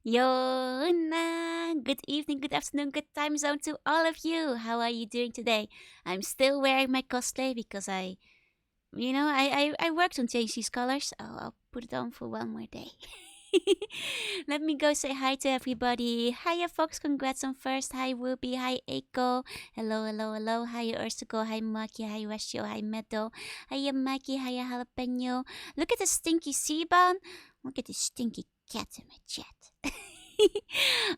Yona, good evening, good afternoon, good time zone to all of you. How are you doing today? I'm still wearing my cosplay because I worked on JC's colors. I'll put it on for one more day. Let me go say hi to everybody. Hiya, Fox. Congrats on first. Hi, Ruby. Hi, Eiko. Hello, hello, hello. Hiya, Ursico. Hi, Maki. Hi, Rashio. Hi, Meadow. Hiya, Mikey. Hiya, Jalapeno. Look at the stinky Seabound. Look at the stinky cat in my chat.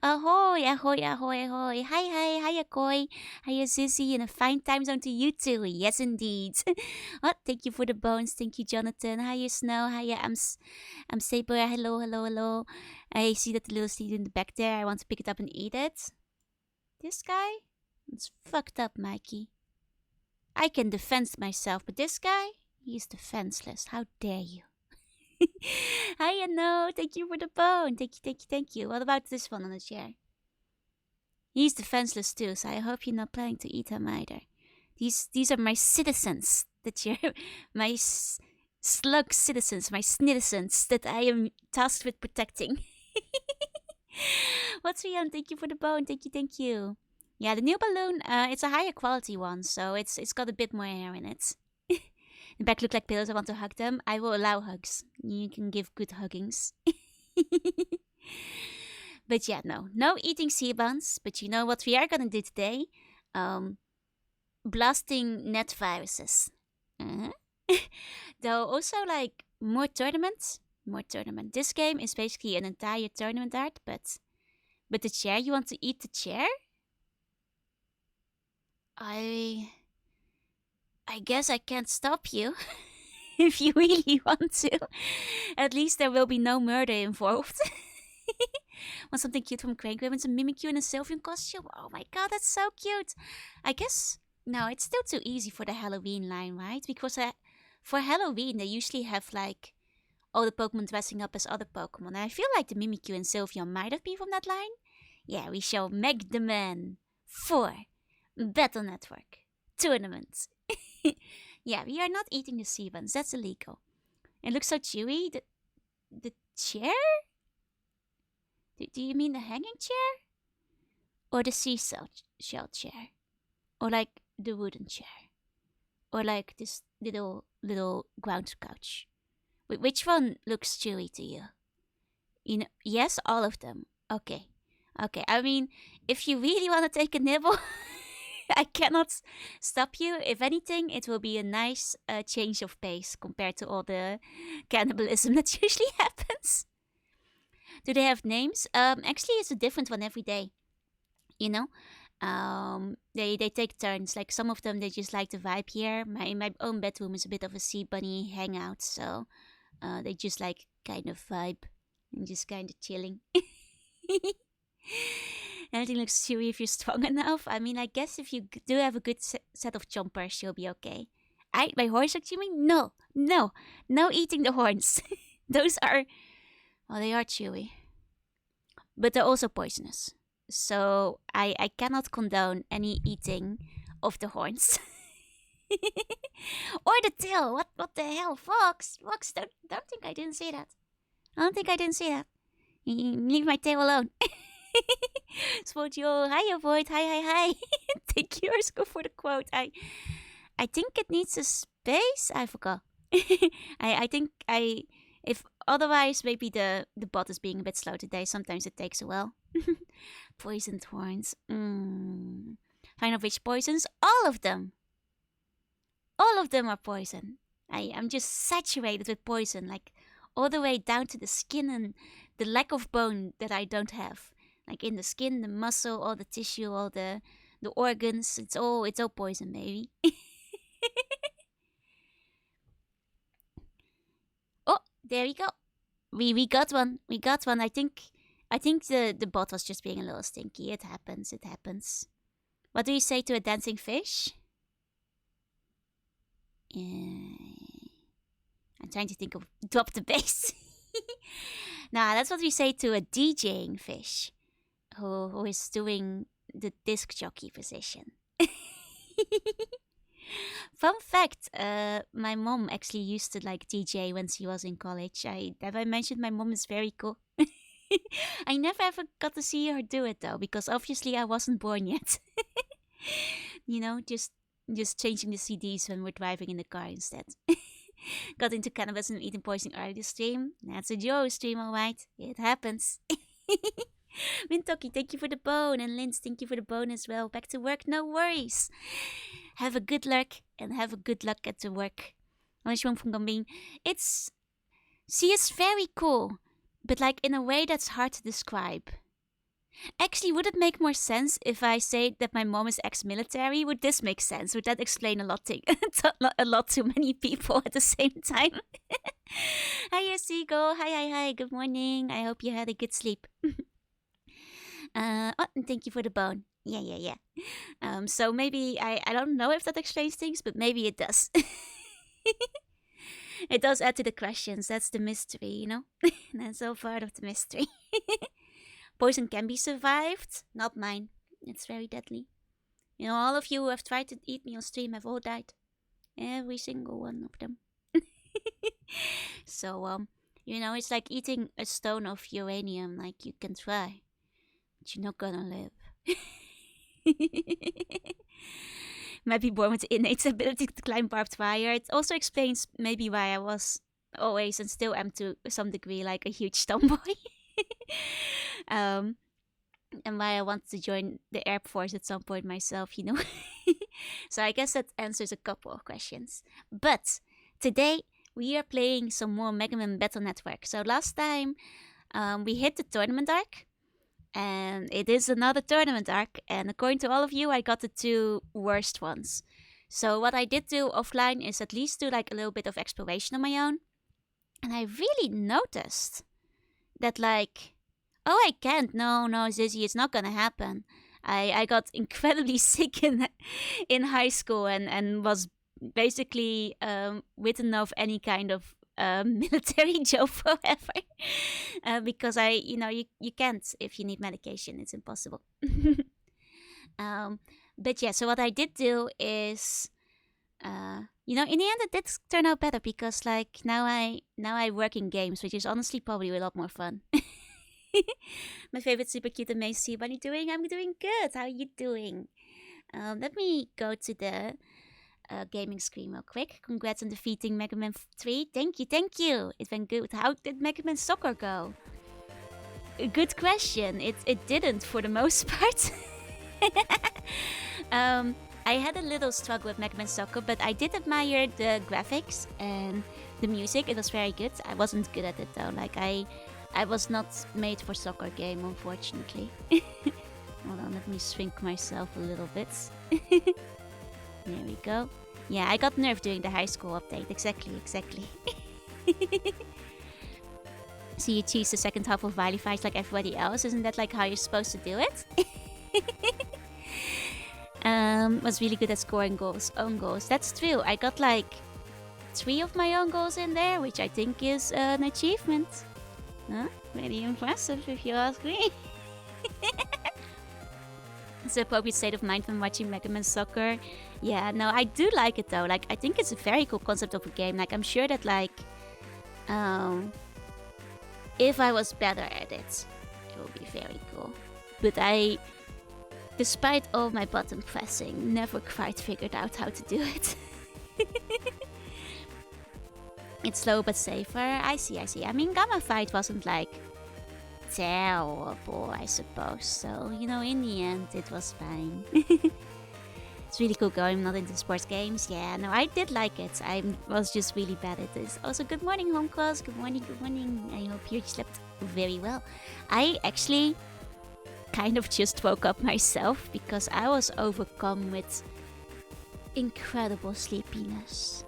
Ahoy, ahoy, ahoy, ahoy. Hi, hi, hiya, Koi. Hiya, Sissy, and a fine time zone to you too. Yes, indeed. What? Thank you for the bones. Thank you, Jonathan. Hiya, Snow. Hiya, I'm Saber. Hello, hello, hello. I see that the little seed in the back there. I want to pick it up and eat it. This guy? It's fucked up, Mikey. I can defend myself, but this guy? He's defenseless. How dare you? Hiya, no. Thank you for the bone. Thank you, thank you, thank you. What about this one on the chair? He's defenseless too, so I hope you're not planning to eat him either. These are my citizens that you're my slug citizens, my citizens that I am tasked with protecting. What's Rian? Thank you for the bone. Thank you, thank you. Yeah, the new balloon, it's a higher quality one, so it's got a bit more hair in it. The back look like pillows. I want to hug them. I will allow hugs. You can give good huggings. But yeah, no eating sea buns. But you know what we are gonna do today? Blasting net viruses. Uh-huh. Though also like more tournaments. More tournament. This game is basically an entire tournament art, but the chair, you want to eat the chair? I guess I can't stop you. If you really want to. At least there will be no murder involved. Want something cute from Crank Women's a Mimikyu in a Sylveon costume? Oh my god, that's so cute. I guess no, it's still too easy for the Halloween line, right? Because for Halloween they usually have like all the Pokemon dressing up as other Pokemon. And I feel like the Mimikyu and Sylveon might have been from that line. Yeah, we show Meg the Man 4 Battle Network Tournament. Yeah, we are not eating the sea buns. That's illegal. It looks so chewy. The chair? Do you mean the hanging chair? Or the shell chair? Or like the wooden chair? Or like this little ground couch? Which one looks chewy to you? You know, yes, all of them. Okay. Okay, I mean, if you really want to take a nibble, I cannot stop you. If anything, it will be a nice change of pace compared to all the cannibalism that usually happens. Do they have names? Actually, it's a different one every day. You know, they take turns. Like some of them, they just like the vibe here. My own bedroom is a bit of a sea bunny hangout, so they just like kind of vibe and just kind of chilling. Everything looks chewy if you're strong enough. I mean, I guess if you do have a good set of chompers, you'll be okay. My horns are chewy? No, no, no eating the horns. Those are, well, they are chewy, but they're also poisonous. So I cannot condone any eating of the horns. Or the tail. What the hell, Fox? Fox, don't think I didn't say that. I don't think I didn't say that. Leave my tail alone. Spotio, hi Avoid, hi. Thank you, Ersko, for the quote. I think it needs a space. I forgot. I think if otherwise maybe the bot is being a bit slow today. Sometimes it takes a while. Poisoned horns. Find out which poisons? All of them. All of them are poison. I'm just saturated with poison, like all the way down to the skin and the lack of bone that I don't have. Like in the skin, the muscle, all the tissue, all the organs. It's all poison, baby. Oh, there we go. We got one. We got one. I think the bot was just being a little stinky. It happens. It happens. What do you say to a dancing fish? I'm trying to think of drop the bass. Nah, that's what we say to a DJing fish who is doing the disc jockey position. Fun fact, my mom actually used to like DJ when she was in college. Have I mentioned my mom is very cool? I never ever got to see her do it though, because obviously I wasn't born yet. You know, just changing the CDs when we're driving in the car instead. Got into cannabis and eating poison early this stream. That's a Joe stream, alright. It happens. Mintoki, thank you for the bone. And Linz, thank you for the bone as well. Back to work, no worries. Have a good luck and have a good luck at the work. Onishwong from Gambin. She is very cool, but like in a way that's hard to describe. Actually, would it make more sense if I say that my mom is ex-military? Would this make sense? Would that explain a lot a lot to many people at the same time? Hi, Seagull. Hi. Good morning. I hope you had a good sleep. And thank you for the bone. Yeah. So maybe, I don't know if that explains things, but maybe it does. It does add to the questions. That's the mystery, you know? That's all part of the mystery. Poison can be survived. Not mine. It's very deadly. You know, all of you who have tried to eat me on stream have all died. Every single one of them. So, you know, it's like eating a stone of uranium. Like, you can try, but you're not gonna live. Might be born with the innate ability to climb barbed wire. It also explains maybe why I was always and still am to some degree like a huge tomboy. And why I want to join the Air Force at some point myself, you know. So I guess that answers a couple of questions. But today we are playing some more Mega Man Battle Network. So last time we hit the tournament arc. And it is another tournament arc, and according to all of you, I got the 2 worst ones. So what I did do offline is at least do like a little bit of exploration on my own. And I really noticed that like, oh, I can't, no, Zizzy, it's not gonna happen. I got incredibly sick in high school and was basically written off any kind of military job forever. Because you can't if you need medication. It's impossible. But yeah, so what I did do is, in the end it did turn out better because like now I work in games, which is honestly probably a lot more fun. My favorite super cute amazing bunny doing? I'm doing good. How are you doing? Let me go to the gaming screen real quick. Congrats on defeating Mega Man 3. Thank you. It went good. How did Mega Man Soccer go? A good question. It didn't for the most part. I had a little struggle with Mega Man Soccer, but I did admire the graphics and the music. It was very good. I wasn't good at it though. Like I was not made for soccer game, unfortunately. Hold on, let me shrink myself a little bit. There we go. Yeah, I got nerfed during the high school update. Exactly. So you choose the second half of Wily Fights like everybody else. Isn't that like how you're supposed to do it? Was really good at scoring goals, own goals. That's true. I got like 3 of my own goals in there, which I think is an achievement. Huh? Really impressive if you ask me. It's the appropriate state of mind when watching Mega Man Soccer. Yeah, no, I do like it though. Like, I think it's a very cool concept of a game. Like, I'm sure that like, if I was better at it, it would be very cool. But I, despite all my button pressing, never quite figured out how to do it. It's slow but safer. I see. I mean, Gamma Fight wasn't like terrible, I suppose. So, in the end, it was fine. It's really cool going. I'm not into sports games. Yeah, no, I did like it. I was just really bad at this. Also, good morning, Homecross. Good morning. I hope you slept very well. I actually kind of just woke up myself because I was overcome with incredible sleepiness.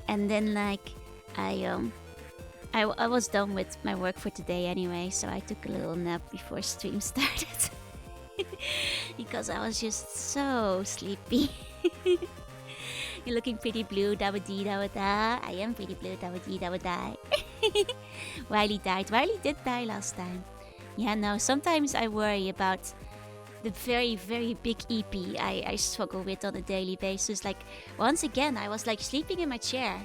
And then, like, I was done with my work for today anyway, so I took a little nap before stream started. Because I was just so sleepy. You're looking pretty blue, da-ba-dee, da-ba-da. I am pretty blue, da-ba-dee, da-ba-die. Riley died. Riley did die last time. Yeah, no, sometimes I worry about the very, very big EP I struggle with on a daily basis. Like, once again, I was like sleeping in my chair.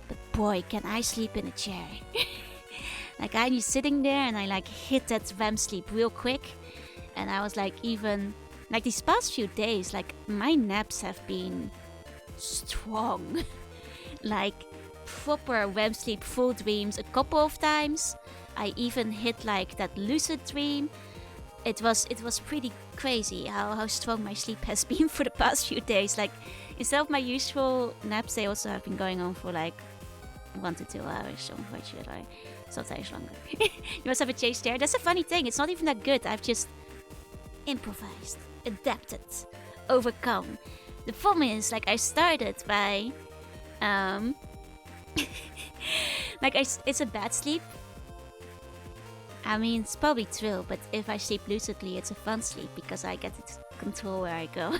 But boy, can I sleep in a chair. Like I'm just sitting there and I like hit that REM sleep real quick. And I was like, even like these past few days, like my naps have been strong. Like proper REM sleep, full dreams a couple of times. I even hit like that lucid dream. It was pretty crazy how strong my sleep has been for the past few days. Like instead of my usual naps, they also have been going on for like 1 to 2 hours, unfortunately. Sometimes longer. You must have a change there. That's a funny thing. It's not even that good. I've just improvised, adapted, overcome. The problem is, like, I started by, it's a bad sleep. I mean, it's probably true, but if I sleep lucidly, it's a fun sleep because I get to control where I go.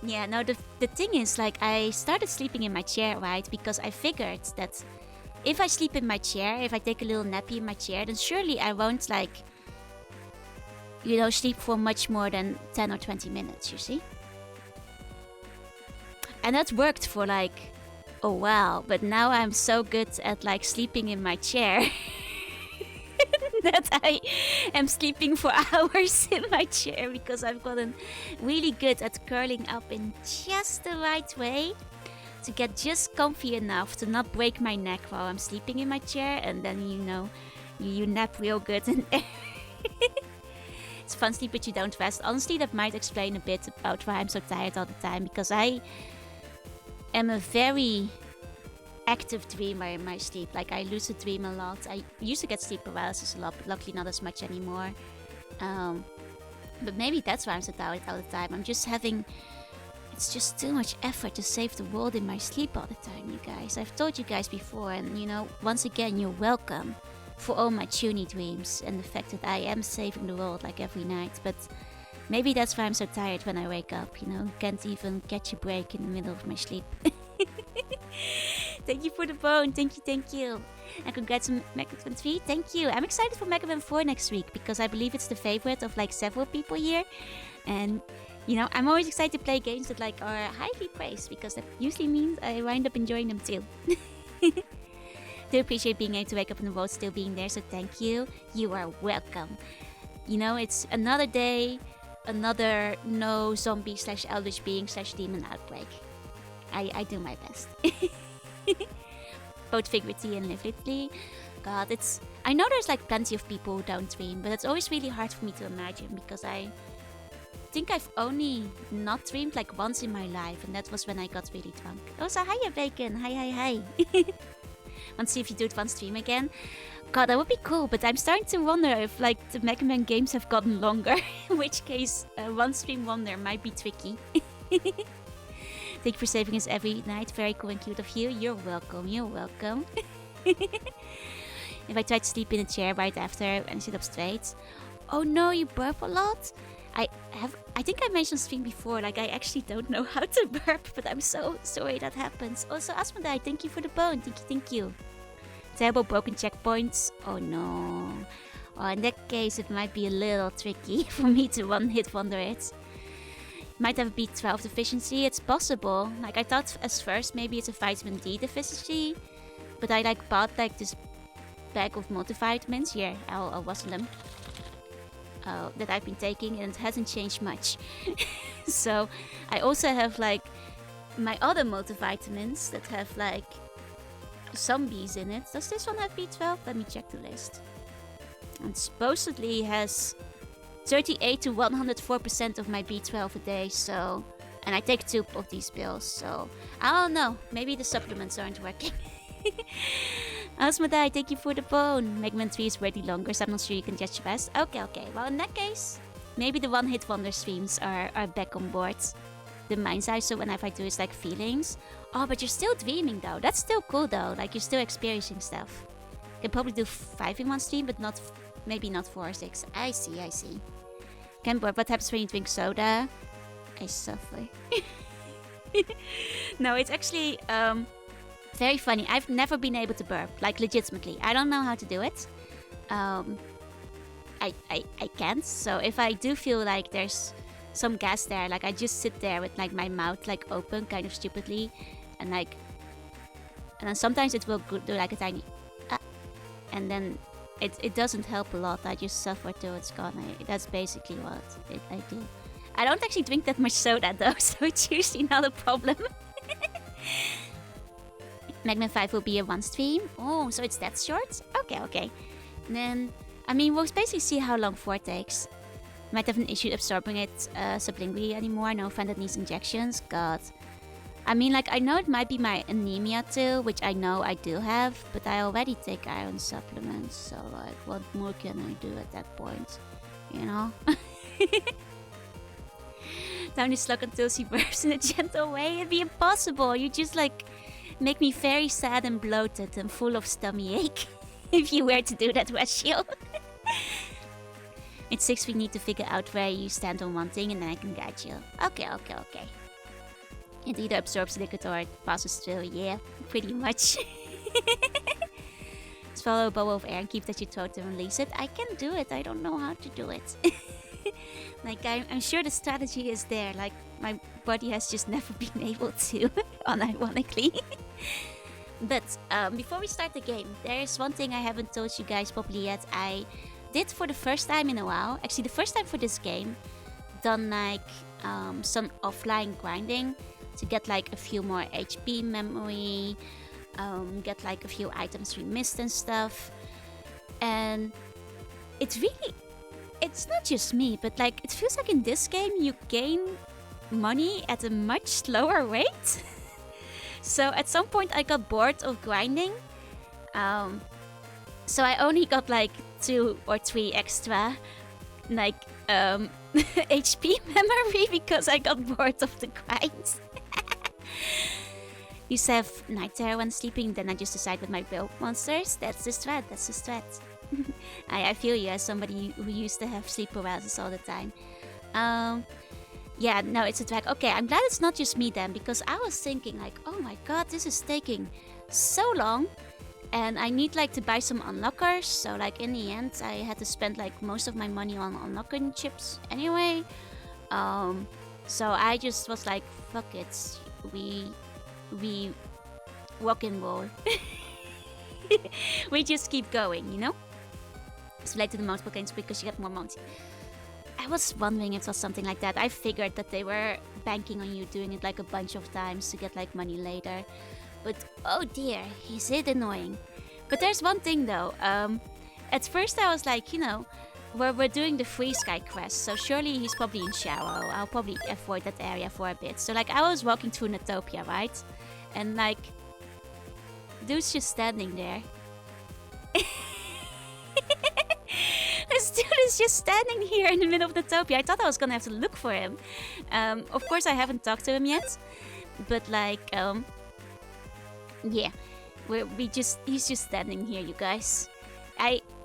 Yeah, no, the thing is, like, I started sleeping in my chair, right? Because I figured that if I sleep in my chair, if I take a little nappy in my chair, then surely I won't, like, sleep for much more than 10 or 20 minutes, you see? And that worked for, like, a while. But now I'm so good at, like, sleeping in my chair that I am sleeping for hours in my chair because I've gotten really good at curling up in just the right way to get just comfy enough to not break my neck while I'm sleeping in my chair, and then you nap real good in there. It's fun sleep, but you don't rest. Honestly, that might explain a bit about why I'm so tired all the time, because I am a very active dreamer in my sleep. Like, I lucid dream a lot. I used to get sleep paralysis a lot, but luckily not as much anymore. But maybe that's why I'm so tired all the time. It's just too much effort to save the world in my sleep all the time, you guys. I've told you guys before, and once again, you're welcome for all my Tuny dreams and the fact that I am saving the world like every night. But maybe that's why I'm so tired when I wake up, can't even catch a break in the middle of my sleep. Thank you for the bone. Thank you. And congrats on Mega Man 3. Thank you. I'm excited for Mega Man 4 next week because I believe it's the favorite of like several people here. And I'm always excited to play games that like are highly praised because that usually means I wind up enjoying them too. Do appreciate being able to wake up in the world still being there, so thank you. You are welcome. It's another day, another no zombie / eldritch being / demon outbreak. I do my best. Both figuratively and literally. God, I know there's like plenty of people who don't dream, but it's always really hard for me to imagine because I think I've only not dreamed like once in my life, and that was when I got really drunk. Oh, so hiya, Bacon. Hi. Want to see if you do it one stream again? God, that would be cool, but I'm starting to wonder if like the Mega Man games have gotten longer, in which case one stream wonder might be tricky. Thank you for saving us every night. Very cool and cute of you. You're welcome. If I try to sleep in a chair right after and sit up straight. Oh no, you burp a lot? I think I mentioned stream before, like I actually don't know how to burp, but I'm so sorry that happens. Also, Asmodai, thank you for the bone. Thank you. Terrible broken checkpoints. Oh no. Oh, in that case, it might be a little tricky for me to one-hit wonder it. Might have a B12 deficiency. It's possible. Like I thought at first maybe it's a vitamin D deficiency, but I like bought like this bag of multivitamins. Here, I'll rustle them. That I've been taking, and it hasn't changed much. So I also have like my other multivitamins that have like zombies in it. Does this one have B12? Let me check the list. And supposedly has 38 to 104% of my B12 a day, so... And I take 2 of these pills, so... I don't know, maybe the supplements aren't working. Asmodai, thank you for the bone. Mega Man 3 is really longer, so I'm not sure you can judge best. Okay. Well, in that case, maybe the one-hit wonder streams are back on board. The mind's eye, so whenever I do is like feelings. Oh, but you're still dreaming though. That's still cool though, like you're still experiencing stuff. You can probably do 5 in one stream, but maybe not 4 or 6. I see. Can burp. What happens when you drink soda? I suffer. No, it's actually very funny. I've never been able to burp, like legitimately. I don't know how to do it. I can't. So if I do feel like there's some gas there, like I just sit there with like my mouth like open, kind of stupidly, and like And then sometimes it will do like a tiny and then it doesn't help a lot. I just suffer till it's gone. That's basically what I do. I don't actually drink that much soda though, so it's usually not a problem. Magma 5 will be a one stream. Oh, so it's that short? Okay. And then, I mean, we'll basically see how long 4 takes. Might have an issue absorbing it sublingually anymore. No friend that needs injections. God. I mean, like, I know it might be my anemia too, which I know I do have, but I already take iron supplements, so, like, what more can I do at that point? You know? Time to slug until she burps in a gentle way. It'd be impossible. You just, like, make me very sad and bloated and full of stomach ache if you were to do that, Westhill. It's 6 we need to figure out where you stand on one thing and then I can guide you. Okay. It either absorbs liquid or it passes through. Yeah, pretty much. Swallow a bubble of air and keep that your throat and release it. I can do it. I don't know how to do it. Like, I'm sure the strategy is there. Like, my body has just never been able to, unironically. But before we start the game, there's one thing I haven't told you guys properly yet. I did for the first time in a while, actually the first time for this game, done like some offline grinding to get like a few more HP memory, get like a few items we missed and stuff. And it's not just me, but like it feels like in this game you gain money at a much slower rate. So at some point I got bored of grinding. So I only got like 2 or 3 extra like HP memory because I got bored of the grind. You have night terror when sleeping, then I just decide with my build monsters. That's the strat. I feel you as somebody who used to have sleep paralysis all the time. Yeah, no, it's a drag. Okay, I'm glad it's not just me then, because I was thinking like, oh my god, this is taking so long. And I need like to buy some unlockers. So like in the end, I had to spend like most of my money on unlocking chips anyway. So I just was like, fuck it. We rock and roll. We just keep going, you know? Select to the multiple games because you get more money. I was wondering if it was something like that. I figured that they were banking on you doing it like a bunch of times to get like money later. But oh dear, is it annoying. But there's one thing though. At first I was like, you know, we're doing the Free Sky quest, so surely he's probably in Sharrow. I'll probably avoid that area for a bit. So like I was walking through Natopia, right? And like, dude's just standing there. This dude is just standing here in the middle of Natopia. I thought I was gonna have to look for him. Of course I haven't talked to him yet. But like, yeah. He's just standing here, you guys.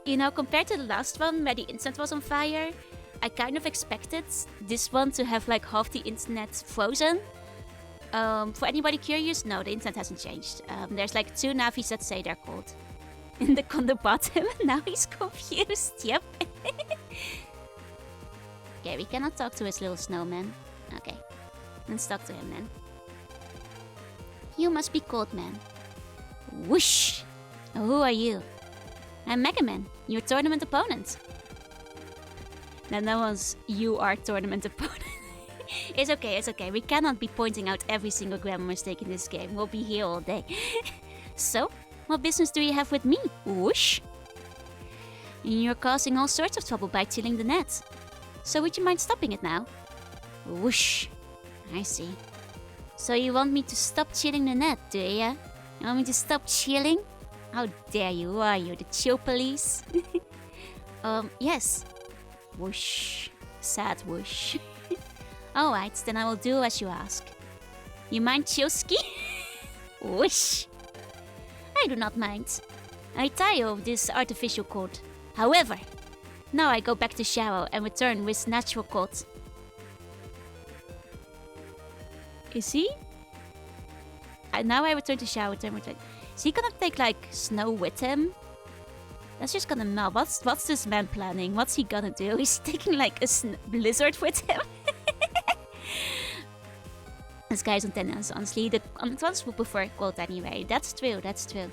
You know, compared to the last one where the internet was on fire, I kind of expected this one to have like half the internet frozen. For anybody curious, no, the internet hasn't changed. There's like 2 Navis that say they're cold. And on the bottom, now he's confused, yep. Okay, we cannot talk to his little snowman. Okay, let's talk to him then. You must be cold, man. Whoosh! Oh, who are you? I'm Mega Man, your tournament opponent. Now that was you are tournament opponent. It's okay. We cannot be pointing out every single grammar mistake in this game. We'll be here all day. So, what business do you have with me? Whoosh! You're causing all sorts of trouble by chilling the net. So would you mind stopping it now? Whoosh! I see. So you want me to stop chilling the net, do ya? You want me to stop chilling? How dare you? Who are you, the chill police? Yes. Whoosh. Sad whoosh. Alright, then I will do as you ask. You mind, Chilski? Whoosh. I do not mind. I tire of this artificial cold. However, now I go back to Sharrow and return with natural cold. Is he? Now I return to Sharrow. Is he gonna take like snow with him? That's just gonna melt. What's this man planning? What's he gonna do? He's taking like a blizzard with him. Skies Antennas. Honestly, the electronics would prefer cold anyway. That's true, that's true.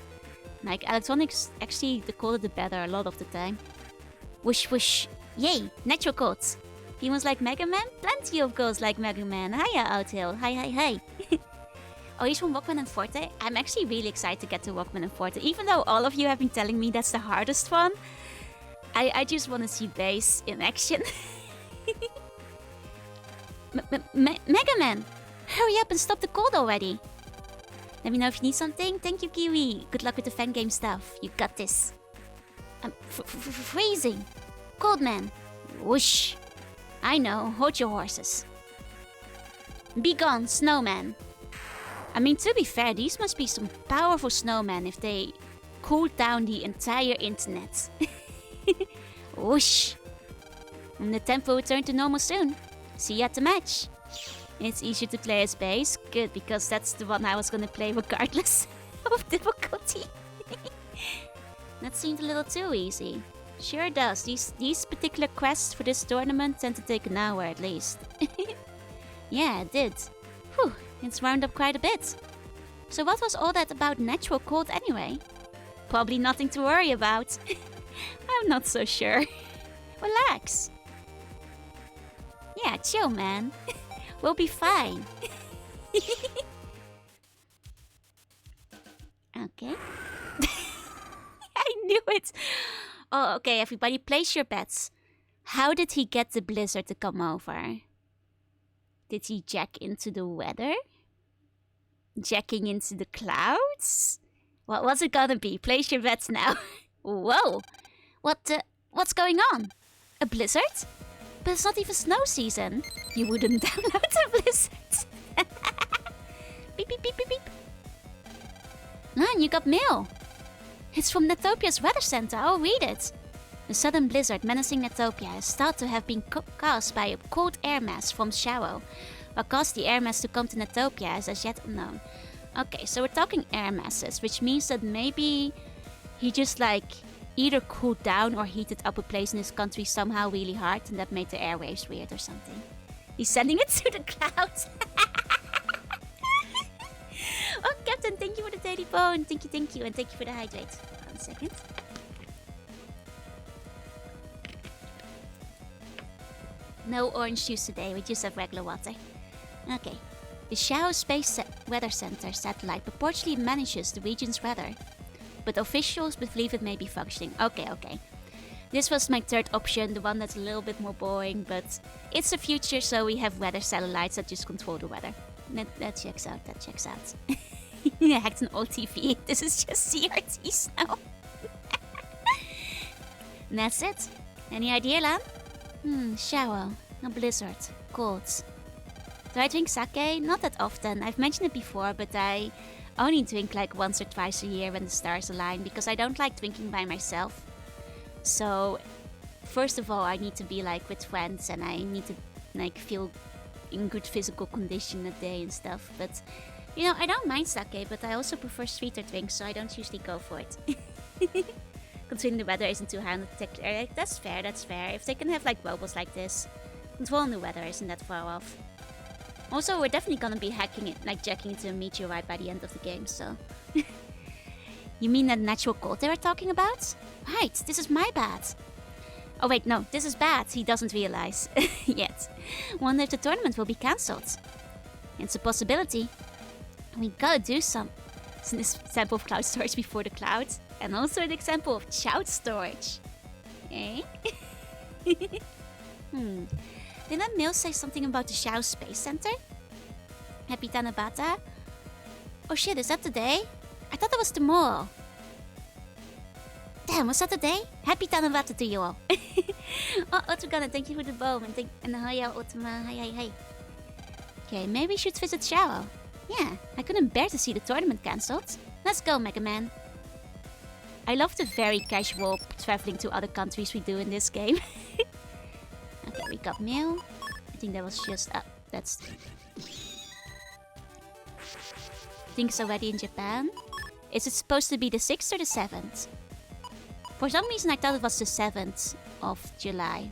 Like, electronics, actually, the colder the better a lot of the time. Whoosh whoosh. Yay, natural codes. Humans like Mega Man? Plenty of girls like Mega Man. Hiya, Outhill. Hi, hi, hi. Oh, he's from Walkman and Forte? I'm actually really excited to get to Walkman and Forte. Even though all of you have been telling me that's the hardest one, I just want to see Bass in action. Mega Man! Hurry up and stop the cold already! Let me know if you need something. Thank you, Kiwi. Good luck with the fan game stuff. You got this. I'm freezing. Cold man. Whoosh. I know. Hold your horses. Be gone, snowman. I mean, to be fair, these must be some powerful snowmen if they cooled down the entire internet. Whoosh. And the tempo will return to normal soon. See you at the match. It's easier to play as Bass. Good, because that's the one I was gonna play regardless of difficulty. That seemed a little too easy. Sure does. These particular quests for this tournament tend to take an hour at least. Yeah, it did. Whew, it's wound up quite a bit. So what was all that about natural cold anyway? Probably nothing to worry about. I'm not so sure. Relax. Yeah, chill, man. We'll be fine. Okay. I knew it. Oh, okay, everybody, place your bets. How did he get the blizzard to come over? Did he jack into the weather? Jacking into the clouds? What was it gonna be? Place your bets now. Whoa! What's going on? A blizzard? But it's not even snow season. You wouldn't download a blizzard. Beep, beep, beep, beep, beep. Man, you got mail. It's from Netopia's weather center. I'll read it. The sudden blizzard menacing Netopia is thought to have been caused by a cold air mass from Shadow. What caused the air mass to come to Netopia is as yet unknown. Okay, so we're talking air masses, which means that maybe he just either cooled down or heated up a place in his country somehow really hard, and that made the airwaves weird or something. He's sending it to the clouds. Oh, Captain, thank you for the daily bone. Thank you, and thank you for the hydrate. 1 second. No orange juice today, we just have regular water. Okay. The Shao Space Weather Center satellite purportedly manages the region's weather, but officials believe it may be functioning. Okay. This was my third option, the one that's a little bit more boring, but it's the future, so we have weather satellites that just control the weather. That checks out. I hacked an old TV. This is just CRTs now. And that's it. Any idea, Lan? Shower. No blizzard. Colds. Do I drink sake? Not that often. I've mentioned it before, but I only drink once or twice a year when the stars align, because I don't like drinking by myself. So, first of all, I need to be with friends, and I need to feel in good physical condition a day and stuff. But I don't mind sake, but I also prefer sweeter drinks, so I don't usually go for it. Considering the weather isn't too high, that's fair. If they can have bubbles like this, controlling the weather isn't that far off. Also, we're definitely gonna be hacking it, jacking into a meteorite by the end of the game, so. You mean that natural cold they were talking about? Right, this is my bad. Oh wait, no, this is bad. He doesn't realize yet. Wonder if the tournament will be cancelled. It's a possibility. We gotta do some. It's an example of cloud storage before the clouds, and also an example of child storage. Eh? Did that mail say something about the Shao Space Center? Happy Tanabata? Oh shit, is that today? I thought that was tomorrow. Damn, was that today? Happy Tanabata to you all. Oh, Otsugana, thank you for the bomb. And hiya, Otama. Hi. Okay, maybe we should visit Shao. Yeah, I couldn't bear to see the tournament cancelled. Let's go, Mega Man. I love the very casual traveling to other countries we do in this game. Okay, we got mail. I think that was just... that's... I think it's already in Japan. Is it supposed to be the 6th or the 7th? For some reason I thought it was the 7th of July.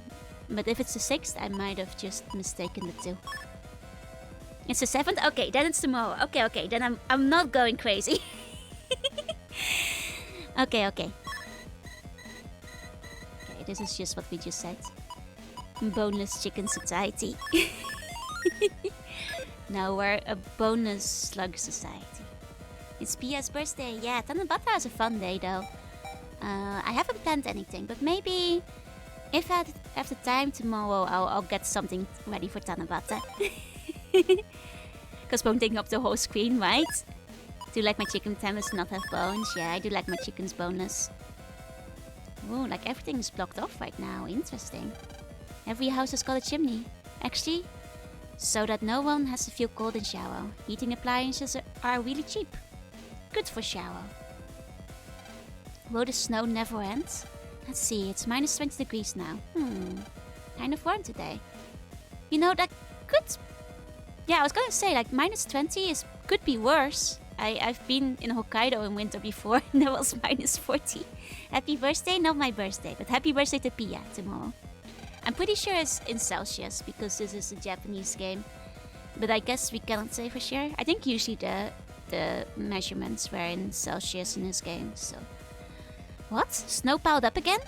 But if it's the 6th, I might have just mistaken the two. It's the 7th? Okay, then it's tomorrow. Okay, then I'm not going crazy. Okay. Okay, this is just what we just said. Boneless chicken society. Now we're a boneless slug society. It's Pia's birthday. Yeah, Tanabata is a fun day though. I haven't planned anything, but maybe if I have the time tomorrow, I'll get something ready for Tanabata. Because won't take up the whole screen, right? Do you like my chicken tenders not have bones? Yeah, I do like my chickens boneless. Oh, like everything is blocked off right now. Interesting. Every house has got a chimney. Actually, so that no one has to feel cold in shower. Heating appliances are really cheap. Good for shower. Will the snow never end? Let's see, it's minus 20 degrees now. Kind of warm today. You know, that could... Yeah, I was gonna say, like, minus 20 could be worse. I've been in Hokkaido in winter before, and it was minus 40. Happy birthday? Not my birthday, but happy birthday to Pia tomorrow. I'm pretty sure it's in Celsius, because this is a Japanese game. But I guess we cannot say for sure. I think usually the measurements were in Celsius in this game, so... What? Snow piled up again?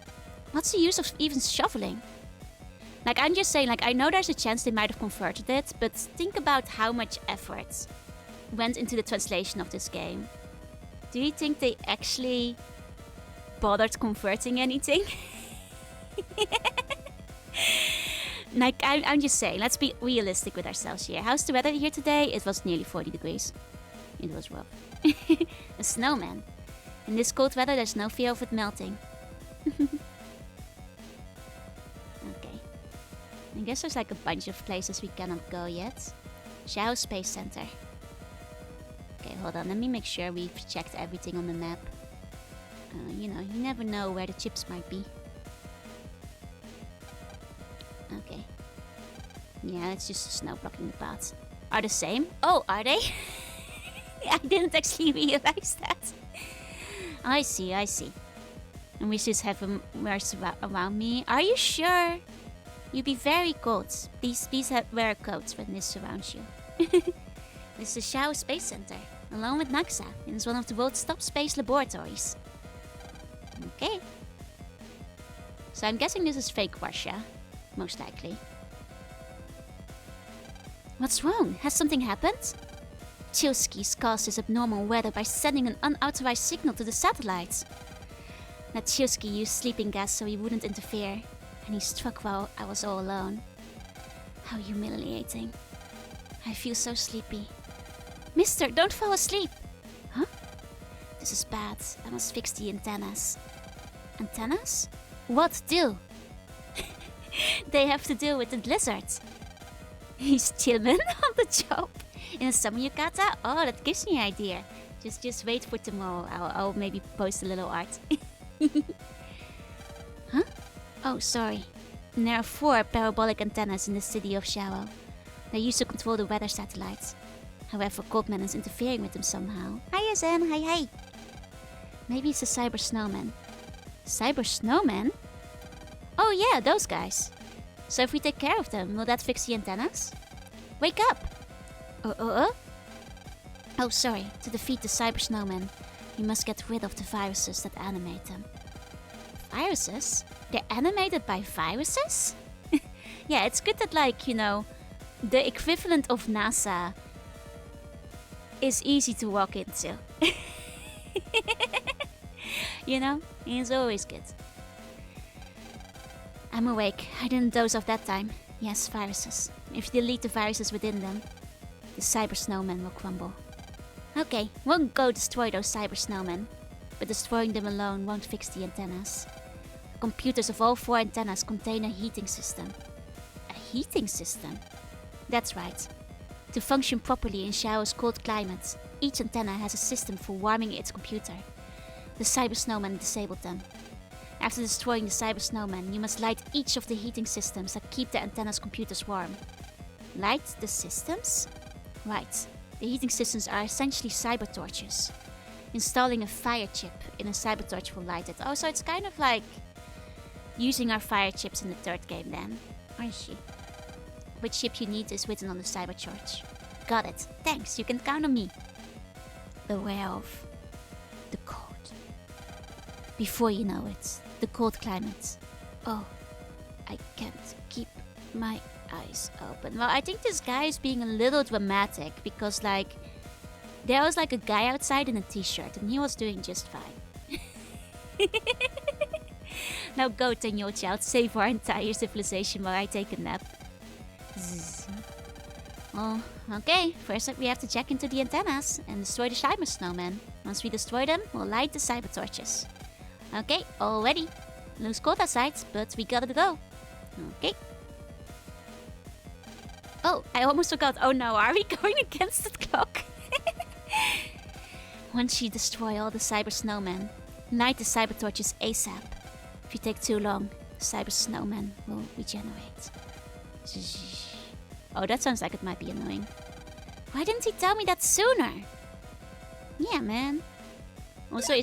What's the use of even shoveling? Like, I'm just saying, like, I know there's a chance they might have converted it, but think about how much effort went into the translation of this game. Do you think they actually bothered converting anything? Like, I'm just saying, let's be realistic with ourselves here. How's the weather here today? It was nearly 40 degrees. It was rough. A snowman. In this cold weather, there's no fear of it melting. Okay. I guess there's like a bunch of places we cannot go yet. Xiao Space Center. Okay, hold on. Let me make sure we've checked everything on the map. You know, you never know where the chips might be. Okay. Yeah, it's just snow blocking the paths. Are the same? Oh, are they? I didn't actually realize that. I see. And we just have a merge around me. Are you sure? You'd be very cold. Please wear a coat when this surrounds you. This is Xiao Space Center, along with Naxa. It is one of the world's top space laboratories. Okay. So I'm guessing this is fake Russia. Most likely. What's wrong? Has something happened? Chilsky's caused this abnormal weather by sending an unauthorized signal to the satellites. Now Chilsky used sleeping gas so he wouldn't interfere, and he struck while I was all alone. How humiliating. I feel so sleepy. Mister, don't fall asleep! Huh? This is bad. I must fix the antennas. Antennas? What do? They have to do with the blizzards. He's chillin' on the job. In a summer yukata? Oh, that gives me an idea. Just wait for tomorrow. I'll maybe post a little art. Huh? Oh, sorry. There are 4 parabolic antennas in the city of Xiao. They're used to control the weather satellites. However, Goldman is interfering with them somehow. Hi, Zen. Hi. Maybe it's a cyber snowman. Cyber snowman? Oh yeah, those guys. So if we take care of them, will that fix the antennas? Wake up! Oh, sorry. To defeat the cyber snowmen, you must get rid of the viruses that animate them. Viruses? They're animated by viruses? Yeah, it's good that, like, you know, the equivalent of NASA is easy to walk into. You know? It's always good. I'm awake. I didn't doze off that time. Yes, viruses. If you delete the viruses within them, the cyber snowmen will crumble. Okay, won't go destroy those cyber snowmen, but destroying them alone won't fix the antennas. The computers of all 4 antennas contain a heating system. A heating system? That's right. To function properly in Xiao's cold climate, each antenna has a system for warming its computer. The cyber snowmen disabled them. After destroying the cyber snowmen, you must light each of the heating systems that keep the antenna's computers warm. Light the systems? Right. The heating systems are essentially cyber torches. Installing a fire chip in a cyber torch will light it. Oh, so it's kind of like using our fire chips in the 3rd game then. I see. Which chip you need is written on the cyber torch. got it. Thanks, you can count on me. Beware of the cold. Before you know it, the cold climate. Oh, I can't keep my eyes open. Well, I think this guy is being a little dramatic because, like, there was like a guy outside in a t-shirt and he was doing just fine. Now go, Tenyo Child, save our entire civilization while I take a nap. Zzz. Oh, okay. First we have to check into the antennas and destroy the cyber snowman. Once we destroy them, we'll light the cyber torches. Okay, all ready. Looks cold outside, but we gotta go. Okay. Oh, I almost forgot. Oh no, are we going against the clock? Once you destroy all the cyber snowmen, light the cyber torches ASAP. If you take too long, the cyber snowman will regenerate. Oh, that sounds like it might be annoying. Why didn't he tell me that sooner? Yeah, man. Also,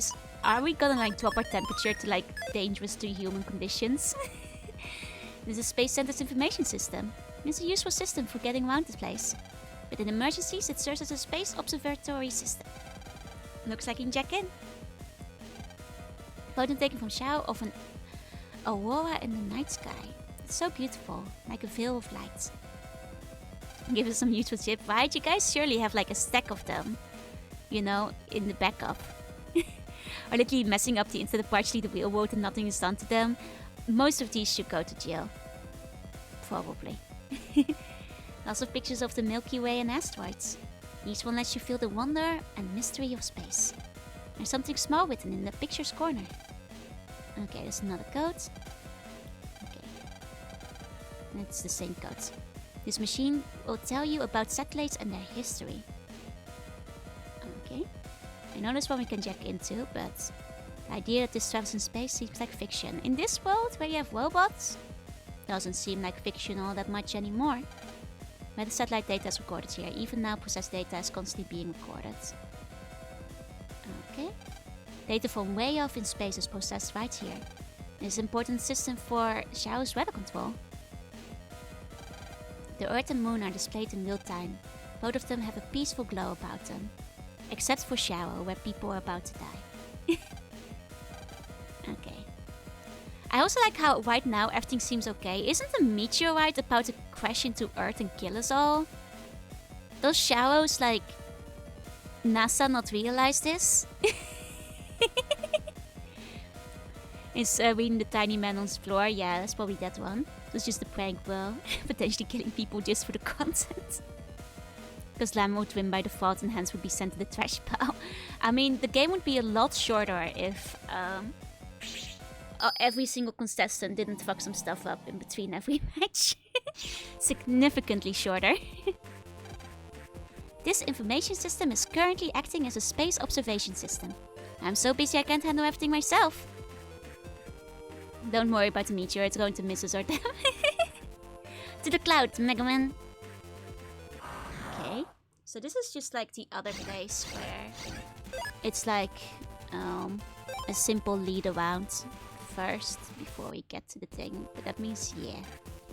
are we gonna like drop our temperature to like dangerous to human conditions? This is Space Center's information system. It's a useful system for getting around the place. But in emergencies, it serves as a space observatory system. Looks like you can check in. Photo taken from Xiao of an aurora in the night sky. It's so beautiful, like a veil of light. Give us some useful tip, right? You guys surely have like a stack of them, you know, in the backup. Or literally messing up the internet partially the real world and nothing is done to them. Most of these should go to jail. Probably. Lots of pictures of the Milky Way and asteroids. Each one lets you feel the wonder and mystery of space. There's something small written in the picture's corner. Okay, there's another code. Okay. It's the same code. This machine will tell you about satellites and their history. Okay. I know there's one we can check into, but the idea that this travels in space seems like fiction. In this world where you have robots, doesn't seem like fiction all that much anymore. Where the satellite data is recorded here. Even now, processed data is constantly being recorded. Okay. Data from way off in space is processed right here. This is an important system for Xiao's weather control. The Earth and Moon are displayed in real time. Both of them have a peaceful glow about them. Except for Xiao, where people are about to die. Okay. I also like how right now everything seems okay. Isn't a meteorite about to crash into Earth and kill us all? Does Xiao's like NASA not realize this? Is reading the tiny man on the floor? Yeah, that's probably that one. It was just a prank, bro. Potentially killing people just for the content. Because Lamb would win by default and hence would be sent to the trash pile. I mean, the game would be a lot shorter if every single contestant didn't fuck some stuff up in between every match. Significantly shorter. This information system is currently acting as a space observation system. I'm so busy I can't handle everything myself. Don't worry about the meteor, it's going to miss us or them. To the cloud, Mega Man. Okay, so this is just like the other place where it's like a simple lead around first before we get to the thing. But that means, yeah,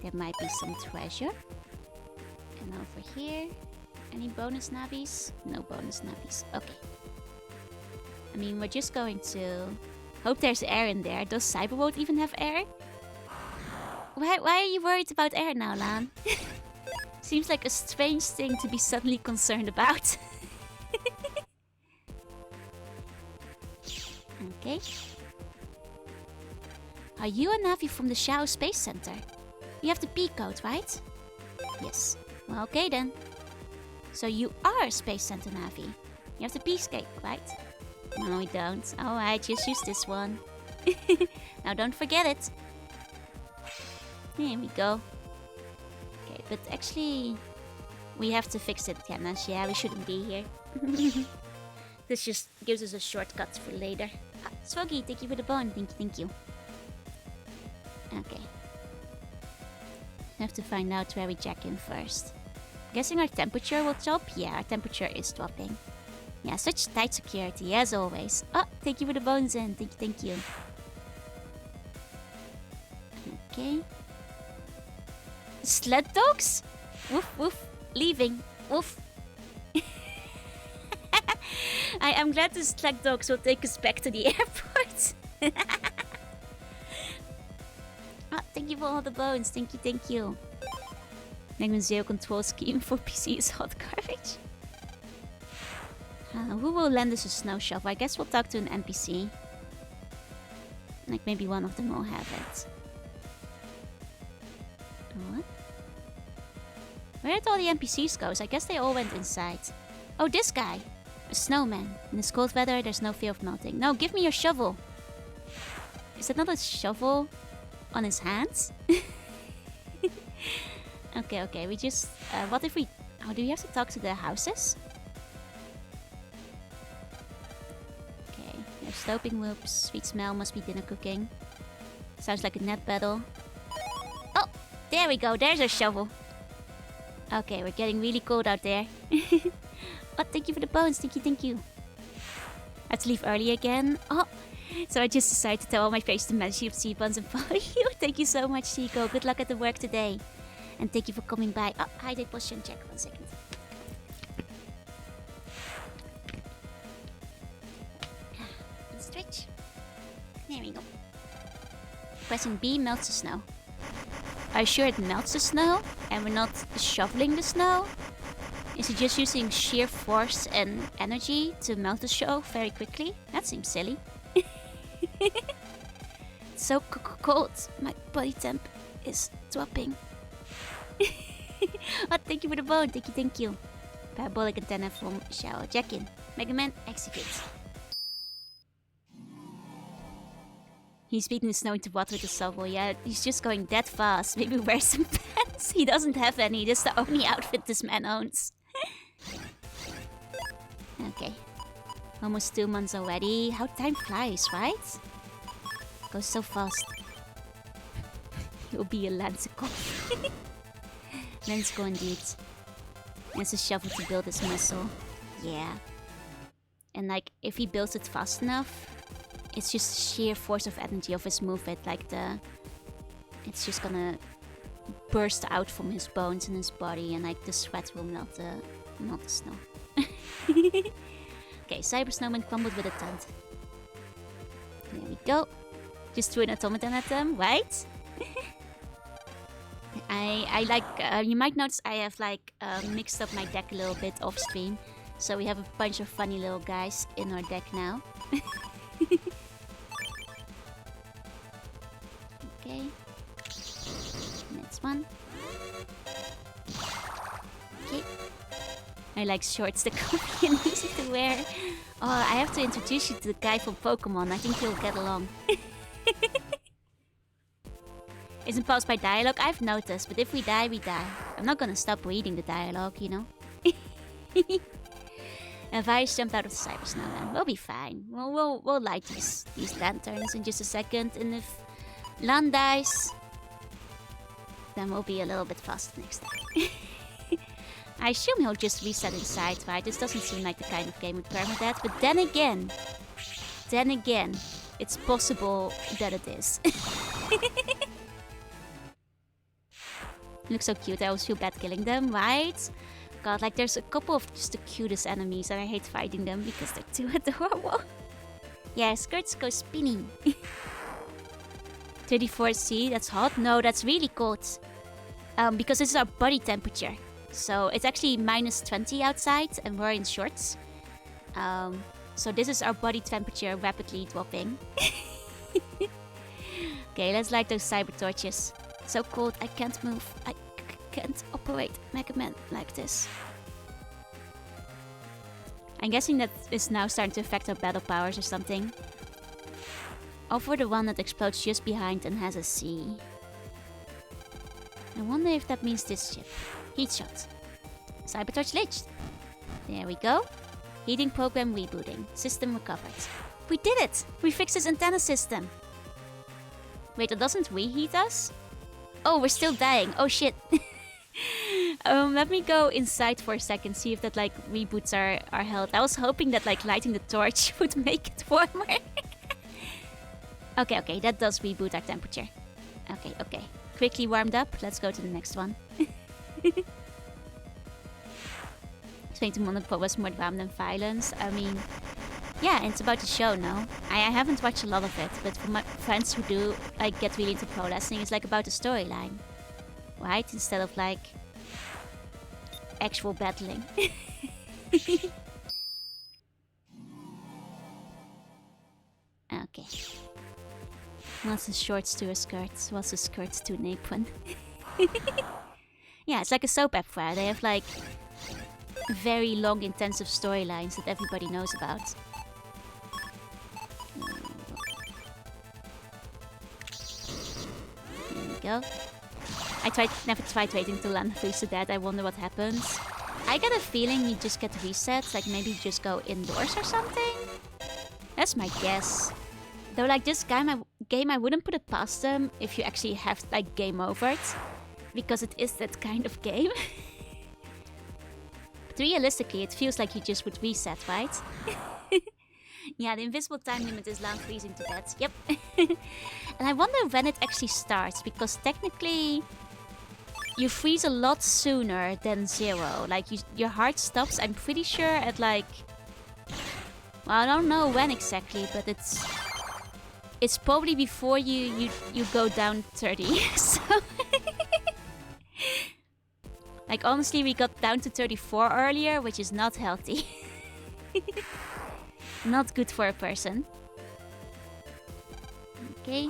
there might be some treasure. And over here, any bonus navis? No bonus navis. Okay. I mean, we're just going to hope there's air in there. Does Cyberworld even have air? Why are you worried about air now, Lan? Seems like a strange thing to be suddenly concerned about. Okay. Are you a Navi from the Xiao Space Center? You have the P code, right? Yes. Well, okay then. So you are a Space Center Navi. You have the P code, right? No, we don't. Alright, just use this one. Now don't forget it. Here we go. Okay, but actually, we have to fix it, Tianas. Yeah, we shouldn't be here. This just gives us a shortcut for later. Ah, Swoggy, thank you for the bone. Thank you. Okay. Have to find out where we jack in first. Guessing our temperature will drop? Yeah, our temperature is dropping. Yeah, such tight security, as always. Oh, thank you for the bones in. Thank you. Okay. Sled dogs? Woof, woof. Leaving. Woof. I'm glad the Slack dogs will take us back to the airport. Oh, thank you for all the bones. Thank you, thank you. Megman Zero control scheme for PC is hot garbage. Who will lend us a snow shovel? I guess we'll talk to an NPC. Like maybe one of them will have it. What? Where did all the NPCs go? I guess they all went inside. Oh, this guy. A snowman. In this cold weather, there's no fear of melting. No, give me your shovel. Is that not a shovel on his hands? Okay. We just... what if we... Oh, do we have to talk to the houses? Okay. There's sloping whoops. Sweet smell. Must be dinner cooking. Sounds like a net battle. Oh! There we go. There's our shovel. Okay, we're getting really cold out there. Oh, thank you for the bones. Thank you. I have to leave early again. Oh, so I just decided to tell all my friends to manage your C-buns and follow you. Thank you so much, Chico. Good luck at the work today. And thank you for coming by. Oh, hydrate potion check. 1 second. Stretch. There we go. Pressing B melts the snow. Are you sure it melts the snow? And we're not shoveling the snow? Is he just using sheer force and energy to melt the snow very quickly? That seems silly. It's so cold. My body temp is dropping. Oh, thank you for the bone. Thank you. Parabolic antenna from shower. Jack in. Mega Man, execute. He's beating the snow into water with the shovel. Yeah, he's just going that fast. Maybe wear some pants. He doesn't have any. That's the only outfit this man owns. Okay. Almost 2 months already. How time flies, right? Goes so fast. He'll be a Lansicle. Lansicle indeed. He has a shovel to build his muscle. Yeah. And like, if he builds it fast enough, it's just sheer force of energy of his movement. Like it's just gonna burst out from his bones and his body, and like the sweat will melt the snow. Okay, Cyber Snowman crumbled with a tent. There we go. Just threw an automaton at them, right? I like, you might notice I have like mixed up my deck a little bit off stream. So we have a bunch of funny little guys in our deck now. Okay. Next one. Okay. I like shorts, they're comfy and easy to wear. Oh, I have to introduce you to the guy from Pokemon. I think you'll get along. Isn't paused by dialogue? I've noticed, but if we die, we die. I'm not gonna stop reading the dialogue, you know? And Virus jumped out of the Cyber Snowman. We'll be fine. We'll light these lanterns in just a second, and if Lan dies, then we'll be a little bit faster next time. I assume he'll just reset inside, right? This doesn't seem like the kind of game with permadeath, but then again, it's possible that it is. Looks so cute. I always feel bad killing them, right? God, like there's a couple of just the cutest enemies and I hate fighting them because they're too adorable. Yeah, skirts go spinning. 34°C, that's hot? No, that's really cold. Because this is our body temperature. So it's actually -20 outside and we're in shorts. So this is our body temperature rapidly dropping. Okay, let's light those cyber torches. So cold, I can't move. I can't operate Mega Man like this. I'm guessing that is now starting to affect our battle powers or something. Over the one that explodes just behind and has a C. I wonder if that means this ship. Heat shot. Cybertorch glitched. There we go. Heating program rebooting. System recovered. We did it! We fixed his antenna system. Wait, that doesn't reheat us? Oh, we're still dying. Oh shit. Let me go inside for a second, see if that like reboots our health. I was hoping that like lighting the torch would make it warmer. Okay, that does reboot our temperature. Okay. Quickly warmed up. Let's go to the next one. Explain to Monaco was more drama than violence. I mean, Yeah, it's about the show, no? I haven't watched a lot of it, but for my friends who do, like, get really into pro wrestling, it's like about the storyline, right? Instead of like actual battling. Okay. What's a shorts to a skirt? What's a skirt to an apron? Yeah, it's like a soap opera. They have like very long, intensive storylines that everybody knows about. There we go. I never tried waiting till land freeze to death. I wonder what happens. I get a feeling you just get reset, like maybe you just go indoors or something. That's my guess. Though like this game, I wouldn't put it past them if you actually have like game overed, because it is that kind of game. But realistically, it feels like you just would reset, right? Yeah, the invisible time limit is land freezing to death. Yep. And I wonder when it actually starts, because technically you freeze a lot sooner than 0. Like your heart stops, I'm pretty sure at like, well, I don't know when exactly, but it's probably before you go down 30. So like honestly, we got down to 34 earlier, which is not healthy. Not good for a person. Okay,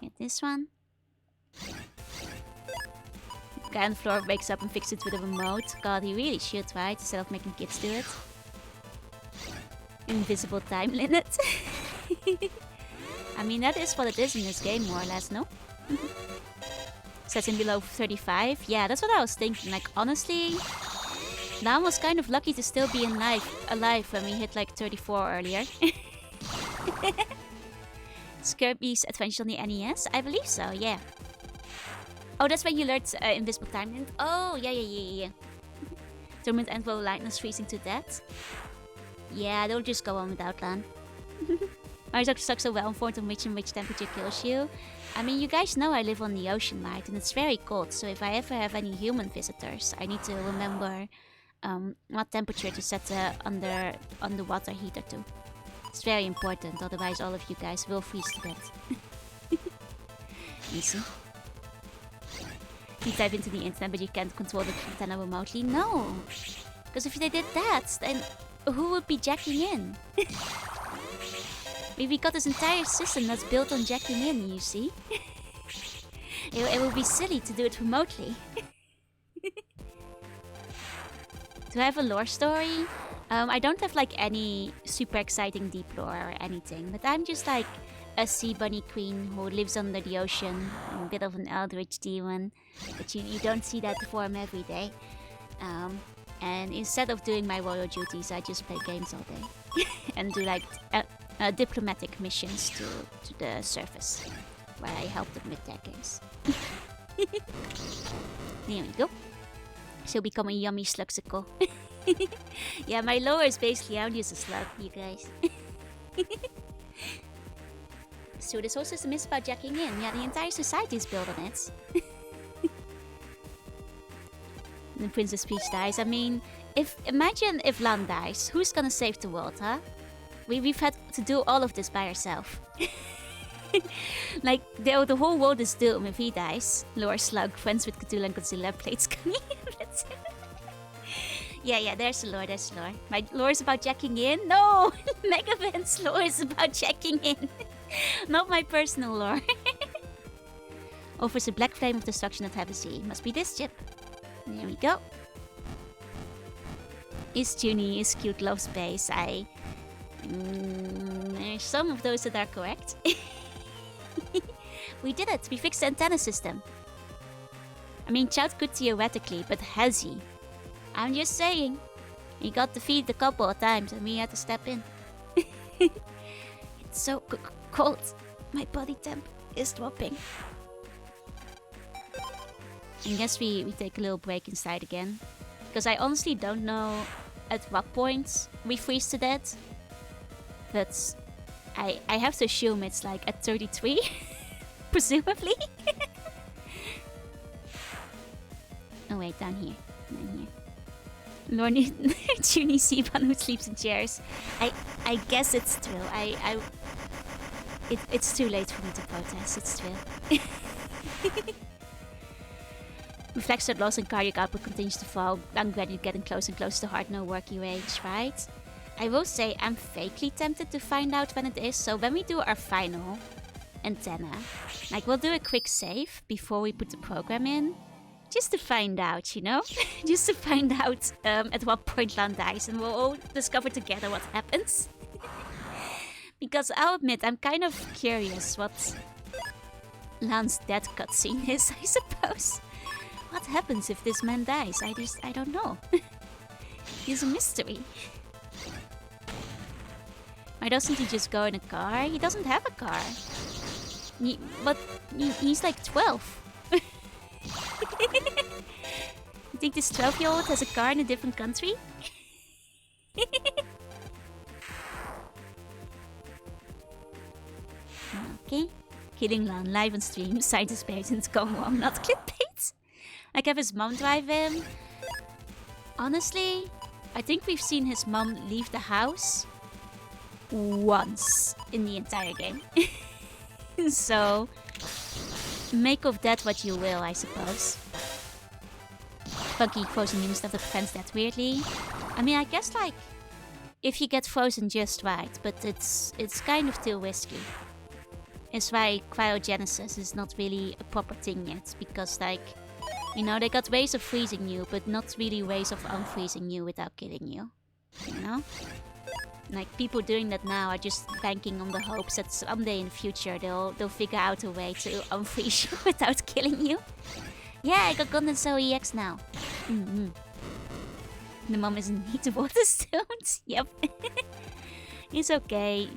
get this one. The guy on the floor wakes up and fixes it with a remote. God, he really should, right? Instead of making kids do it. Invisible time limit. I mean, that is what it is in this game, more or less, no? Sets in below 35. Yeah, that's what I was thinking. Like, honestly, Lan was kind of lucky to still be alive when we hit like 34 earlier. Kirby's Adventure on the NES? I believe so, yeah. Oh, that's when you learned Invisible Time Limit. Oh, yeah. Tournament end while lightness freezing to death. Yeah, don't just go on without Lan. Mario sucks so well informed on which and which temperature kills you. I mean, you guys know I live on the ocean, right? And it's very cold, so if I ever have any human visitors, I need to remember what temperature to set the underwater heater to. It's very important, otherwise all of you guys will freeze to death. Easy. You type into the internet, but you can't control the antenna remotely? No! Because if they did that, then who would be jacking in? We got this entire system that's built on jacking in, you see? It would be silly to do it remotely. Do I have a lore story? I don't have like any super exciting deep lore or anything, but I'm just like a sea bunny queen who lives under the ocean, a bit of an eldritch demon, but you don't see that form every day. And instead of doing my royal duties, I just play games all day and do like diplomatic missions to the surface, where I help them with their games. There we go. She'll become a yummy slugsicle. Yeah, my lore is basically I'm just a slug, you guys. So this whole system is about jacking in. Yeah, the entire society is built on it. The Princess Peach dies. I mean, imagine if Lan dies. Who's gonna save the world, huh? We've had to do all of this by ourselves. Like, the whole world is doomed if he dies. Lore Slug, friends with Cthulhu and Godzilla, played Scummy. Yeah, there's the lore. My lore is about jacking in? No! Megaman's lore is about jacking in. Not my personal lore. Offers a black flame of destruction at Hevesy. Must be this chip. There we go. Is Junie, is cute, loves space. There's some of those that are correct. We did it. We fixed the antenna system. I mean, Chout could theoretically, but has he? I'm just saying. He got defeated a couple of times and we had to step in. It's so cold. My body temp is dropping. I guess we take a little break inside again. Because I honestly don't know at what point we freeze to death. But I have to assume it's like at 33. Presumably. Oh wait, down here. Lorne Junie Siban who sleeps in chairs. I guess it's true. It's too late for me to protest. It's true. Reflex loss and cardiac output continues to fall. I'm gradually getting closer and closer to hard no worky range, right? I will say I'm vaguely tempted to find out when it is. So when we do our final antenna, like we'll do a quick save before we put the program in. Just to find out, you know? Just to find out at what point Lan dies, and we'll all discover together what happens. Because I'll admit, I'm kind of curious what Lan's death cutscene is, I suppose. What happens if this man dies? I don't know. He's a mystery. Why doesn't he just go in a car? He doesn't have a car. He's like 12. You think this 12-year-old has a car in a different country? Okay. Killing Lan live on stream. Scientist parents go wrong, not clickbait. Like have his mom drive him. Honestly, I think we've seen his mom leave the house once in the entire game. So, make of that what you will, I suppose. Funky frozen human stuff that prevents that weirdly. I mean, I guess like if you get frozen just right, but it's kind of too risky. It's why cryogenesis is not really a proper thing yet, because like, you know, they got ways of freezing you, but not really ways of unfreezing you without killing you. You know? Like, people doing that now are just banking on the hopes that someday in the future they'll figure out a way to unfreeze you without killing you. Yeah, I got Gundam Soul EX now. The mom is in need of water stones. Yep. It's okay.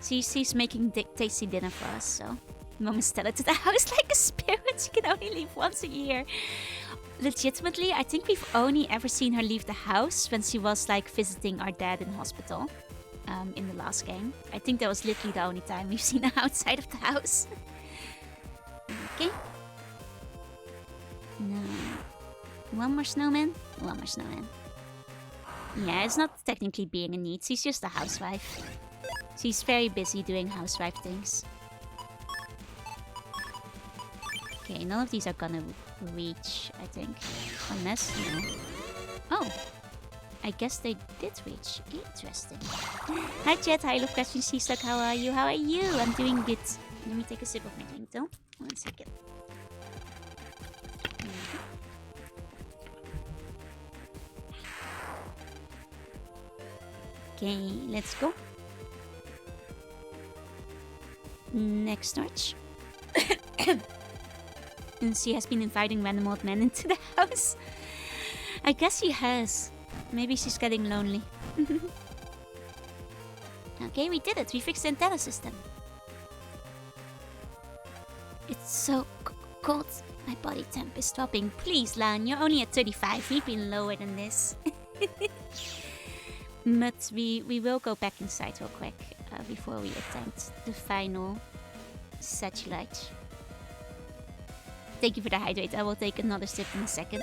She's making tasty dinner for us, so... Mom is tethered to the house like a spirit. She can only leave once a year. Legitimately, I think we've only ever seen her leave the house when she was like visiting our dad in hospital. In the last game. I think that was literally the only time we've seen her outside of the house. Okay. No. One more snowman? One more snowman. Yeah, it's not technically being a need. She's just a housewife. She's very busy doing housewife things. Okay, none of these are gonna reach, I think. Unless, no. Oh! I guess they did reach. Interesting. Hi chat, hi love question, Shestuck, how are you? How are you? I'm doing good. Let me take a sip of my drink though. 1 second. Okay, let's go. Next notch. And she has been inviting random old men into the house. I guess she has. Maybe she's getting lonely. Okay, we did it. We fixed the antenna system. It's so cold. My body temp is dropping. Please, Lan, you're only at 35. We've been lower than this. But we will go back inside real quick before we attempt the final satellite. Thank you for the hydrate. I will take another sip in a second.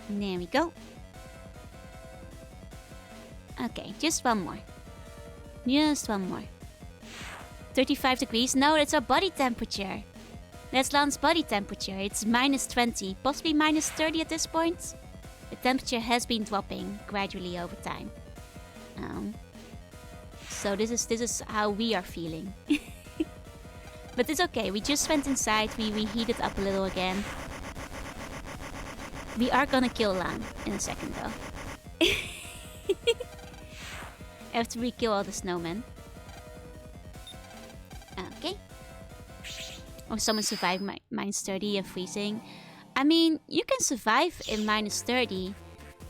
There we go. Okay, just one more. Just one more. 35 degrees? No, that's our body temperature. That's Lan's body temperature. It's minus 20, possibly minus 30 at this point. The temperature has been dropping gradually over time. So this is how we are feeling. But it's okay. We just went inside. We heated up a little again. We are gonna kill Lan in a second though. After we kill all the snowmen. Okay. Or someone survived minus 30 and freezing. I mean, you can survive in minus 30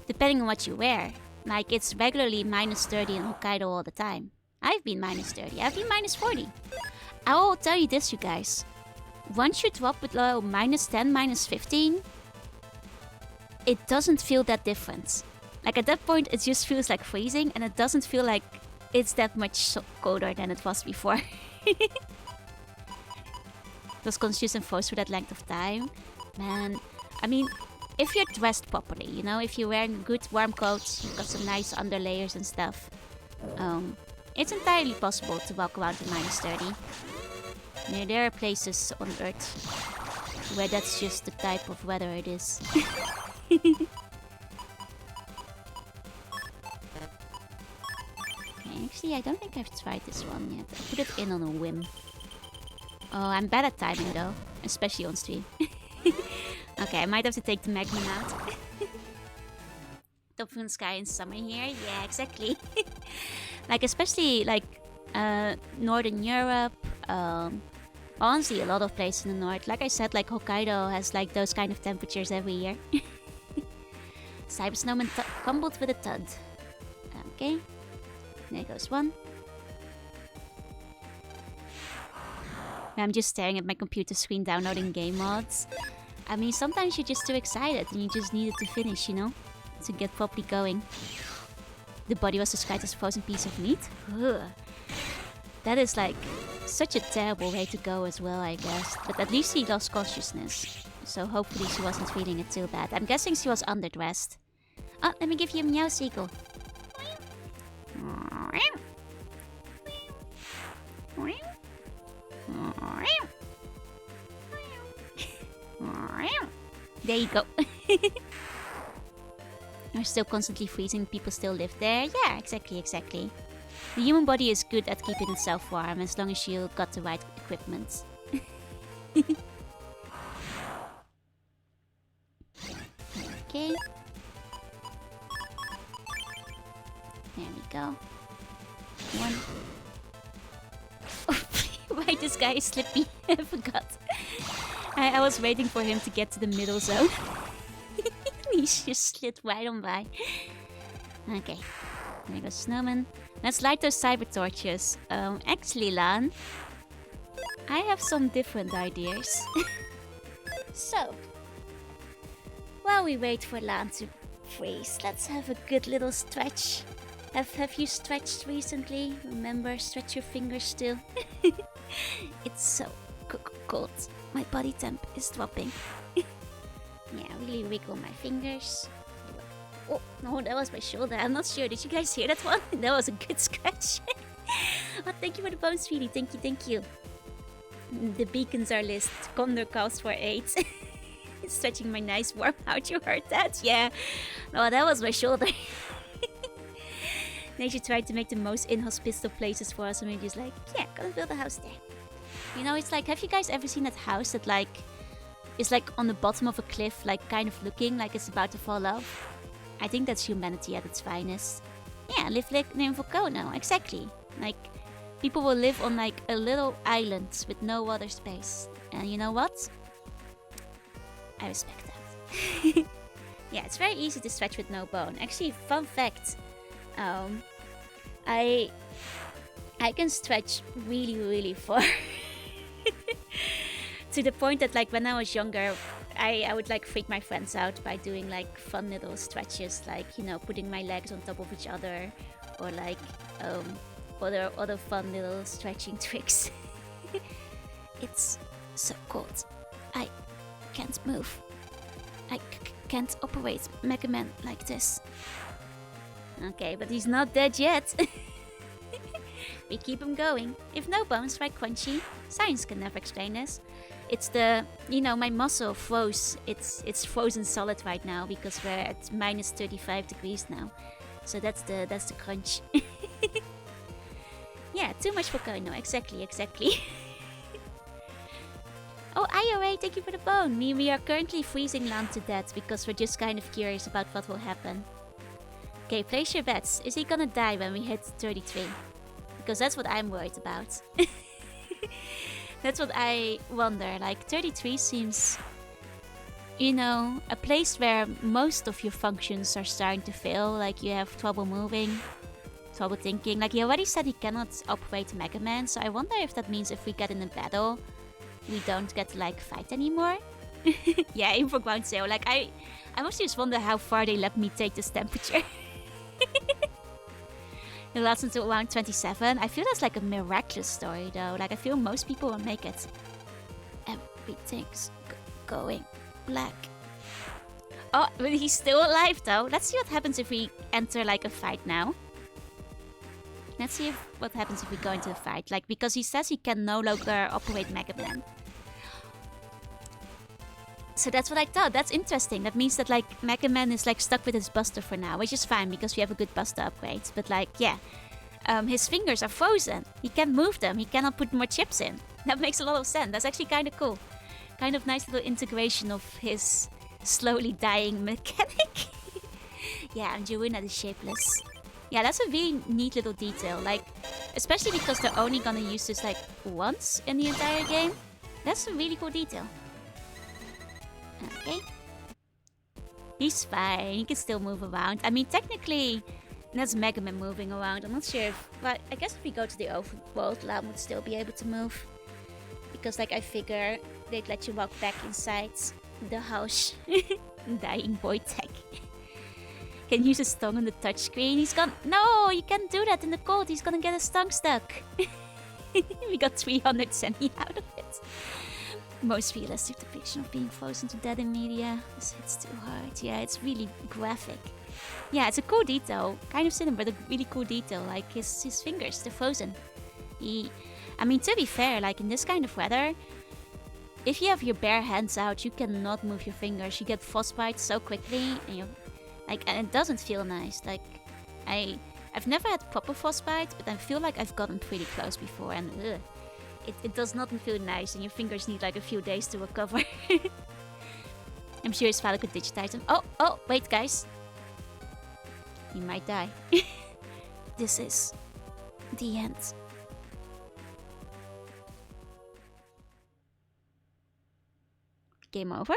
depending on what you wear. Like, it's regularly minus 30 in Hokkaido all the time. I've been minus 30. I've been minus 40. I will tell you this, you guys. Once you drop below minus 10, minus 15, it doesn't feel that different. Like, at that point, it just feels like freezing, and it doesn't feel like it's that much colder than it was before. It was consistent force for that length of time. Man, I mean, if you're dressed properly, you know, if you're wearing good warm coats, you've got some nice underlayers and stuff, it's entirely possible to walk around in -30. You know, there are places on Earth where that's just the type of weather it is. Actually, I don't think I've tried this one yet. I put it in on a whim. Oh, I'm bad at timing though, especially on stream. Okay, I might have to take the Magnum out. Top Moon Sky in summer here? Yeah, exactly. Like, especially like Northern Europe. Honestly, a lot of places in the north. Like I said, like Hokkaido has like those kind of temperatures every year. Cyber Snowman crumbled with a thud. Okay. There goes one. I'm just staring at my computer screen downloading game mods. I mean, sometimes you're just too excited and you just need it to finish, you know? To get properly going. The body was described as a frozen piece of meat? Ugh. That is like such a terrible way to go as well, I guess. But at least he lost consciousness. So hopefully she wasn't feeling it too bad. I'm guessing she was underdressed. Oh, let me give you a meow seagull. There you go. You're still constantly freezing, people still live there. Yeah, exactly. The human body is good at keeping itself warm as long as you got the right equipment. Okay. There we go. One. Why this guy is slippy? I forgot. I was waiting for him to get to the middle zone. He just slid right on by. Okay. There goes Snowman. Let's light those cyber torches. Actually, Lan, I have some different ideas. So, while we wait for Lan to freeze, let's have a good little stretch. Have you stretched recently? Remember, stretch your fingers still. It's so cold. My body temp is dropping. Yeah, really wiggle my fingers. Oh, no, that was my shoulder. I'm not sure. Did you guys hear that one? That was a good scratch. Oh, thank you for the bones, sweetie. Thank you. The beacons are lit. Condor calls for 8. Stretching my nice warm out. You heard that? Yeah. Oh, that was my shoulder. Nature tried to make the most inhospitable places for us, and we're just like, yeah, gonna build a house there. You know, it's like, have you guys ever seen that house that like is like on the bottom of a cliff, like kind of looking like it's about to fall off? I think that's humanity at its finest. Yeah, live like in Volcano, exactly. Like, people will live on like a little island with no other space. And you know what? I respect that. Yeah, it's very easy to stretch with no bone. Actually, fun fact. I can stretch really far. To the point that like when I was younger, I would like freak my friends out by doing like fun little stretches, like, you know, putting my legs on top of each other, or like other fun little stretching tricks. It's so cold. I can't move. I can't operate Mega Man like this. Okay, but he's not dead yet. We keep him going. If no bones, try Crunchy. Science can never explain this. It's the, you know, my muscle froze. It's frozen solid right now because we're at minus 35 degrees now. So that's the crunch. Yeah, too much Volcano. Exactly. Oh, IOA, thank you for the bone. We are currently freezing Lan to death because we're just kind of curious about what will happen. Okay, place your bets. Is he gonna die when we hit 33? Because that's what I'm worried about. That's what I wonder. Like, 33 seems, you know, a place where most of your functions are starting to fail. Like, you have trouble moving, trouble thinking. Like, he already said he cannot operate Mega Man, so I wonder if that means if we get in a battle, we don't get to, like, fight anymore. Yeah, aim for ground zero. Like, I mostly just wonder how far they let me take this temperature. It lasts until around 27. I feel that's like a miraculous story though. Like I feel most people will make it. Everything's going black. Oh, but he's still alive though. Let's see what happens if we enter like a fight now. Let's see what happens if we go into a fight. Like, because he says he can no longer operate Mega Man. So that's what I thought. That's interesting. That means that, like, Mega Man is, like, stuck with his Buster for now. Which is fine, because we have a good Buster upgrade. But, like, yeah. His fingers are frozen. He can't move them. He cannot put more chips in. That makes a lot of sense. That's actually kind of cool. Kind of nice little integration of his slowly dying mechanic. Yeah, and Jawuna is shapeless. Yeah, that's a really neat little detail. Like, especially because they're only gonna use this, like, once in the entire game. That's a really cool detail. Okay. He's fine. He can still move around. I mean, technically, that's Mega Man moving around. I'm not sure if... But I guess if we go to the overworld, Lam would still be able to move. Because, like, I figure they'd let you walk back inside the house. Dying boy tech. Can use his tongue on the touchscreen. He's gone... No, you can't do that in the cold. He's gonna get his tongue stuck. We got 300 centi out of it. Most realistic depiction of being frozen to death in media. This hits too hard. Yeah, it's really graphic. Yeah, it's a cool detail. Kind of cinema, but a really cool detail. Like his fingers, they're frozen. I mean, to be fair, like in this kind of weather, if you have your bare hands out, you cannot move your fingers. You get frostbite so quickly, and and it doesn't feel nice. Like, I've never had proper frostbite, but I feel like I've gotten pretty close before, and ugh. It does not feel nice, and your fingers need like a few days to recover. I'm sure his father could digitize them. Oh, wait, guys. He might die. This is the end. Game over?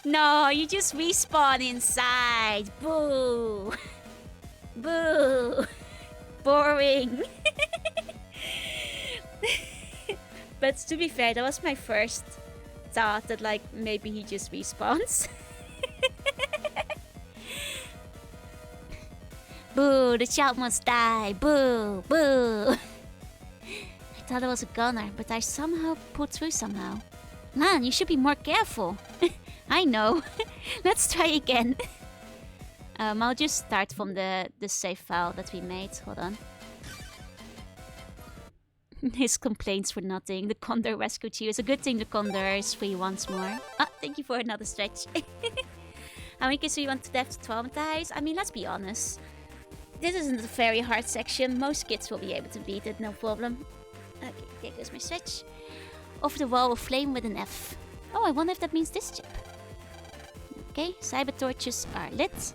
No, you just respawn inside. Boo. Boo. Boring. But to be fair, that was my first thought that like maybe he just respawns. Boo, the child must die. Boo, boo. I thought I was a gunner, but I somehow pulled through somehow. Man, you should be more careful. I know. Let's try again. I'll just start from the save file that we made. Hold on. His complaints for nothing. The Condor rescued you. It's a good thing the Condor is free once more. Ah, thank you for another stretch. How many kids do you want to death to traumatize? I mean, let's be honest. This isn't a very hard section. Most kids will be able to beat it, no problem. Okay, there goes my stretch. Off the wall of flame with an F. Oh, I wonder if that means this chip. Okay, cyber torches are lit.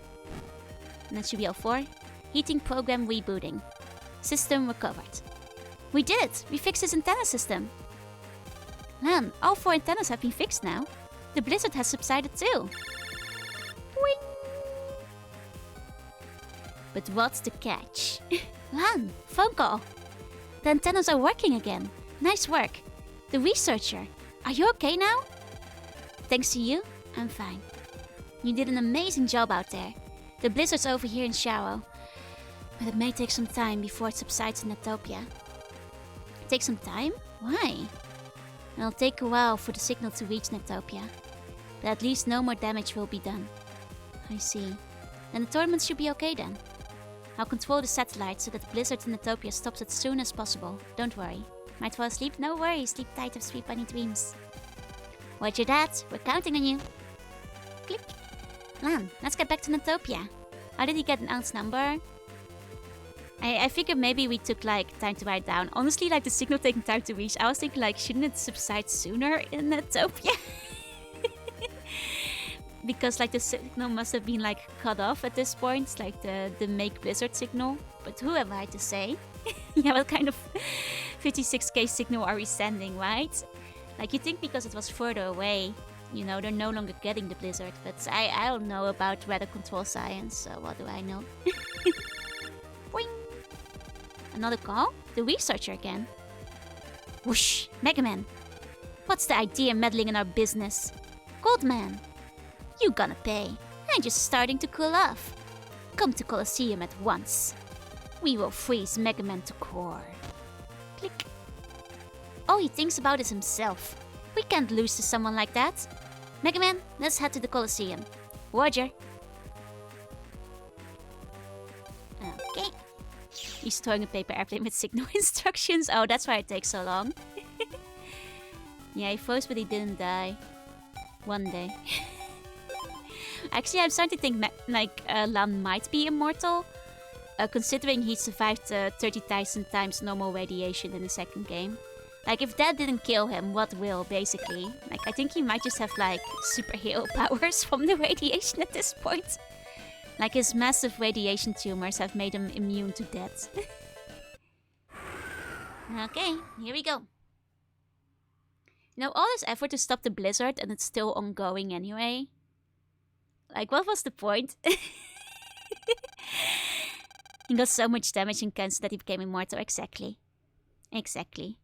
And that should be all 4. Heating program rebooting. System recovered. We did it! We fixed his antenna system. Man, all 4 antennas have been fixed now. The blizzard has subsided too. Wing! But what's the catch? Lan, phone call. The antennas are working again. Nice work. The researcher, are you okay now? Thanks to you, I'm fine. You did an amazing job out there. The blizzard's over here in Sharo. But it may take some time before it subsides in Netopia. Take some time? Why? It'll take a while for the signal to reach Netopia. But at least no more damage will be done. I see. Then the tournament should be okay then. I'll control the satellite so that the blizzard in Netopia stops as soon as possible. Don't worry. Might fall asleep? No worries. Sleep tight of sweet bunny dreams. Roger that. We're counting on you. Click. Man, let's get back to Netopia. How did he get an ounce number? I figured maybe we took like time to write down. Honestly, like the signal taking time to reach, I was thinking like, shouldn't it subside sooner in Netopia? Because like the signal must have been like cut off at this point, like the make blizzard signal. But who am I to say? Yeah, what kind of 56k signal are we sending, right? Like you think because it was further away, you know, they're no longer getting the blizzard. But I don't know about weather control science, so what do I know? Boing! Another call? The researcher again. Whoosh! Mega Man! What's the idea meddling in our business? Goldman! You gonna pay. I'm just starting to cool off. Come to Colosseum at once. We will freeze Mega Man to core. Click. All he thinks about is himself. We can't lose to someone like that. Mega Man, let's head to the Colosseum. Roger. Okay. He's throwing a paper airplane with signal instructions. Oh, that's why it takes so long. Yeah, he froze, but he didn't die. One day. Actually, I'm starting to think Lan might be immortal. Considering he survived 30,000 times normal radiation in the second game. Like, if that didn't kill him, what will, basically? Like, I think he might just have, like, superhero powers from the radiation at this point. Like, his massive radiation tumors have made him immune to death. Okay, here we go. You know, all this effort to stop the blizzard and it's still ongoing anyway. Like, what was the point? He got so much damage in cancer that he became immortal. Exactly. Exactly.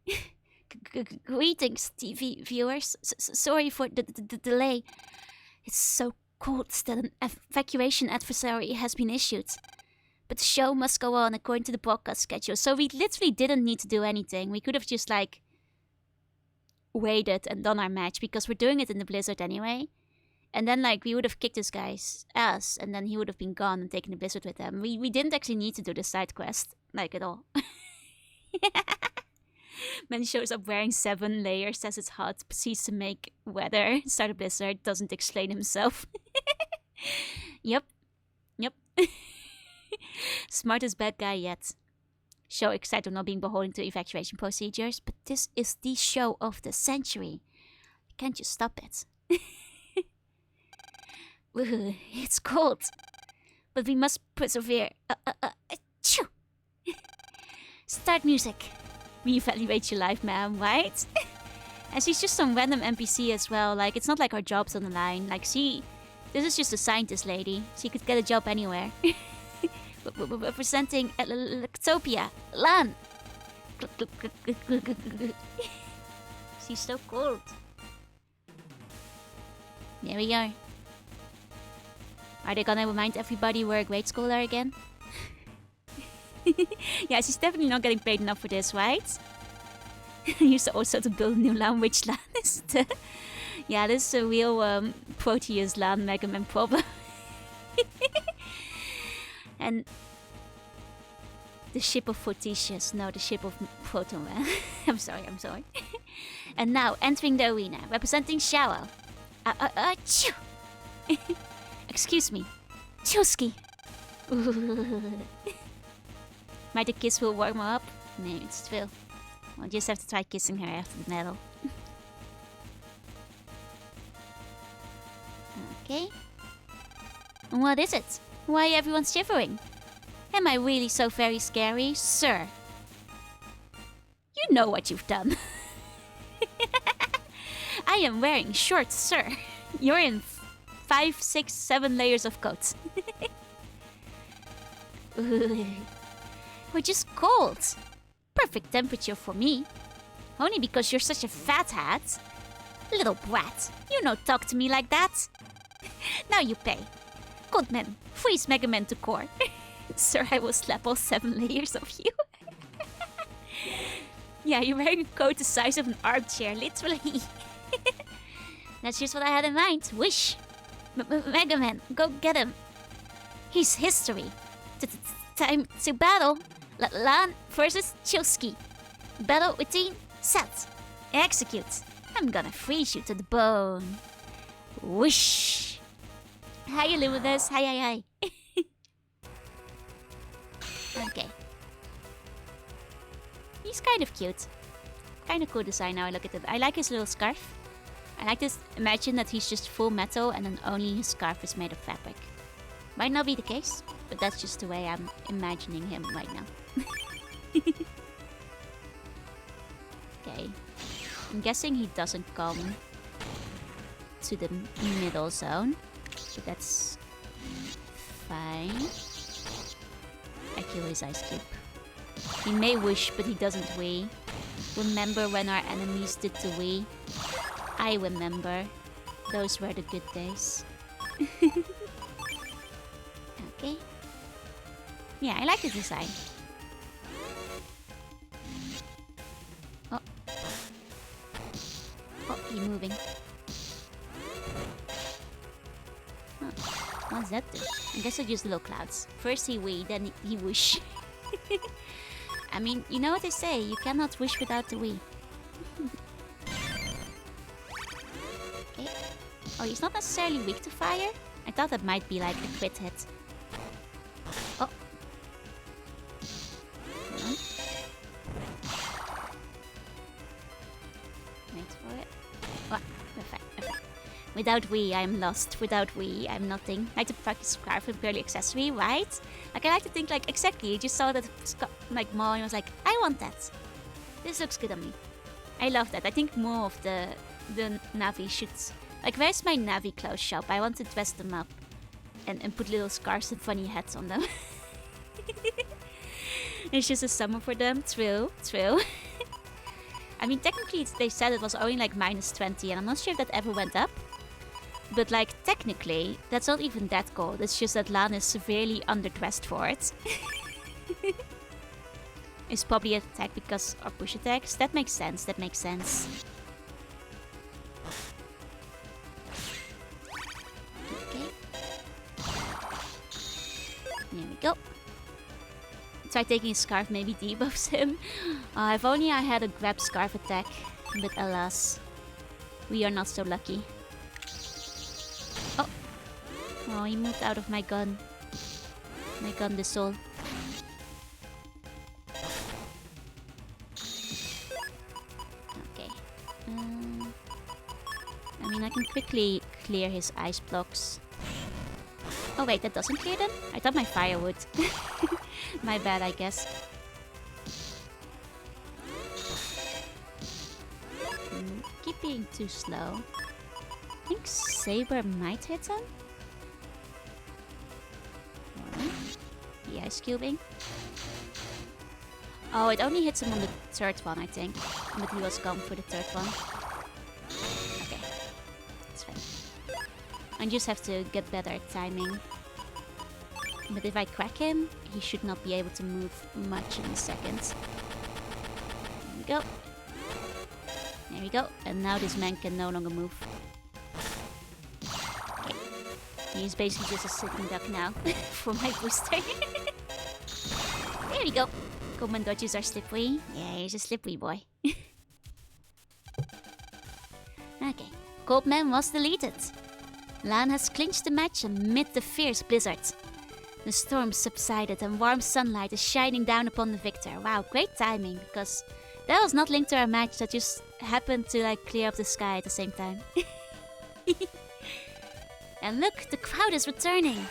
Greetings, TV viewers. Sorry for the delay. It's so cold that an evacuation advisory has been issued. But the show must go on according to the broadcast schedule. So we literally didn't need to do anything. We could have just, like, waited and done our match because we're doing it in the blizzard anyway. And then, like, we would have kicked this guy's ass and then he would have been gone and taken the blizzard with him. We didn't actually need to do the side quest, like, at all. Man shows up wearing 7 layers, says it's hot, proceeds to make weather, start a blizzard, doesn't explain himself. Yep. Smartest bad guy yet. Show excited of not being beholden to evacuation procedures, but this is the show of the century. Can't you stop it? Ooh, it's cold. But we must persevere. Start music. Reevaluate your life, ma'am, right? And she's just some random NPC as well. Like, it's not like our job's on the line. Like, this is just a scientist lady. She could get a job anywhere. Representing Lectopia. Lan! She's so cold. There we are. Are they gonna remind everybody we're a grade schooler again? Yeah, she's definitely not getting paid enough for this, right? Used also to build a new LAN. Which LAN is it? Yeah, this is a real Proteus LAN Mega Man problem. And the ship of Fortitius, no, the ship of Proton Man. I'm sorry. And now, entering the arena, representing Shao. Excuse me. Chusky. Might the kiss will warm her up? No, it's Phil. I'll just have to try kissing her after the medal. Okay. And what is it? Why everyone's shivering? Am I really so very scary, sir? You know what you've done. I am wearing shorts, sir. You're in 5, 6, 7 layers of coats. We're just cold. Perfect temperature for me. Only because you're such a fat hat. Little brat, you don't talk to me like that. Now you pay. Goodman, freeze Mega Man to core. Sir, I will slap all 7 layers of you. Yeah, you're wearing a coat the size of an armchair, literally. That's just what I had in mind. Wish. Mega Man, go get him. He's history. Time to battle. Lan versus Chilsky. Battle routine set. Execute. I'm gonna freeze you to the bone. Whoosh. Hi, Luminous. Hi. Okay. He's kind of cute. Kind of cool design now I look at it. I like his little scarf. I like this. Imagine that he's just full metal and then only his scarf is made of fabric. Might not be the case, but that's just the way I'm imagining him right now. Okay. I'm guessing he doesn't come to the middle zone. So that's fine. I kill his ice cube. He may wish, but he doesn't we. Remember when our enemies did the we? I remember. Those were the good days. Okay. Yeah, I like the design. Keep moving. Huh. What's that do? I guess I use little clouds. First he wee, then he whoosh. I mean, you know what they say, you cannot wish without the wee. Okay. Oh, he's not necessarily weak to fire. I thought that might be like a crit hit. Oh. Wait for it. Oh, perfect. Without Wii, I'm lost. Without Wii, I'm nothing. Like the fucking scarf and girly accessory, right? Like, I like to think, like, exactly. You just saw that, like, Maw and was like, I want that. This looks good on me. I love that. I think more of the Navi should... Like, where's my Navi clothes shop? I want to dress them up. And put little scarves and funny hats on them. It's just a summer for them. True. I mean, technically, they said it was only, like, -20. And I'm not sure if that ever went up. But, like, technically, that's not even that cold. It's just that Lan is severely underdressed for it. It's probably an attack because of push attacks. That makes sense. Okay. There we go. Try taking a scarf, maybe debuffs him. If only I had a grab scarf attack. But alas, we are not so lucky. Oh, he moved out of my gun. My gun, the soul. Okay. I mean, I can quickly clear his ice blocks. Oh wait, that doesn't clear them? I thought my fire would. My bad, I guess. Keep being too slow. I think Saber might hit him. The ice cubing. Oh, it only hits him on the third one, I think. But he was gone for the third one. Okay. That's fine. I just have to get better at timing. But if I crack him, he should not be able to move much in a second. There we go. There we go. And now this man can no longer move. Okay. He's basically just a sitting duck now for my booster. There we go. Command dodges are slippery. Yeah, he's a slippery boy. Okay. Coldman was deleted. Lan has clinched the match amid the fierce blizzard. The storm subsided and warm sunlight is shining down upon the victor. Wow, great timing, because that was not linked to our match. That just happened to like clear up the sky at the same time. And look, the crowd is returning.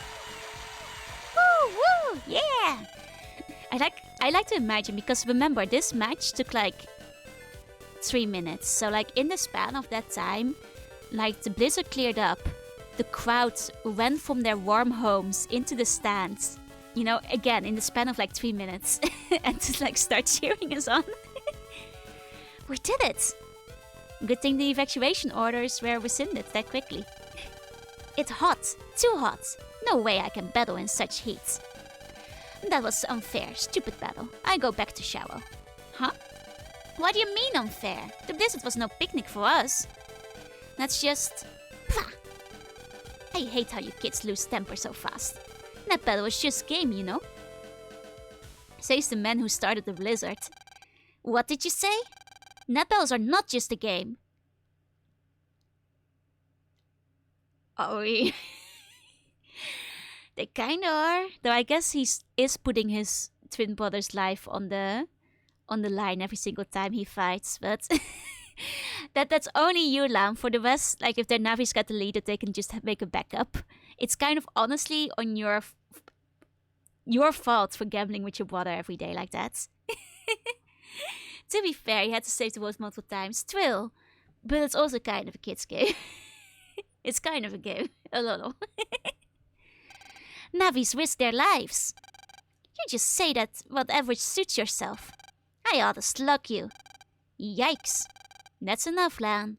Woo, woo, yeah! I like to imagine, because remember, this match took like 3 minutes. So like in the span of that time, like the blizzard cleared up. The crowds went from their warm homes into the stands, you know, again, in the span of like 3 minutes. And to like start cheering us on. We did it! Good thing the evacuation orders were rescinded that quickly. It's hot. Too hot. No way I can battle in such heat. That was unfair. Stupid battle. I go back to shower. Huh? What do you mean unfair? The blizzard was no picnic for us. That's just... Pah! I hate how you kids lose temper so fast. That battle was just game, you know? Says the man who started the blizzard. What did you say? Net battles are not just a game. Oh, yeah. They kinda are. Though I guess he is putting his twin brother's life on the line every single time he fights, but... That's only you, Lam. For the rest, like if their Navis got deleted, they can just make a backup. It's kind of honestly on your fault for gambling with your brother every day like that. To be fair, he had to save the world multiple times. Twill. But it's also kind of a kid's game. It's kind of a game. A little. Navis risk their lives. You just say that whatever suits yourself. I ought to slug you. Yikes. That's enough, Lan.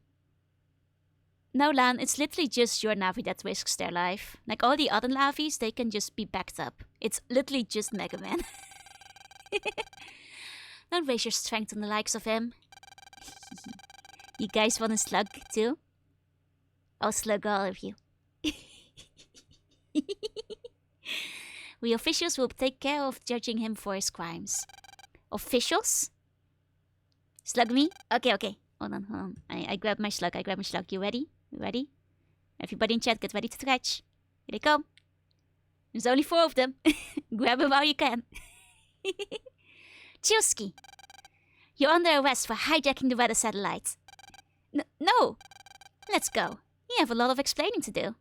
No, Lan, it's literally just your Navi that risks their life. Like all the other Navis, they can just be backed up. It's literally just Mega Man. Don't waste your strength on the likes of him. You guys want a slug too? I'll slug all of you. We officials will take care of judging him for his crimes. Officials? Slug me? Okay. Hold on. I grab my slug. You ready? Everybody in chat, get ready to stretch. Here they come. There's only 4 of them. Grab them while you can. Chilsky, you're under arrest for hijacking the weather satellite. No! Let's go. You have a lot of explaining to do.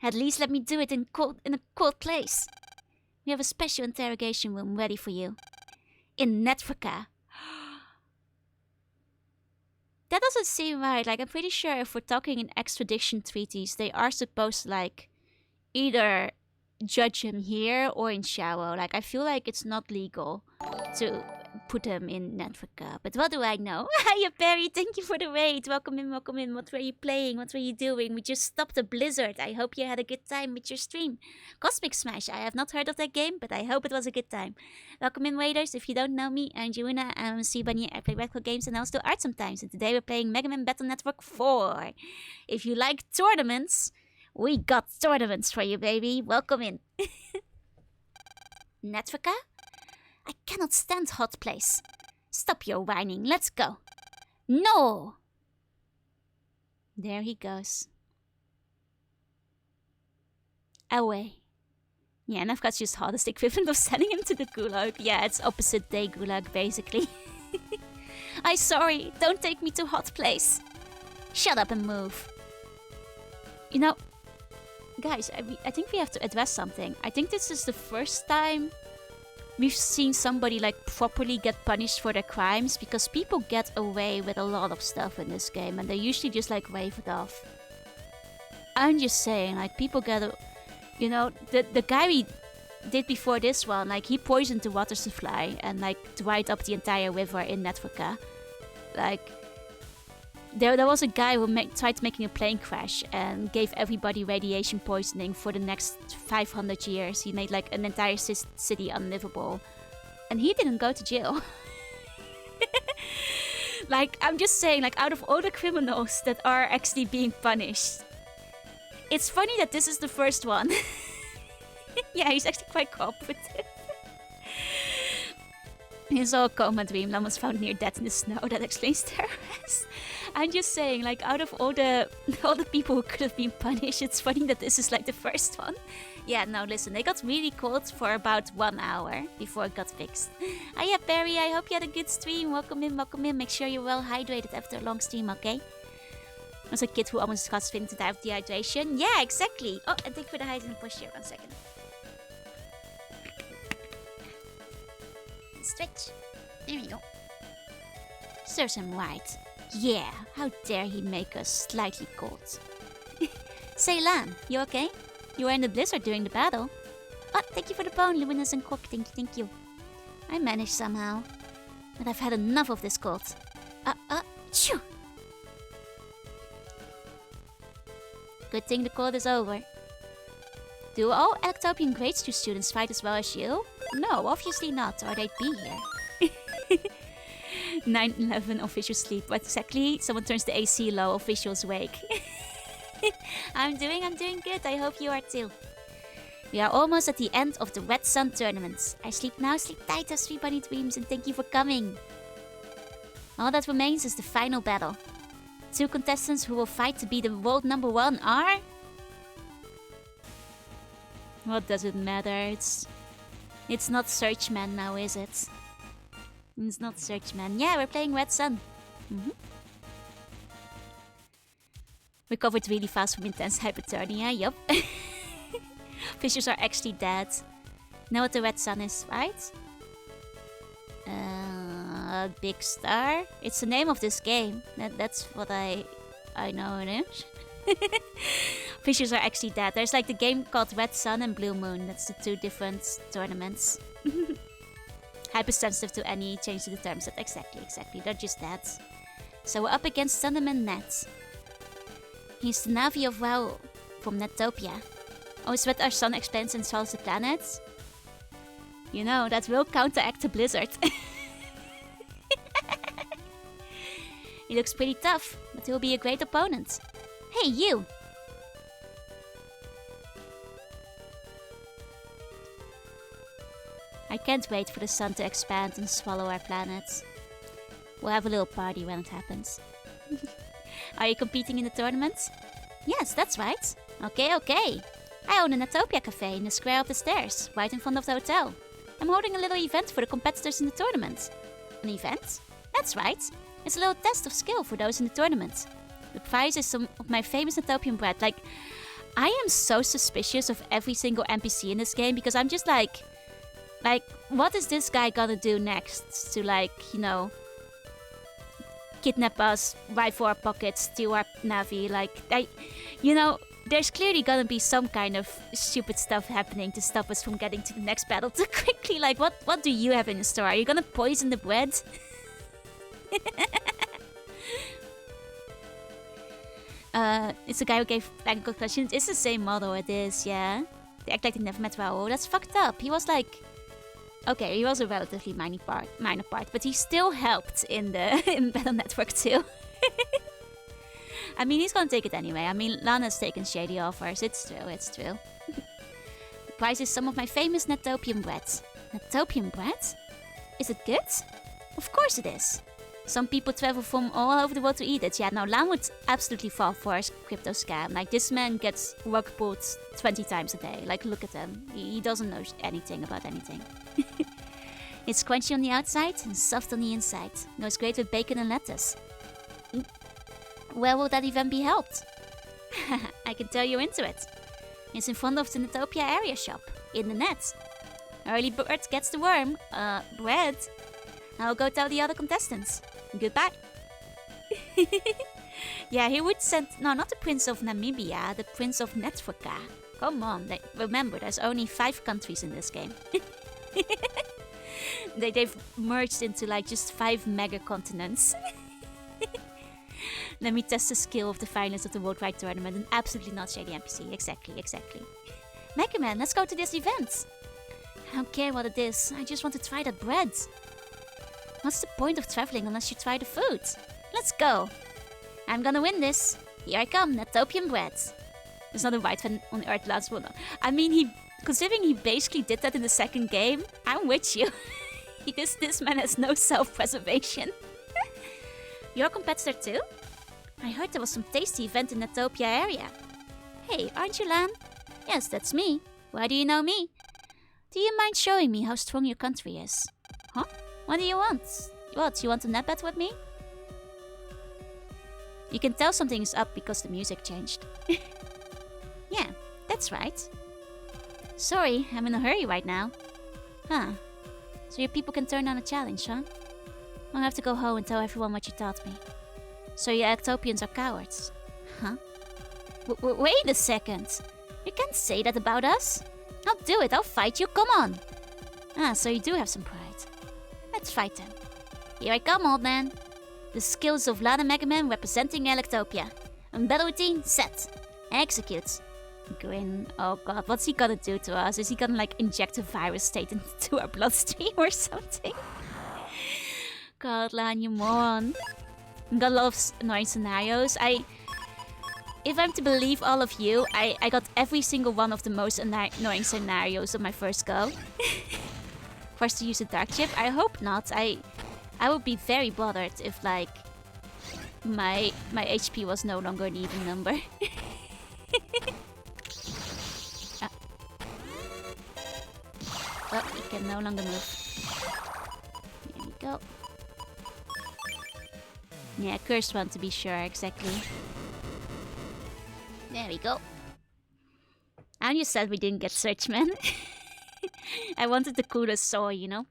At least let me do it in a cold place. We have a special interrogation room ready for you. In Netvika. That doesn't seem right. Like, I'm pretty sure if we're talking in extradition treaties, they are supposed to, like, either judge him here or in Shawo. Like, I feel like it's not legal to put him in Netvika. But what do I know? Hiya, Perry. Thank you for the raid. Welcome in. What were you playing? What were you doing? We just stopped a blizzard. I hope you had a good time with your stream. Cosmic Smash. I have not heard of that game, but I hope it was a good time. Welcome in, raiders. If you don't know me, I'm Juna. I'm Sibani. I play retro games and I also do art sometimes. And today we're playing Mega Man Battle Network 4. If you like tournaments, we got tournaments for you, baby. Welcome in. Netvika? I cannot stand hot place. Stop your whining. Let's go. No! There he goes. Away. Yeah, Netvika's just hardest equivalent of sending him to the gulag. Yeah, it's opposite day gulag, basically. I'm sorry. Don't take me to hot place. Shut up and move. You know, guys, I think we have to address something. I think this is the first time we've seen somebody like properly get punished for their crimes, because people get away with a lot of stuff in this game and they usually just like wave it off. I'm just saying, like, people get, you know, the guy we did before this one, like, he poisoned the water supply and like dried up the entire river in Netvika. Like, there was a guy who tried making a plane crash and gave everybody radiation poisoning for the next 500 years. He made like an entire city unlivable. And he didn't go to jail. Like, I'm just saying, like, out of all the criminals that are actually being punished, it's funny that this is the first one. Yeah, he's actually quite cooperative. He saw a coma dream and was found near dead in the snow. That explains the arrest. I'm just saying, like, out of all the people who could have been punished, it's funny that this is like the first one. Yeah, no, listen, they got really cold for about 1 hour before it got fixed. Hiya, Perry, I hope you had a good stream. Welcome in. Make sure you're well hydrated after a long stream, okay? There's a kid who almost got spin to die of dehydration. Yeah, exactly. Oh, and thank you for the hiding posture. 1 second. Stretch. There you go. Serves him right. Yeah, how dare he make us slightly cold. Ceylan, you okay? You were in the blizzard during the battle. Oh, thank you for the bone, Luminous and Cock. Thank you. I managed somehow. But I've had enough of this cold. Choo! Good thing the cold is over. Do all Ectopian grade 2 students fight as well as you? No, obviously not, or they'd be here. 9/11 officials sleep. What exactly? Someone turns the AC low, officials wake. I'm doing good. I hope you are too. We are almost at the end of the Red Sun tournaments. I sleep now, sleep tight as 3 bunny dreams, and thank you for coming. All that remains is the final battle. 2 contestants who will fight to be the world #1 are... What does it matter? It's not Searchman now, is it? It's not Searchman. Yeah, we're playing Red Sun. Recovered really fast from intense hypothermia. Yup. Fishes are actually dead. Know what the Red Sun is, right? Big Star. It's the name of this game. That's what I know it is. Fishes are actually dead. There's like the game called Red Sun and Blue Moon. That's the 2 different tournaments. Hypersensitive to any change to the terms. Exactly. They're just dead. So we're up against Thunderman Net. He's the Navi of WoW from Netopia. Oh, is what our sun expands and swallows the planets? You know, that will counteract the blizzard. He looks pretty tough, but he'll be a great opponent. Hey, you! I can't wait for the sun to expand and swallow our planet. We'll have a little party when it happens. Are you competing in the tournament? Yes, that's right. Okay. I own a Netopia cafe in the square up the stairs, right in front of the hotel. I'm holding a little event for the competitors in the tournament. An event? That's right. It's a little test of skill for those in the tournament. The prize is some of my famous Netopian bread. Like, I am so suspicious of every single NPC in this game because I'm just like, what is this guy gonna do next to, like, you know, kidnap us, rifle our pockets, steal our Navi? Like, there's clearly gonna be some kind of stupid stuff happening to stop us from getting to the next battle too quickly. Like, what do you have in store? Are you gonna poison the bread? It's the guy who gave technical questions. It's the same model, it is, yeah. They act like they never met Raul. That's fucked up. He was like... Okay, he was a relatively minor part, but he still helped in Battle Network 2. I mean, he's gonna take it anyway. I mean, Lana's taken shady offers. It's true. The prize is some of my famous Netopian bread. Netopian bread? Is it good? Of course it is. Some people travel from all over the world to eat it. Yeah, no, Lan would absolutely fall for a crypto scam. Like, this man gets rug pulled 20 times a day. Like, look at him. He doesn't know anything about anything. It's crunchy on the outside and soft on the inside. Goes great with bacon and lettuce. Where will that event be held? I can tell you're into it. It's in front of the Netopia area shop, in the net. Early bird gets the worm. Bread. I'll go tell the other contestants. Goodbye. Yeah, he would send... No, not the Prince of Namibia, the Prince of Netforka. Come on, remember, there's only 5 countries in this game. They've merged into, like, just 5 mega continents. Let me test the skill of the finalists of the Worldwide Tournament. An absolutely not shady NPC. Exactly. Mega Man, let's go to this event. I don't care what it is. I just want to try that bread. What's the point of traveling unless you try the food? Let's go. I'm gonna win this. Here I come, Netopian bread. There's not a white fan on Earth last one. I mean, considering he basically did that in the second game, I'm with you. This man has no self-preservation. You're a competitor too? I heard there was some tasty event in Netopia area. Hey, aren't you Lan? Yes, that's me. Why do you know me? Do you mind showing me how strong your country is? Huh? What do you want? What, you want to net bet with me? You can tell something is up because the music changed. Yeah, that's right. Sorry, I'm in a hurry right now. Huh. So your people can turn down a challenge, huh? I'll have to go home and tell everyone what you taught me. So your Ectopians are cowards. Huh? Wait a second. You can't say that about us. I'll do it, I'll fight you, come on. Ah, so you do have some pride. Let's fight then. Here I come, old man. The skills of Lana Mega Man representing Electopia. And battle routine set. Execute. Grin. Oh god, what's he gonna do to us? Is he gonna, like, inject a virus state into our bloodstream or something? God, Lan, you moron. Got a lot of annoying scenarios. If I'm to believe all of you, I got every single one of the most annoying scenarios on my first go. Forced to use a dark chip? I hope not. I would be very bothered if, like, my HP was no longer an even number. Oh, he can no longer move. There we go. Yeah, cursed one to be sure, exactly. There we go. I'm just sad we didn't get Searchman. I wanted the coolest saw, you know?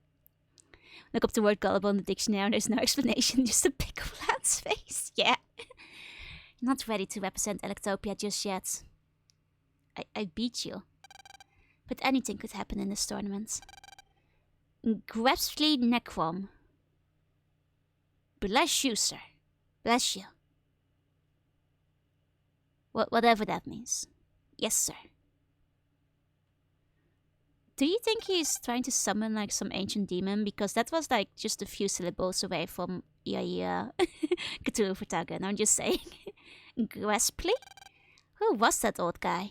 Look up the word gullible in the dictionary and there's no explanation, just a pic of Lan's face. Yeah. Not ready to represent Electopia just yet. I beat you. But anything could happen in this tournament. Grepsly Necrom. Bless you, sir. Bless you. Whatever that means. Yes, sir. Do you think he's trying to summon, like, some ancient demon? Because that was, like, just a few syllables away from yeah. Cthulhu Furtagon, I'm just saying. Gwesply? Who was that old guy?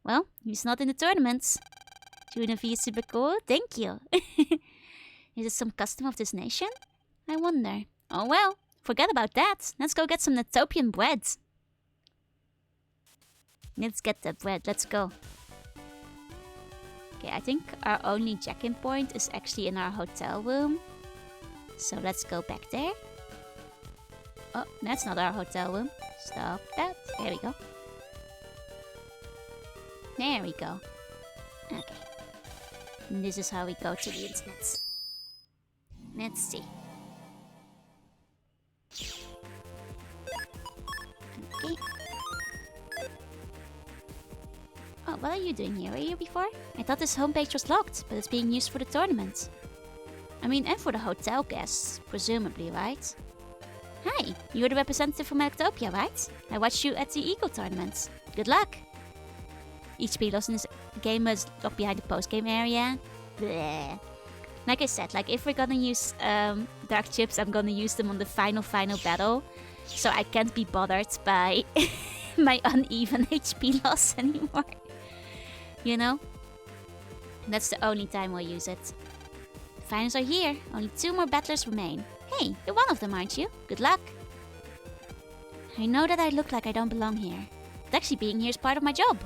Well, he's not in the tournaments. Tuna V is super cool, thank you. Is it some custom of this nation? I wonder. Oh well, forget about that. Let's go get some Netopian bread. Let's get that bread, let's go. Okay, I think our only check-in point is actually in our hotel room. So let's go back there. Oh, that's not our hotel room. Stop that. There we go. There we go. Okay. And this is how we go to the internet. Let's see. Okay. Oh, what are you doing here? Were you here before? I thought this homepage was locked, but it's being used for the tournament. I mean, and for the hotel guests, presumably, right? Hi, you're the representative from Electopia, right? I watched you at the Eagle tournament. Good luck! Each lost in this game is locked behind the post-game area. Bleh. Like I said, like if we're gonna use dark chips, I'm gonna use them on the final battle. So I can't be bothered by my uneven HP loss anymore. You know? That's the only time we'll use it. The finals are here. Only 2 more battlers remain. Hey, you're one of them, aren't you? Good luck. I know that I look like I don't belong here. But actually being here is part of my job.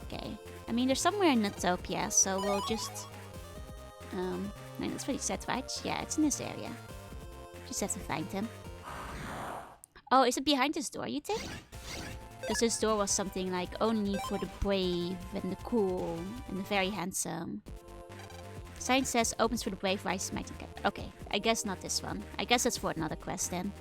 Okay. I mean, they're somewhere in Netopia, so we'll just... no, that's what he said, right? Yeah, it's in this area. Just have to find him. Oh, is it behind this door, you think? Because this door was something like only for the brave and the cool and the very handsome. Sign says opens for the brave, rises mighty cat. Okay, I guess not this one. I guess that's for another quest then.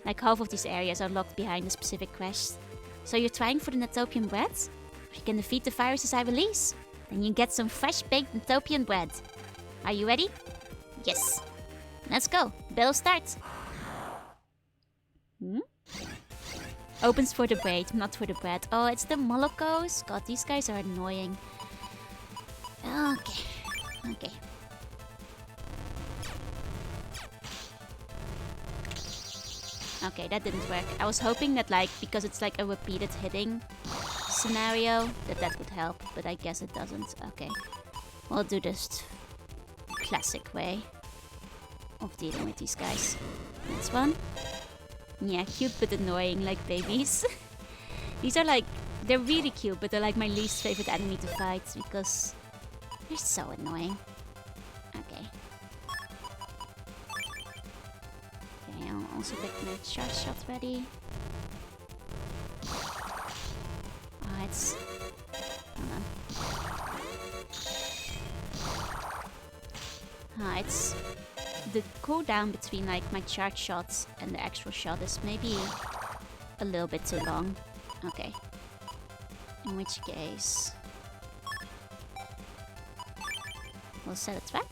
Like half of these areas are locked behind a specific quest. So you're trying for the Netopian bread? If you can defeat the viruses I release, then you get some fresh baked Netopian bread. Are you ready? Yes. Let's go. Battle starts. Opens for the braid, not for the bread. Oh, it's the Molokos. God, these guys are annoying. Okay. Okay. Okay, that didn't work. I was hoping that, like, because it's like a repeated hitting scenario, that would help. But I guess it doesn't. Okay. We'll do this classic way of dealing with these guys. Next one. Yeah, cute but annoying, like babies. These are like, they're really cute, but they're like my least favorite enemy to fight because they're so annoying. Okay. Okay, I'll also get my charge shot ready. Oh, it's... Hold on. Ah, it's... The cooldown between like my charge shots and the actual shot is maybe a little bit too long. Okay. In which case... we'll set a trap.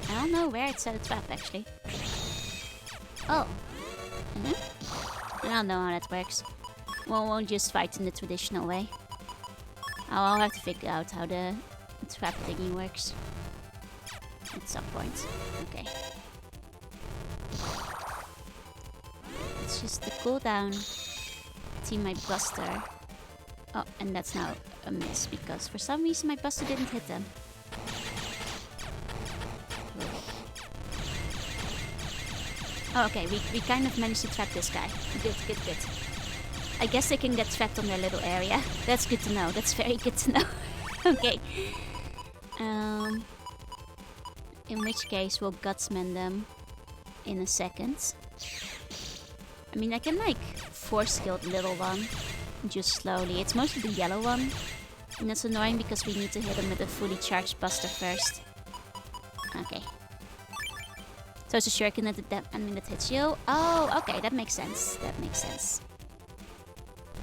I don't know where it set a trap actually. Oh. I don't know how that works. Well, we'll just fight in the traditional way. I'll have to figure out how the trap thingy works. At some point. Okay. It's just the cooldown between my Buster. Oh, and that's now a miss because for some reason my Buster didn't hit them. Oh, okay, we kind of managed to trap this guy. Good, good, good. I guess they can get trapped on their little area. That's good to know. That's very good to know. Okay. In which case we'll gutsman them in a second. I mean, I can like force kill the little one just slowly. It's mostly the yellow one. And that's annoying because we need to hit him with a fully charged Buster first. Okay. So it's a shuriken that hits you. Oh, okay, that makes sense. That makes sense.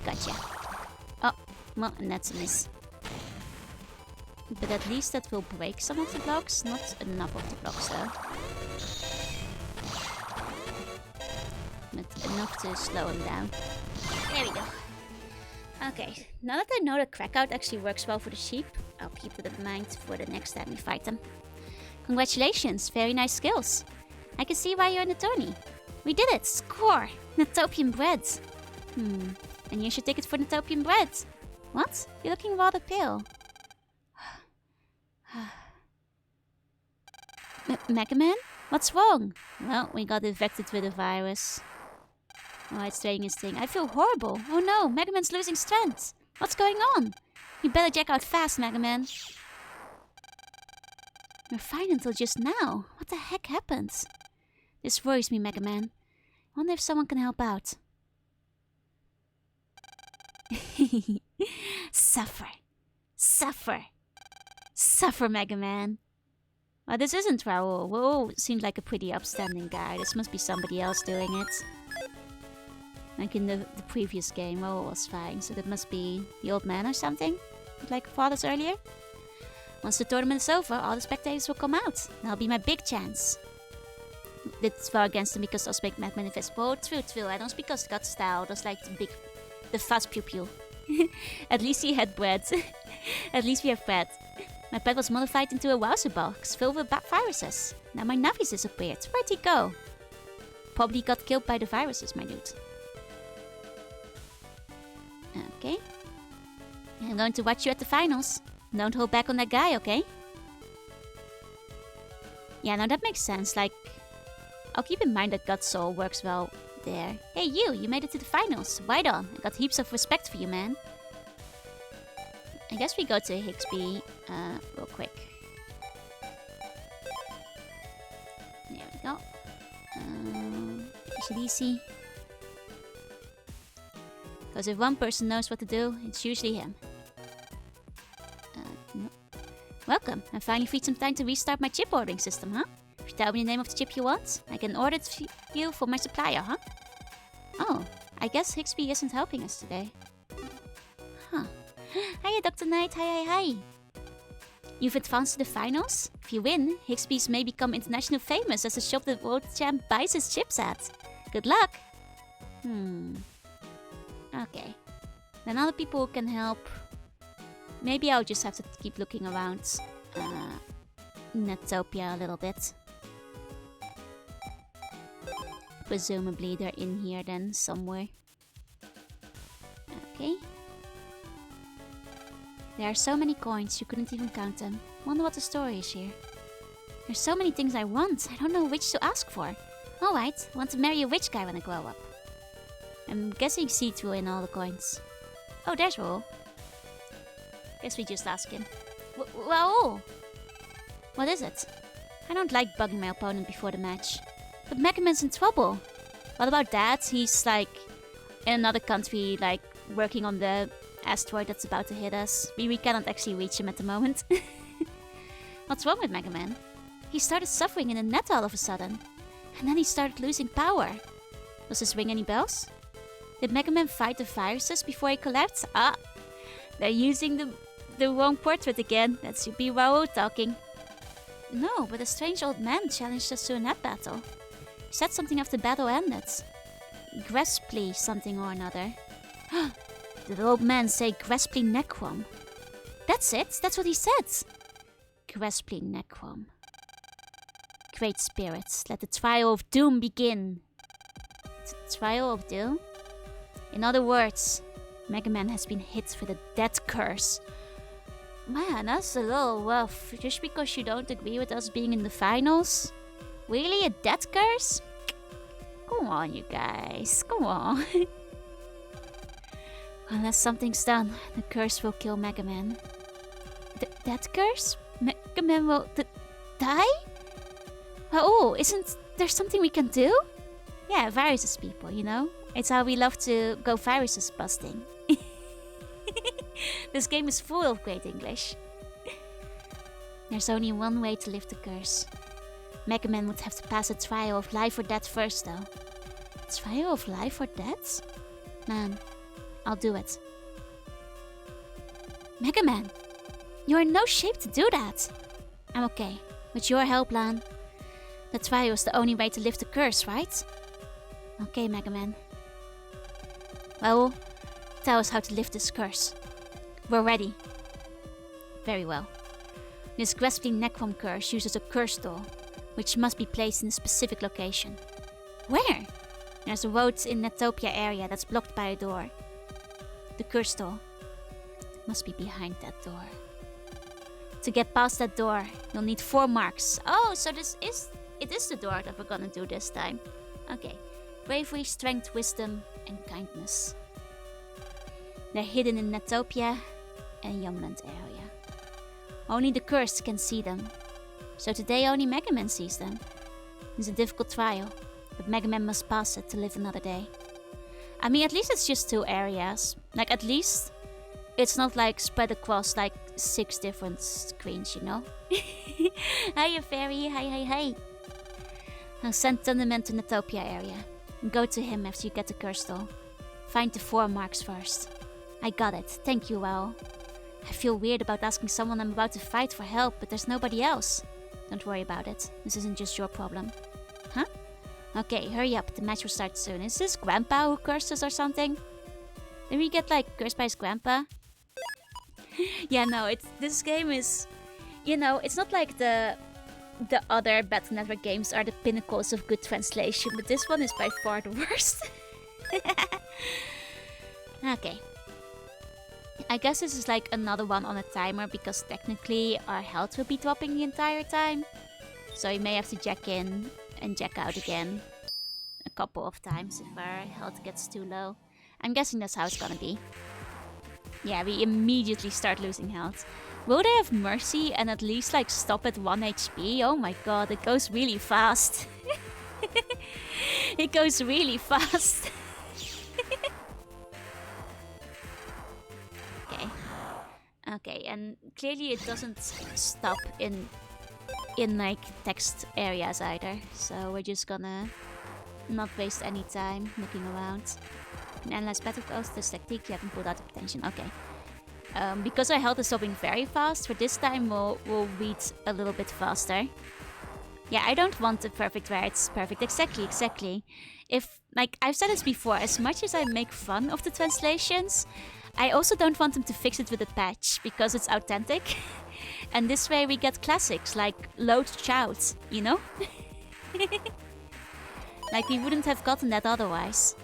Gotcha. Oh, well, and that's a miss. But at least that will break some of the blocks. Not enough of the blocks, though. But enough to slow him down. There we go. Okay, now that I know that Crackout actually works well for the sheep, I'll keep it in mind for the next time we fight them. Congratulations, very nice skills. I can see why you're in the tourney. We did it, score! Natopian bread. And you should take it for Natopian bread. What? You're looking rather pale. Mega Man? What's wrong? Well, we got infected with a virus. Oh, it's doing his thing. I feel horrible. Oh no, Mega Man's losing strength. What's going on? You better check out fast, Mega Man. We're fine until just now. What the heck happened? This worries me, Mega Man. I wonder if someone can help out. Suffer. Suffer. Suffer, Mega Man. Well, this isn't Raoul. Raoul seemed like a pretty upstanding guy. This must be somebody else doing it. Like in the previous game, Raoul was fine, so that must be the old man or something? Like fathers earlier? Once the tournament is over, all the spectators will come out. That'll be my big chance. It's far against him because I'll make Mega Man invisible. True. I don't speak because got style. That's like the fast pew. At least he had bread. At least we have bread. My pet was modified into a Wowzer box filled with viruses. Now my Navi's disappeared. Where'd he go? Probably got killed by the viruses, my dude. Okay. I'm going to watch you at the finals. Don't hold back on that guy, okay? Yeah, no, that makes sense. Like, I'll keep in mind that God Soul works well there. Hey, you made it to the finals. Right on. I got heaps of respect for you, man. I guess we go to Higsby real quick. There we go. Is it easy? Because if one person knows what to do, it's usually him. No. Welcome. I finally freed some time to restart my chip ordering system, huh? If you tell me the name of the chip you want, I can order it for you for my supplier, huh? Oh, I guess Higsby isn't helping us today. Huh. Hiya, Dr. Knight. Hi. You've advanced to the finals? If you win, Higsby's may become international famous as a shop that world champ buys his chips at. Good luck! Okay. Then other people can help. Maybe I'll just have to keep looking around Netopia a little bit. Presumably they're in here then, somewhere. Okay. There are so many coins, you couldn't even count them. Wonder what the story is here. There's so many things I want, I don't know which to ask for. Alright, want to marry a witch guy when I grow up. I'm guessing Seed will win all the coins. Oh, there's Raoul. Guess we just ask him. Raoul! What is it? I don't like bugging my opponent before the match. But Mega Man's in trouble. What about Dad? He's like in another country, like working on the asteroid that's about to hit us. We cannot actually reach him at the moment. What's wrong with Mega Man? He started suffering in the net all of a sudden. And then he started losing power. Does this ring any bells? Did Mega Man fight the viruses before he collapsed? Ah! They're using the wrong portrait again. That should be Raoul talking. No, but a strange old man challenged us to a net battle. He said something after the battle ended. Gresply something or another. Did the old man say Gresply Necrom? That's it, that's what he said. Gresply Necrom. Great spirits, let the trial of doom begin. The trial of doom? In other words, Mega Man has been hit with a death curse. Man, that's a little rough. Just because you don't agree with us being in the finals? Really, a death curse? Come on, you guys. Come on. Unless something's done, the curse will kill Mega Man. That curse? Mega Man will die? Oh, isn't there something we can do? Yeah, viruses people, you know? It's how we love to go viruses busting. This game is full of great English. There's only one way to lift the curse. Mega Man would have to pass a trial of life or death first, though. Trial of life or death? Man, I'll do it. Mega Man, you're in no shape to do that. I'm okay. With your help, Lan. The trial is the only way to lift the curse, right? Okay, Mega Man. Well, tell us how to lift this curse. We're ready. Very well. This grasping Necrom curse uses a curse door, which must be placed in a specific location. Where? There's a road in Netopia area that's blocked by a door. The curse door must be behind that door. To get past that door, you'll need 4 marks. Oh, so it is the door that we're gonna do this time. Okay. Bravery, strength, wisdom, and kindness. They're hidden in Netopia and Yumland area. Only the cursed can see them. So today only Mega Man sees them. It's a difficult trial, but Mega Man must pass it to live another day. I mean, at least it's just 2 areas. Like, at least it's not like spread across like 6 different screens, you know? Hiya, fairy. Hi. I'll send Thunderman to Netopia area. Go to him after you get the curse doll. Find the 4 marks first. I got it. Thank you, Raoul. I feel weird about asking someone I'm about to fight for help, but there's nobody else. Don't worry about it. This isn't just your problem. Huh? Okay, hurry up. The match will start soon. Is this Grandpa who cursed us or something? Did we get, like, cursed by his grandpa? Yeah, no, this game is... You know, it's not like the other Battle Network games are the pinnacles of good translation, but this one is by far the worst. Okay. I guess this is like another one on a timer, because technically our health will be dropping the entire time. So you may have to jack in and jack out again a couple of times if our health gets too low. I'm guessing that's how it's gonna be. Yeah, we immediately start losing health. Will they have mercy and at least like stop at 1 HP? Oh my god, it goes really fast. It goes really fast. Okay, and clearly it doesn't stop in like text areas either. So we're just gonna not waste any time looking around. Analyze battle cost, this tactic, you haven't pulled out the potential. Okay. Because our health is stopping very fast, for this time we'll read a little bit faster. Yeah, I don't want the perfect where it's perfect. Exactly. If, like, I've said this before, as much as I make fun of the translations, I also don't want them to fix it with a patch, because it's authentic. And this way we get classics, like Load Shout, you know? Like, we wouldn't have gotten that otherwise.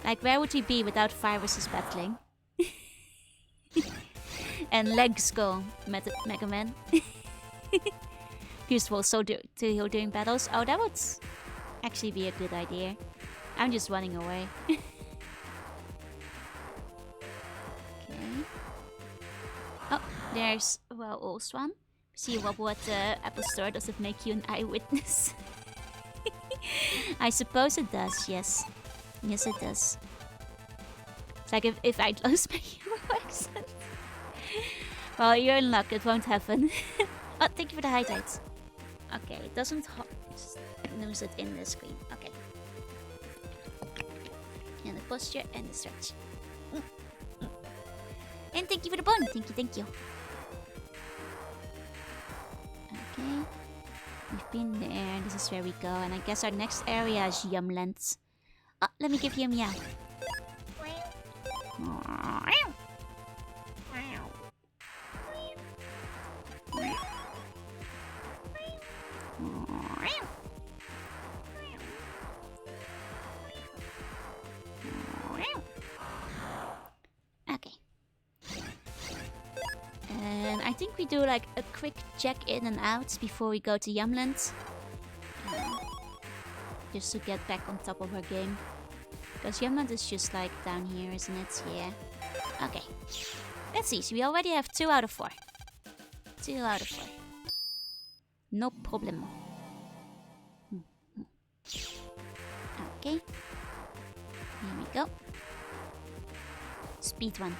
Like, where would we be without viruses battling? And Legs Go, Mega Man. Useful so to heal during battles. Oh, that would actually be a good idea. I'm just running away. Oh, there's Raoul's one. See you wobble at the Apple Store. Does it make you an eyewitness? I suppose it does, yes. Yes, it does. It's like if I'd lost my hero accent. Well, you're in luck. It won't happen. Oh, thank you for the highlights. Okay, it doesn't lose it in the screen. Okay. And the posture and the stretch. And thank you for the bond. Thank you. Okay. We've been there. This is where we go. And I guess our next area is Yumland. Oh, let me give you a meow. Okay. And I think we do like a quick check in and out before we go to Yumland. Just to get back on top of our game. Because Yumland is just like down here, isn't it? Yeah. Okay. Let's see. So we already have 2 out of 4. 2 out of 4. No problem. Okay. Here we go. Speed run.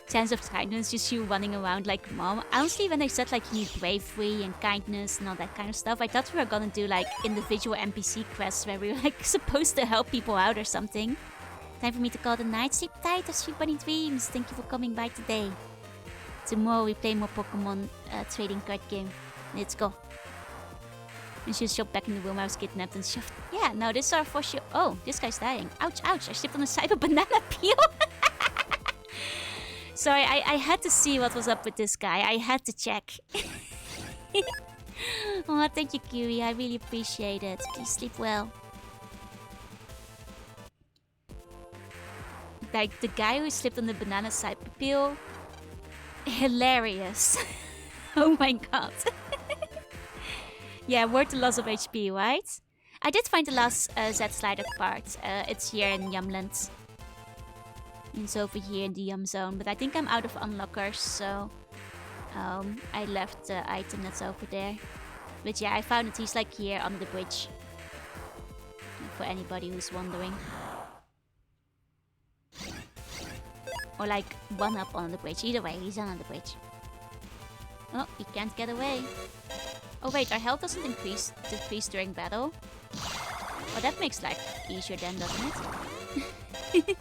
Sense of kindness, just you running around like mom. Honestly, when they said like you need bravery and kindness and all that kind of stuff, I thought we were gonna do like individual NPC quests where we were like supposed to help people out or something. Time for me to call the night. Sleep tight or sweet bunny dreams. Thank you for coming by today. Tomorrow we play more Pokemon trading card game. Let's go. And she was shoved back in the room. I was kidnapped and shoved. Yeah, no, this is our for sure. Oh, this guy's dying. Ouch, ouch. I slipped on the side of a banana peel. Sorry, I had to see what was up with this guy. I had to check. Oh, thank you, Kiwi. I really appreciate it. Please sleep well. Like, the guy who slipped on the banana side peel. Hilarious. Oh my god. Yeah, worth the loss of HP, right? I did find the last Z slider part. It's here in Yumland. It's over here in the Yum Zone. But I think I'm out of unlockers, so... I left the item that's over there. But yeah, I found it. He's like here on the bridge. For anybody who's wondering. Or like one up on the bridge. Either way, he's on the bridge. Oh, he can't get away. Oh wait, our health doesn't decrease during battle. Oh, that makes life easier then, doesn't it?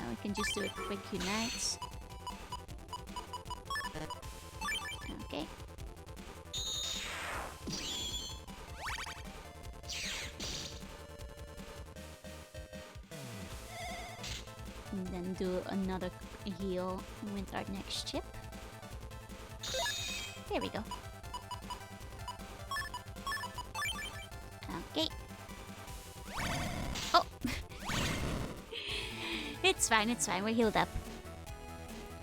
We can just do a quick unite. Okay. And then do another heal with our next chip. There we go. Okay. Oh! It's fine, we're healed up.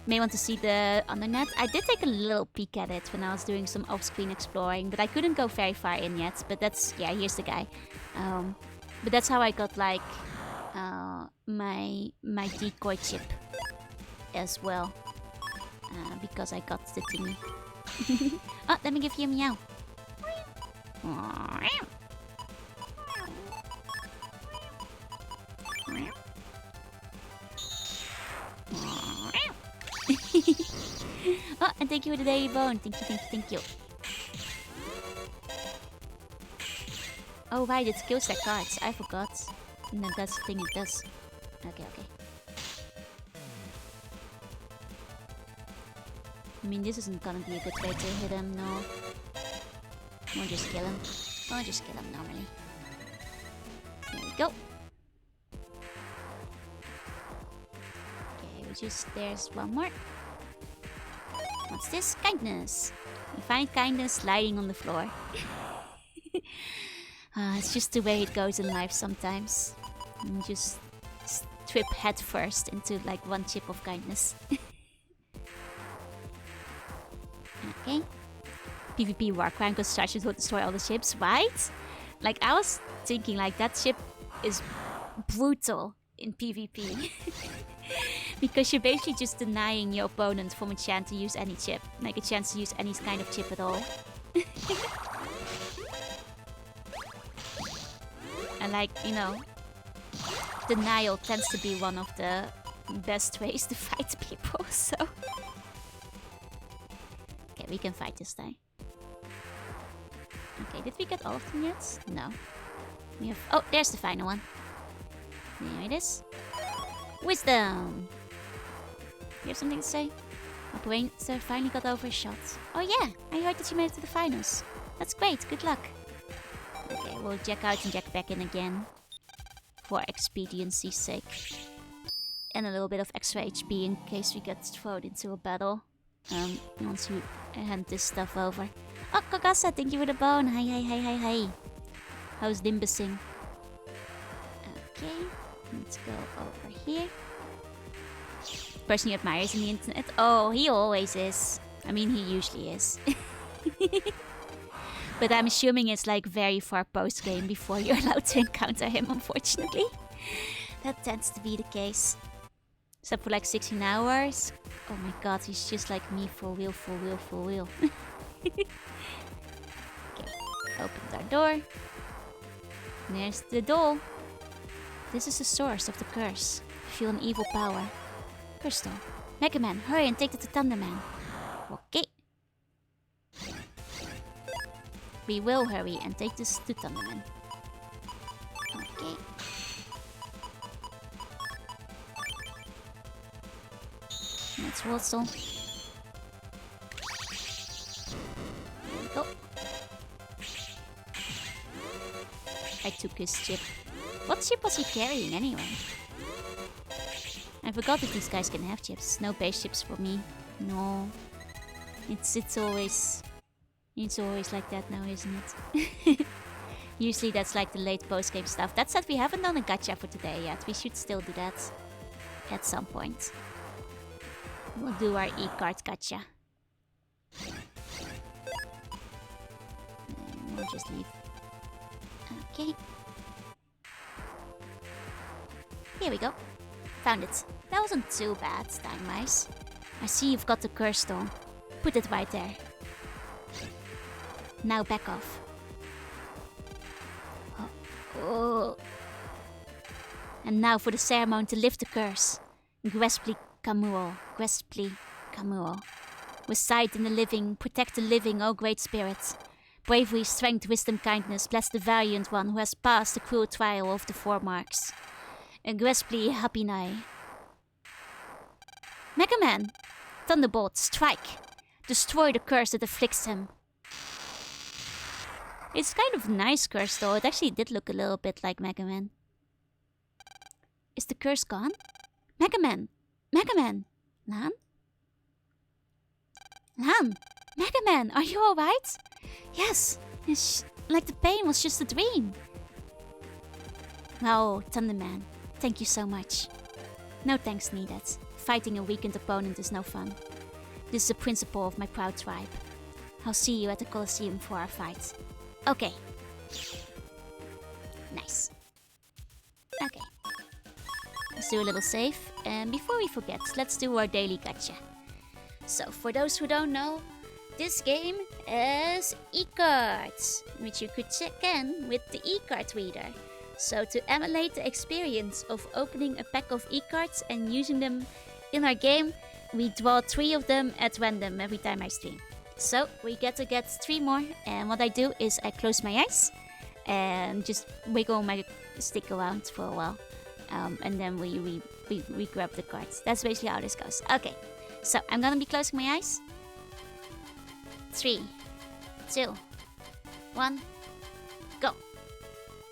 May want to see the undernet. I did take a little peek at it when I was doing some off-screen exploring, but I couldn't go very far in yet. But that's, yeah, here's the guy. But that's how I got, like, my decoy chip as well. Because I got the thingy. Oh, let me give you a meow. Oh, and thank you for the daily bone. Thank you. Oh, right, it kills their cards. I forgot. No, that's the thing it does. Okay. I mean, this isn't gonna be a good way to hit him, no. Or just kill him. Or just kill him normally. There we go. Okay, there's one more. What's this? Kindness. You find kindness lying on the floor. It's just the way it goes in life sometimes. You just trip head first into like one chip of kindness. Okay. PvP Warcry because Sasha would destroy all the ships, right? Like, I was thinking, like, that ship is brutal in PvP. Because you're basically just denying your opponent from a chance to use any chip. Like, a chance to use any kind of chip at all. And, like, you know, denial tends to be one of the best ways to fight people, so... Okay, we can fight this time. Okay, did we get all of them yet? No. We have... Oh, there's the final one. There it is. Wisdom! You have something to say? Operator finally got over a shot. Oh yeah, I heard that you made it to the finals. That's great, good luck. Okay, we'll jack out and jack back in again. For expediency's sake. And a little bit of extra HP in case we get thrown into a battle. Once you hand this stuff over. Oh, Kokasa, thank you for the bone. Hi. How's Limbusing? Okay, let's go over here. Person you admire is in the internet. Oh, he always is. I mean, he usually is. But I'm assuming it's like very far post-game before you're allowed to encounter him, unfortunately. That tends to be the case. Except for like 16 hours. Oh my god, he's just like me, for real. Okay, opened our door. There's the doll. This is the source of the curse. Feel an evil power. Crystal. Mega Man, hurry and take it to Thunder Man. Okay. We will hurry and take this to Thunder Man. Okay. Let's whistle. his chip. What chip was he carrying anyway? I forgot that these guys can have chips. No base chips for me. No. It's always like that now, isn't it? Usually that's like the late post-game stuff. That said, we haven't done a gacha for today yet. We should still do that at some point. We'll do our e-card gacha. And we'll just leave. Okay. Here we go. Found it. That wasn't too bad, time-wise. I see you've got the curse stone. Put it right there. Now back off. Oh. And now for the ceremony to lift the curse. Gwespli Kamuo. Gwespli Kamuo. Recite in the living, protect the living, O great spirit. Bravery, strength, wisdom, kindness, bless the valiant one who has passed the cruel trial of the four marks. Gwespli Hapinai. Mega Man! Thunderbolt, strike! Destroy the curse that afflicts him. It's kind of nice curse though. It actually did look a little bit like Mega Man. Is the curse gone? Mega Man! Mega Man! Lan? Lan! Mega Man, are you alright? Yes! It's like the pain was just a dream. Oh, Thunderman. Thank you so much. No thanks needed. Fighting a weakened opponent is no fun. This is a principle of my proud tribe. I'll see you at the Colosseum for our fight. Okay. Nice. Okay. Let's do a little save. And before we forget, let's do our daily gacha. So, for those who don't know, this game is e-cards, which you could check in with the e-card reader. So to emulate the experience of opening a pack of e-cards and using them in our game, we draw 3 of them at random every time I stream. So we get to get 3 more, and what I do is I close my eyes and just wiggle my stick around for a while, and then we grab the cards. That's basically how this goes. Okay, so I'm gonna be closing my eyes. 3, 2, 1, go.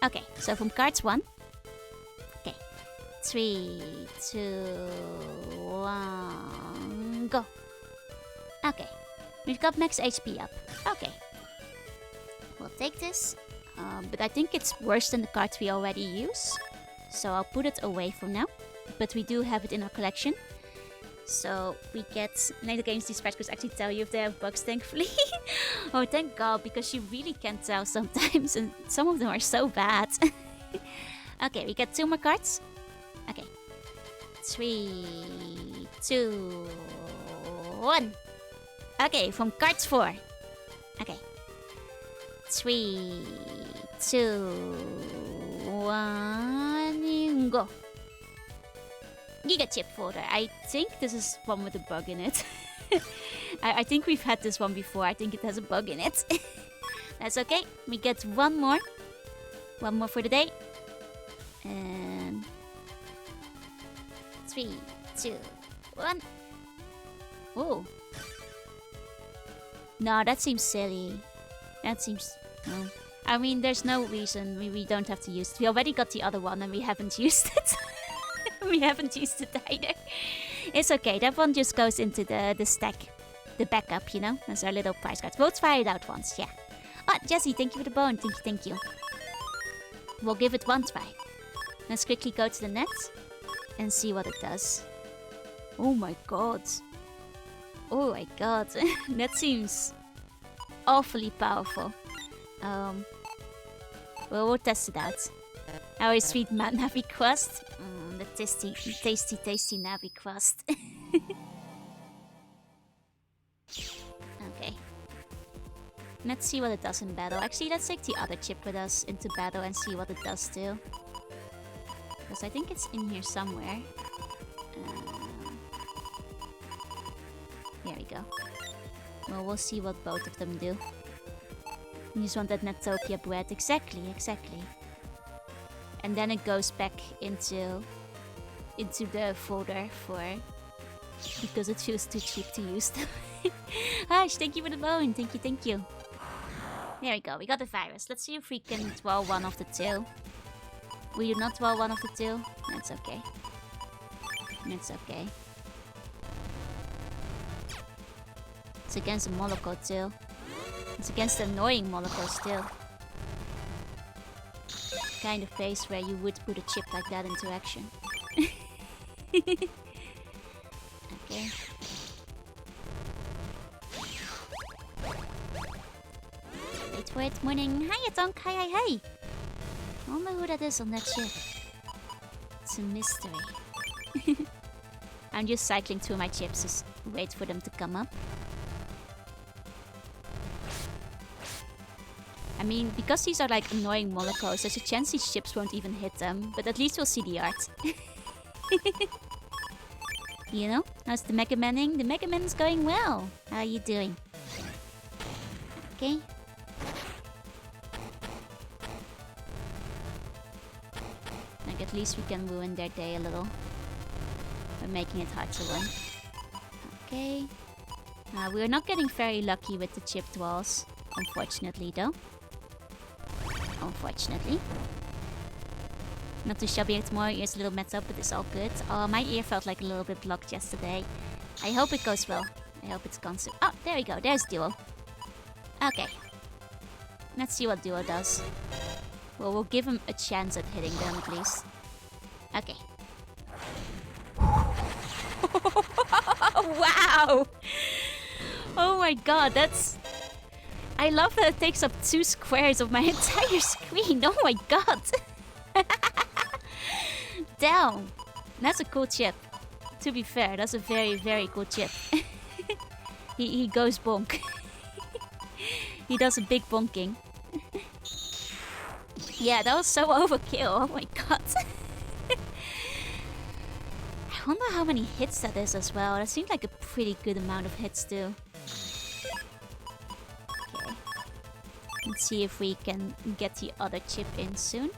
Okay, so from cards 1. Okay, 3, 2, 1, go. Okay, we've got max HP up. Okay, we'll take this, but I think it's worse than the cards we already use, so I'll put it away for now. But we do have it in our collection. So we get later games. These scratch actually tell you if they have bugs, thankfully. Oh, thank God, because you really can't tell sometimes, and some of them are so bad. Okay, we get 2 more cards. Okay, 3, 2, 1. Okay, from cards 4. Okay, 3, 2, 1, go. Giga Chip folder. I think this is one with a bug in it. I think we've had this one before. I think it has a bug in it. That's okay. We get 1 more. 1 more for the day. And 3, 2, 1. Oh. No, that seems silly. That seems... No. I mean, there's no reason we don't have to use it. We already got the other one and we haven't used it. We haven't used it either. It's okay, that one just goes into the stack. The backup, you know? That's our little prize cards. We'll try it out once, yeah. Oh, Jessie, thank you for the bone. Thank you. We'll give it 1 try. Let's quickly go to the net and see what it does. Oh my god. Oh my god. That seems awfully powerful. Well, we'll test it out. Our sweet Navi crust. The tasty Navi crust. Okay. Let's see what it does in battle. Actually, let's take the other chip with us into battle and see what it does too. Because I think it's in here somewhere. Here we go. Well, we'll see what both of them do. You just want that Netopia bread. Exactly. And then it goes back into the folder for... because it feels too cheap to use them. Hush, thank you for the bone. Thank you. There we go, we got the virus. Let's see if we can draw one of the 2. We do not dwell one of the two. That's okay. It's okay. It's against the Moloko too. It's against the annoying Moloko still. Kind of face where you would put a chip like that into action. Okay. Wait for it, morning. Hiya, Donk. Hi, hi, hi. I wonder who that is on that ship. It's a mystery. I'm just cycling through my chips to wait for them to come up. I mean, because these are like annoying Molokos, there's a chance these chips won't even hit them, but at least we'll see the art. You know? How's the Mega Manning? The Mega Man's going well. How are you doing? Okay. Like, at least we can ruin their day a little. By making it hard to win. Okay. We're not getting very lucky with the chipped walls. Unfortunately, though. Unfortunately. Not too shabby anymore. Ear's a little messed up, but it's all good. Oh, my ear felt like a little bit blocked yesterday. I hope it goes well. I hope it's gone soon. Oh, there we go. There's Duo. Okay. Let's see what Duo does. Well, we'll give him a chance at hitting them at least. Okay. Wow! Oh my god, that's... I love that it takes up 2 squares of my entire screen. Oh my god! Damn! That's a cool chip. To be fair, that's a very, very cool chip. he goes bonk. He does a big bonking. Yeah, that was so overkill. Oh my god. I wonder how many hits that is as well. That seemed like a pretty good amount of hits too. Okay. Let's see if we can get the other chip in soon.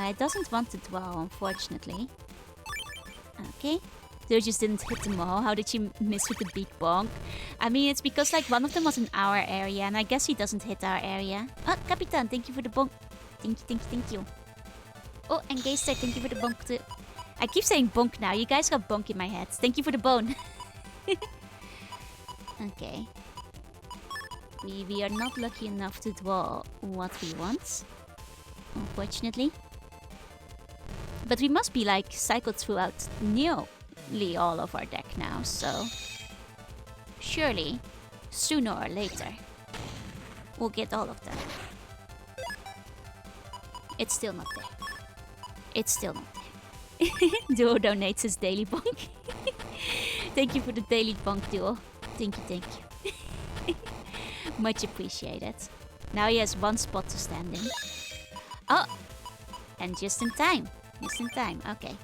It doesn't want to dwell, unfortunately. Okay. They just didn't hit them all. How did you miss with the big bonk? I mean, it's because like one of them was in our area, and I guess he doesn't hit our area. Oh, Capitan, thank you for the bonk. Thank you, thank you, thank you. Oh, and Geister, thank you for the bonk too. I keep saying bonk now. You guys got bonk in my head. Thank you for the bone. Okay. We are not lucky enough to draw what we want, unfortunately. But we must be like cycled throughout nearly all of our deck now, so surely, sooner or later, we'll get all of them. It's still not there. It's still not there. Duo donates his daily bonk. Thank you for the daily bonk, Duo. Thank you, thank you. Much appreciated. Now he has 1 spot to stand in. Oh! And just in time. Just in time. Okay.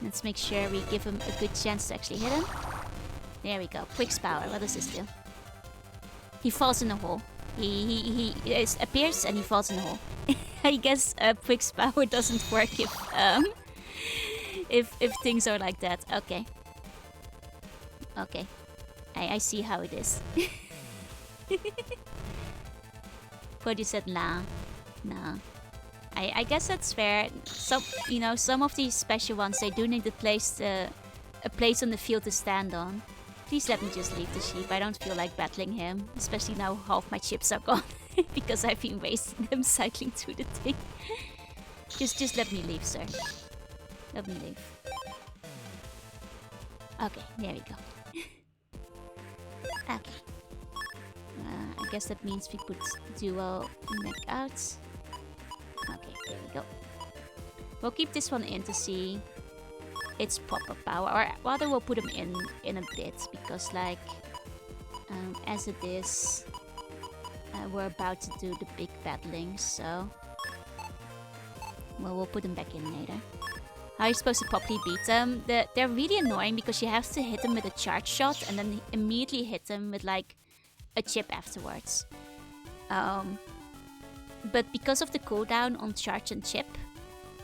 Let's make sure we give him a good chance to actually hit him. There we go. Quick's power. What does this do? He falls in a hole. He appears and he falls in a hole. I guess Quick's power doesn't work if things are like that. Okay. Okay. I see how it is. But you said nah. Nah. I guess that's fair. Some of these special ones, they do need a place on the field to stand on. Please let me just leave the sheep. I don't feel like battling him, especially now half my chips are gone because I've been wasting them cycling through the thing. Just let me leave, sir. Let me leave. Okay, there we go. Okay. I guess that means we put Duo neck out. Okay, there we go. We'll keep this one in to see its proper power, or rather we'll put him in a bit, because like as it is, we're about to do the big battling, so we'll put him back in later. How are you supposed to properly beat them? They're really annoying because you have to hit them with a charge shot and then immediately hit them with like a chip afterwards. But because of the cooldown on charge and chip,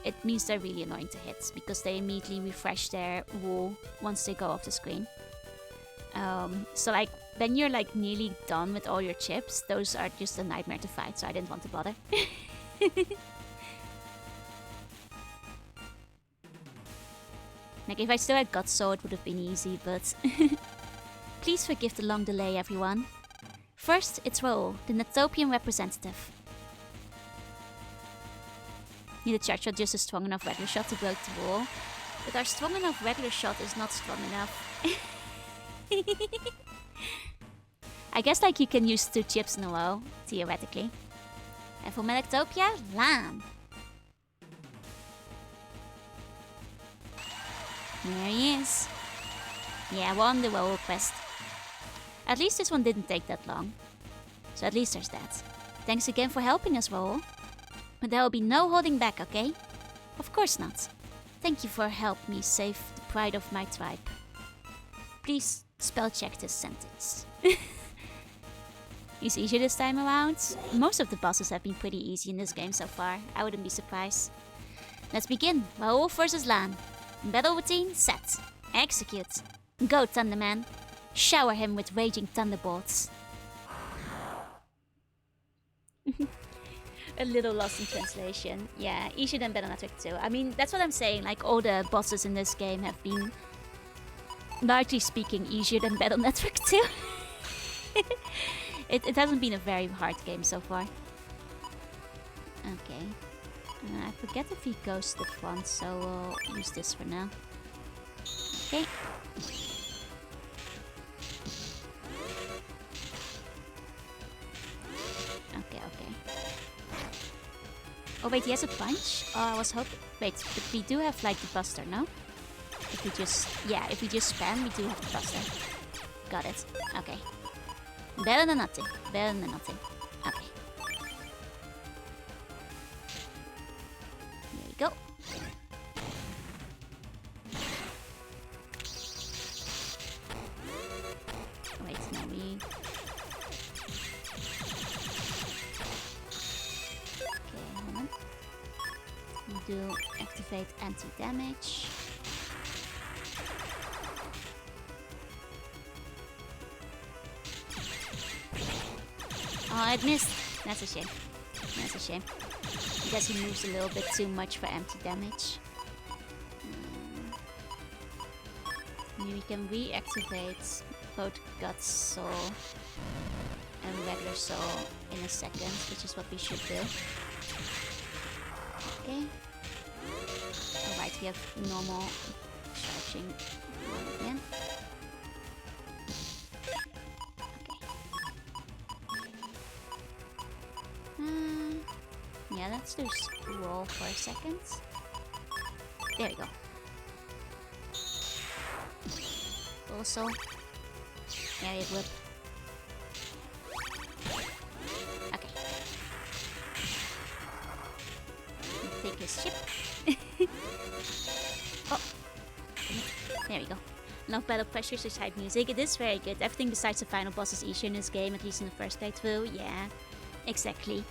it means they're really annoying to hit because they immediately refresh their wall once they go off the screen. So like when you're like nearly done with all your chips, those are just a nightmare to fight, so I didn't want to bother. Like if I still had Gutso, it would have been easy, but please forgive the long delay, everyone. First, it's Raoul, the Netopian representative. Need a charge shot just a strong enough regular shot to break the wall. But our strong enough regular shot is not strong enough. I guess like you can use 2 chips in a row, theoretically. And for Melectopia, Lan. There he is. Yeah, won the Raoul quest. At least this one didn't take that long. So at least there's that. Thanks again for helping us, Raoul. But there will be no holding back, okay? Of course not. Thank you for helping me save the pride of my tribe. Please spell check this sentence. Is easier this time around? Most of the bosses have been pretty easy in this game so far. I wouldn't be surprised. Let's begin. Raoul versus Lan. Battle routine set. Execute. Go, Thunderman. Shower him with raging thunderbolts. A little lost in translation. Yeah, easier than Battle Network 2. I mean, that's what I'm saying. Like, all the bosses in this game have been, largely speaking, easier than Battle Network 2. It hasn't been a very hard game so far. Okay. I forget if he goes to the front, so we'll use this for now. Okay. Okay. Oh wait, he has a punch? Oh, I was hoping... Wait, but we do have like the buster, no? If we just... Yeah, if we just spam, we do have the buster. Got it. Okay. Better than nothing. Better than nothing. Okay. There we go. Wait, now we... Okay, hold on. We do activate anti-damage. Oh, it missed. That's a shame. That's a shame. I guess he moves a little bit too much for empty damage. Maybe we can reactivate both Gut Soul and regular Soul in a second, which is what we should do. Okay. Alright, we have normal charging one again. Yeah, let's do scroll for a second. There we go. Also, area whip. Okay. Take his chip. Oh, there we go. Love battle pressure suicide music. It is very good. Everything besides the final boss is easier in this game, at least in the first playthrough. Yeah, exactly.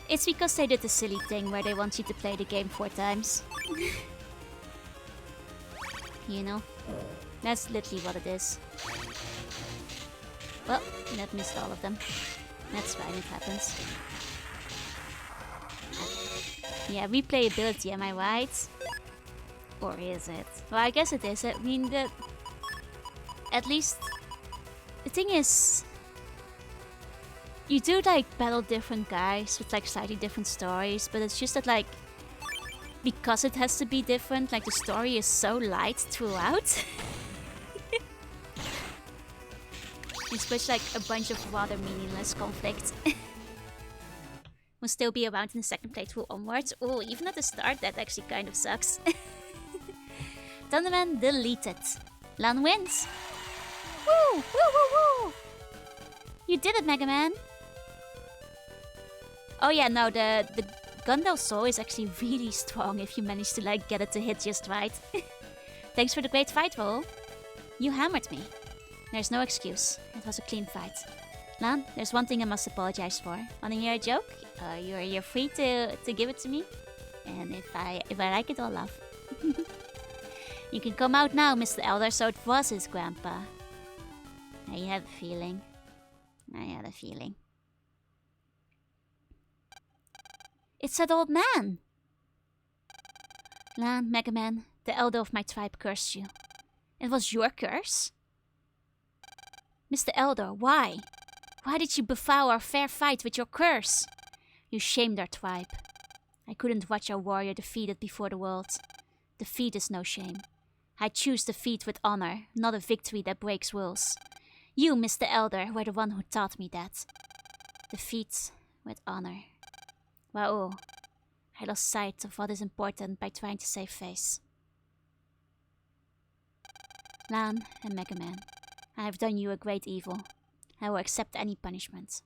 It's because they did the silly thing where they want you to play the game 4 times. You know? That's literally what it is. Well, that missed all of them. That's fine, it happens. Yeah, replayability, am I right? Or is it? Well, I guess it is. I mean, at least... The thing is... You do, like, battle different guys with, like, slightly different stories, but it's just that, like... Because it has to be different, like, the story is so light throughout. It's just, like, a bunch of rather meaningless conflict. Will still be around in the second playthrough onwards. Oh, even at the start, that actually kind of sucks. Thunderman deleted. Lan wins. Woo! Woo woo woo! You did it, Mega Man! Oh yeah, no, the Gundel Soul is actually really strong if you manage to like get it to hit just right. Thanks for the great fight, Raoul. You hammered me. There's no excuse. It was a clean fight. Lan, there's one thing I must apologize for. Wanna hear a joke? You're free to give it to me. And if I like it, I'll laugh. You can come out now, Mr. Elder, so it was his grandpa. I had a feeling. It's that old man! Lan, Mega Man, the elder of my tribe cursed you. It was your curse? Mr. Elder, why? Why did you befoul our fair fight with your curse? You shamed our tribe. I couldn't watch our warrior defeated before the world. Defeat is no shame. I choose defeat with honor, not a victory that breaks rules. You, Mr. Elder, were the one who taught me that. Defeat with honor. Wow, I lost sight of what is important by trying to save face. Lan and Mega Man, I have done you a great evil. I will accept any punishment.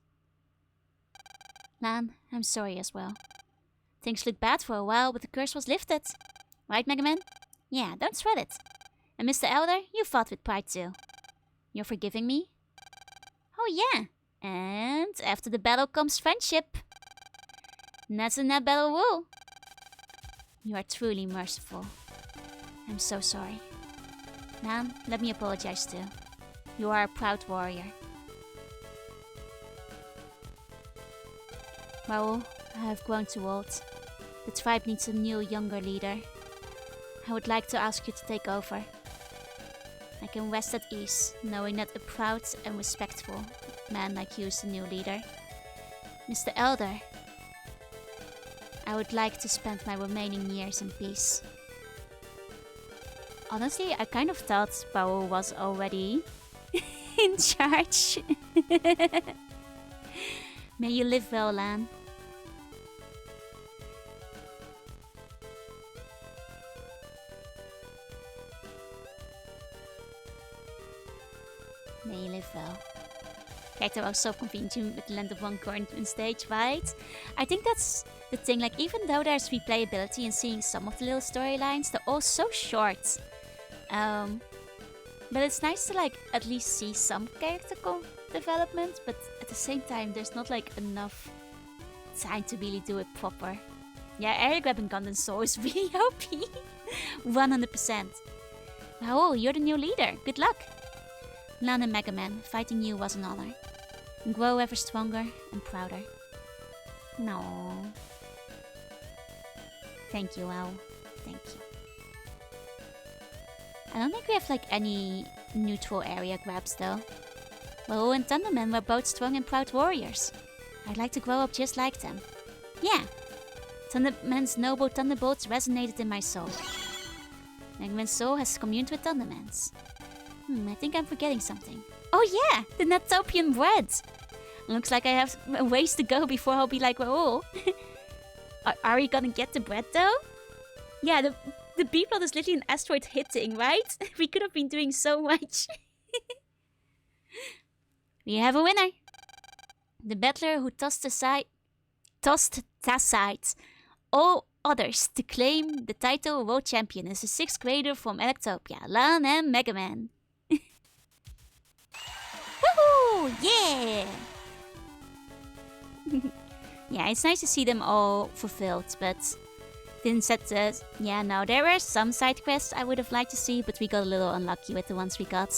Lan, I'm sorry as well. Things looked bad for a while, but the curse was lifted. Right, Mega Man? Yeah, don't sweat it. And Mr. Elder, you fought with pride too. You're forgiving me? Oh yeah, and after the battle comes friendship. And that's in that battle rule. You are truly merciful. I'm so sorry. Lan, let me apologize too. You are a proud warrior. Raoul, I have grown too old. The tribe needs a new, younger leader. I would like to ask you to take over. I can rest at ease, knowing that a proud and respectful man like you is the new leader. Mr. Elder, I would like to spend my remaining years in peace. Honestly, I kind of thought Raoul was already in charge. May you live well, Lan. May you live well. Kijk, that was so convenient with the Land of One Coin in stage, right? I think that's the thing, like, even though there's replayability and seeing some of the little storylines, they're all so short. But it's nice to, like, at least see some character development, but at the same time, there's not, like, enough time to really do it proper. Yeah, area grabbing Gundam Soul is really OP. 100%. Raoul, you're the new leader. Good luck. Lan and Mega Man, fighting you was an honor. And grow ever stronger and prouder. No. Thank you, Raoul. Thank you. I don't think we have like any neutral area grabs though. Raoul and Thunderman were both strong and proud warriors. I'd like to grow up just like them. Yeah. Thunderman's noble thunderbolts resonated in my soul. Mega Man's soul has communed with Thunderman's. I think I'm forgetting something. Oh yeah, the Natopian bread! Looks like I have a ways to go before I'll be like Raoul. Are we gonna get the bread though? Yeah, the B-plot is literally an asteroid hitting, right? We could have been doing so much. We have a winner! The battler who tossed aside all others to claim the title of world champion is a 6th grader from Electopia, Lan and Mega Man. Woohoo! Yeah! Yeah, it's nice to see them all fulfilled, but didn't set the... Yeah, no, there were some side quests I would have liked to see, but we got a little unlucky with the ones we got.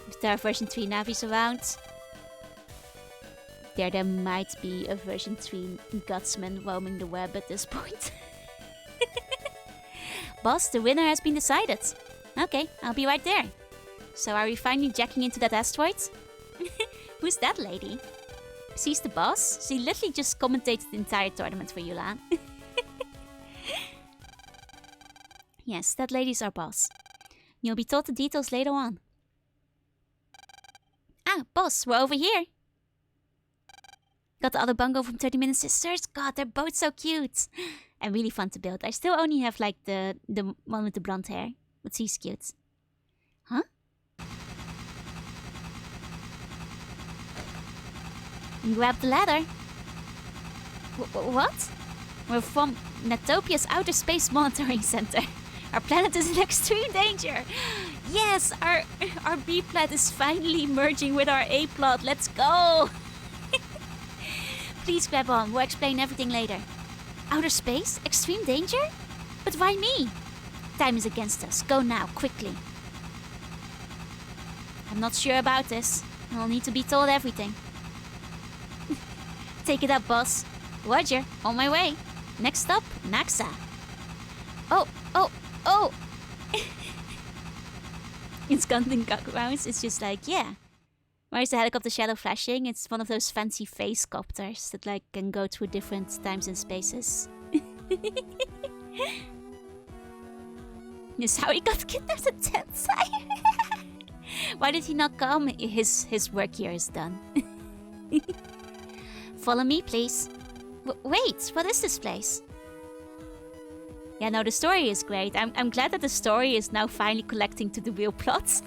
If there are version 3 Navis around, there might be a version 3 Gutsman roaming the web at this point. Boss, the winner has been decided. Okay, I'll be right there. So are we finally jacking into that asteroid? Who's that lady? She's the boss? She literally just commentated the entire tournament for you, Lan. Yes, that lady's our boss. You'll be told the details later on. Ah, boss, we're over here. Got the other bungo from 30 Minute Sisters. God, they're both so cute. And really fun to build. I still only have like the one with the blonde hair. But she's cute. Huh? And grab the ladder. What? We're from Natopia's Outer Space Monitoring Center. Our planet is in extreme danger. Yes, our B-plot is finally merging with our A-plot. Let's go. Please grab on. We'll explain everything later. Outer space? Extreme danger? But why me? Time is against us. Go now, quickly. I'm not sure about this. I'll need to be told everything. Take it up, boss. Roger, on my way. Next stop, Naxa. Oh. In Scotland backgrounds, it's just like, yeah. Why is the helicopter shadow flashing? It's one of those fancy face copters that like can go through different times and spaces. This is how he got kidnapped at Tensai. Why did he not come? His work here is done. Follow me, please. Wait, what is this place? Yeah, no, the story is great. I'm glad that the story is now finally collecting to the real plot.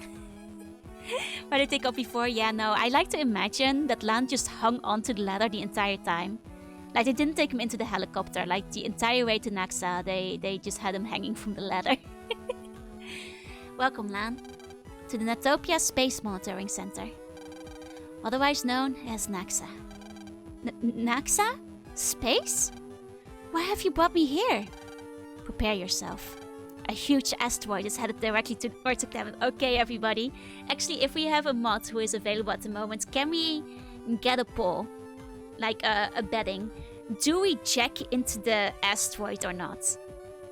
What did they got before? Yeah, no, I like to imagine that Lan just hung onto the ladder the entire time. Like, they didn't take him into the helicopter. Like, the entire way to Naxa, they just had him hanging from the ladder. Welcome, Lan, to the Natopia Space Monitoring Center, otherwise known as Naxa. Naxa? Space? Why have you brought me here? Prepare yourself. A huge asteroid is headed directly towards the planet. Okay, everybody. Actually, if we have a mod who is available at the moment, can we get a poll? Like a betting. Do we jack into the asteroid or not?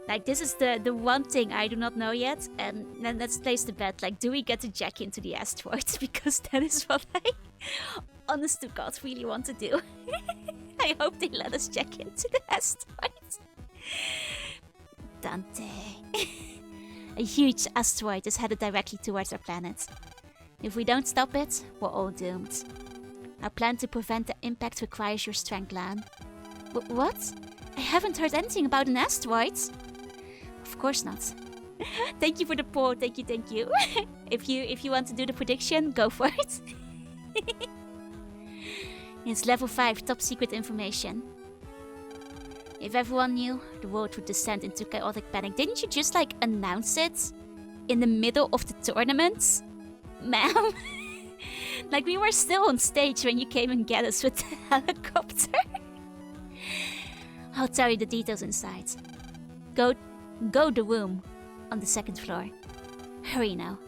Like, this is the one thing I do not know yet. And then let's place the bet. Like, do we get to jack into the asteroid? Because that is what I, honest to God, really want to do. I hope they let us jack into the asteroid. Dante. A huge asteroid is headed directly towards our planet. If we don't stop it, we're all doomed. Our plan to prevent the impact requires your strength, Lan. What? I haven't heard anything about an asteroid. Of course not. Thank you for the poll. Thank you. If you want to do the prediction, go for it. It's level 5 top secret information. If everyone knew, the world would descend into chaotic panic. Didn't you just like announce it in the middle of the tournament, ma'am? Like, we were still on stage when you came and get us with the helicopter. I'll tell you the details inside. Go the room on the 2nd floor. Hurry now.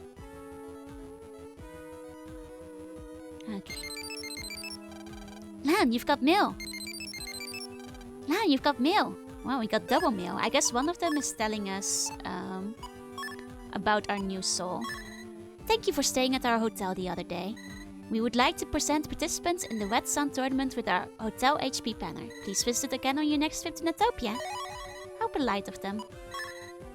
Okay. Lan, you've got mail. Lan, you've got mail. Wow, we got double mail. I guess one of them is telling us about our new soul. Thank you for staying at our hotel the other day. We would like to present participants in the Red Sun tournament with our hotel HP banner. Please visit again on your next trip to Natopia. How polite of them.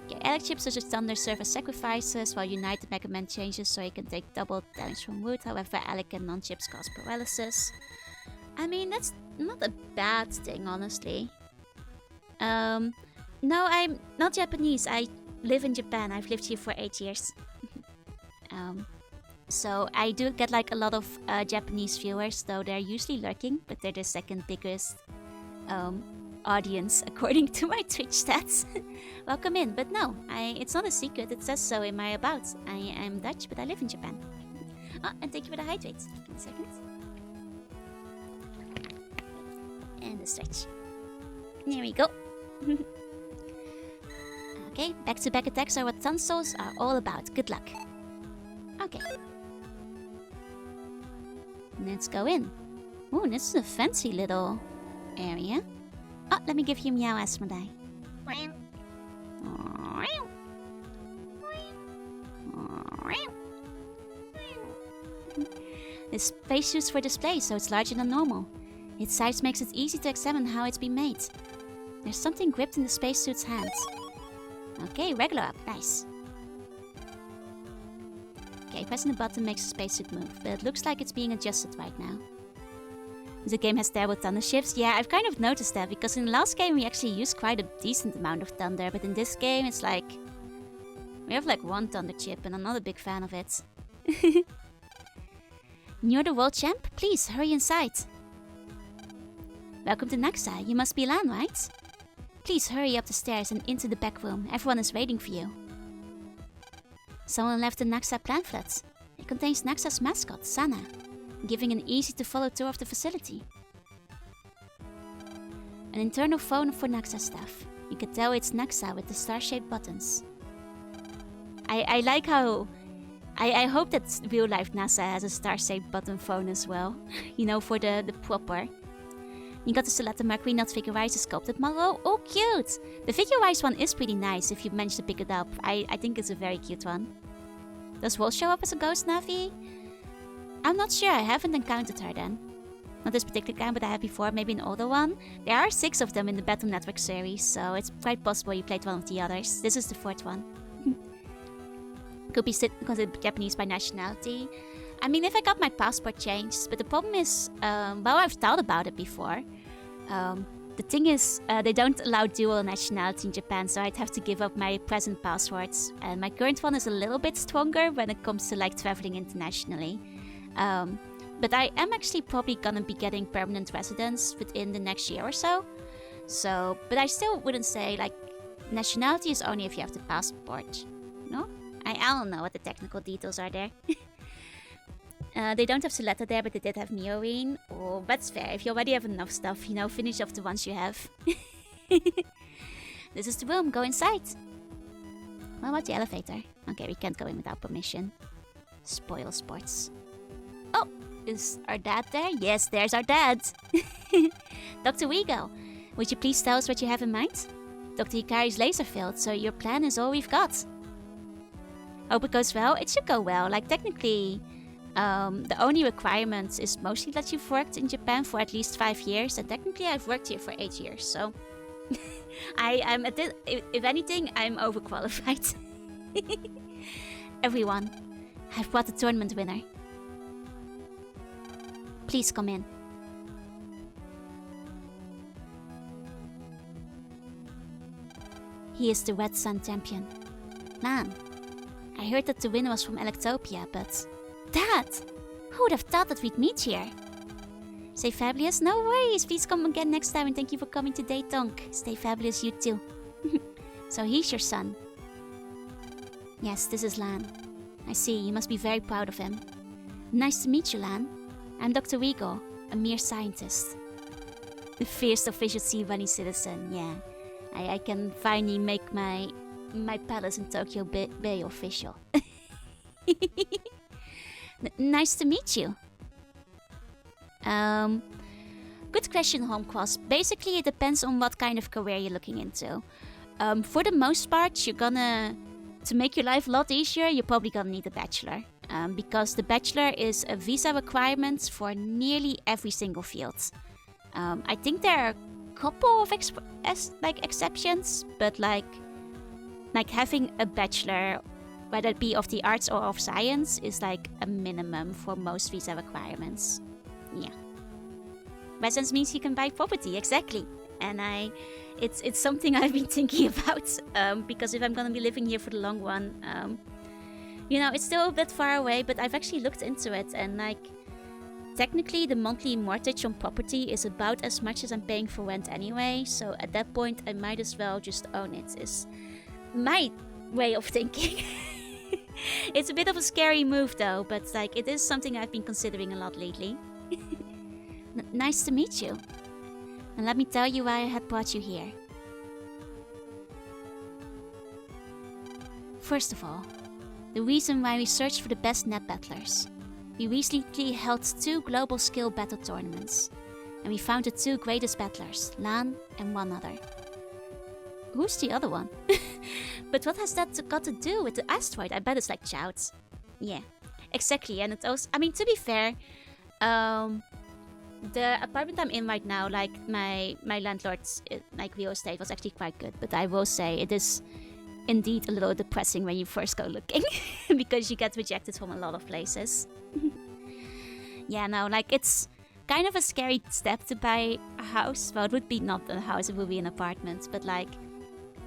Okay, Alec chips such as Thunder serve as sacrifices, while Unite the Mega Man changes so he can take double damage from wood. However, Alec and non-chips cause paralysis. I mean, that's not a bad thing, honestly. No, I'm not Japanese. I live in Japan. I've lived here for 8 years. So I do get like a lot of Japanese viewers, though they're usually lurking, but they're the second biggest audience according to my Twitch stats. Welcome in, but no, it's not a secret. It says so in my about. I am Dutch, but I live in Japan. Oh, and thank you for the hydrate. 1 second. And the stretch. There we go. Okay, back-to-back attacks are what Sun Souls are all about. Good luck. Okay. Let's go in. Oh, this is a fancy little area. Oh, let me give you Meow Asmodai. This spacesuit's for display, so it's larger than normal. Its size makes it easy to examine how it's been made. There's something gripped in the spacesuit's hands. Okay, regular up. Nice. Okay, pressing the button makes the spacesuit move, but it looks like it's being adjusted right now. The game has terrible thunder shifts. Yeah, I've kind of noticed that, because in the last game we actually used quite a decent amount of thunder, but in this game it's like... we have like 1 thunder chip, and I'm not a big fan of it. You're the world champ? Please, hurry inside. Welcome to Naxa. You must be Lan, right? Please hurry up the stairs and into the back room. Everyone is waiting for you. Someone left the Naxa pamphlet. It contains Naxa's mascot, Sana, giving an easy-to-follow tour of the facility. An internal phone for Naxa staff. You can tell it's Naxa with the star-shaped buttons. I like how... I hope that real life NASA has a star-shaped button phone as well. You know, for the proper. You got the Soletta Mercury not figurized, a sculpted model. Oh, cute! The figurized one is pretty nice if you manage to pick it up. I think it's a very cute one. Does Wolf show up as a ghost Navi? I'm not sure, I haven't encountered her then. Not this particular kind, but I have before, maybe an older one. There are 6 of them in the Battle Network series, so it's quite possible you played one of the others. This is the 4th one. Could be considered Japanese by nationality. I mean, if I got my passport changed, but the problem is, well, I've thought about it before. The thing is, they don't allow dual nationality in Japan, so I'd have to give up my present passports. And my current one is a little bit stronger when it comes to like traveling internationally. But I am actually probably gonna be getting permanent residence within the next year or so. But I still wouldn't say like nationality is only if you have the passport. No? I don't know what the technical details are there. They don't have Soletta there, but they did have Miorine. Oh, that's fair. If you already have enough stuff, you know, finish off the ones you have. This is the room. Go inside. What about the elevator? Okay, we can't go in without permission. Spoil sports. Oh, is our dad there? Yes, there's our dad. Dr. Wego, would you please tell us what you have in mind? Dr. Hikari's laser failed, so your plan is all we've got. Hope it goes well. It should go well. Like, technically, the only requirement is mostly that you've worked in Japan for at least 5 years, and technically I've worked here for 8 years, so I'm at this, if anything, I'm overqualified. Everyone, I've brought the tournament winner. Please come in. He is the Red Sun champion. Man, I heard that the winner was from Electopia, but... Dad! Who would have thought that we'd meet here? Stay fabulous? No worries, please come again next time and thank you for coming today, Tonk. Stay fabulous, you too. So he's your son. Yes, this is Lan. I see, you must be very proud of him. Nice to meet you, Lan. I'm Dr. Wego, a mere scientist. The fierce official sea-running citizen, yeah. I can finally make my palace in Tokyo Bay official. Nice to meet you. Good question, Homecross. Basically, it depends on what kind of career you're looking into. For the most part, to make your life a lot easier, you're probably gonna need a bachelor. Because the bachelor is a visa requirement for nearly every single field. I think there are a couple of exceptions, but like having a bachelor, whether it be of the arts or of science, is like a minimum for most visa requirements. Yeah. Residence means you can buy property, exactly. And it's something I've been thinking about, because if I'm gonna be living here for the long run, you know, it's still a bit far away, but I've actually looked into it, and like, technically the monthly mortgage on property is about as much as I'm paying for rent anyway, so at that point I might as well just own it, is my way of thinking. It's a bit of a scary move though, but like, it is something I've been considering a lot lately. Nice to meet you. And let me tell you why I had brought you here. First of all, the reason why we searched for the best net battlers. We recently held 2 global skill battle tournaments, and we found the 2 greatest battlers, Lan and one other. Who's the other one? But what has that got to do with the asteroid? I bet it's like Chouts. Yeah, exactly. And it also, I mean, to be fair, the apartment I'm in right now, like my landlord's like real estate was actually quite good, but I will say it is indeed a little depressing when you first go looking because you get rejected from a lot of places. Yeah, no, like, it's kind of a scary step to buy a house. Well, it would be not a house, it would be an apartment, but like,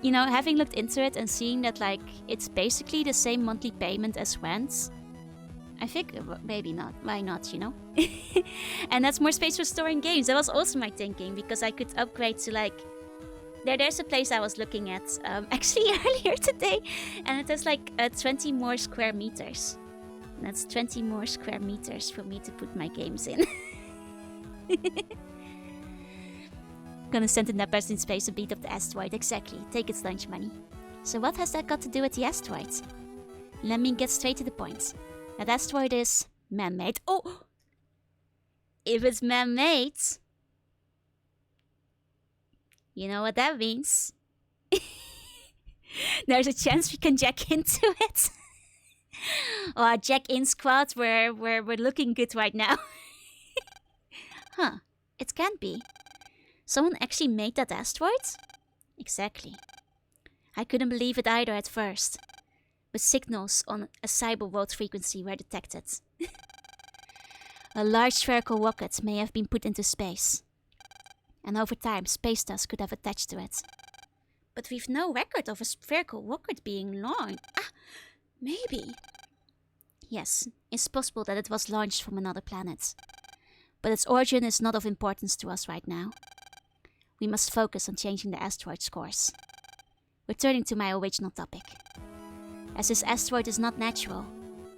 you know, having looked into it and seeing that like it's basically the same monthly payment as rent, I think maybe not. Why not, you know? And that's more space for storing games. That was also my thinking, because I could upgrade to like... There's a place I was looking at actually earlier today, and it has like 20 more square meters. And that's 20 more square meters for me to put my games in. Gonna send the Nepers in space to beat up the asteroid. Exactly. Take its lunch money. So what has that got to do with the asteroid? let me get straight to the point. That asteroid is man-made. Oh! If it's man-made, you know what that means. There's a chance we can jack into it. Oh, our jack-in squad, we're looking good right now. Huh, it can't be. Someone actually made that asteroid? Exactly. I couldn't believe it either at first. But signals on a cyber world frequency were detected. A large spherical rocket may have been put into space. And over time, space dust could have attached to it. But we've no record of a spherical rocket being launched. Ah, maybe. Yes, it's possible that it was launched from another planet. But its origin is not of importance to us right now. We must focus on changing the asteroid's course. Returning to my original topic. As this asteroid is not natural,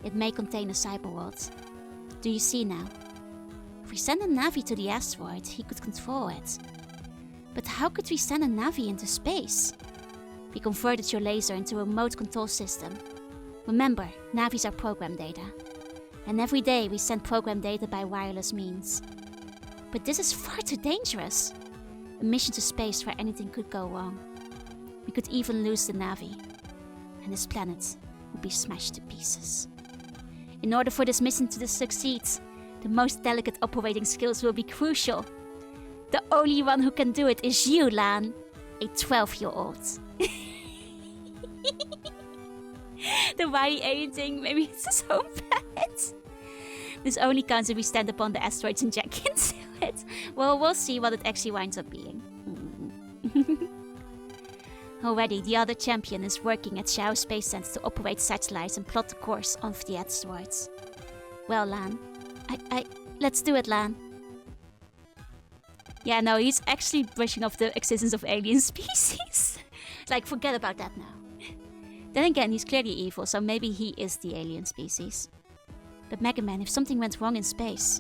it may contain a cyber world. Do you see now? If we send a Navi to the asteroid, he could control it. But how could we send a Navi into space? We converted your laser into a remote control system. Remember, Navis are program data. And every day we send program data by wireless means. But this is far too dangerous. A mission to space where anything could go wrong. We could even lose the Navi. And this planet would be smashed to pieces. In order for this mission to succeed, the most delicate operating skills will be crucial. The only one who can do it is you, Lan. A 12-year-old. The wily alien thing, maybe it's so bad. This only counts if we stand upon the asteroids and jack into it. Well, we'll see what it actually winds up being. Already, the other champion is working at Xiao Space Center to operate satellites and plot the course of the asteroids. Well, Lan, let's do it, Lan. Yeah, no, he's actually brushing off the existence of alien species. Like, forget about that now. Then again, he's clearly evil, so maybe he is the alien species. But Mega Man, if something went wrong in space,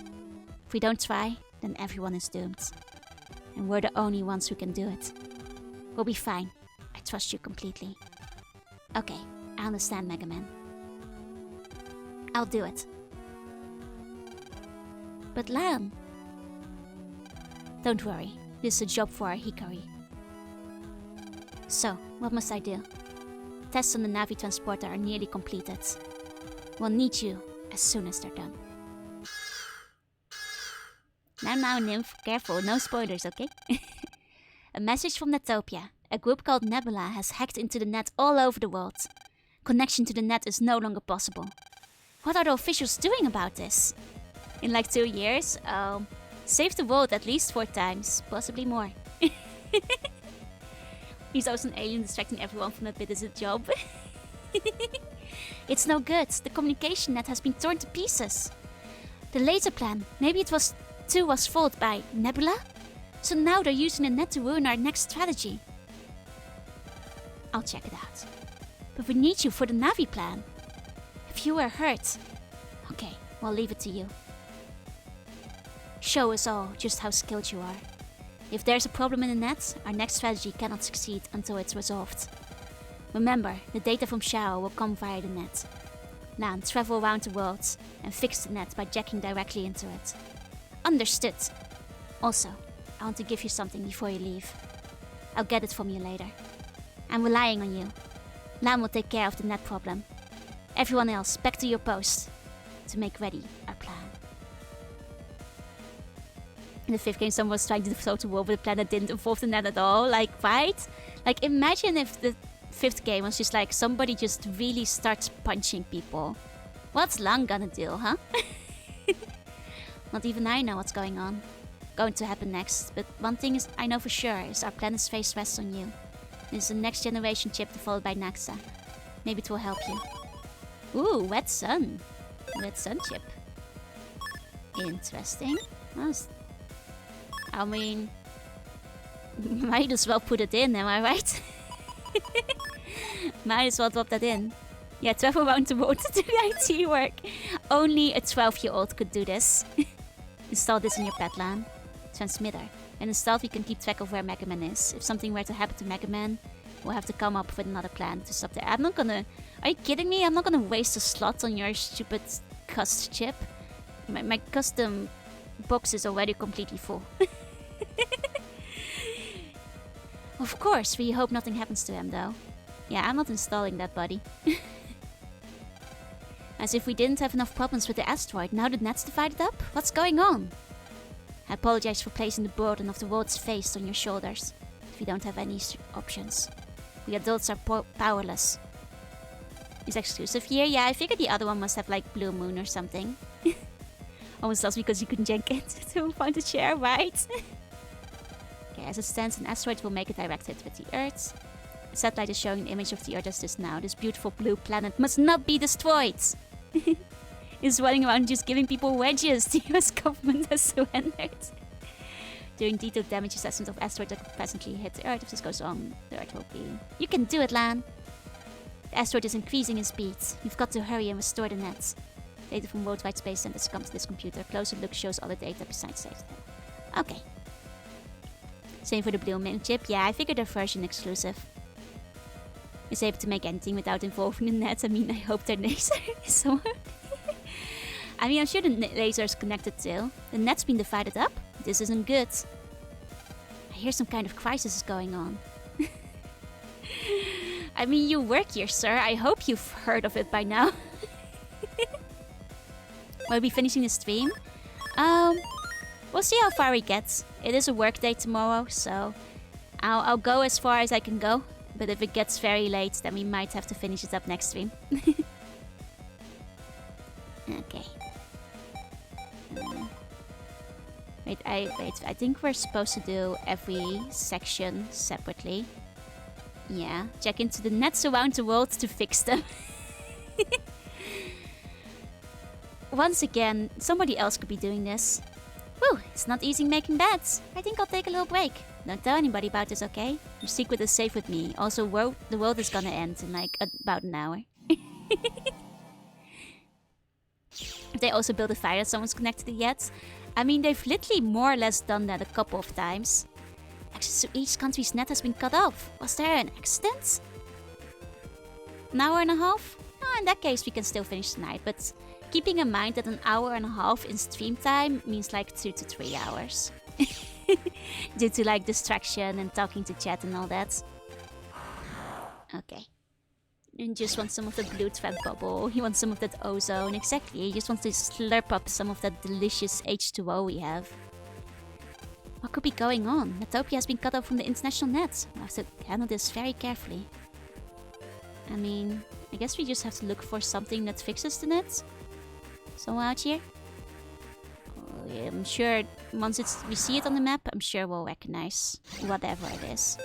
if we don't try, then everyone is doomed. And we're the only ones who can do it. We'll be fine. I trust you completely. Okay, I understand, Mega Man. I'll do it. But Lan... Don't worry, this is a job for our Hikari. So, what must I do? Tests on the Navi transporter are nearly completed. We'll need you as soon as they're done. Now, Nymph, careful, no spoilers, okay? A message from Netopia. A group called Nebula has hacked into the net all over the world. Connection to the net is no longer possible. What are the officials doing about this? In like 2 years, save the world at least 4 times, possibly more. He's also an alien distracting everyone from that bit is a job. It's no good. The communication net has been torn to pieces. The laser plan, maybe it was fooled by Nebula? So now they're using the net to ruin our next strategy. I'll check it out. But we need you for the Navi plan. If you were hurt... Okay, we'll leave it to you. Show us all just how skilled you are. If there's a problem in the net, our next strategy cannot succeed until it's resolved. Remember, the data from Xiao will come via the net. Lan, travel around the world and fix the net by jacking directly into it. Understood. Also, I want to give you something before you leave. I'll get it from you later. I'm relying on you. Lan will take care of the net problem. Everyone else, back to your post to make ready our plan. In the 5th game, someone was trying to float a world, but the planet didn't involve the net at all. Like, right? Like, imagine if the 5th game was just like, somebody just really starts punching people. What's Lan gonna do, huh? Not even I know what's going to happen next. But one thing is I know for sure is our planet's face rests on you. This is a next generation chip followed by Naxa. Maybe it will help you. Ooh, wet sun. Wet sun chip. Interesting. I mean, might as well put it in, am I right? Might as well drop that in. Yeah, travel around the world to do the IT work. Only a 12-year-old could do this. Install this in your pet Lan. Transmitter. And installed, we can keep track of where Mega Man is. If something were to happen to Mega Man, we'll have to come up with another plan to stop there. I'm not gonna Are you kidding me? I'm not gonna waste a slot on your stupid cust chip. My custom box is already completely full. Of course, we hope nothing happens to him though. Yeah, I'm not installing that, buddy. As if we didn't have enough problems with the asteroid, now the net's divided up? What's going on? I apologize for placing the burden of the world's face on your shoulders. If you don't have any options. We adults are powerless. Is exclusive here? Yeah, I figured the other one must have like Blue Moon or something. Almost lost because you couldn't jank it to find a chair, right? Okay, as it stands, an asteroid will make a direct hit with the Earth. The satellite is showing an image of the Earth as it is now. This beautiful blue planet must not be destroyed! It's running around just giving people wedges. The US government has surrendered. Doing detailed damage assessment of asteroids that could presently hit the Earth. If this goes on, the Earth will be... You can do it, Lan! The asteroid is increasing in speed. You've got to hurry and restore the net. Data from Worldwide Space Center has come to this computer. A closer look shows other data besides data. Okay. Same for the Blue Moon chip. Yeah, I figured they're version exclusive. Is able to make anything without involving the net. I mean, I hope their laser is somewhere. I mean, I'm sure the laser is connected too. The net's been divided up. This isn't good. I hear some kind of crisis is going on. I mean, you work here, sir. I hope you've heard of it by now. Will we be finishing the stream? We'll see how far we get. It is a work day tomorrow, so I'll go as far as I can go. But if it gets very late, then we might have to finish it up next stream. Okay. Wait, I think we're supposed to do every section separately. Yeah, check into the nets around the world to fix them. Once again, somebody else could be doing this. Whew, it's not easy making beds. I think I'll take a little break. Don't tell anybody about this, okay? Your secret is safe with me. Also, the world is gonna end in like about an hour. They also built a fire that someone's connected to yet. I mean, they've literally more or less done that a couple of times. Access to each country's net has been cut off. Was there an accident? An hour and a half? Oh, in that case, we can still finish tonight, but keeping in mind that an hour and a half in stream time means like 2 to 3 hours. Due to like distraction and talking to chat and all that. Okay. And just want some of the blue thread bubble. He wants some of that ozone. Exactly. He just wants to slurp up some of that delicious H2O we have. What could be going on? Netopia has been cut off from the international net. We'll have to handle this very carefully. I mean, I guess we just have to look for something that fixes the net. Somewhere out here. Oh, yeah, I'm sure once we see it on the map, I'm sure we'll recognize whatever it is.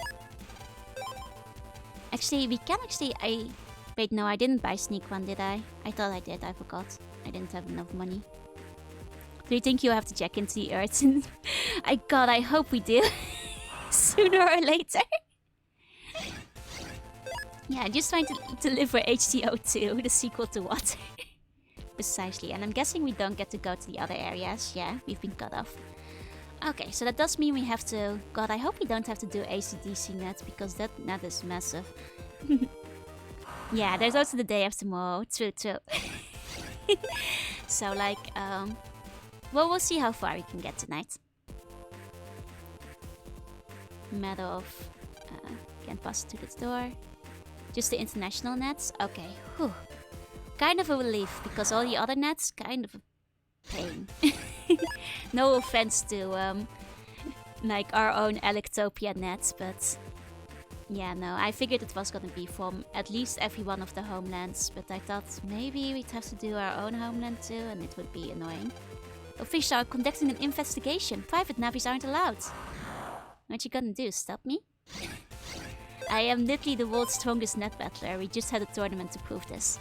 Actually, we can actually... Wait, no, I didn't buy Sneak One, did I? I thought I did, I forgot. I didn't have enough money. Do you think you'll have to check into the Earth? God, I hope we do. Sooner or later. Yeah, just trying to deliver H2O2, the sequel to Water. Precisely, and I'm guessing we don't get to go to the other areas. Yeah, we've been cut off. Okay, so that does mean we have to... God, I hope we don't have to do ACDC net, because that net is massive. Yeah, there's also the day after tomorrow. True. So, like, well, we'll see how far we can get tonight. Matter of... can't pass through the door. Just the international nets? Okay, whew. Kind of a relief, because all the other nets, kind of a pain. No offense to, like, our own Electopia nets, but... Yeah, no, I figured it was gonna be from at least every one of the homelands, but I thought maybe we'd have to do our own homeland too, and it would be annoying. Officials are conducting an investigation. Private navies aren't allowed. What you gonna do, stop me? I am literally the world's strongest net battler. We just had a tournament to prove this.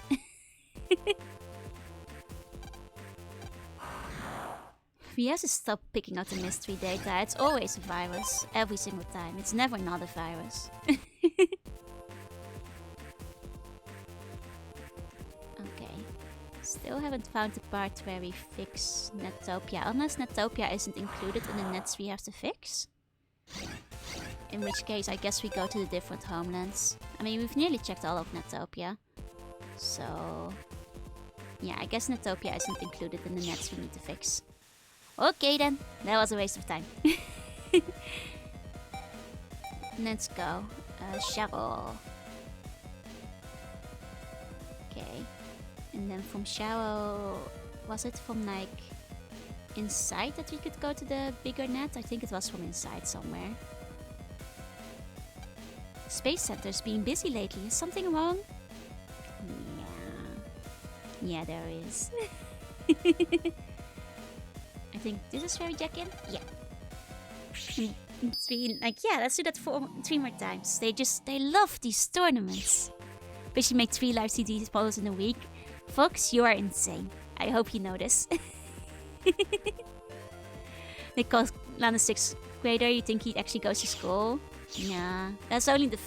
We have to stop picking out the mystery data. It's always a virus. Every single time. It's never not a virus. Okay. Still haven't found the part where we fix Netopia. Unless Netopia isn't included in the nets we have to fix. In which case, I guess we go to the different homelands. I mean, we've nearly checked all of Netopia. So, yeah, I guess Netopia isn't included in the nets we need to fix. Okay then, that was a waste of time. Let's go. Shovel. Okay. And then from shovel... Was it from like... inside that we could go to the bigger net? I think it was from inside somewhere. Space Center's being busy lately. Is something wrong? Yeah, there is. I think this is where we jack in? Yeah. It's been like, yeah, let's do that 3 more times. They love these tournaments. But she made 3 live CD posts in a week. Fox, you are insane. I hope you know this. They call Lana 6th grader. You think he actually goes to school? Yeah, that's only the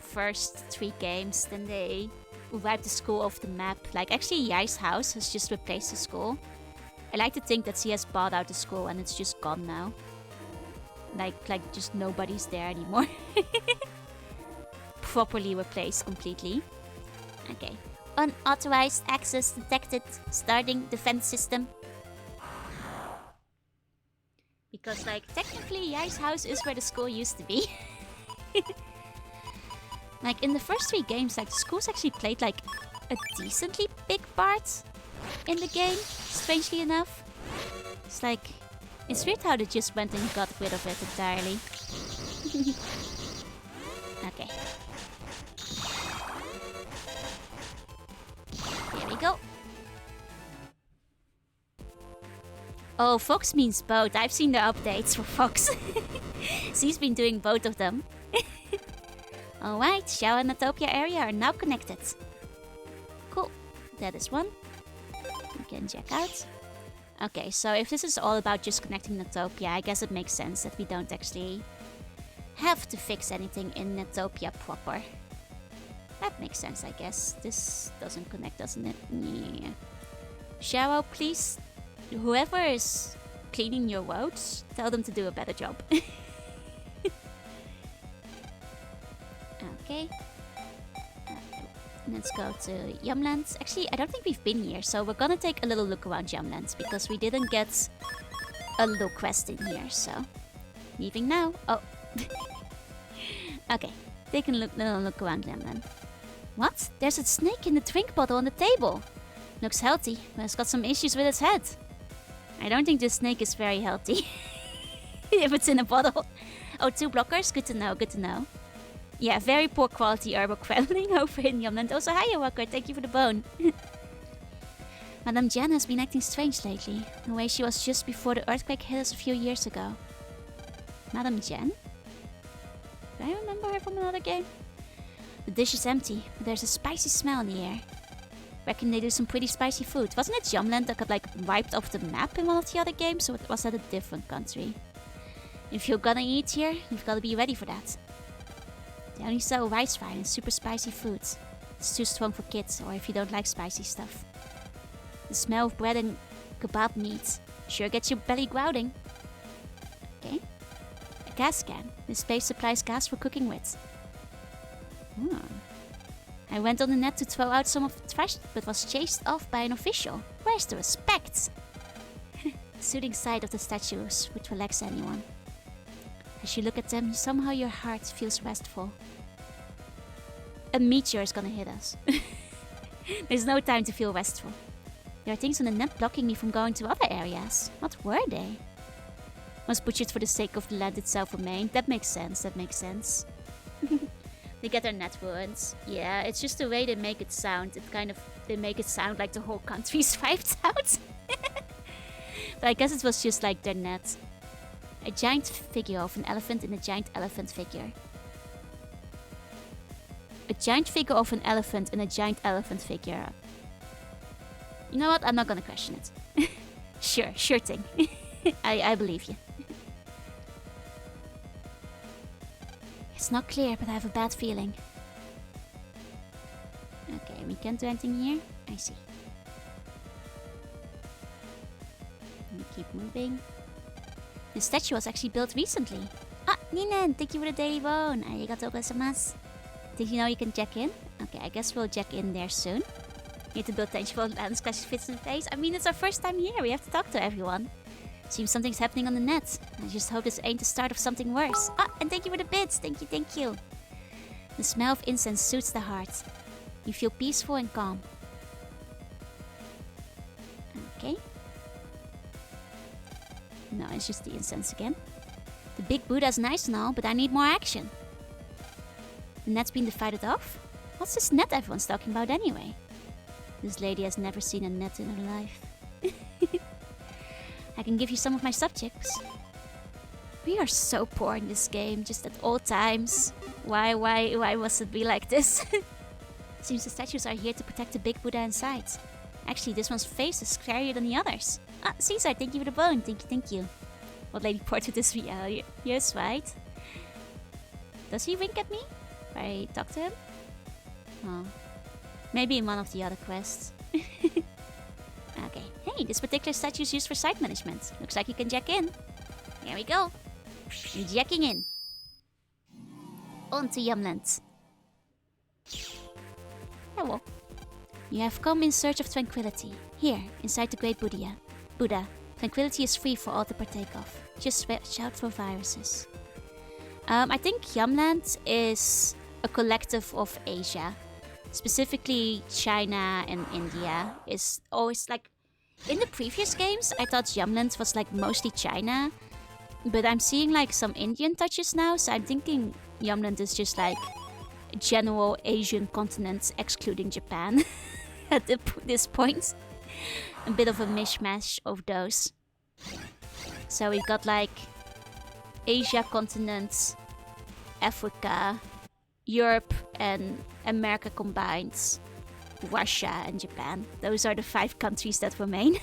first 3 games. Then they wipe the school off the map. Like, actually, Yai's house has just replaced the school. I like to think that she has bought out the school and it's just gone now. Like just nobody's there anymore. Properly replaced completely. Okay. Unauthorized access detected. Starting defense system. Because, like, technically, Yai's house is where the school used to be. Like, in the first 3 games, like, the school's actually played, like, a decently big part in the game, strangely enough. It's like, it's weird how they just went and got rid of it entirely. Okay. Here we go. Oh, Fox means both. I've seen the updates for Fox. She's been doing both of them. Alright, Xiao and Netopia area are now connected. Cool. That is one. We can check out. Okay, so if this is all about just connecting Netopia, I guess it makes sense that we don't actually have to fix anything in Netopia proper. That makes sense, I guess. This doesn't connect, doesn't it? Yeah. Xiao, please, whoever is cleaning your roads, tell them to do a better job. Okay. Let's go to Yumlands. Actually, I don't think we've been here, so we're gonna take a little look around Yumlands because we didn't get a little quest in here, so... Leaving now. Oh. Okay, take a little look around Yumland. What? There's a snake in the drink bottle on the table. Looks healthy, but it's got some issues with its head. I don't think this snake is very healthy. If it's in a bottle. Oh, 2 blockers? Good to know, good to know. Yeah, very poor quality herbal quelling over in Yumland. Also, hiya, Walker. Thank you for the bone. Madame Jen has been acting strange lately. The way she was just before the earthquake hit us a few years ago. Madame Jen? Do I remember her from another game? The dish is empty, but there's a spicy smell in the air. Reckon they do some pretty spicy food. Wasn't it Yumland that got like wiped off the map in one of the other games? Or was that a different country? If you're gonna eat here, you've gotta be ready for that. They only sell rice fry and super spicy foods. It's too strong for kids, or if you don't like spicy stuff. The smell of bread and kebab meat sure gets your belly growling. Okay. A gas can. This place supplies gas for cooking with. I went on the net to throw out some of the trash, but was chased off by an official. Where's the respect? The soothing sight of the statues would relax anyone. As you look at them, somehow your heart feels restful. A meteor is gonna hit us. There's no time to feel restful. There are things on the net blocking me from going to other areas. What were they? Was butchered for the sake of the land itself remained. That makes sense, that makes sense. They get their net ruined. Yeah, it's just the way they make it sound. They make it sound like the whole country's wiped out. But I guess it was just like their net. A giant figure of an elephant in a giant elephant figure. A giant figure of an elephant in a giant elephant figure. You know what? I'm not gonna question it. Sure thing. I believe you. It's not clear, but I have a bad feeling. Okay, we can't do anything here. I see. We keep moving. The statue was actually built recently. Ah, Ninen, thank you for the daily bone. Arigatou gozaimasu. Did you know you can check in? Okay, I guess we'll check in there soon. Here to build tangible lands clash fits in the face. I mean, it's our first time here. We have to talk to everyone. Seems something's happening on the net. I just hope this ain't the start of something worse. Ah, and thank you for the bits. Thank you, thank you. The smell of incense soothes the heart. You feel peaceful and calm. Okay. No, it's just the incense again. The big Buddha's nice and all, but I need more action. The net's been divided off? What's this net everyone's talking about anyway? This lady has never seen a net in her life. I can give you some of my subjects. We are so poor in this game, just at all times. Why must it be like this? Seems the statues are here to protect the big Buddha inside. Actually, this one's face is scarier than the others. Ah, Caesar, thank you for the bone. Thank you, thank you. What lady portrait is real? Yes, right? Does he wink at me? If I talk to him? Oh. Maybe in one of the other quests. Okay. Hey, this particular statue is used for site management. Looks like you can jack in. Here we go. Jacking in. On to Yumland. Hello. You have come in search of tranquility. Here, inside the Great Buddha, tranquility is free for all to partake of. Just watch out for viruses. I think Yumland is a collective of Asia. Specifically, China and India is always like... In the previous games, I thought Yumland was like mostly China. But I'm seeing like some Indian touches now, so I'm thinking Yumland is just like general Asian continent excluding Japan at this point. A bit of a mishmash of those. So we've got like Asia continent, Africa, Europe and America combined, Russia and Japan. Those are the 5 countries that remain.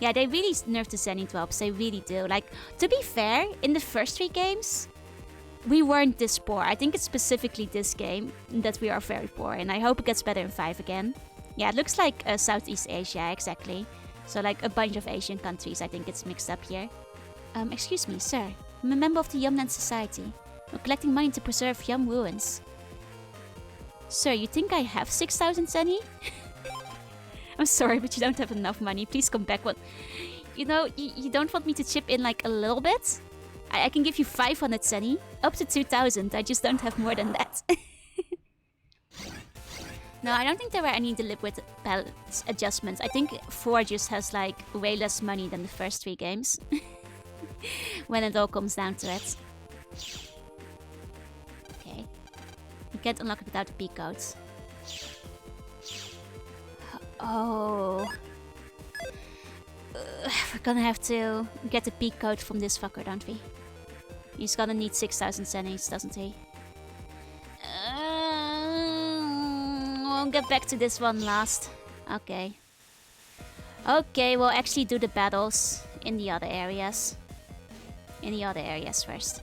Yeah, they really nerfed the Zenny drops, they really do. Like, to be fair, in the first 3 games, we weren't this poor. I think it's specifically this game that we are very poor, and I hope it gets better in 5 again. Yeah, it looks like Southeast Asia, exactly. So like a bunch of Asian countries, I think it's mixed up here. Excuse me, sir. I'm a member of the Yumland Society. I'm collecting money to preserve Yum ruins. Sir, you think I have 6,000 Zenny? I'm sorry, but you don't have enough money. Please come back. What? You know, you don't want me to chip in like a little bit? I can give you 500 Zenny. Up to 2,000. I just don't have more than that. No, I don't think there were any deliberate balance adjustments. I think 4 just has like way less money than the first 3 games. When it all comes down to it. Okay. You can't unlock it without the P codes. Oh. We're gonna have to get the P code from this fucker, don't we? He's gonna need 6,000 Zennies, doesn't he? We'll get back to this one last. Okay. Okay, we'll actually do the battles in the other areas. First.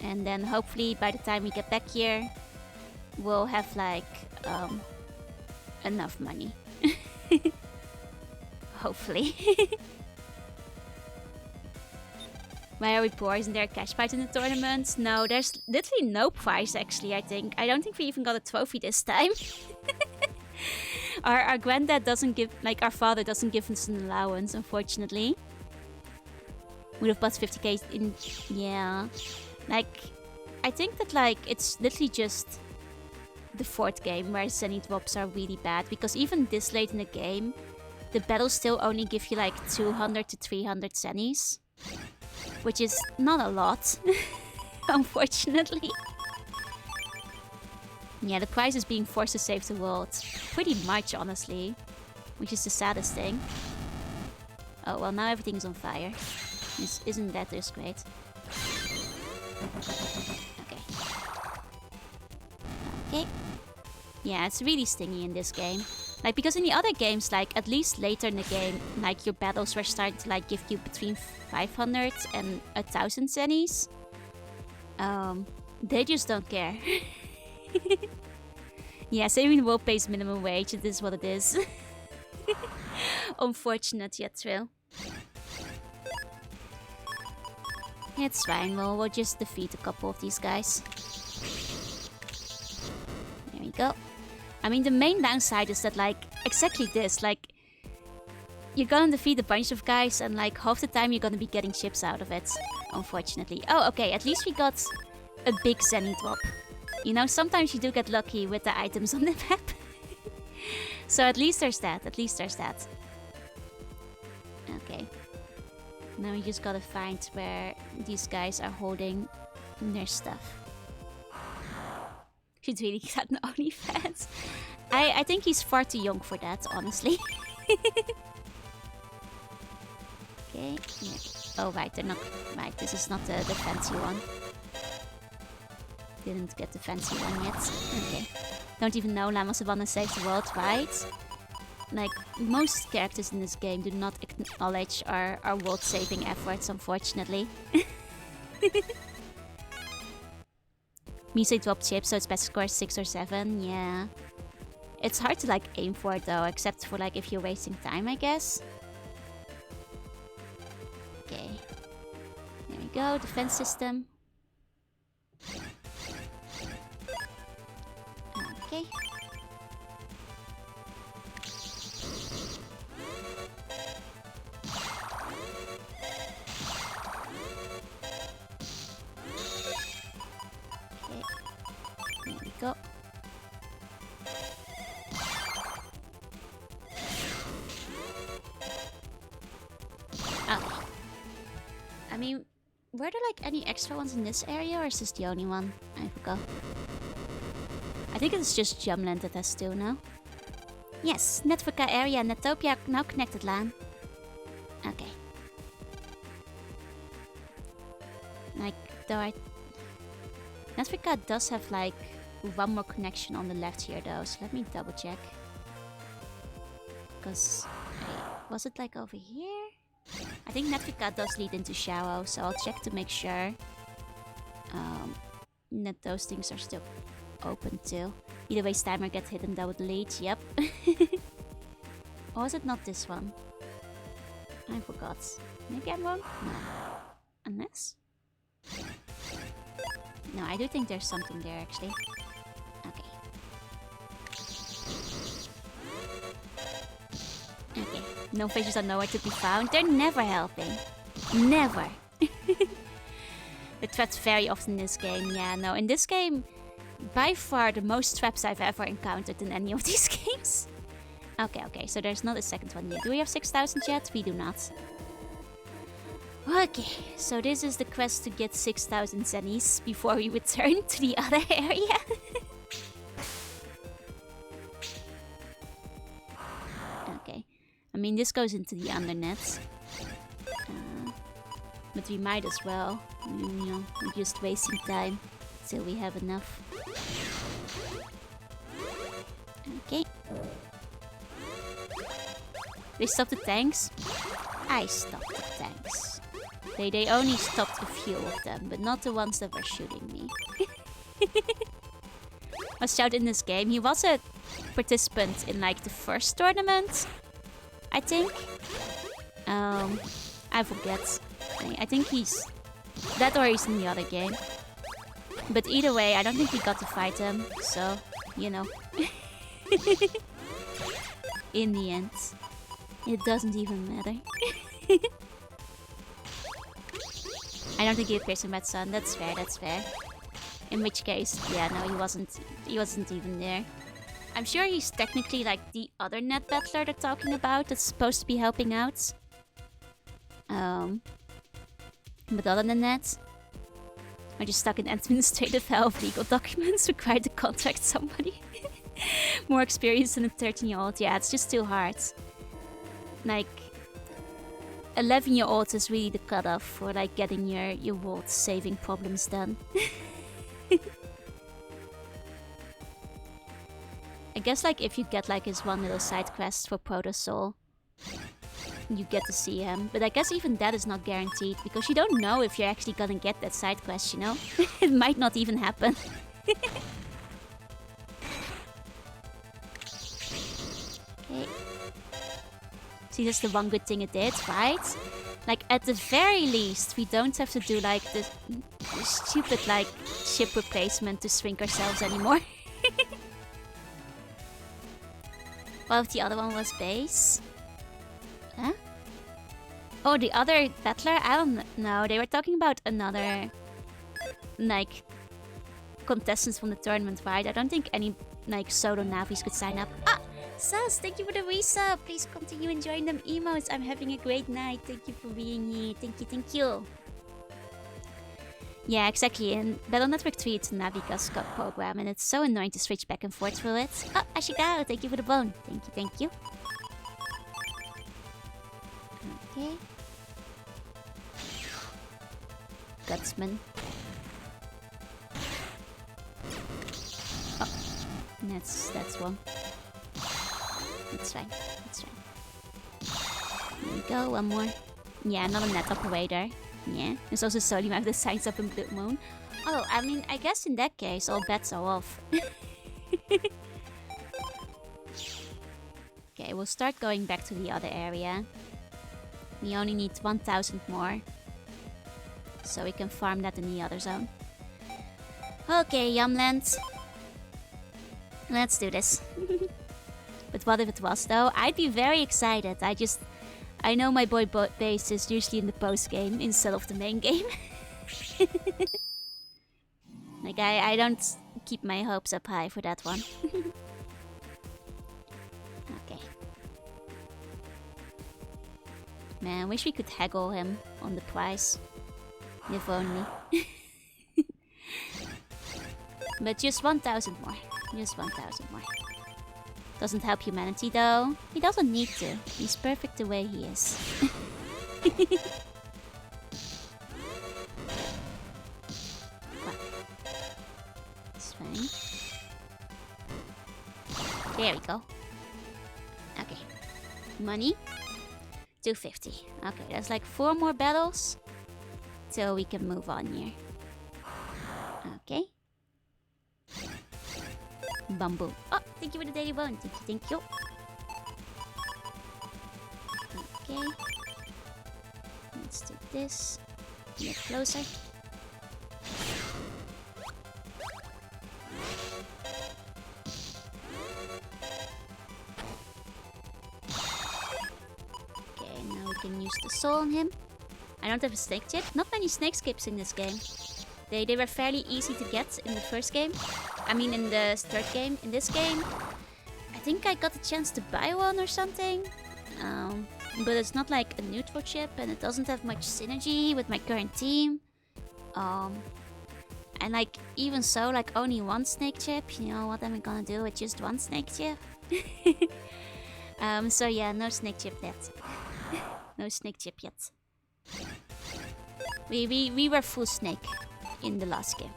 And then hopefully by the time we get back here, we'll have like enough money. Hopefully. Why are we poor? Isn't there a cash prize in the tournament? No, there's literally no prize actually, I think. I don't think we even got a trophy this time. Our granddad doesn't give, like our father doesn't give us an allowance, unfortunately. Would have bought 50k in, yeah. Like, I think that like, it's literally just the 4th game where Zenny drops are really bad. Because even this late in the game, the battles still only give you like 200 to 300 Zennies. Which is not a lot, unfortunately. Yeah, the prize is being forced to save the world. Pretty much, honestly. Which is the saddest thing. Oh, well, now everything's on fire. Isn't that just great? Okay. Okay. Yeah, it's really stingy in this game. Like, because in the other games, like, at least later in the game, like, your battles were starting to, like, give you between 500 and 1,000 Zennies. They just don't care. Yeah, saving the world pays minimum wage. It is what it is. Unfortunate, yet true. It's fine. We'll just defeat a couple of these guys. There we go. I mean, the main downside is that, like, exactly this, like, you're gonna defeat a bunch of guys and, like, half the time you're gonna be getting chips out of it, unfortunately. Oh, okay, at least we got a big Zenny drop. You know, sometimes you do get lucky with the items on the map. So at least there's that, Okay. Now we just gotta find where these guys are holding their stuff. Should really got an OnlyFans. I think he's far too young for that, honestly. Okay. Yeah. Oh right, they're not right. This is not the fancy one. Didn't get the fancy one yet. Okay. Don't even know Lamos wanna save the world, right? Like, most characters in this game do not acknowledge our world-saving efforts, unfortunately. Mise dropped chips, so its best score is 6 or 7, yeah. It's hard to, like, aim for it, though, except for, like, if you're wasting time, I guess. Okay. There we go, defense system. Okay. There we go. Okay. I mean, were there like any extra ones in this area, or is this the only one? I forgot. I think it's just Jumland that has two now. Yes, Netflix area and Netopia now connected, LAN. Okay. Like, though Netflix does have like one more connection on the left here though, so let me double check. Because, was it like over here? I think Netflix does lead into Shao, so I'll check to make sure that those things are still open too. Either way, Steimer gets hidden, that would lead, yep. Or was it not this one? I forgot. Maybe I'm wrong? No. Unless? No, I do think there's something there actually. Okay. Okay. No fishes are nowhere to be found. They're never helping. Never. The traps very often in this game. Yeah, no, in this game, by far the most traps I've ever encountered in any of these games. Okay, so there's not a second one yet. Do we have 6,000 yet? We do not. Okay, so this is the quest to get 6,000 zennies before we return to the other area. Okay, I mean this goes into the undernet. But we might as well, you know, we're just wasting time till we have enough. Okay. They stopped the tanks? I stopped the tanks. They only stopped a few of them, but not the ones that were shooting me. Was Shout in this game? He was a participant in like the first tournament, I think. I forget. I think he's that, or he's in the other game. But either way, I don't think we got to fight him, so, you know. In the end, it doesn't even matter. I don't think he appears in Red Sun. That's fair, that's fair. In which case, yeah, no, he wasn't even there. I'm sure he's technically like the other net battler they're talking about that's supposed to be helping out. But other than that, I'm just stuck in administrative hell of legal documents required to contract somebody. More experienced than a 13-year-old. Yeah, it's just too hard. Like, 11-year-old is really the cutoff for like getting your world-saving problems done. I guess like if you get like his one little side quest for Protosoul, you get to see him. But I guess even that is not guaranteed, because you don't know if you're actually gonna get that side quest, you know? It might not even happen. Okay. See, that's the one good thing it did, right? Like, at the very least, we don't have to do like the stupid like ship replacement to shrink ourselves anymore. Well, if the other one was base. Huh? Oh, the other battler? I don't know. They were talking about another, like, contestants from the tournament, right? I don't think any, like, solo Navis could sign up. Ah! Sus, thank you for the resub. Please continue enjoying them emotes. I'm having a great night. Thank you for being here. Thank you, thank you. Yeah, exactly. In Battle Network 3, it's a Naviga's program, and it's so annoying to switch back and forth through it. Oh, Ashikawa, thank you for the bone. Thank you, thank you. Okay. Gutsman. Oh, that's one. That's fine. That's fine. There you go, one more. Yeah, another net operator. Yeah. There's also Solim have the signs up in Blood Moon. Oh, I mean, I guess in that case, all bets are off. Okay, we'll start going back to the other area. We only need 1,000 more. So we can farm that in the other zone. Okay, Yumland. Let's do this. But what if it was, though? I'd be very excited. I know my boy Base is usually in the post-game instead of the main game. Like, I don't keep my hopes up high for that one. Okay. Man, wish we could haggle him on the price. If only. But just 1,000 more. Just 1,000 more. Doesn't help humanity though. He doesn't need to. He's perfect the way he is. It's fine. There we go. Okay. Money. 250. Okay, there's like 4 more battles. So we can move on here. Okay. Bamboo. Oh, thank you for the daily bone. Thank you, thank you. Okay. Let's do this. Get closer. Okay, now we can use the soul on him. I don't have a snake chip. Not many snake skips in this game. They were fairly easy to get in the first game. I mean in the third game. In this game, I think I got a chance to buy one or something. But it's not like a neutral chip and it doesn't have much synergy with my current team. And like even so, like only one snake chip. You know, what am I gonna do with just one snake chip? So yeah, no snake chip yet. No snake chip yet. We were full snake in the last game.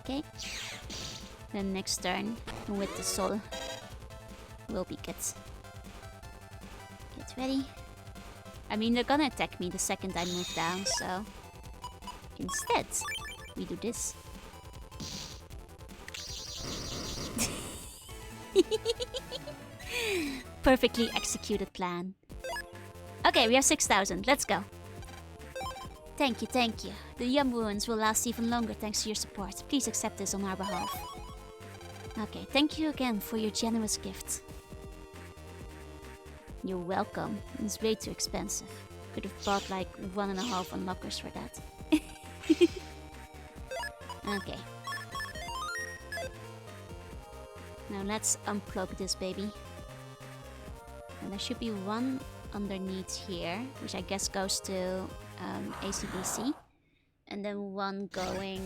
Okay. Then next turn with the soul will be good. Get ready. I mean, they're gonna attack me the second I move down, so instead we do this. Perfectly executed plan. Okay, we have 6,000. Let's go. Thank you, thank you. The Yum Ruins will last even longer thanks to your support. Please accept this on our behalf. Okay, thank you again for your generous gift. You're welcome. It's way too expensive. Could have bought like 1.5 unlockers for that. Okay. Now let's unplug this baby. And there should be one underneath here, which I guess goes to ACDC. And then one going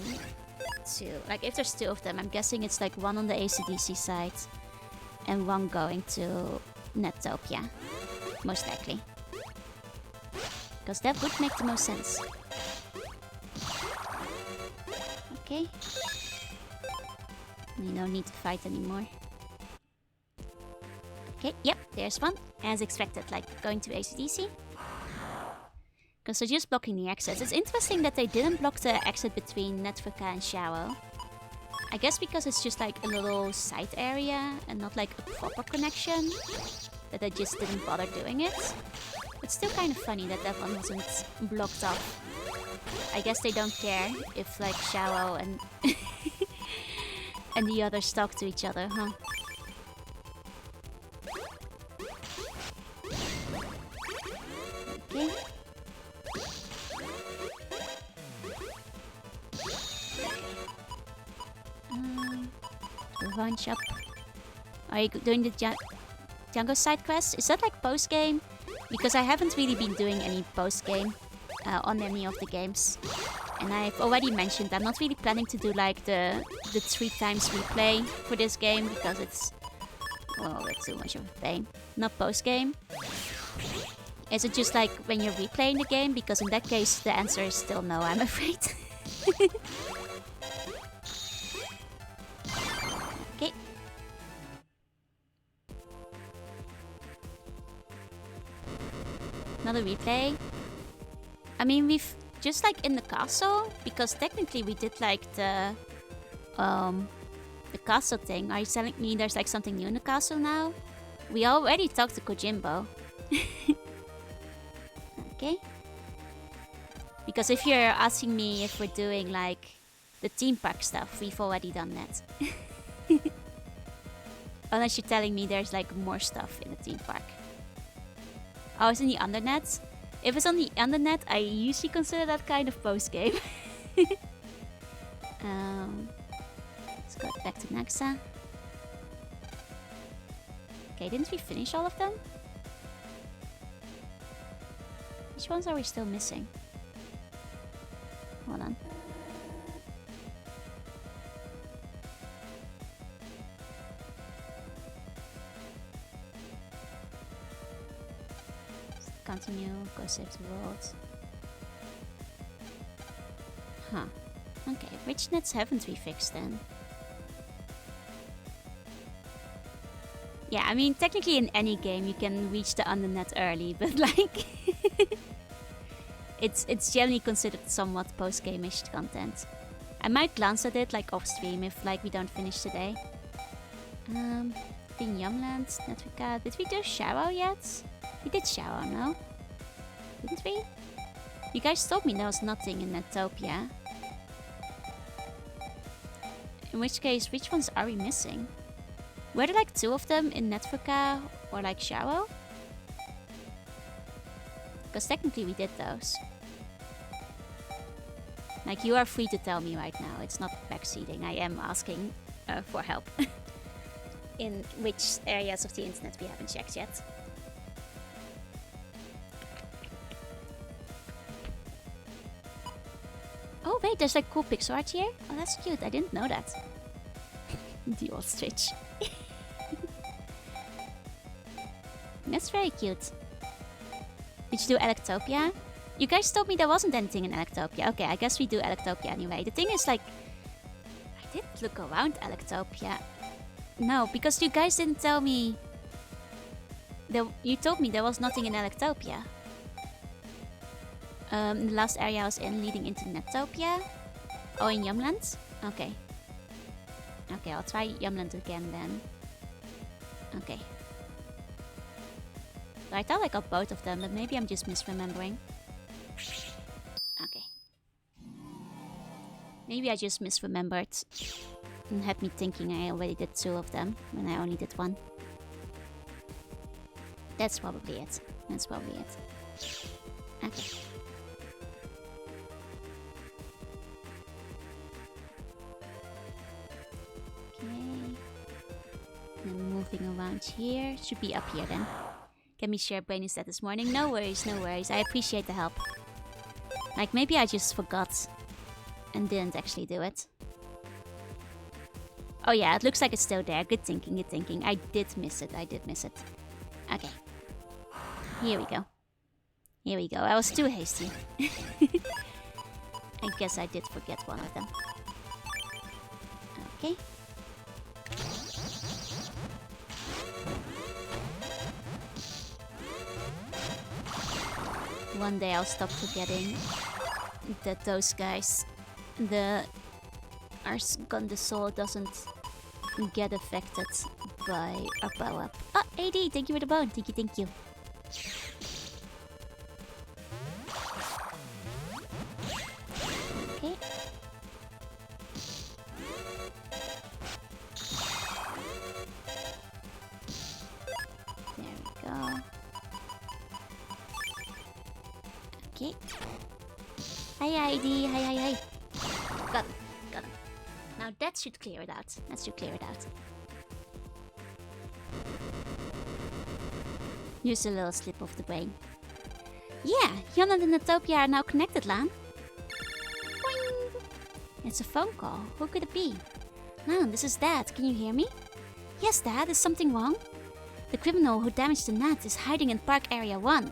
to... Like, if there's 2 of them, I'm guessing it's like one on the ACDC side. And one going to Nettopia. Most likely. Because that would make the most sense. Okay. We don't need to fight anymore. Okay, yep, there's one. As expected, like going to ACDC. Because they're just blocking the exits. It's interesting that they didn't block the exit between Netflix and Shao. I guess because it's just like a little side area and not like a proper connection. That they just didn't bother doing it. It's still kind of funny that that one wasn't blocked off. I guess they don't care if like Shao and and the others talk to each other, huh? Okay. Run shop. Are you doing the Django side quest? Is that like post game? Because I haven't really been doing any post game on any of the games. And I've already mentioned I'm not really planning to do like the 3 times replay for this game because it's, well, it's too much of a pain. Not post game. Is it just like when you're replaying the game? Because in that case the answer is still no, I'm afraid. Okay. Another replay. I mean, we've just like in the castle, because technically we did like the castle thing. Are you telling me there's like something new in the castle now? We already talked to Kojimbo. Okay. Because if you're asking me if we're doing like the theme park stuff, we've already done that. Unless you're telling me there's like more stuff in the theme park. Oh, it's in the Undernet? If it's on the Undernet, I usually consider that kind of post-game. Let's go back to Naxa. Okay, didn't we finish all of them? Which ones are we still missing? Hold on. Continue, go save the world. Huh. Okay, which nets haven't we fixed then? Yeah, I mean, technically in any game you can reach the undernet early, but like... it's generally considered somewhat post-game-ish content. I might glance at it like off-stream if like we don't finish today. In Yumland, Netvika, did we do Sharrow yet? We did Sharrow, no? Didn't we? You guys told me there was nothing in Netopia. In which case, which ones are we missing? Were there like 2 of them in Netvika or like Sharrow? Because technically we did those. Like, you are free to tell me right now. It's not backseating. I am asking for help. In which areas of the internet we haven't checked yet. Oh wait, there's like cool pixel art here? Oh, that's cute. I didn't know that. The ostrich. That's very cute. Did you do Electopia? You guys told me there wasn't anything in Electopia. Okay, I guess we do Electopia anyway. The thing is, like, I did look around Electopia. No, because you guys didn't tell me... You told me there was nothing in Electopia. The last area I was in leading into Netopia. Oh, in Yumland? Okay. Okay, I'll try Yumland again then. Okay. I thought I got both of them, but maybe I'm just misremembering. Okay. Maybe I just misremembered and had me thinking I already did 2 of them when I only did 1. That's probably it. That's probably it. Okay. Then moving around here. Should be up here then. Can we share brain instead this morning? No worries, no worries. I appreciate the help. Like, maybe I just forgot and didn't actually do it. Oh yeah, it looks like it's still there. Good thinking, good thinking. I did miss it. I did miss it. Okay. Here we go. Here we go. I was too hasty. I guess I did forget one of them. Okay. One day I'll stop forgetting that those guys, the Arsgon the Soul doesn't get affected by our power up. Oh, AD, thank you for the bone. Thank you, thank you. Okay. Okay. Hi, ID. Hi. Got him. Now that should clear it out. Use a little slip of the brain. Yeah, Jan and Natopia are now connected, Lan. Boing. It's a phone call. Who could it be? Lan, this is Dad. Can you hear me? Yes, Dad. Is something wrong? The criminal who damaged the net is hiding in Park Area 1.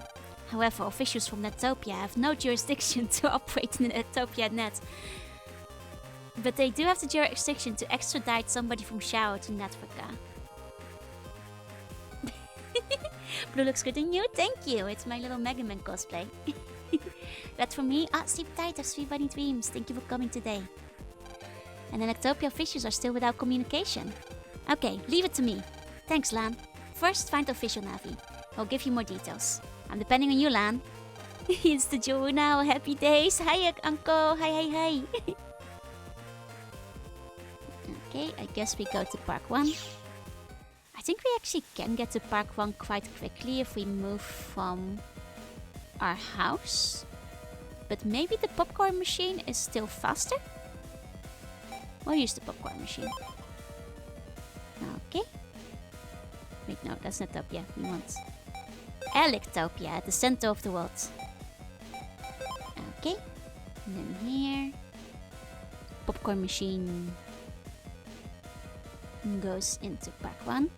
However, officials from Netopia have no jurisdiction to operate in the Netopia net. But they do have the jurisdiction to extradite somebody from Shao to Netflika. Blue looks good on you, thank you. It's my little Mega Man cosplay. That for me, sleep tight, have sweet bunny dreams. Thank you for coming today. And the Netopia officials are still without communication. Okay, leave it to me. Thanks, Lan. First, find the official Navi. I'll give you more details. I'm depending on you, Lan. It's the Joe now. Happy days. Hi, Uncle. Hi. Okay, I guess we go to Park 1. I think we actually can get to Park 1 quite quickly if we move from our house. But maybe the popcorn machine is still faster? We'll use the popcorn machine. Okay. Wait, no, that's not Topia. We want Electopia at the center of the world. Okay. And then here. Popcorn machine goes into Park 1.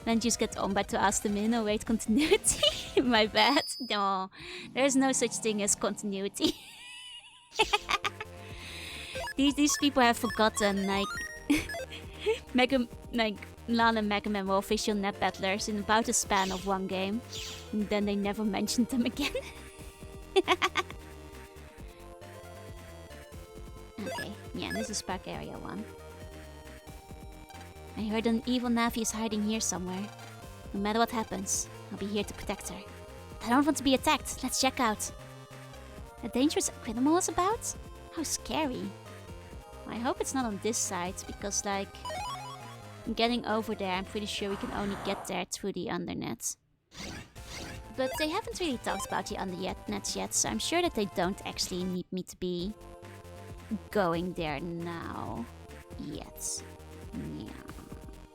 Then just get on by to ask them in. Oh wait, continuity. My bad. No, there's no such thing as continuity. These people have forgotten, like Lan and Mega Man were official net battlers in about a span of one game. And then they never mentioned them again. Okay, yeah, this is Park Area 1. I heard an evil Navi is hiding here somewhere. No matter what happens, I'll be here to protect her. I don't want to be attacked. Let's check out. A dangerous criminal is about? How scary. I hope it's not on this side, because like, getting over there, I'm pretty sure we can only get there through the undernet. But they haven't really talked about the undernet yet, so I'm sure that they don't actually need me to be going there now. Yet. Yeah.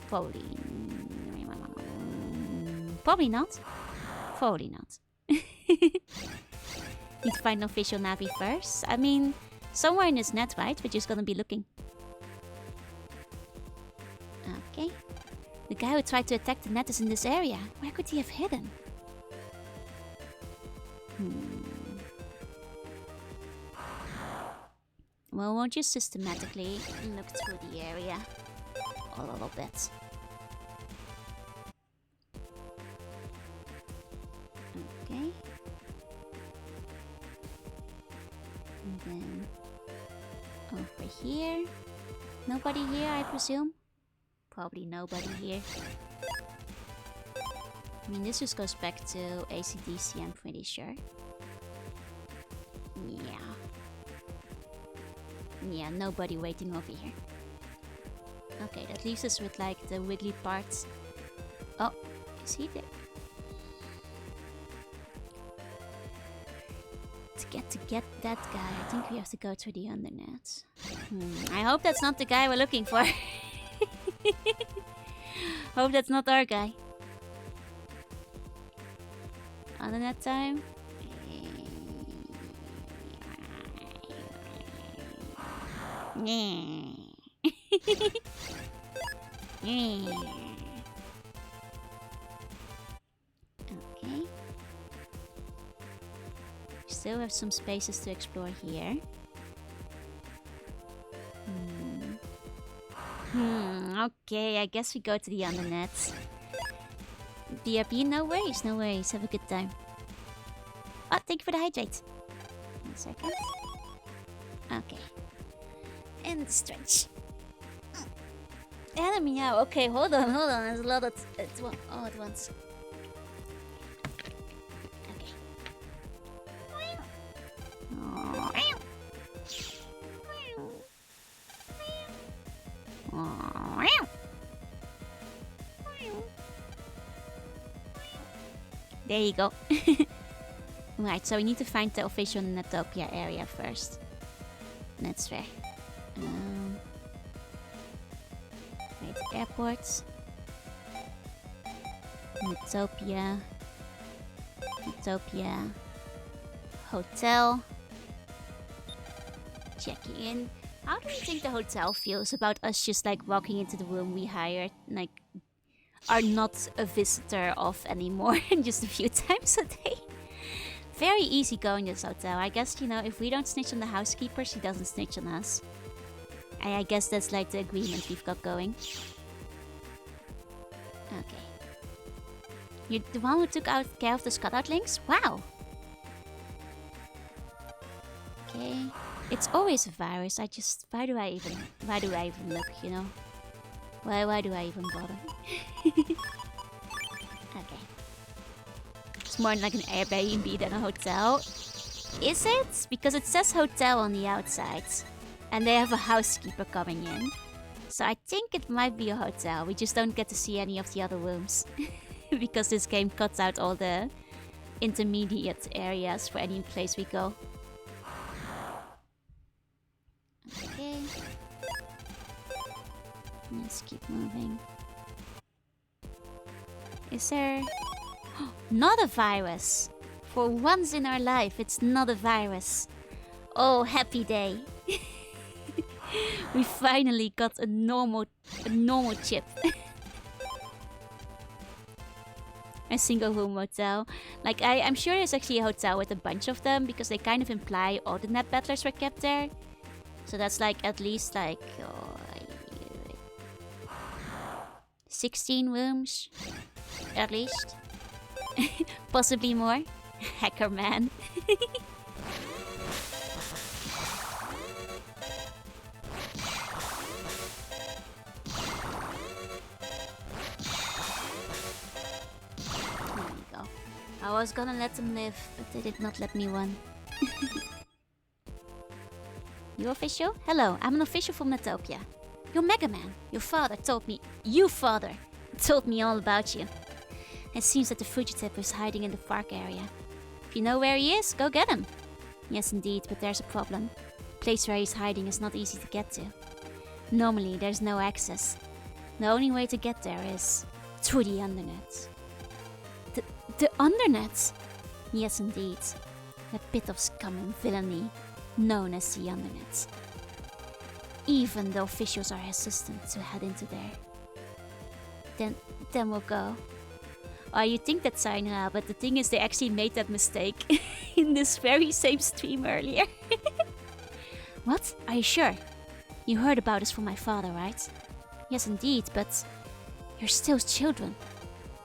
Probably not. Probably not. Need to find an official Navi first. I mean, somewhere in this net, right? We're just gonna be looking. Okay. The guy who tried to attack the net is in this area. Where could he have hidden? Well, we'll just systematically look through the area a little bit. Okay. And then over here. Nobody here, I presume? Probably nobody here. I mean, this just goes back to AC/DC, I'm pretty sure. Yeah, nobody waiting over here. Okay, that leaves us with like the wiggly parts. Oh, is he there? To get that guy, I think we have to go through the undernet. I hope that's not the guy we're looking for. Hope that's not our guy. Undernet time. Okay. We still have some spaces to explore here. Okay, I guess we go to the undernet. BRB, no worries. Have a good time. Oh, thank you for the hydrate. 1 second. Okay. And stretch. And a meow. Okay, hold on. There's a lot all at once. Okay. There you go. Right, so we need to find the official Netopia area first. That's fair. Right, airports. Netopia. Netopia. Hotel. Checking in. How do you think the hotel feels about us just like walking into the room we hired? Like, are not a visitor of anymore just a few times a day? Very easy going, this hotel. I guess, you know, if we don't snitch on the housekeeper, she doesn't snitch on us. I guess that's like the agreement we've got going. Okay. You're the one who took out care of the Scudoutlings? Wow! Okay. It's always a virus. Why do I even look, you know? Why do I even bother? Okay. It's more like an Airbnb than a hotel. Is it? Because it says hotel on the outside. And they have a housekeeper coming in. So I think it might be a hotel. We just don't get to see any of the other rooms. Because this game cuts out all the intermediate areas for any place we go. Okay. Let's keep moving. Is there... Not a virus! For once in our life, it's not a virus. Oh, happy day. We finally got a normal chip. A single room hotel. Like, I'm sure there's actually a hotel with a bunch of them, because they kind of imply all the net battlers were kept there. So that's like at least like 16 rooms, at least. Possibly more. Hacker man. There we go. I was gonna let them live, but they did not let me win. You official? Hello, I'm an official from Netopia. You're Mega Man. Your father told me all about you. It seems that the fugitive is hiding in the park area. If you know where he is, go get him. Yes, indeed, but there's a problem. The place where he's hiding is not easy to get to. Normally, there's no access. The only way to get there is through the Undernet. The Undernet? Yes, indeed. A bit of scum and villainy known as the Undernet. Even the officials are hesitant to head into there. Then we'll go. Oh, you think that's Sainra, but the thing is they actually made that mistake in this very same stream earlier. What? Are you sure? You heard about this from my father, right? Yes, indeed, but you're still children.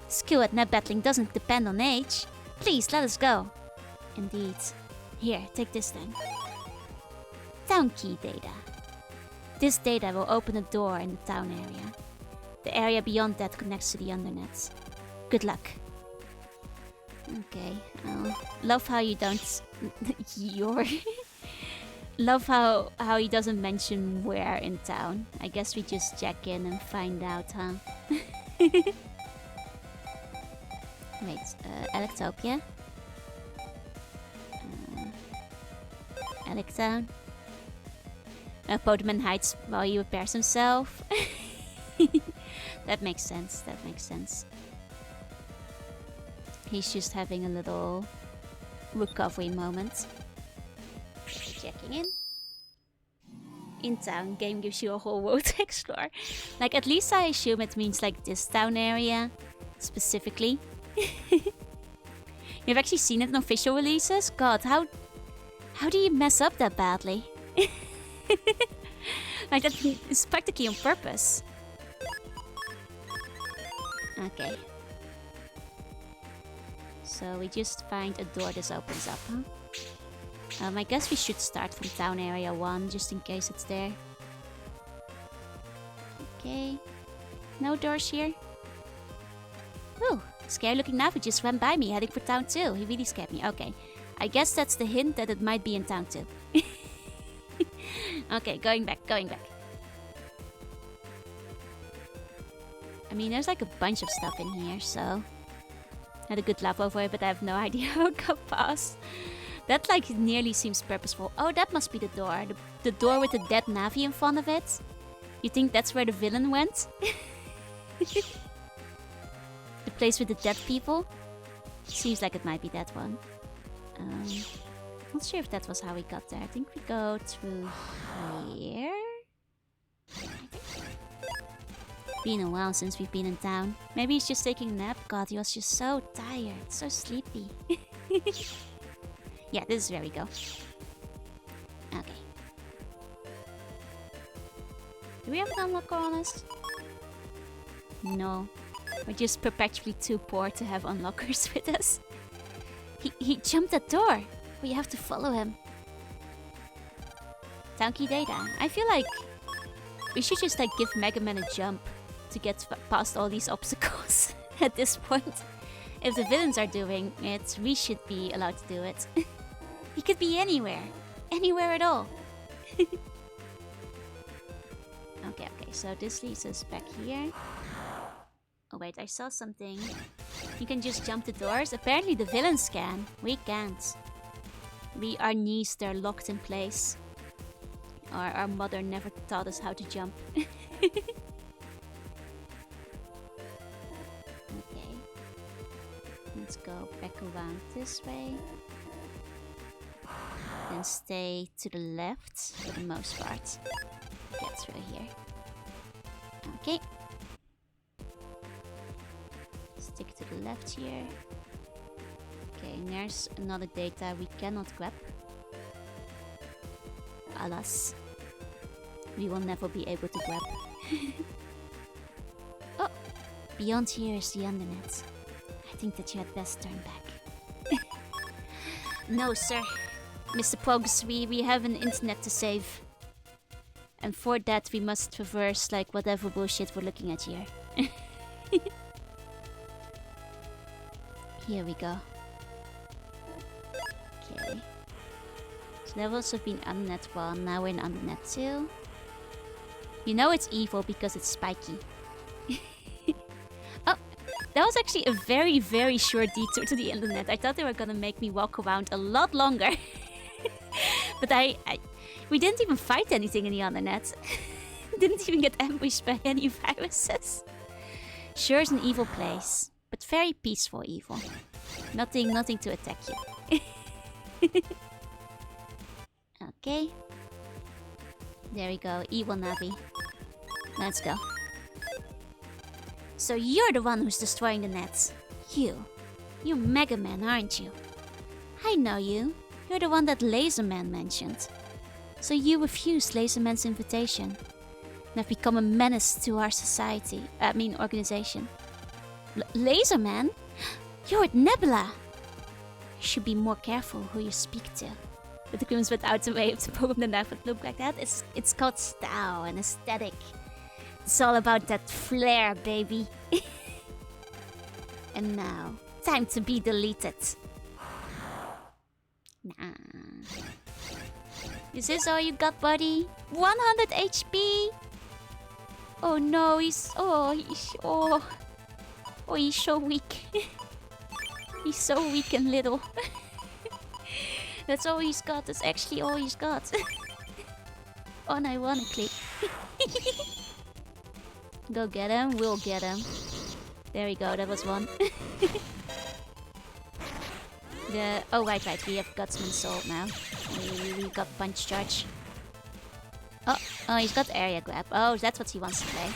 Skill at net battling doesn't depend on age. Please, let us go. Indeed. Here, take this then. Town key data. This data will open a door in the town area. The area beyond that connects to the Undernet. Good luck. Okay. Love how you don't... Love how he doesn't mention where in town. I guess we just check in and find out, huh? Wait, Electopia? Electown? Podman hides while he repairs himself. That makes sense, that makes sense. He's just having a little recovery moment. Checking in. In town, game gives you a whole world to explore. Like, at least I assume it means like this town area specifically. You've actually seen it in official releases? God, how do you mess up that badly? Like, that is practically on purpose. Okay. So we just find a door this opens up, huh? I guess we should start from town area 1, just in case it's there. Okay. No doors here. Ooh, scary looking Navi just ran by me, heading for town 2. He really scared me. Okay. I guess that's the hint that it might be in town 2. Okay, going back. I mean, there's like a bunch of stuff in here, so... Had a good laugh over it, but I have no idea how it got past. That like nearly seems purposeful. Oh, that must be the door. The door with the dead Navi in front of it. You think that's where the villain went? The place with the dead people? Seems like it might be that one. Not sure if that was how we got there. I think we go through here. Been a while since we've been in town. Maybe he's just taking a nap. God, he was just so tired, so sleepy. Yeah, this is where we go. Okay. Do we have an unlocker on us? No. We're just perpetually too poor to have unlockers with us. He jumped that door. We have to follow him. Tanky data. I feel like we should just like give Mega Man a jump to get past all these obstacles at this point. If the villains are doing it, we should be allowed to do it. He could be anywhere. Anywhere at all. Okay, so this leads us back here. Oh wait, I saw something. You can just jump the doors. Apparently the villains can. We can't. Our knees, they're locked in place. Our mother never taught us how to jump. Okay. Let's go back around this way. Then stay to the left for the most part. Get through here. Okay. Stick to the left here. Okay, and there's another data we cannot grab. Alas. We will never be able to grab. Oh! Beyond here is the Undernet. I think that you had best turn back. No, sir. Mr. Pogs, we have an internet to save. And for that we must traverse like whatever bullshit we're looking at here. Here we go. Okay. So levels have been Undernet 1, now we're in Undernet 2. You know it's evil because it's spiky. Oh, that was actually a very, very short detour to the Undernet. I thought they were gonna make me walk around a lot longer. But we didn't even fight anything in the Undernet. Didn't even get ambushed by any viruses. Sure is an evil place, but very peaceful evil. Nothing to attack you. Okay. There we go, evil Navi. Let's go. So you're the one who's destroying the nets. You're Mega Man, aren't you? I know you. You're the one that Laserman mentioned. So you refused Laserman's invitation and have become a menace to our society. Organization. Laserman? You're at Nebula! You should be more careful who you speak to. But the Grims without the way of the problem that would look like that. It's called style and aesthetic. It's all about that flair, baby. And now, time to be deleted. Nah. Is this all you got, buddy? 100 HP? Oh no, he's so weak. He's so weak and little. That's all he's got. That's actually all he's got. Unironically. Go get him. We'll get him. There we go. That was one. Oh, right. We have Gutsman Sword now. We got Punch Charge. Oh, he's got Area Grab. Oh, that's what he wants to play.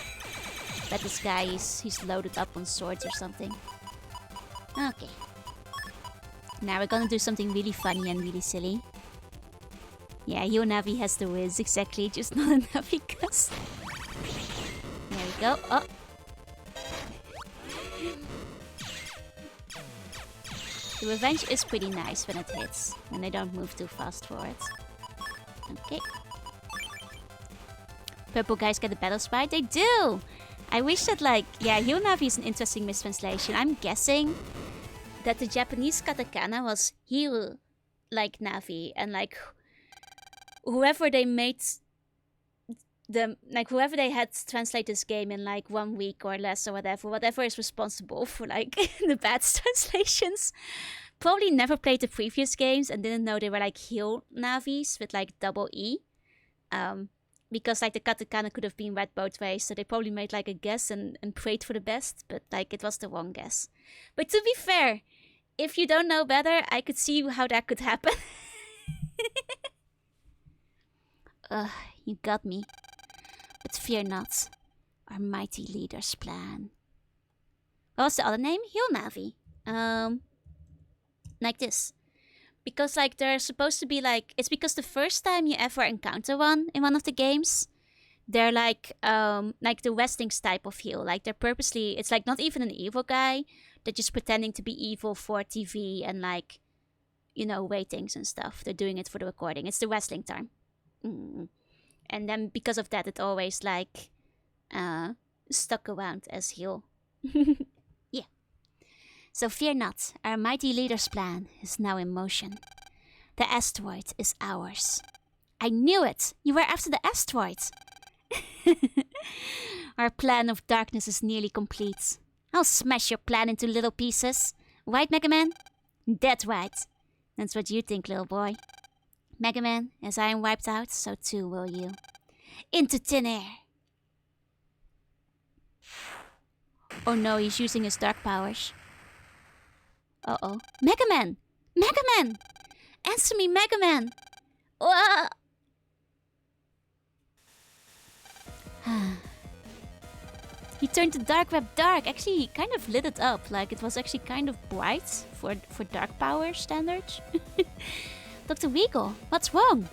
Bet this guy he's loaded up on swords or something. Okay. Now we're gonna do something really funny and really silly. Yeah, your Navi has the whiz, exactly, just not enough because... There we go. Oh! The revenge is pretty nice when it hits, when they don't move too fast for it. Okay. Purple guys get a battle sprite? They do! I wish that, like, yeah, Hero Navi is an interesting mistranslation. I'm guessing that the Japanese katakana was Hero, like Navi, and like whoever they made like whoever they had translate this game in like 1 week or less or whatever is responsible for like the bad translations, probably never played the previous games and didn't know they were like heal Navis with like double E. Because like the katakana could have been read both ways, so they probably made like a guess and prayed for the best, but like it was the wrong guess. But to be fair, if you don't know better, I could see how that could happen. You got me. But fear not, our mighty leader's plan. What was the other name? Heal Navi. Like this. Because like they're supposed to be like, it's because the first time you ever encounter one in one of the games, they're like the Westlings type of heal. Like they're purposely, it's like not even an evil guy. They're just pretending to be evil for TV and like, you know, ratings and stuff. They're doing it for the recording. It's the Westling term. And then because of that, it always like stuck around as heal. Yeah. So fear not, our mighty leader's plan is now in motion. The asteroid is ours. I knew it! You were after the asteroid! Our plan of darkness is nearly complete. I'll smash your plan into little pieces. Right, Mega Man? That's right. That's what you think, little boy. Mega Man, as I am wiped out, so too will you. Into thin air! Oh no, he's using his dark powers. Uh-oh. Mega Man! Mega Man! Answer me, Mega Man! He turned the dark web dark. Actually, he kind of lit it up. Like, it was actually kind of bright for dark power standards. Dr. Weagle, what's wrong?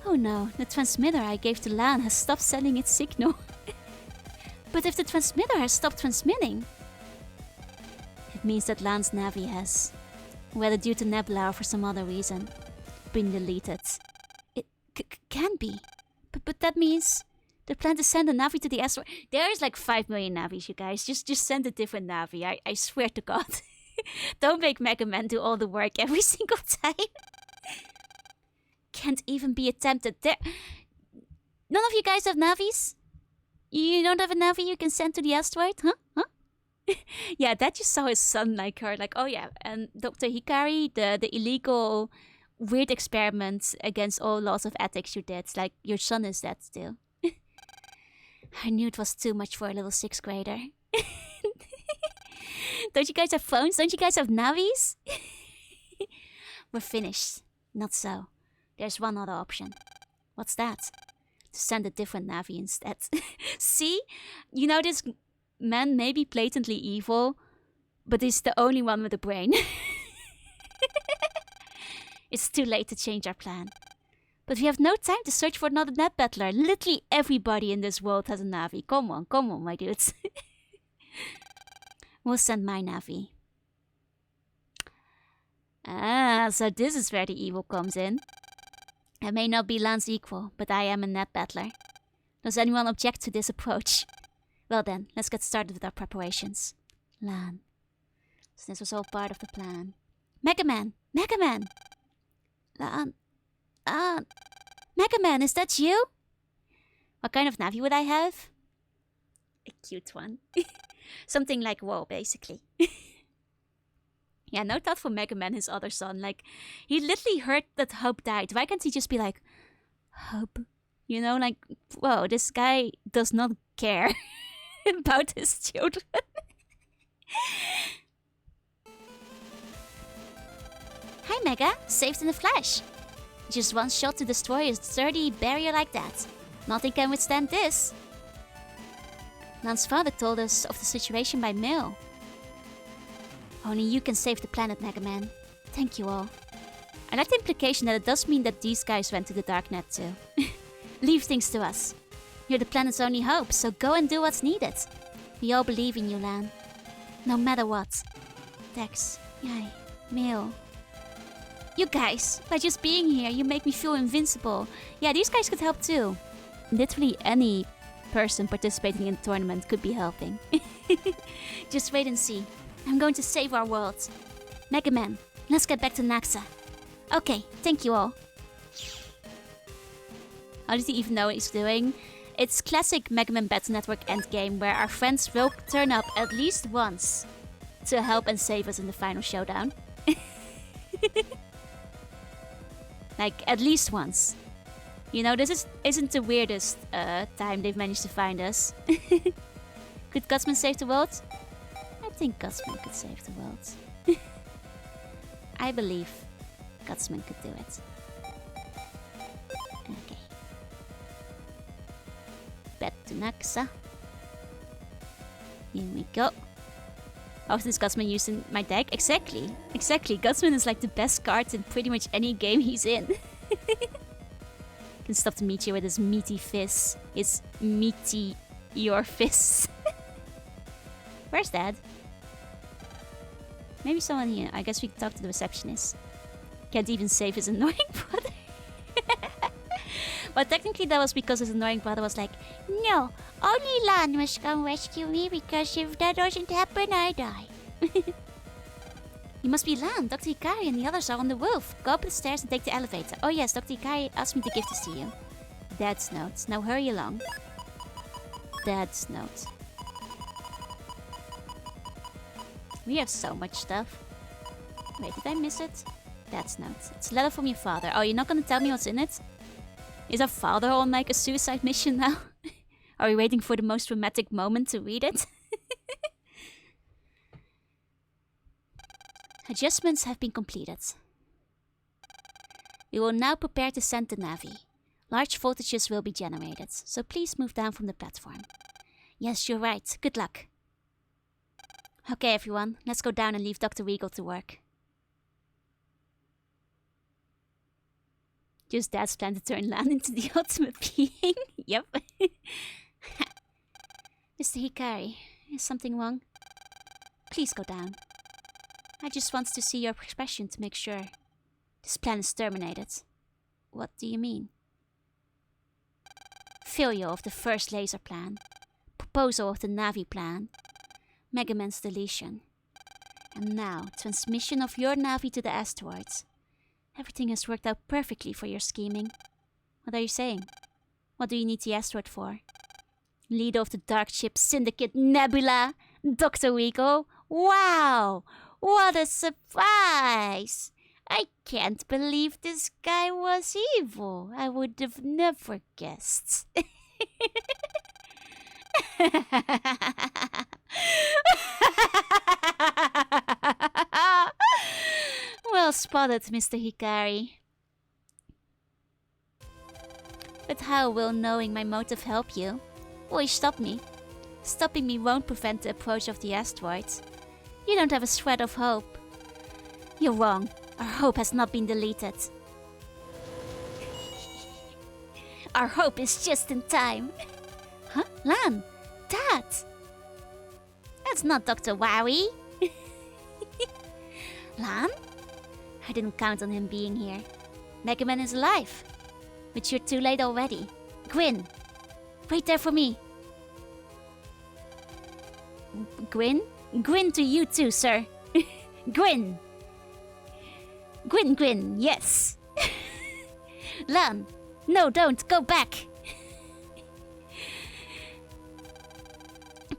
Oh no, the transmitter I gave to Lan has stopped sending its signal. But if the transmitter has stopped transmitting, it means that Lan's Navi has, whether due to Nebula or for some other reason, been deleted. It can be. But that means they plan to send a Navi to the asteroid. There is like 5 million Navis, you guys. Just send a different Navi. I swear to God. Don't make Mega Man do all the work every single time. Can't even be attempted. There. None of you guys have Navis? You don't have a Navi you can send to the asteroid? Huh? Yeah, Dad just saw his son like her. Like, oh yeah, and Dr. Hikari, the illegal weird experiment against all laws of ethics you did. It's like, your son is dead still. I knew it was too much for a little 6th grader. Don't you guys have phones? Don't you guys have Navis? We're finished. Not so. There's one other option. What's that? To send a different Navi instead. See? You know, this man may be blatantly evil, but he's the only one with a brain. It's too late to change our plan. But we have no time to search for another net battler. Literally everybody in this world has a Navi. Come on, my dudes. We'll send my Navi. Ah, so this is where the evil comes in. I may not be Lan's equal, but I am a net battler. Does anyone object to this approach? Well then, let's get started with our preparations. Lan. So this was all part of the plan. Mega Man! Mega Man! Lan. Mega Man, is that you? What kind of Navi would I have? A cute one. Something like WoW, basically. Yeah, no thought for Mega Man, his other son. Like, he literally heard that Hope died. Why can't he just be like, Hope? You know, like, whoa, this guy does not care about his children. Hi, Mega. Saved in a flash. Just one shot to destroy a sturdy barrier like that. Nothing can withstand this. Lan's father told us of the situation by mail. Only you can save the planet, Mega Man. Thank you all. I like the implication that it does mean that these guys went to the Darknet too. Leave things to us. You're the planet's only hope, so go and do what's needed. We all believe in you, Lan. No matter what. Dex, Yai, Mail. You guys, by just being here, you make me feel invincible. Yeah, these guys could help too. Literally any person participating in the tournament could be helping. Just wait and see. I'm going to save our world. Mega Man, let's get back to Naxa. Okay, thank you all. How does he even know what he's doing? It's classic Mega Man Battle Network endgame where our friends will turn up at least once to help and save us in the final showdown. Like, at least once. You know, this isn't the weirdest time they've managed to find us. Could Gutsman save the world? I think Gutsman could save the world. I believe Gutsman could do it. Okay. Back to Naxa. Here we go. How often is Gutsman used in my deck? Exactly. Exactly. Gutsman is like the best card in pretty much any game he's in. Can stop to meet you with his meaty fists. His meaty your fists. Where's Dad? Maybe someone here. I guess we can talk to the receptionist. Can't even save his annoying brother. But technically that was because his annoying brother was like, no, only Lan must come rescue me because if that doesn't happen, I die. You must be Lan. Dr. Hikari and the others are on the roof. Go up the stairs and take the elevator. Oh yes, Dr. Hikari asked me to give this to you. Dad's note. Now hurry along. Dad's note. We have so much stuff. Wait, did I miss it? Dad's note. It's a letter from your father. Oh, you're not gonna tell me what's in it? Is our father on like a suicide mission now? Are we waiting for the most dramatic moment to read it? Adjustments have been completed. We will now prepare to send the Navi. Large voltages will be generated, so please move down from the platform. Yes, you're right. Good luck. Okay, everyone, let's go down and leave Dr. Regal to work. Just Dad's plan to turn Lan into the ultimate being. Yep. Mr. Hikari, is something wrong? Please go down. I just want to see your expression to make sure. This plan is terminated. What do you mean? Failure of the first laser plan. Proposal of the Navi plan. Mega Man's deletion. And now, transmission of your Navi to the asteroids. Everything has worked out perfectly for your scheming. What are you saying? What do you need the asteroid for? Leader of the Dark Ship Syndicate Nebula, Dr. Rico. Wow! What a surprise! I can't believe this guy was evil. I would have never guessed. Well spotted, Mr. Hikari. But how will knowing my motive help you? Will you stop me? Stopping me won't prevent the approach of the asteroids. You don't have a shred of hope. You're wrong. Our hope has not been deleted. Our hope is just in time. Huh? Lan? Dad? That's not Dr. Wowie. Lan? I didn't count on him being here. Mega Man is alive. But you're too late already. Gwyn, wait there for me. Gwyn? Gwyn to you too, sir. Gwyn. Gwyn, yes. Lan, no, don't, go back.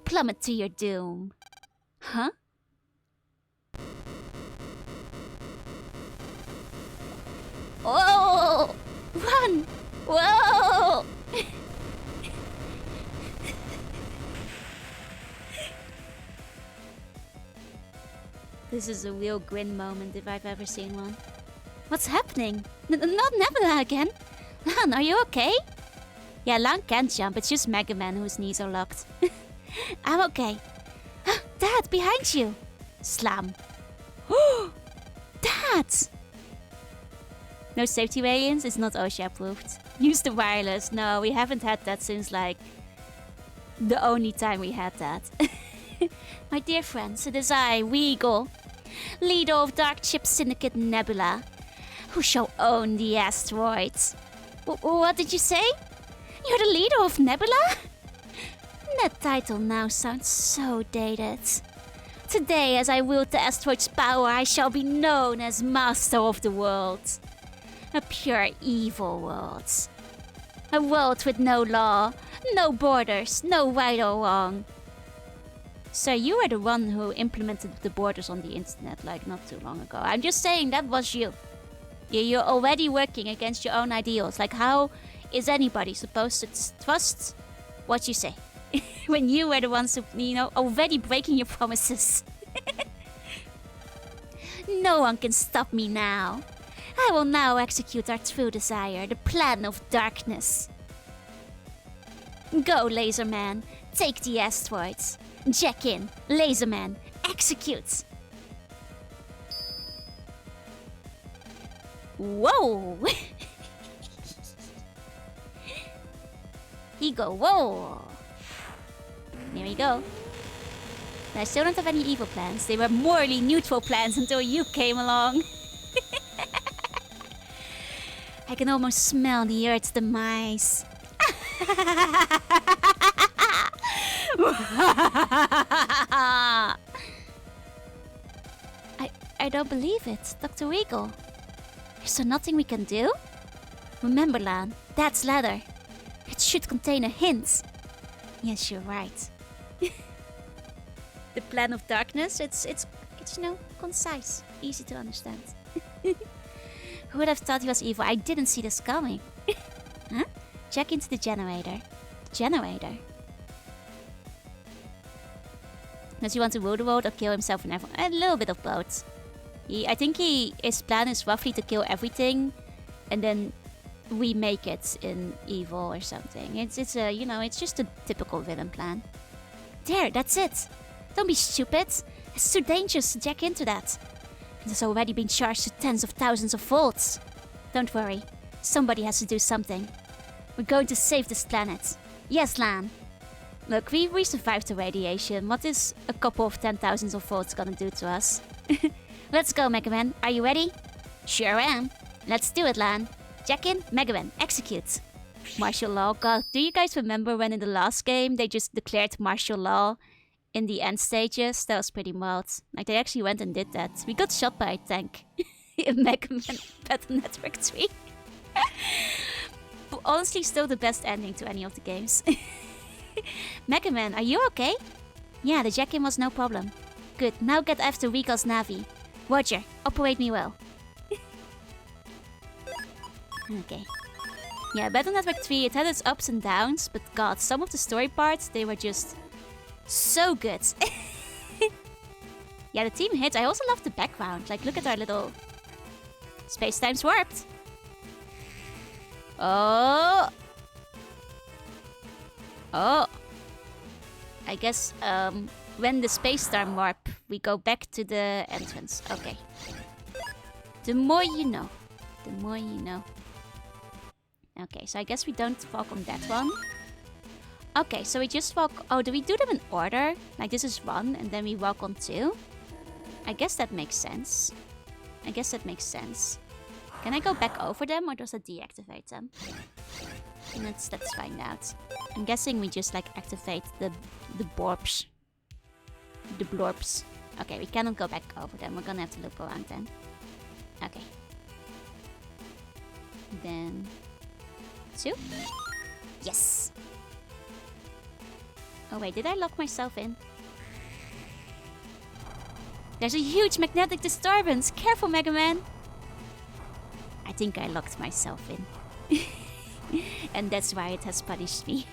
Plummet to your doom. Huh? Oh! Run! Whoa! This is a real Gwyn moment if I've ever seen one. What's happening? Not Nebula again? Lan, are you okay? Yeah, Lan can't jump, it's just Mega Man whose knees are locked. I'm okay. Dad, behind you! Slam. Dad! No safety variants? It's not OSHA approved. Use the wireless. No, we haven't had that since like the only time we had that. My dear friends, it is I, Weagle, leader of Dark Ship Syndicate Nebula, who shall own the asteroids. What did you say? You're the leader of Nebula? That title now sounds so dated. Today, as I wield the asteroid's power, I shall be known as Master of the World. A pure evil world. A world with no law, no borders, no right or wrong. So you were the one who implemented the borders on the internet like not too long ago. I'm just saying that was you. You're already working against your own ideals. Like, how is anybody supposed to trust what you say when you were the ones who, already breaking your promises? No one can stop me now. I will now execute our true desire, the plan of darkness. Go, Laserman. Take the asteroids. Jack in, Laserman, execute! Whoa! He go, whoa! There we go. I still don't have any evil plans. They were morally neutral plans until you came along. I can almost smell the Earth's demise. I don't believe it, Dr. Eagle. Is there nothing we can do? Remember, Lan, that's ladder. It should contain a hint. Yes, you're right. The plan of darkness, it's concise, easy to understand. Who would have thought he was evil? I didn't see this coming. Huh? Check into the generator. Generator? Does he want to rule the world or kill himself and everyone? A little bit of both. I think his plan is roughly to kill everything and then remake it in evil or something. It's just a typical villain plan. There, that's it. Don't be stupid. It's too dangerous to jack into that. It has already been charged to tens of thousands of volts. Don't worry. Somebody has to do something. We're going to save this planet. Yes, Lan. Look, we survived the radiation. What is a couple of 10,000s of volts gonna do to us? Let's go, Mega Man. Are you ready? Sure am. Let's do it, Lan. Jack in, Mega Man, execute. Martial law. God, do you guys remember when in the last game they just declared martial law in the end stages? That was pretty wild. Like, they actually went and did that. We got shot by a tank in Mega Man Battle Network 3. But honestly, still the best ending to any of the games. Mega Man, are you okay? Yeah, the jack-in was no problem. Good, now get after Rico's Navi. Roger, operate me well. Okay. Yeah, Battle Network 3, it had its ups and downs, but god, some of the story parts, they were just so good. Yeah, the team hit. I also love the background. Like, look at our little space-time's warped. Oh! Oh! I guess, when the space-time warp, we go back to the entrance. Okay. The more you know. The more you know. Okay, so I guess we don't walk on that one. Okay, so we just walk... Oh, do we do them in order? Like, this is 1, and then we walk on 2? I guess that makes sense. I guess that makes sense. Can I go back over them, or does it deactivate them? And let's find out. I'm guessing we just, like, activate the borps. The blorps. Okay, we cannot go back over them. We're gonna have to loop around then. Okay. Then... 2? Yes! Oh wait, did I lock myself in? There's a huge magnetic disturbance! Careful, Mega Man! I think I locked myself in. And that's why it has punished me.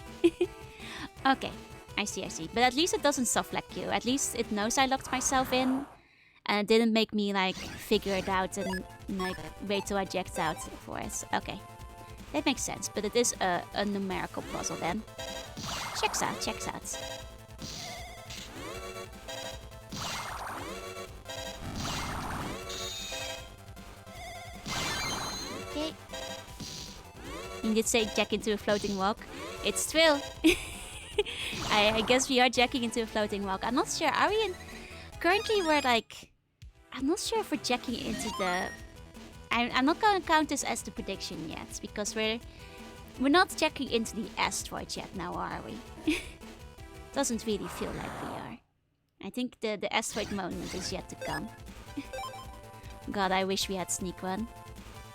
Okay, I see. But at least it doesn't soft lock you. At least it knows I locked myself in. And it didn't make me, like, figure it out and, like, wait till I jacked out for it. Okay. That makes sense, but it is a numerical puzzle then. Checks out. Okay. You did say jack into a floating rock. It's true. I guess we are jacking into a floating rock. I'm not sure. Are we in... Currently we're like... I'm not sure if we're jacking into the... I'm not going to count this as the prediction yet, because we're not checking into the asteroid yet now, are we? Doesn't really feel like we are. I think the asteroid moment is yet to come. God, I wish we had Sneak Run.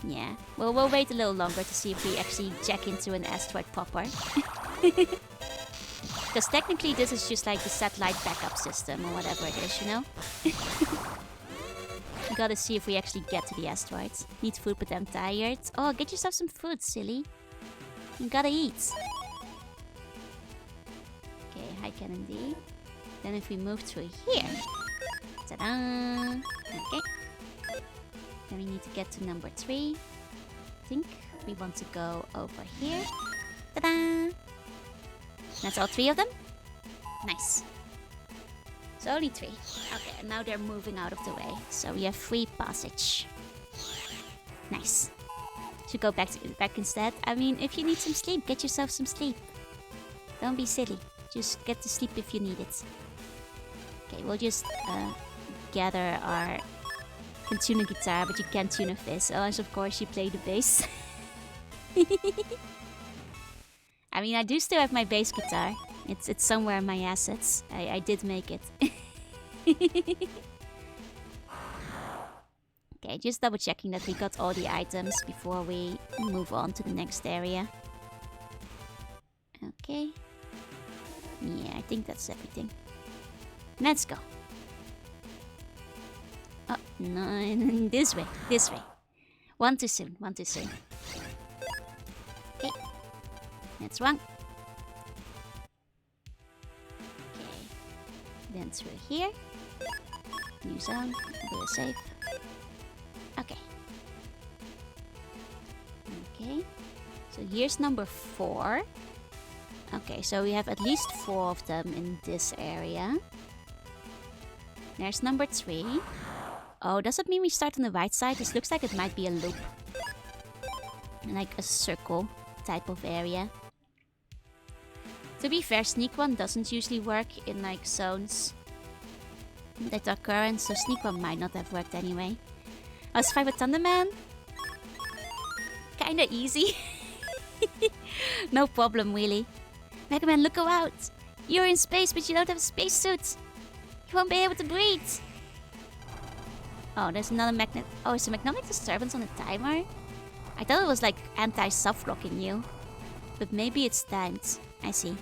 Yeah, well, we'll wait a little longer to see if we actually jack into an asteroid proper. Because technically this is just like the satellite backup system or whatever it is, you know? We gotta see if we actually get to the asteroids. Need food but I'm tired. Oh, get yourself some food, silly. You gotta eat. Okay, high cannon D. Then if we move through here. Ta-da! Okay. Then we need to get to number 3. I think we want to go over here. Ta-da! That's all 3 of them? Nice. So only 3. Okay, and now they're moving out of the way. So we have free passage. Nice. Should go back instead. I mean, if you need some sleep, get yourself some sleep. Don't be silly. Just get to sleep if you need it. Okay, we'll just gather our... can tune a guitar, but you can't tune a fizz. Unless, of course, you play the bass. I mean, I do still have my bass guitar. It's somewhere in my assets. I did make it. Okay, just double checking that we got all the items before we move on to the next area. Okay. Yeah, I think that's everything. Let's go. Oh, no, this way, this way. One too soon, one too soon. Okay. That's one. Okay. Then through here. New zone. We're safe. Okay. Okay. So here's number 4. Okay, so we have at least 4 of them in this area. There's number 3. Oh, does it mean we start on the right side? This looks like it might be a loop. Like a circle type of area. To be fair, Sneak One doesn't usually work in like zones that are current, so Sneak One might not have worked anyway. I was fight with Thunderman. Kinda easy. No problem, really. Mega Man, look out! You're in space, but you don't have a spacesuit. You won't be able to breathe. Oh, there's another magnet. Oh, is a magnetic disturbance on the timer? I thought it was like anti-soft locking you. But maybe it's timed. I see.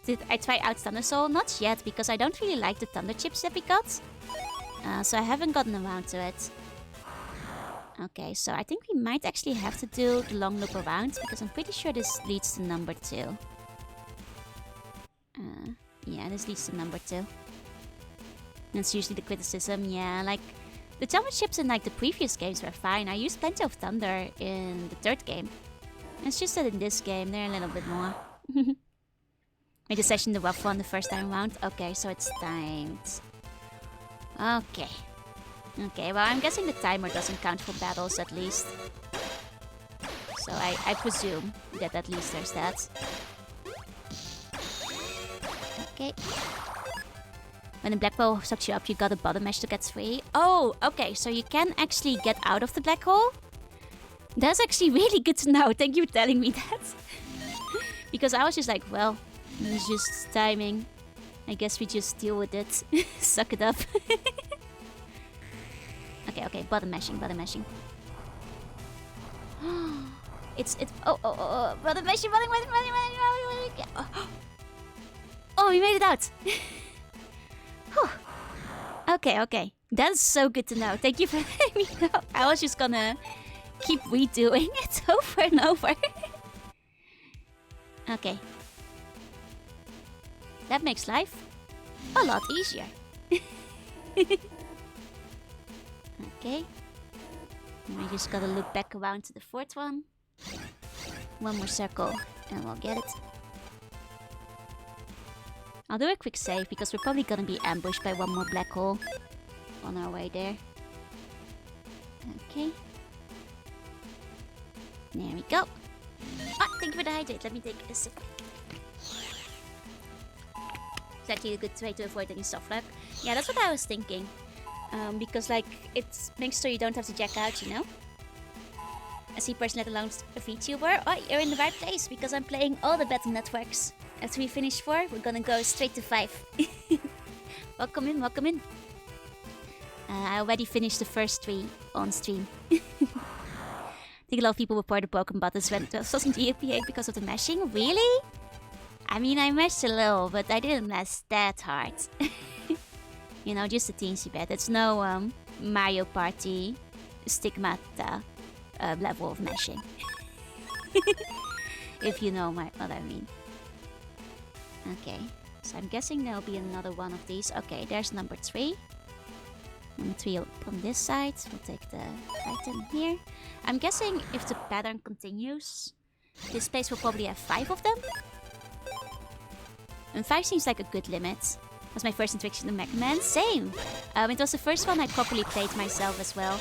Did I try out Thunder Soul? Not yet, because I don't really like the Thunder Chips that we got. So I haven't gotten around to it. Okay, so I think we might actually have to do the long loop around, because I'm pretty sure this leads to number 2. Yeah, this leads to number 2. That's usually the criticism, yeah, like... The Thunder Chips in like the previous games were fine. I used plenty of Thunder in the 3rd game. It's just that in this game, they're a little bit more. Made the session the rough one the first time around. Okay, so it's timed. Okay. Okay, well, I'm guessing the timer doesn't count for battles, at least. So I presume that at least there's that. Okay. When the black hole sucks you up, you got a bottom mesh to get free. Oh, okay, so you can actually get out of the black hole? That's actually really good to know. Thank you for telling me that. Because I was just like, well, it's just timing. I guess we just deal with it. Suck it up. Okay, bottom meshing, bottom meshing. It's bottom meshing, bottom meshing. Oh, we made it out. Okay. That's so good to know. Thank you for letting me know. I was just gonna keep redoing it over and over. Okay. That makes life a lot easier. Okay. And we just gotta loop back around to the 4th one. One more circle and we'll get it. I'll do a quick save because we're probably gonna be ambushed by one more black hole on our way there. Okay. There we go. Ah, thank you for the hydrate. Let me take a sip. It's actually a good way to avoid any soft lock. Yeah, that's what I was thinking. Because like it makes sure you don't have to jack out, you know? I see person let alone a VTuber. Oh, you're in the right place because I'm playing all the battle networks. After we finish 4, we're gonna go straight to 5. Welcome in, welcome in. I already finished the first 3 on stream. think a lot of people reported broken buttons when it wasn't GPA because of the meshing. Really? I mean, I meshed a little, but I didn't mesh that hard. You know, just a teensy bit. It's no Mario Party stigmata level of meshing. If you know what I mean. Okay, so I'm guessing there'll be another one of these. Okay, there's number 3. Number 3 on this side. We'll take the item here. I'm guessing if the pattern continues, this place will probably have 5 of them. And 5 seems like a good limit. Was my first introduction to Mega Man. Same! It was the first one I properly played myself as well.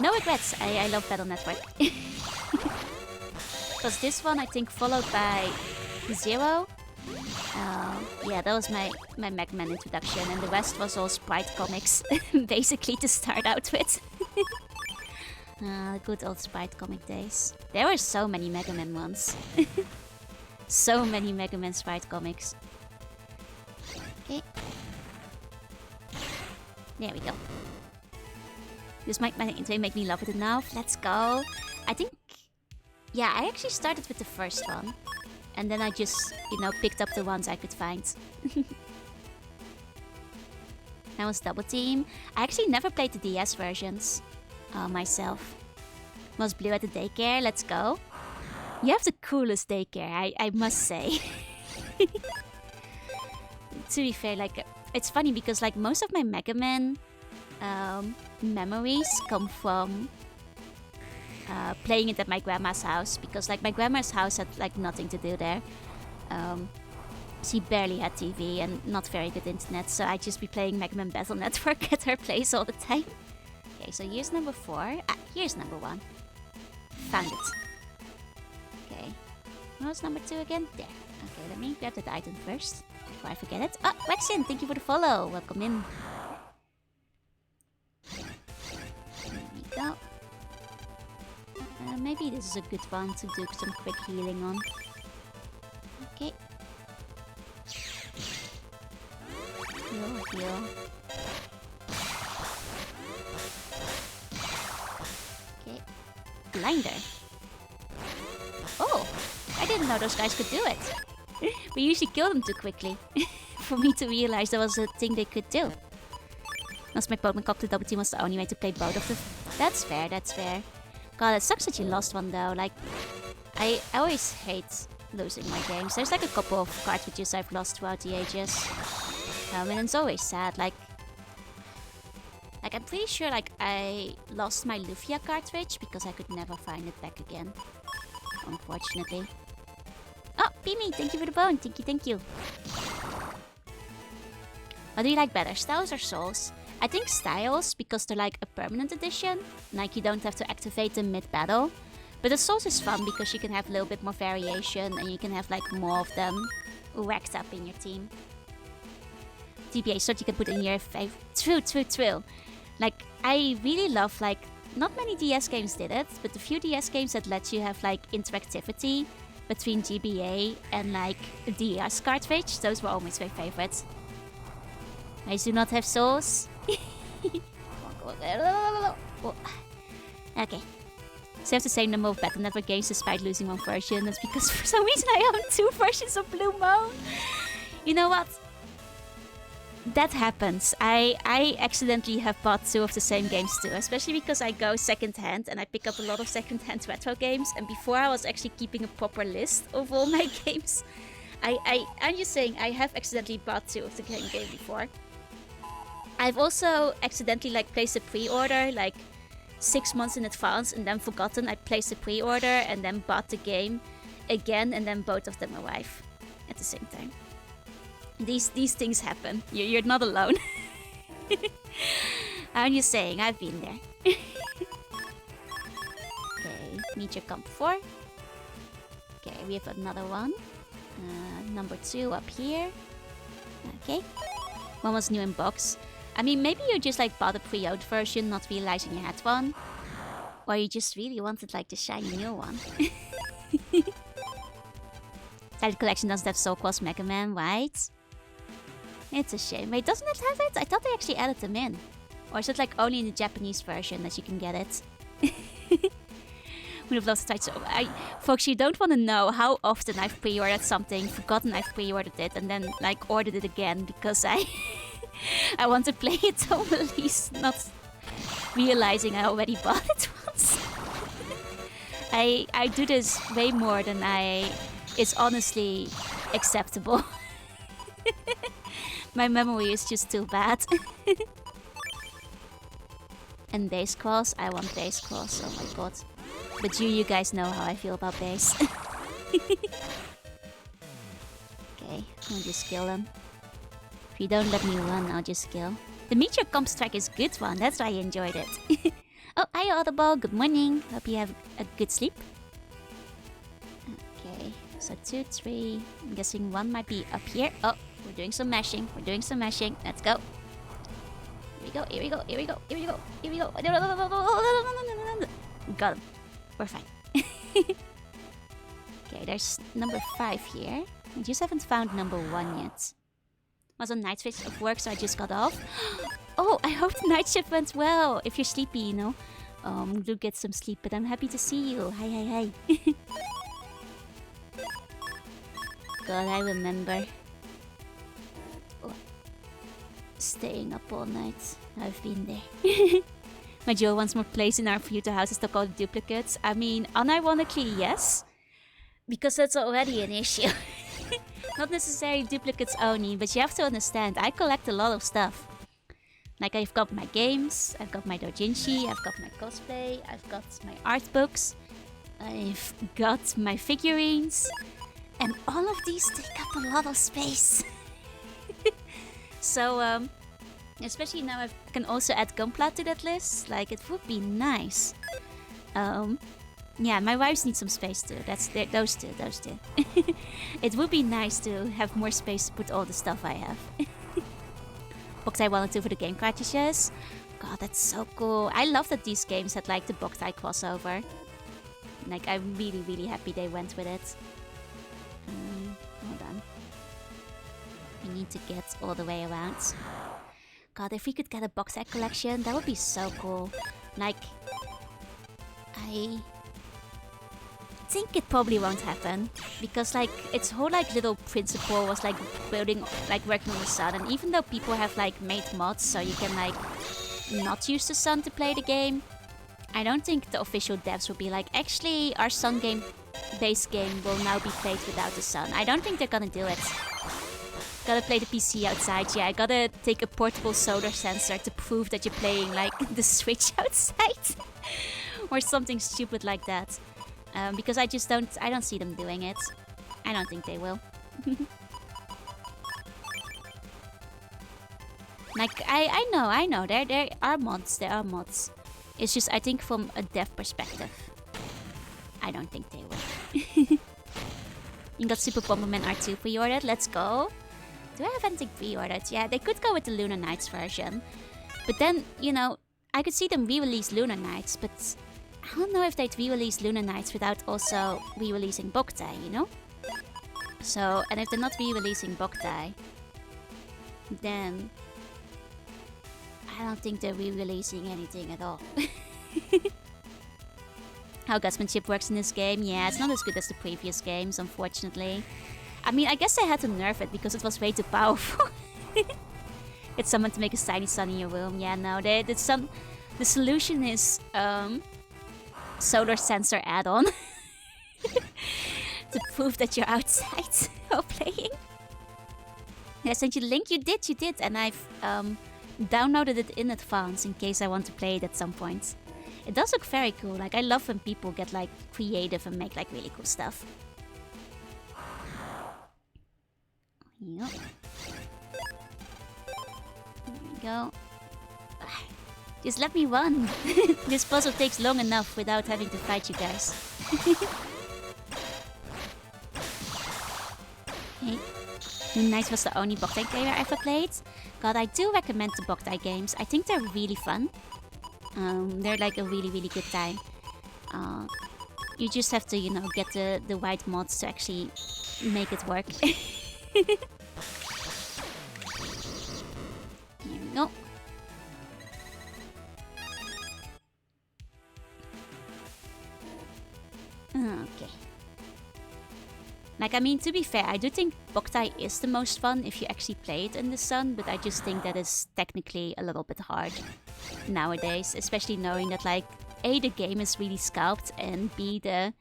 No regrets. I love Battle Network. It was this one, I think, followed by 0. Yeah, that was my Mega Man introduction, and the rest was all Sprite comics, basically, to start out with. The good old Sprite comic days. There were so many Mega Man ones. So many Mega Man Sprite comics. Okay. There we go. This might make me love it enough. Let's go. I think... Yeah, I actually started with the first one. And then I just, you know, picked up the ones I could find. That was Double Team. I actually never played the DS versions myself. Was Blue at the daycare? Let's go. You have the coolest daycare, I must say. To be fair, like, it's funny because like most of my Mega Man memories come from playing it at my grandma's house, because like my grandma's house had like nothing to do there. She barely had TV and not very good internet, so I'd just be playing Mega Man Battle Network at her place all the time. Okay, so here's number 4. Here's number 1. Found it. Okay. What was number 2 again? There. Okay, let me grab that item first before I forget it. Oh, Wexin, thank you for the follow. Welcome in. There we go. Maybe this is a good one to do some quick healing on. Okay. Heal. Okay. Blinder. Oh! I didn't know those guys could do it. We usually kill them too quickly. For me to realize that was a thing they could do. Must my Pokemon Cop to Double Team was the only way to play both of them. That's fair, that's fair. God, it sucks that you lost one though. Like, I always hate losing my games. There's like a couple of cartridges I've lost throughout the ages. And it's always sad. Like I'm pretty sure like I lost my Lufia cartridge because I could never find it back again. Unfortunately. Oh, Pimi, thank you for the bone. Thank you. What do you like better, Styles or Souls? I think Styles, because they're like a permanent edition. Like you don't have to activate them mid-battle. But the Souls is fun because you can have a little bit more variation and you can have like more of them racked up in your team. TBA sort you can put in your favorite. True. Like, I really love, like, not many DS games did it, but the few DS games that let you have like interactivity between GBA and like a DS cartridge, those were always my favorites. I do not have Souls. Okay. So I have the same number of Battle Network games despite losing one version. That's because for some reason I own 2 versions of Blue Moon. You know what? That happens. I accidentally have bought 2 of the same games too, especially because I go second-hand and I pick up a lot of second-hand retro games, and before I was actually keeping a proper list of all my games. I'm just saying, I have accidentally bought 2 of the same game before. I've also accidentally like placed a pre-order like 6 months in advance and then forgotten I placed a pre-order and then bought the game again, and then both of them arrive at the same time. These things happen. You're not alone. I'm just saying, I've been there. Okay, Meteor Comp 4. Okay, we have another one. Number 2 up here. Okay. One was new in box. I mean, maybe you just like bought a pre-owned version, not realizing you had one. Or you just really wanted like the shiny new one. That collection doesn't have Soul Cross Mega Man, right? It's a shame. Wait, doesn't it have it? I thought they actually added them in. Or is it like only in the Japanese version that you can get it? would have loved to try. So, folks, you don't want to know how often I've pre-ordered something, forgotten I've pre-ordered it, and then like ordered it again because I I want to play it on release, not realizing I already bought it once. I do this way more than is honestly acceptable. My memory is just too bad. And base claws? I want base claws, oh my god. But you guys know how I feel about base. Okay, I'll just kill them. If you don't let me run, I'll just kill. The Meteor Comp Strike is a good one, that's why I enjoyed it. Oh, hi Audible, good morning. Hope you have a good sleep. Okay, so 2, 3. I'm guessing 1 might be up here. Oh, we're doing some mashing. Let's go. Here we go. Got him. We're fine. Okay, there's number 5 here. I just haven't found number 1 yet. Was on night shift of work, so I just got off. Oh, I hope the night shift went well. If you're sleepy, you know, do get some sleep. But I'm happy to see you. Hi. God, I remember staying up all night. I've been there. My Joe wants more place in our future houses to call duplicates. I mean, unironically, yes. Because that's already an issue. Not necessarily duplicates only, but you have to understand, I collect a lot of stuff. Like, I've got my games, I've got my doujinshi, I've got my cosplay, I've got my art books, I've got my figurines, and all of these take up a lot of space. So, especially now I can also add Gunpla to that list, like, it would be nice. Yeah, my wives need some space too. Those two. It would be nice to have more space to put all the stuff I have. Boktai 1 and 2 for the game cartridges. God, that's so cool. I love that these games had like the Boktai crossover. Like, I'm really happy they went with it. Hold on. We need to get all the way around. God, if we could get a Boktai collection, that would be so cool. Like, I think it probably won't happen because like its whole like little principle was like building, like working on the sun, and even though people have like made mods so you can like not use the sun to play the game, I don't think the official devs will be like, actually our sun game base game will now be played without the sun. I don't think they're gonna do it. Gotta play the PC outside. Yeah, I gotta take a portable solar sensor to prove that you're playing like the Switch outside or something stupid like that. Because I don't see them doing it. I don't think they will. Like, I know, there are mods. It's just, I think from a dev perspective, I don't think they will. You got Super Bomberman R2 pre-ordered, let's go. Do I have anything pre-ordered? Yeah, they could go with the Lunar Nights version. But then, you know, I could see them re-release Lunar Nights, but I don't know if they'd re-release Lunar Nights without also re-releasing Boktai, you know? So, and if they're not re-releasing Boktai, then I don't think they're re-releasing anything at all. How gutsmanship works in this game? Yeah, it's not as good as the previous games, unfortunately. I mean, I guess they had to nerf it because it was way too powerful. Get someone to make a tiny sun in your room. Yeah, no, the solution is solar sensor add-on to prove that you're outside while playing. I sent you the link. You did, and I've downloaded it in advance in case I want to play it at some point. It does look very cool. Like, I love when people get like creative and make like really cool stuff. Yep. There we go. Just let me run. This puzzle takes long enough without having to fight you guys. Okay. Moon Knight was the only Boktai game I ever played. God, I do recommend the Boktai games. I think they're really fun. They're like a really good time. You just have to, you know, get the right mods to actually make it work. Here we go. Okay. Like, I mean, to be fair, I do think Boktai is the most fun if you actually play it in the sun, but I just think that is technically a little bit hard nowadays, especially knowing that, like, A, the game is really scalped, and B, the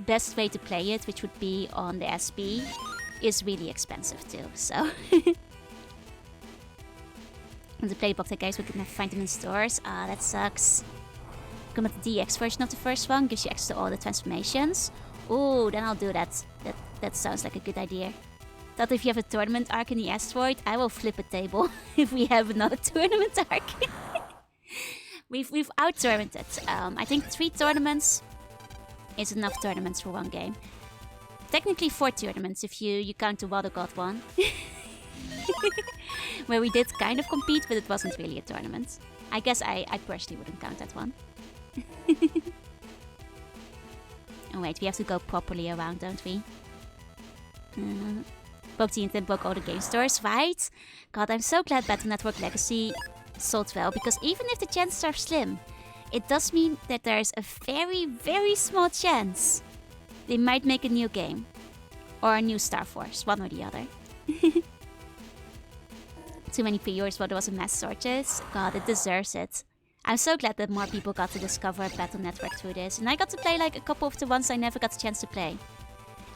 best way to play it, which would be on the SP, is really expensive too, so... And to play Boktai games, we can never find them in stores. Ah, that sucks. Come with the DX version of the first one, gives you access to all the transformations. Ooh, then I'll do that. That sounds like a good idea. That if you have a tournament arc in the asteroid, I will flip a table if we have another tournament arc. We've out-tournamented. I think 3 tournaments is enough tournaments for one game. Technically 4 tournaments if you count the Water God one. Where we did kind of compete, but it wasn't really a tournament. I guess I personally wouldn't count that one. Oh wait, we have to go properly around, don't we? Poke the and poke all the game stores, right? God, I'm so glad Battle Network Legacy sold well, because even if the chances are slim, it does mean that there's a very, very small chance they might make a new game. Or a new Star Force, one or the other. Too many pre-orders while there was a mass shortage. God, it deserves it. I'm so glad that more people got to discover Battle Network through this. And I got to play like a couple of the ones I never got the chance to play.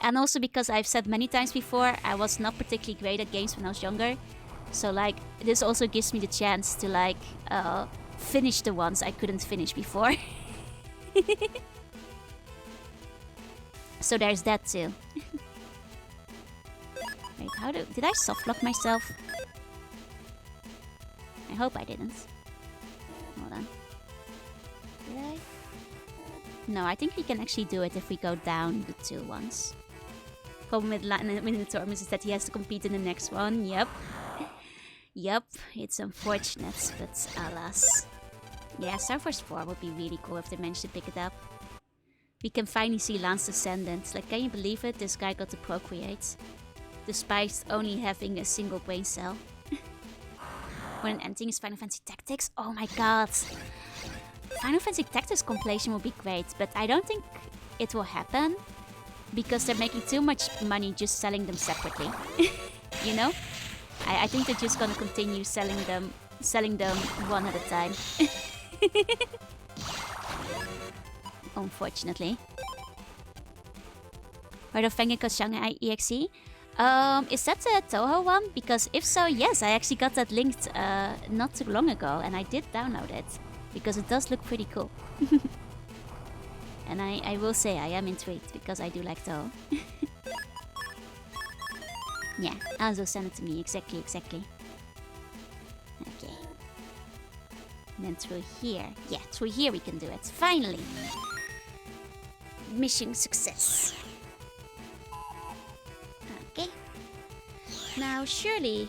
And also because I've said many times before, I was not particularly great at games when I was younger. So like, this also gives me the chance to like, finish the ones I couldn't finish before. So there's that too. Wait, did I softlock myself? I hope I didn't. Hold on. Did I? No, I think we can actually do it if we go down the 2 ones. Problem with winning the tournament is that he has to compete in the next one. Yep. Yep, it's unfortunate, but alas. Yeah, Star Force 4 would be really cool if they managed to pick it up. We can finally see Lance's descendant. Like, can you believe it? This guy got to procreate. Despite only having a single brain cell. When ending is Final Fantasy Tactics? Oh my god! Final Fantasy Tactics compilation will be great, but I don't think it will happen. Because they're making too much money just selling them separately. You know? I think they're just gonna continue selling them one at a time. Unfortunately. Heard of Fangeko Shanghai EXE? Is that the Toho one? Because if so, yes, I actually got that linked not too long ago, and I did download it. Because it does look pretty cool. And I will say I am intrigued, because I do like Toho. Yeah, Alzo sent it to me, exactly. Okay. And then through here. Yeah, through here we can do it. Finally! Mission success. Okay. Now, surely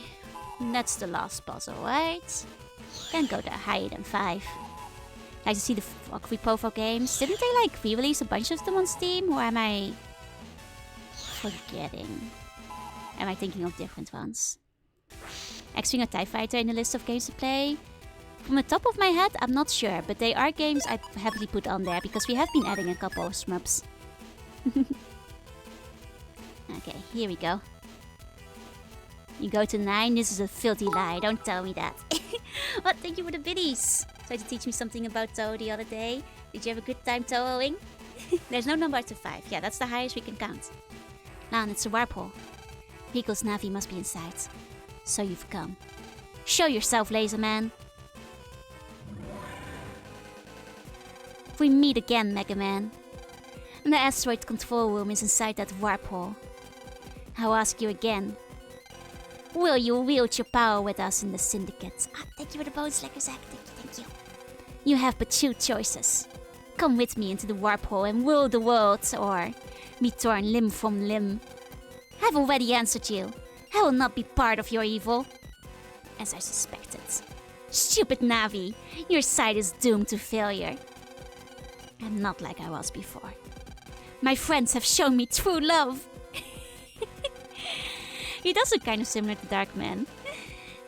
that's the last puzzle, right? Can go to higher than 5. Like to see the Valkyrie profile games. Didn't they like re-release a bunch of them on Steam? Or am I forgetting? Am I thinking of different ones? X-Wing or TIE Fighter in the list of games to play? From the top of my head, I'm not sure, but they are games I'd happily put on there because we have been adding a couple of shmups. Okay, here we go. You go to 9, this is a filthy lie, don't tell me that. What, thank you for the biddies! Tried to teach me something about Toho the other day. Did you have a good time Tohoing? There's no number to 5, yeah, that's the highest we can count. Now, it's a warp hole. Pico's Navi must be inside. So you've come. Show yourself, Laser Man! We meet again, Mega Man. The asteroid control room is inside that warp hole. I'll ask you again. Will you wield your power with us in the Syndicate? Ah, thank you for the bonus, Lekkerzak. Thank you. You have but 2 choices. Come with me into the warp hole and rule the world, or be torn limb from limb. I've already answered you. I will not be part of your evil. As I suspected. Stupid Navi, your side is doomed to failure. I'm not like I was before. My friends have shown me true love. He does look kind of similar to Darkman.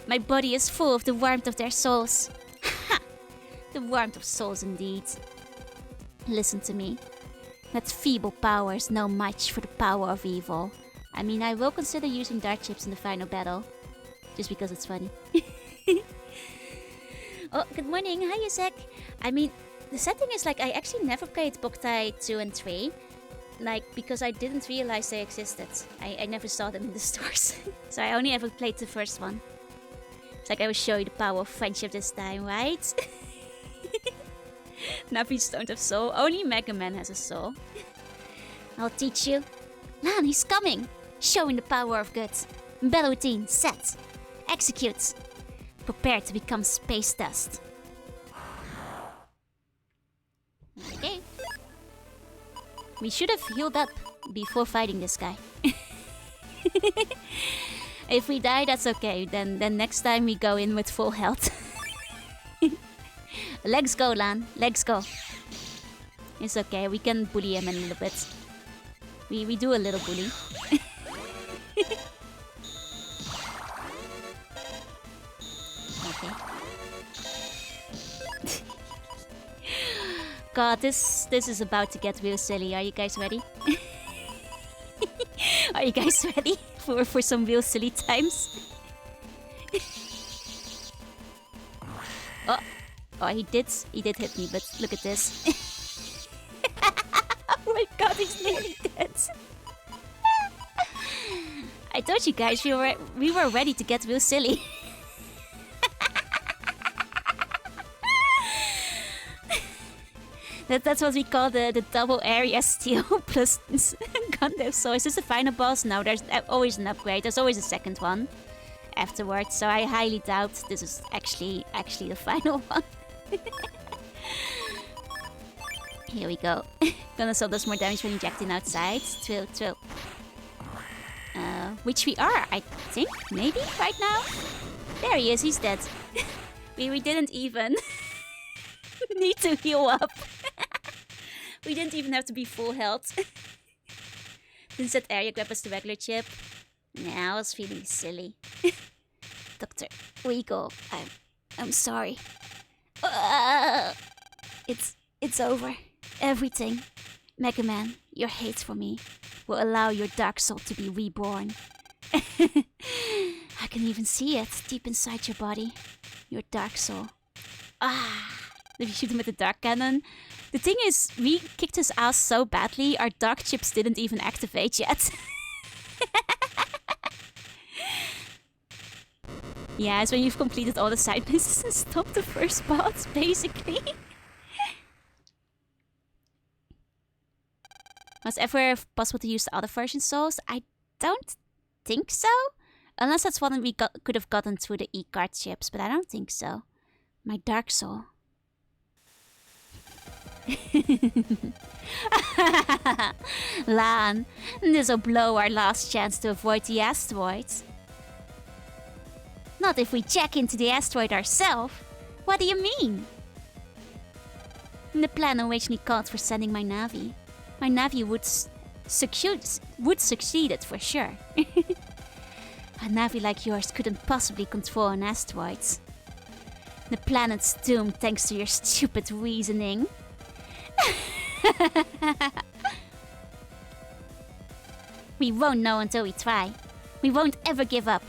My body is full of the warmth of their souls. Ha! The warmth of souls indeed. Listen to me. That feeble power is no match for the power of evil. I mean, I will consider using Dark Chips in the final battle. Just because it's funny. Oh, good morning. Hi, Yusek. I mean, the sad thing is, like, I actually never played Boktai 2 and 3. Like, because I didn't realize they existed. I never saw them in the stores. So I only ever played the first one. It's like I will show you the power of friendship this time, right? Navis don't have soul. Only Mega Man has a soul. I'll teach you. Lan, he's coming. Showing the power of good. Battle routine set. Execute. Prepare to become space dust. Okay. We should have healed up before fighting this guy. If we die, that's okay. Then next time we go in with full health. Let's go, Lan. Let's go. It's okay. We can bully him a little bit. We do a little bully. Okay. God, this is about to get real silly. Are you guys ready? Are you guys ready for some real silly times? Oh, he did hit me, but look at this. Oh my god, he's nearly dead. I told you guys we were ready to get real silly. That's what we call the double area steal plus Gundam. So is this the final boss? No, there's always an upgrade. There's always a second one afterwards. So I highly doubt this is actually the final one. Here we go. Gonna still does more damage when injecting outside. Trill. Which we are, I think, maybe right now. There he is. He's dead. we didn't even need to heal up. We didn't even have to be full health. Since that area grab us the regular chip. Nah, I was feeling silly. Dr. Rico, I'm sorry. It's over. Everything. Mega Man, your hate for me will allow your dark soul to be reborn. I can even see it deep inside your body. Your dark soul. If you shoot him with the dark cannon. The thing is, we kicked his ass so badly, our dark chips didn't even activate yet. Yeah, it's when you've completed all the side missions and stopped the first boss, basically. Was it ever possible to use the other version souls? I don't think so. Unless that's one we could have gotten through the E-card chips, but I don't think so. My dark soul. Lan, this'll blow our last chance to avoid the asteroids. Not if we jack into the asteroid ourselves. What do you mean? The plan originally called for sending my Navi. My Navi would succeed it for sure. A Navi like yours couldn't possibly control an asteroid. The planet's doomed thanks to your stupid reasoning. We won't know until we try. We won't ever give up.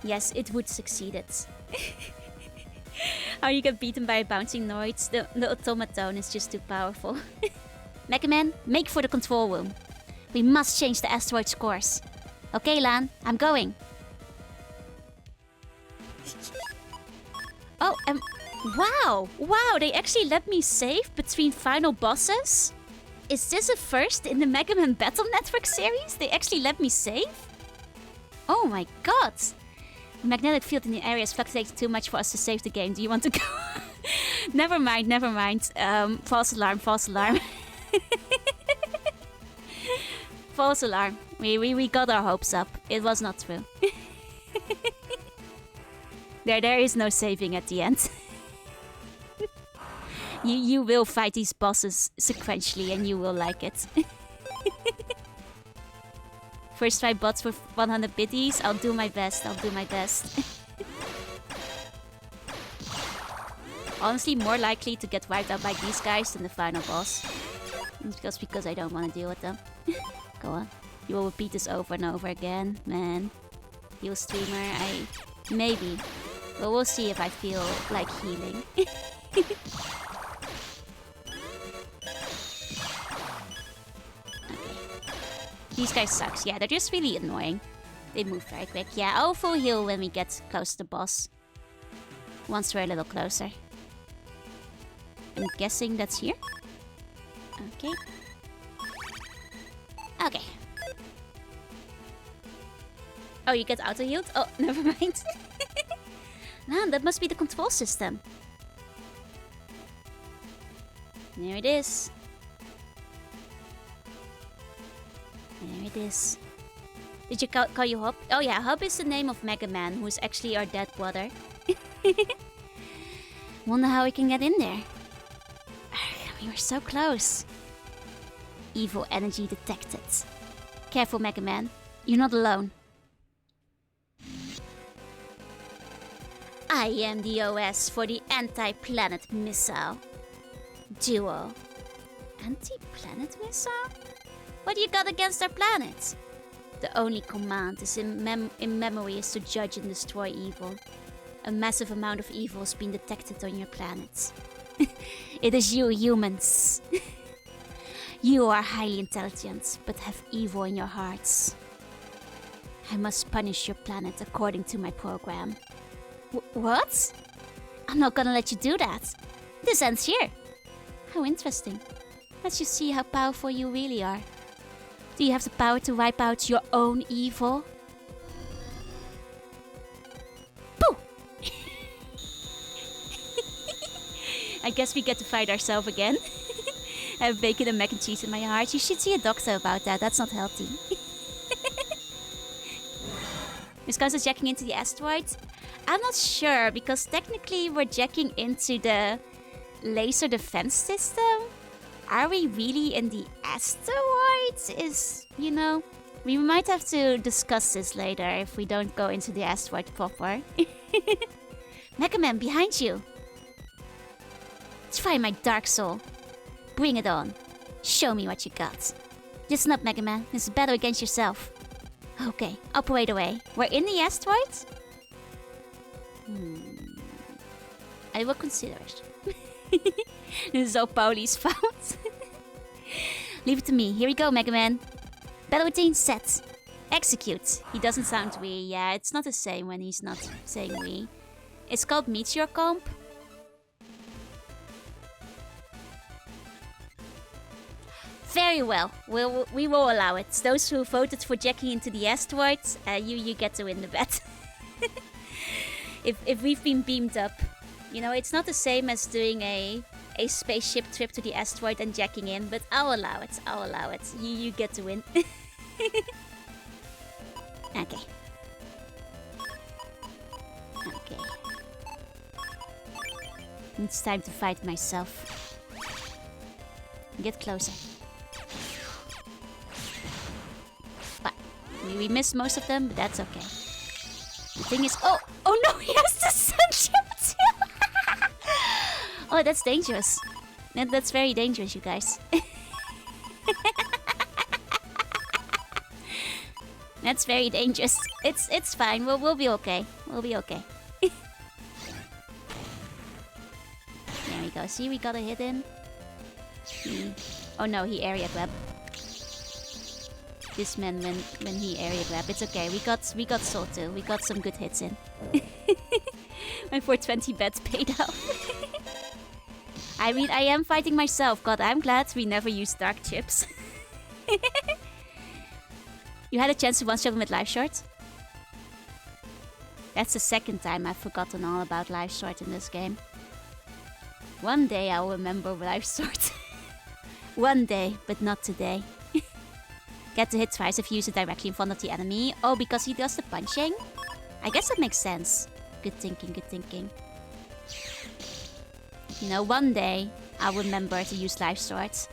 Yes, it would succeed it. How you get beaten by a bouncing Noid? The automaton is just too powerful. Mega Man, make for the control room. We must change the asteroid's course. Okay, Lan, I'm going. Oh, wow! Wow, they actually let me save between final bosses? Is this a first in the Mega Man Battle Network series? They actually let me save? Oh my god! The magnetic field in the area is fluctuating too much for us to save the game. Do you want to go? Never mind. False alarm. False alarm. We got our hopes up. It was not true. There is no saving at the end. You will fight these bosses sequentially and you will like it. First try bots for 100 biddies. I'll do my best. Honestly, more likely to get wiped out by these guys than the final boss. Just because I don't want to deal with them. Go on. You will repeat this over and over again, man. Heal streamer, maybe. But we'll see if I feel like healing. Okay. These guys sucks. Yeah, they're just really annoying. They move very quick. Yeah, I'll full heal when we get close to the boss. Once we're a little closer. I'm guessing that's here. Okay. Okay. Oh, you get auto-healed? Oh, never mind. Man, that must be the control system. There it is. There it is. Did you call you Hop? Oh yeah, Hop is the name of Mega Man, who is actually our dead brother. Wonder how we can get in there. We were so close. Evil energy detected. Careful, Mega Man. You're not alone. I am the OS for the anti-planet missile. Duo. Anti-planet missile? What do you got against our planet? The only command is in memory is to judge and destroy evil. A massive amount of evil has been detected on your planet. It is you, humans. You are highly intelligent, but have evil in your hearts. I must punish your planet according to my program. What? I'm not gonna let you do that. This ends here. How interesting. Let's just see how powerful you really are. Do you have the power to wipe out your own evil? Boo! I guess we get to fight ourselves again. I have bacon and mac and cheese in my heart. You should see a doctor about that. That's not healthy. Is Kansas jacking into the asteroid? I'm not sure, because technically we're jacking into the laser defense system. Are we really in the asteroid? You know, we might have to discuss this later if we don't go into the asteroid proper. Mega Man, behind you. Try my Dark Soul. Bring it on. Show me what you got. Listen up, Mega Man. This is a battle against yourself. Okay, operate away. We're in the asteroid? I will consider it. This is all Pauli's fault. Leave it to me. Here we go, Mega Man. Battle routine set. Execute. He doesn't sound we. Yeah, it's not the same when he's not saying we. It's called Meteor Comp. Very well. We will allow it. Those who voted for jacking into the asteroids, you get to win the bet. If we've been beamed up, you know, it's not the same as doing a spaceship trip to the asteroid and jacking in, but I'll allow it. I'll allow it. You get to win. Okay. Okay. It's time to fight myself. Get closer. But we missed most of them, but that's okay. The thing is, oh no, he has the sunship too. Oh, that's dangerous. That's very dangerous, you guys. That's very dangerous. It's fine. We'll be okay. We'll be okay. There we go. See, we got a hit in. Oh no, he area grab. This man when he area grab. It's okay. We got soul too. We got some good hits in. My 420 bets paid off. I mean, I am fighting myself. God, I'm glad we never used dark chips. You had a chance to one-shot him with Life Short? That's the second time I've forgotten all about Life Short in this game. One day I'll remember Life Short. One day, but not today. Get to hit twice if you use it directly in front of the enemy. Oh, because he does the punching? I guess that makes sense. Good thinking, good thinking. You know, one day I'll remember to use Life Short.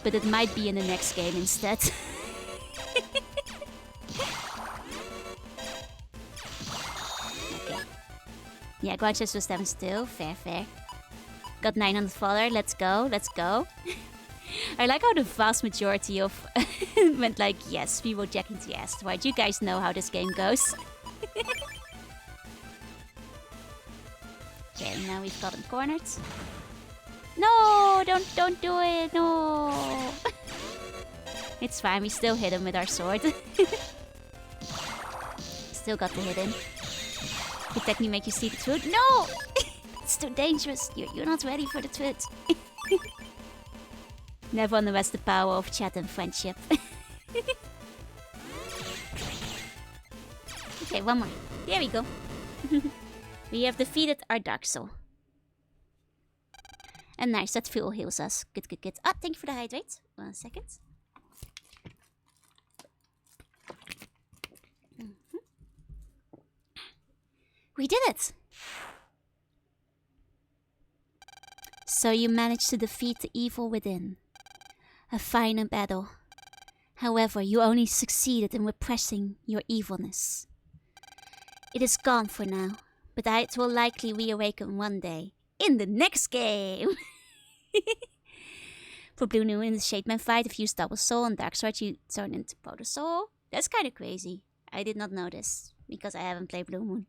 But it might be in the next game instead. Okay. Yeah, Guanches was 7 still. Fair, fair. Got 900 fodder. Let's go. Let's go. I like how the vast majority of went like, yes, we will jack into the asteroid. You guys know how this game goes. Okay, now we've got him cornered. No, don't do it. No. It's fine. We still hit him with our sword. Still got the hit in. Could technically make you see the truth. No! It's too dangerous. You're not ready for the truth. Never underestimate the power of chat and friendship. Okay, one more. There we go. We have defeated our Dark Soul. And nice, that fuel heals us. Good, good, good. Ah, thank you for the hydrate. 1 second. We did it! So you managed to defeat the evil within. A final battle. However, you only succeeded in repressing your evilness. It is gone for now, but it will likely reawaken one day in the next game. For Blue Moon in the Shademan fight, if you use Double Soul and Dark Sword, you turn into Proto Soul. That's kind of crazy. I did not know this because I haven't played Blue Moon.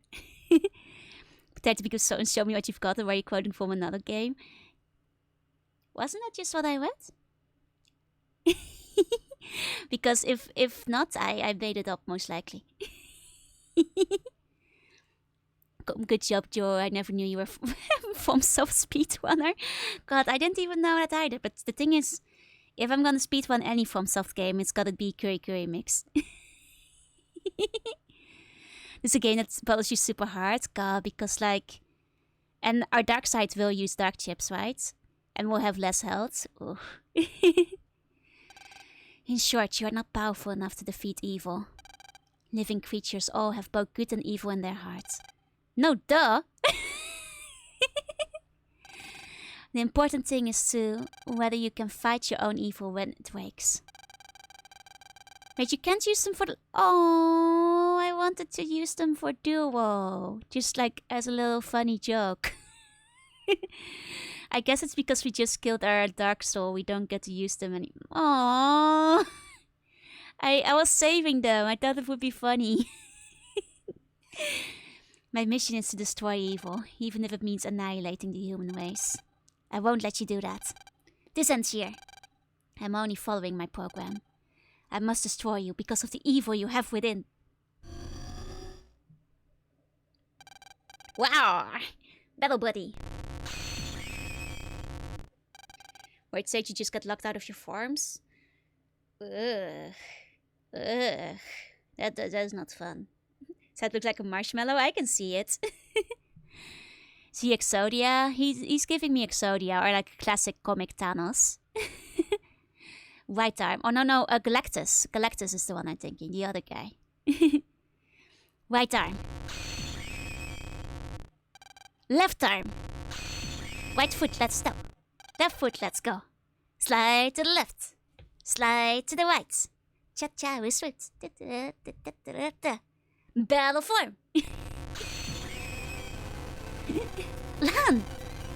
Pretend to be good so and show me what you've got, or were you quoting from another game? Wasn't that just what I read? Because if not, I made it up most likely. Good job, Joe. I never knew you were from Soft Speedrunner. God, I didn't even know that either. But the thing is, if I'm gonna speedrun any From Soft game, it's gotta be Curry Curry Mix. It's a game that battles you super hard, God, because like... And our dark side will use dark chips, right? And will have less health. In short, you are not powerful enough to defeat evil. Living creatures all have both good and evil in their hearts. No, duh! The important thing is to whether you can fight your own evil when it wakes. Wait, you can't use them for the... Oh, I wanted to use them for duo. Just like as a little funny joke. I guess it's because we just killed our Dark Soul. We don't get to use them anymore. Oh, I was saving them. I thought it would be funny. My mission is to destroy evil, even if it means annihilating the human race. I won't let you do that. This ends here. I'm only following my program. I must destroy you because of the evil you have within. Wow! Battle buddy. Wait, Sage, you just got locked out of your forms? Ugh. Ugh. That's not fun. Does that look like a marshmallow? I can see it. See Exodia? He's giving me Exodia, or like a classic comic Thanos. Right arm. Oh, no, Galactus. Galactus is the one I'm thinking. The other guy. Right arm. Left arm. Right foot, let's stop. Left foot, let's go. Slide to the left. Slide to the right. Cha-cha with swift. Battle form. Lan!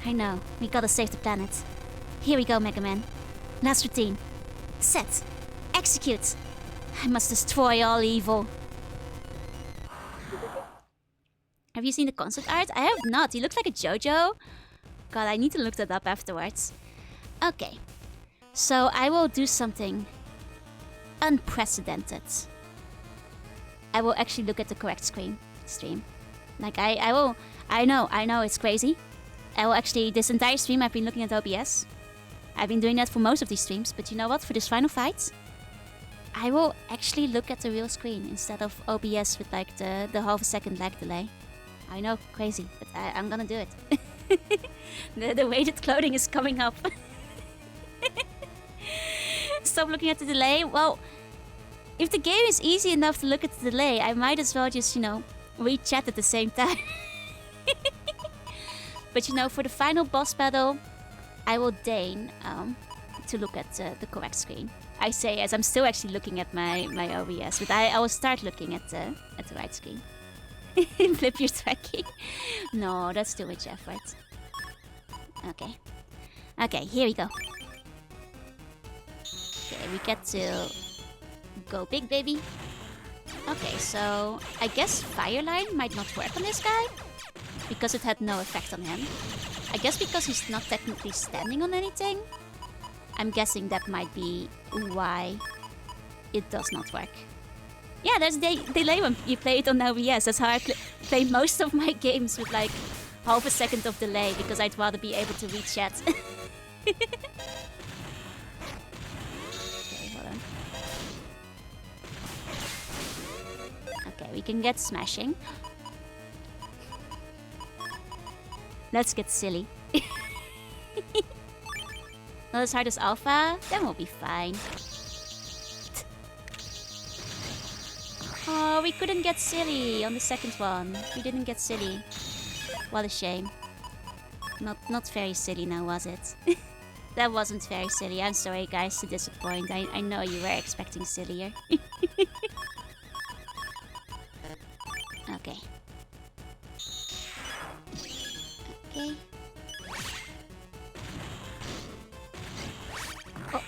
I know. We gotta save the planet. Here we go, Mega Man. Last routine. Set. Execute. I must destroy all evil. Have you seen the concept art? I have not. He looks like a JoJo. God, I need to look that up afterwards. Okay. So I will do something unprecedented. I will actually look at the correct stream. Like I will. I know it's crazy. I will actually, this entire stream I've been looking at OBS. I've been doing that for most of these streams, but you know what? For this final fight, I will actually look at the real screen instead of OBS with like the half a second lag delay. I know, crazy, but I'm gonna do it. The weighted clothing is coming up. Stop looking at the delay. Well, if the game is easy enough to look at the delay, I might as well just, read chat at the same time. But for the final boss battle, I will deign to look at the correct screen. I say as I'm still actually looking at my OBS, but I will start looking at the right screen. Flip your tracking. No, that's too much effort. Okay. Okay, here we go. Okay, we get to go big, baby. Okay, so I guess Fire Line might not work on this guy because it had no effect on him. I guess because he's not technically standing on anything. I'm guessing that might be why it does not work. Yeah, there's delay when you play it on OBS. That's how I play most of my games, with like half a second of delay, because I'd rather be able to read chat. Okay, hold on. Okay, we can get smashing. Let's get silly. Not as hard as Alpha, then we'll be fine. Oh, we couldn't get silly on the second one. We didn't get silly. What a shame. Not very silly now, was it? That wasn't very silly. I'm sorry, guys, to disappoint. I know you were expecting sillier. Okay. Okay. Oh.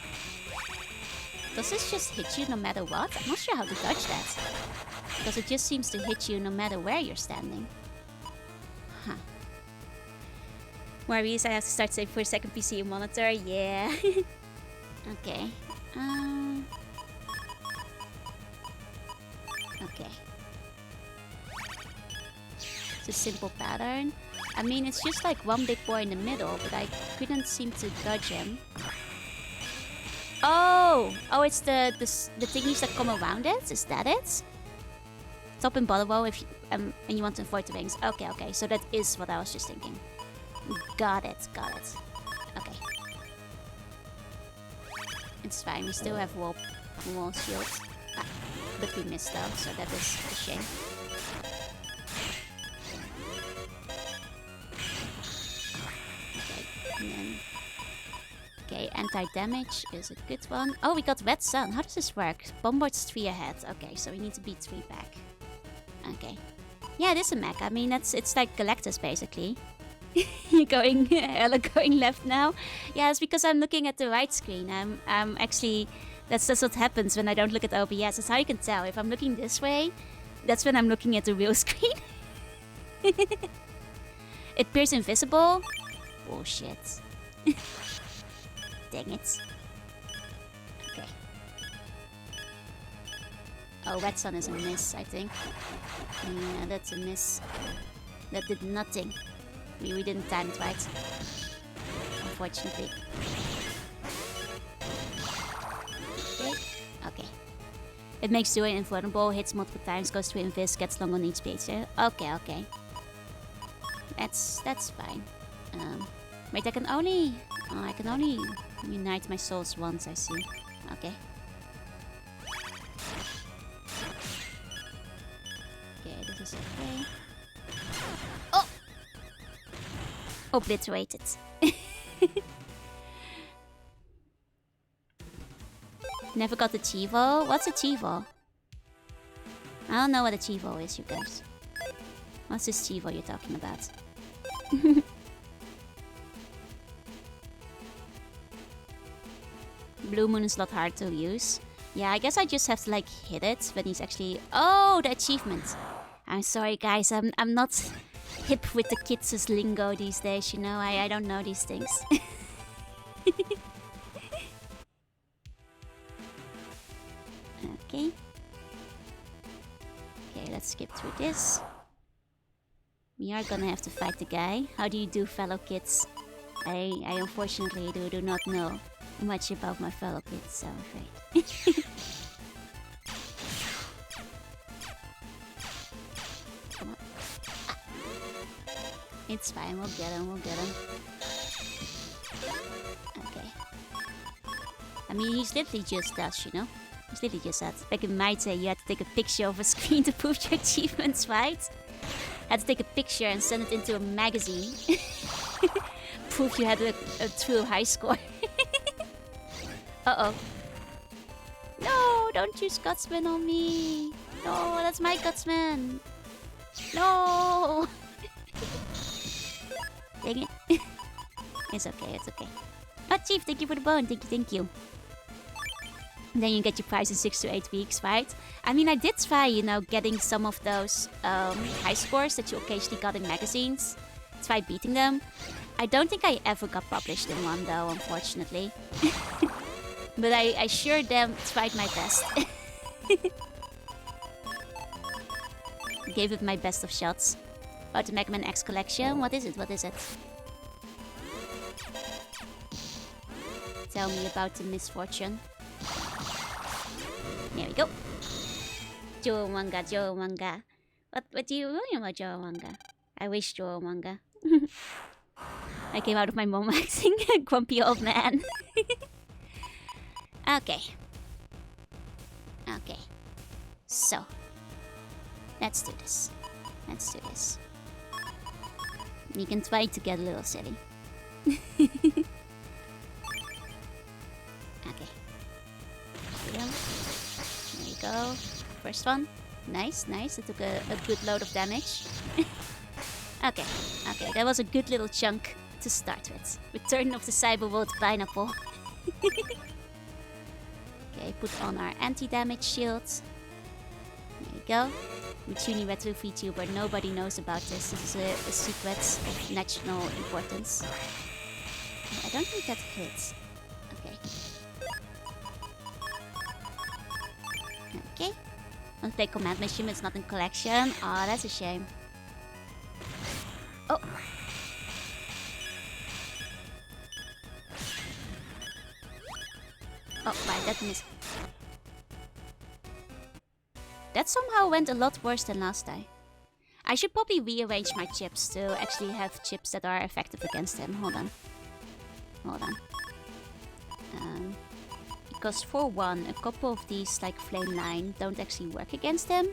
Does this just hit you no matter what? I'm not sure how to dodge that. Because it just seems to hit you no matter where you're standing. Huh. Maurice, I have to start saving for a second PC monitor. Yeah. Okay. Okay. It's a simple pattern. I mean, it's just like one big boy in the middle, but I couldn't seem to dodge him. Oh! Oh, it's the thingies that come around it? Is that it? Top and bottom row if you, and you want to avoid the rings. Okay, okay. So that is what I was just thinking. Got it, got it. Okay. It's fine, we still have wall shield. Ah, but we missed though, so that is a shame. Okay, and then... Okay, anti-damage is a good one. Oh, we got Red Sun. How does this work? Bombard's 3 ahead. Okay, so we need to beat 3 back. Okay. Yeah, it is a mech. I mean, it's like Galactus, basically. You're going left now. Yeah, it's because I'm looking at the right screen. I'm actually, that's what happens when I don't look at OBS. That's how you can tell. If I'm looking this way, that's when I'm looking at the real screen. It appears invisible. Bullshit. Dang it. Okay. Oh, Red Sun is a miss, I think. Yeah, that's a miss. That did nothing. We didn't time it right. Unfortunately. Okay. Okay. It makes Zoe invulnerable, hits multiple times, goes to invis, gets long on each page. Okay, okay. That's fine. Wait, I can only unite my souls once, I see. Okay. Okay, this is okay. Oh! Obliterated. Never got the Chivo? What's a Chivo? I don't know what a Chivo is, you guys. What's this Chivo you're talking about? Blue Moon is a lot hard to use. Yeah, I guess I just have to like hit it when he's actually... Oh, the achievement! I'm sorry guys, I'm not hip with the kids' lingo these days, you know? I don't know these things. Okay. Okay, let's skip through this. We are gonna have to fight the guy. How do you do, fellow kids? I unfortunately do not know much about my fellow kids, I'm afraid. Come on. Ah. It's fine, we'll get him, Okay. I mean, he's literally just us, you know? He's literally just that. Back in my day, you had to take a picture of a screen to prove your achievements, right? Had to take a picture and send it into a magazine. Prove you had a true high score. Uh-oh. No, don't use Gutsman on me. No, that's my Gutsman. No. Dang it. It's okay, it's okay. Oh, Chief, thank you for the bone. Thank you, thank you. Then you get your prize in 6 to 8 weeks, right? I mean, I did try, you know, getting some of those high scores that you occasionally got in magazines. Try beating them. I don't think I ever got published in one, though, unfortunately. But I sure damn tried my best. Gave it my best of shots. About the Mega Man X collection. What is it? What is it? Tell me about the misfortune. There we go. Joe-Manga, Joe-Manga. What do you mean about Joe-Manga? I wish Joe-Manga. I came out of my mom acting grumpy old man. Okay. Okay. So. Let's do this. Let's do this. We can try to get a little silly. Okay. There we go. First one. Nice, nice. It took a good load of damage. Okay, okay. That was a good little chunk to start with. Return of the Cyberworld Pineapple. Okay, put on our anti-damage shield. There we go. Mitsuni Retro VTuber, nobody knows about this. This is a secret of national importance. I don't think that hits. Okay. Okay. I'll take command mission, it's not in collection. Aw, that's a shame. Oh. Oh, right, that missed. That somehow went a lot worse than last time. I should probably rearrange my chips to actually have chips that are effective against him. Hold on. Hold on. Because for one, a couple of these, like Flame 9, don't actually work against him.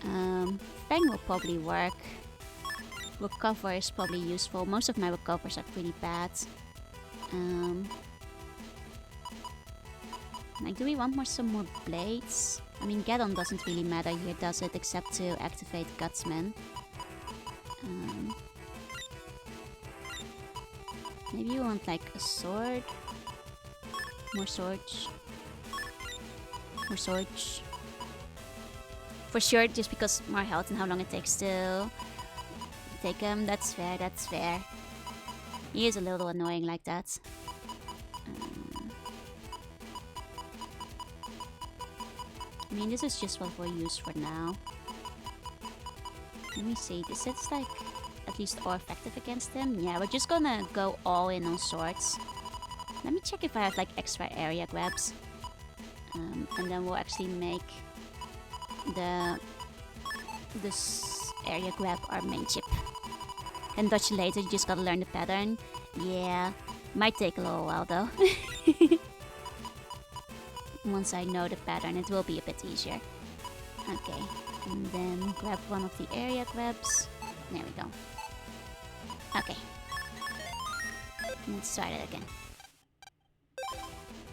Fang will probably work. Recover is probably useful. Most of my recovers are pretty bad. Like, do we want some more blades? I mean, Geddon doesn't really matter here, does it? Except to activate Gutsman. Maybe you want, like, a sword? More swords. More swords. For sure, just because more health and how long it takes to take him. That's fair, that's fair. He is a little annoying like that. I mean, this is just what we'll use for now. Let me see, this is like at least all effective against him. Yeah, we're just gonna go all in on swords. Let me check if I have like extra area grabs. And then we'll actually make this area grab our main chip. And dodge later, you just gotta learn the pattern. Yeah, might take a little while though. Once I know the pattern, it will be a bit easier. Okay, and then grab one of the area grabs. There we go. Okay. Let's try that again.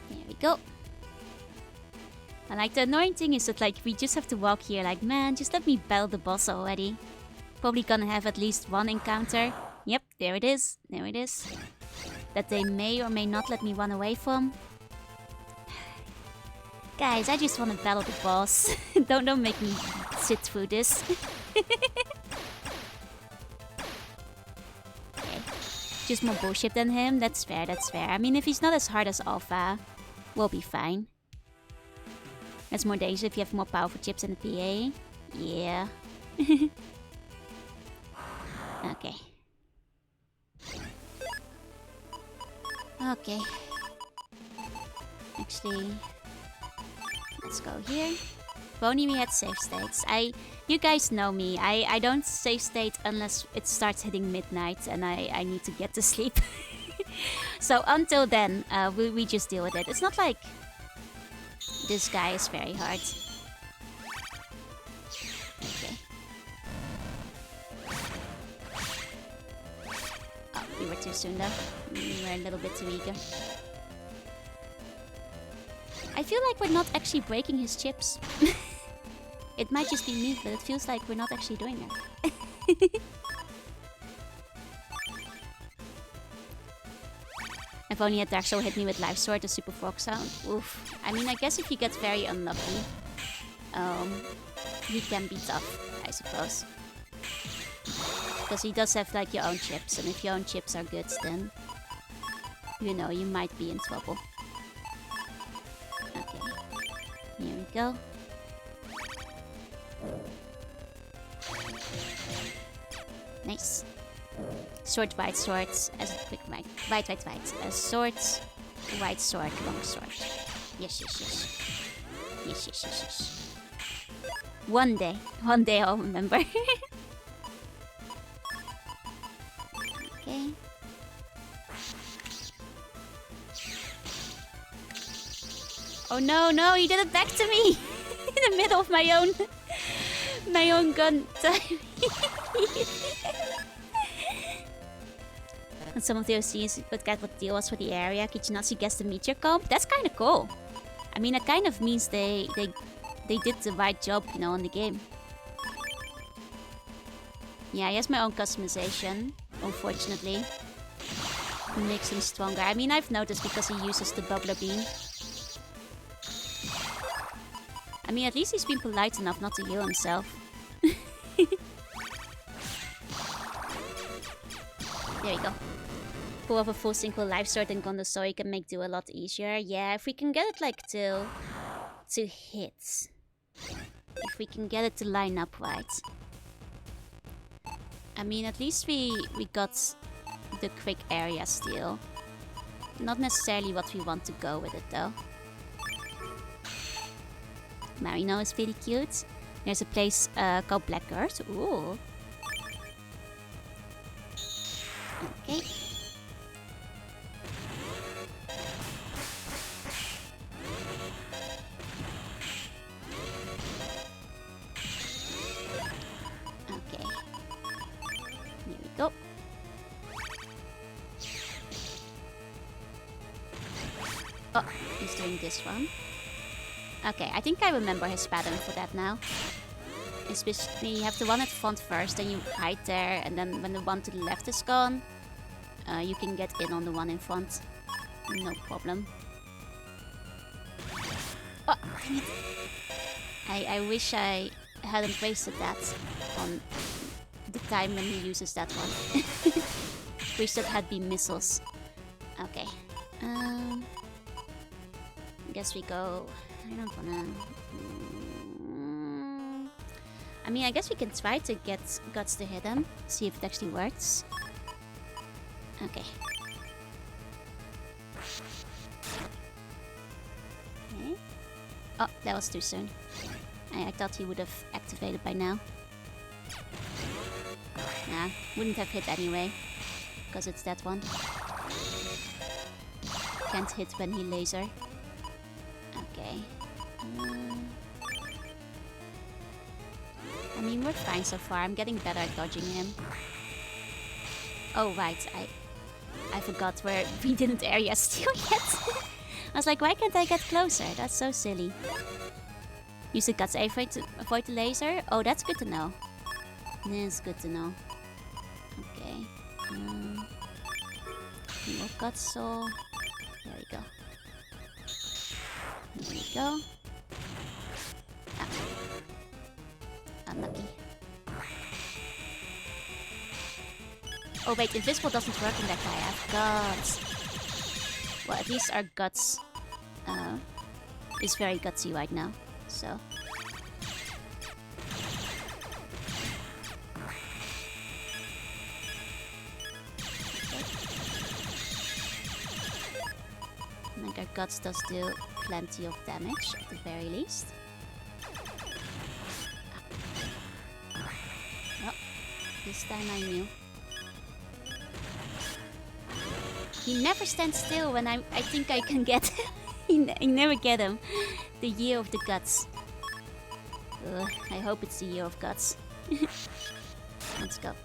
There we go. And like the annoying thing is that like we just have to walk here like, man, just let me battle the boss already. Probably gonna have at least one encounter. Yep, there it is. There it is. That they may or may not let me run away from. Guys, I just want to battle the boss. Don't make me sit through this. Okay. Just more bullshit than him. That's fair, that's fair. I mean, if he's not as hard as Alpha, we'll be fine. That's more dangerous if you have more powerful chips in the PA. Yeah. Okay. Okay. Actually, let's go here. If only we had save states. You guys know me. I don't save state unless it starts hitting midnight and I need to get to sleep. So until then, we just deal with it. It's not like this guy is very hard. Okay. Oh, we were too soon though. We were a little bit too eager. I feel like we're not actually breaking his chips. It might just be me, but it feels like we're not actually doing that. If only a Dark Soul hit me with Life Sword, the Super Frog sound. Oof. I mean, I guess if you get very unlucky, he can be tough, I suppose. Because he does have like your own chips, and if your own chips are good, then you know you might be in trouble. Okay, here we go. Nice. Sword, white swords, as a quick white. Swords, white sword, long sword. Yes. One day I'll remember. Okay. Oh no, he did it back to me! In the middle of my own gun time. And some of the OCs would get what the deal was for the area. Could you not see guess the meteor comp? That's kind of cool. I mean, it kind of means they did the right job, you know, on the game. Yeah, he has my own customization, unfortunately. It makes him stronger. I mean, I've noticed because he uses the bubbler beam. I mean, at least he's been polite enough not to heal himself. There we go. Pull off a full single life sword and Gondosori can make do a lot easier. Yeah, if we can get it like to hit. If we can get it to line up right. I mean, at least we got the quick area steal. Not necessarily what we want to go with it though. Marino is pretty cute. There's a place called Black Earth. Ooh. Okay. Okay. Here we go. Oh, he's doing this one. Okay, I think I remember his pattern for that now. Especially, you have the one at the front first, then you hide there, and then when the one to the left is gone, you can get in on the one in front. No problem. Oh, dang it. I wish I hadn't wasted that on the time when he uses that one. Wish that had been missiles. Okay. Guess we go... I don't wanna... I mean, I guess we can try to get Guts to hit him. See if it actually works. Okay. Okay. Oh, that was too soon. I thought he would have activated by now. Nah, wouldn't have hit anyway. Because it's that one. Can't hit when he laser. Okay. I mean, we're fine so far. I'm getting better at dodging him. Oh, right. I forgot where we didn't area steal yet. I was like, why can't I get closer? That's so silly. Use the Guts avoid to avoid the laser? Oh, that's good to know. That's good to know. Okay. More Guts Soul. There we go. There we go. Ah. Unlucky. Oh wait, invisible doesn't work in that guy. I have guts. Well, at least our Guts is very gutsy right now. So. I think our Guts does do plenty of damage at the very least. Oh, this time I knew. He never stands still when I think I can get him. I never get him. The year of the Guts. Ugh, I hope it's the year of Guts. Let's go.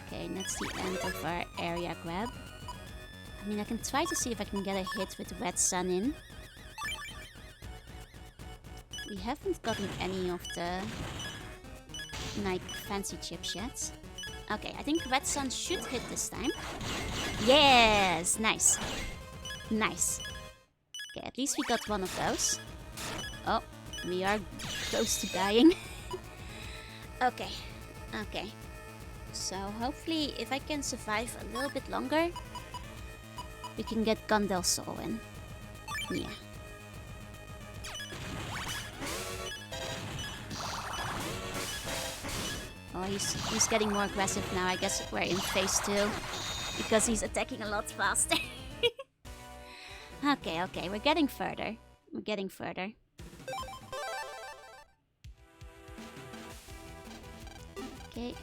Okay, that's the end of our area grab. I mean, I can try to see if I can get a hit with Red Sun in. We haven't gotten any of the like fancy chips yet. Okay, I think Red Sun should hit this time. Yes! Nice. Nice. Okay, at least we got one of those. Oh, we are close to dying. Okay. Okay. So hopefully if I can survive a little bit longer, we can get Gandel Soul in. Yeah. Oh, he's getting more aggressive now. I guess we're in phase 2 because he's attacking a lot faster. Okay, okay, we're getting further. We're getting further. Okay.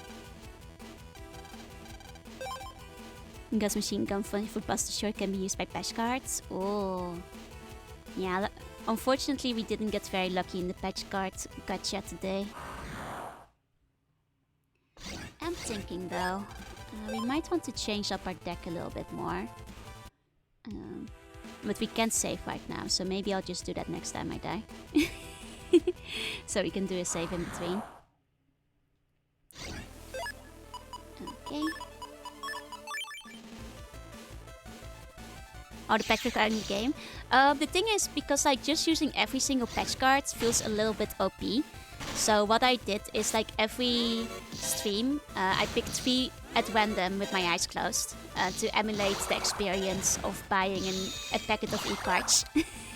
Gas machine gun for Buster Short can be used by patch cards. Oh. Yeah, unfortunately we didn't get very lucky in the patch card gacha today. I'm thinking though, we might want to change up our deck a little bit more. But we can't save right now, so maybe I'll just do that next time I die. So we can do a save in between. Okay. Oh, the patch card in the game. The thing is, because like just using every single patch card feels a little bit OP. So what I did is like every stream, I picked 3 at random with my eyes closed to emulate the experience of buying a packet of e-cards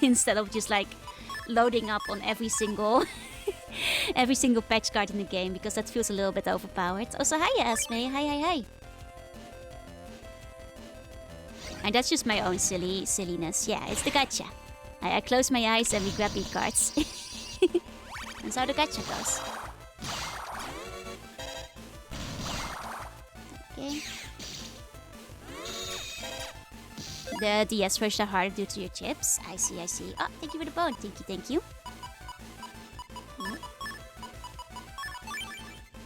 instead of just like loading up on every single every single patch card in the game, because that feels a little bit overpowered. Also, hi Esme, hi. And that's just my own silliness. Yeah, it's the gacha. I close my eyes and we grab e-cards. That's how the gacha goes. Okay. The DS versions are harder due to your chips. I see. Oh, thank you for the bone. Thank you.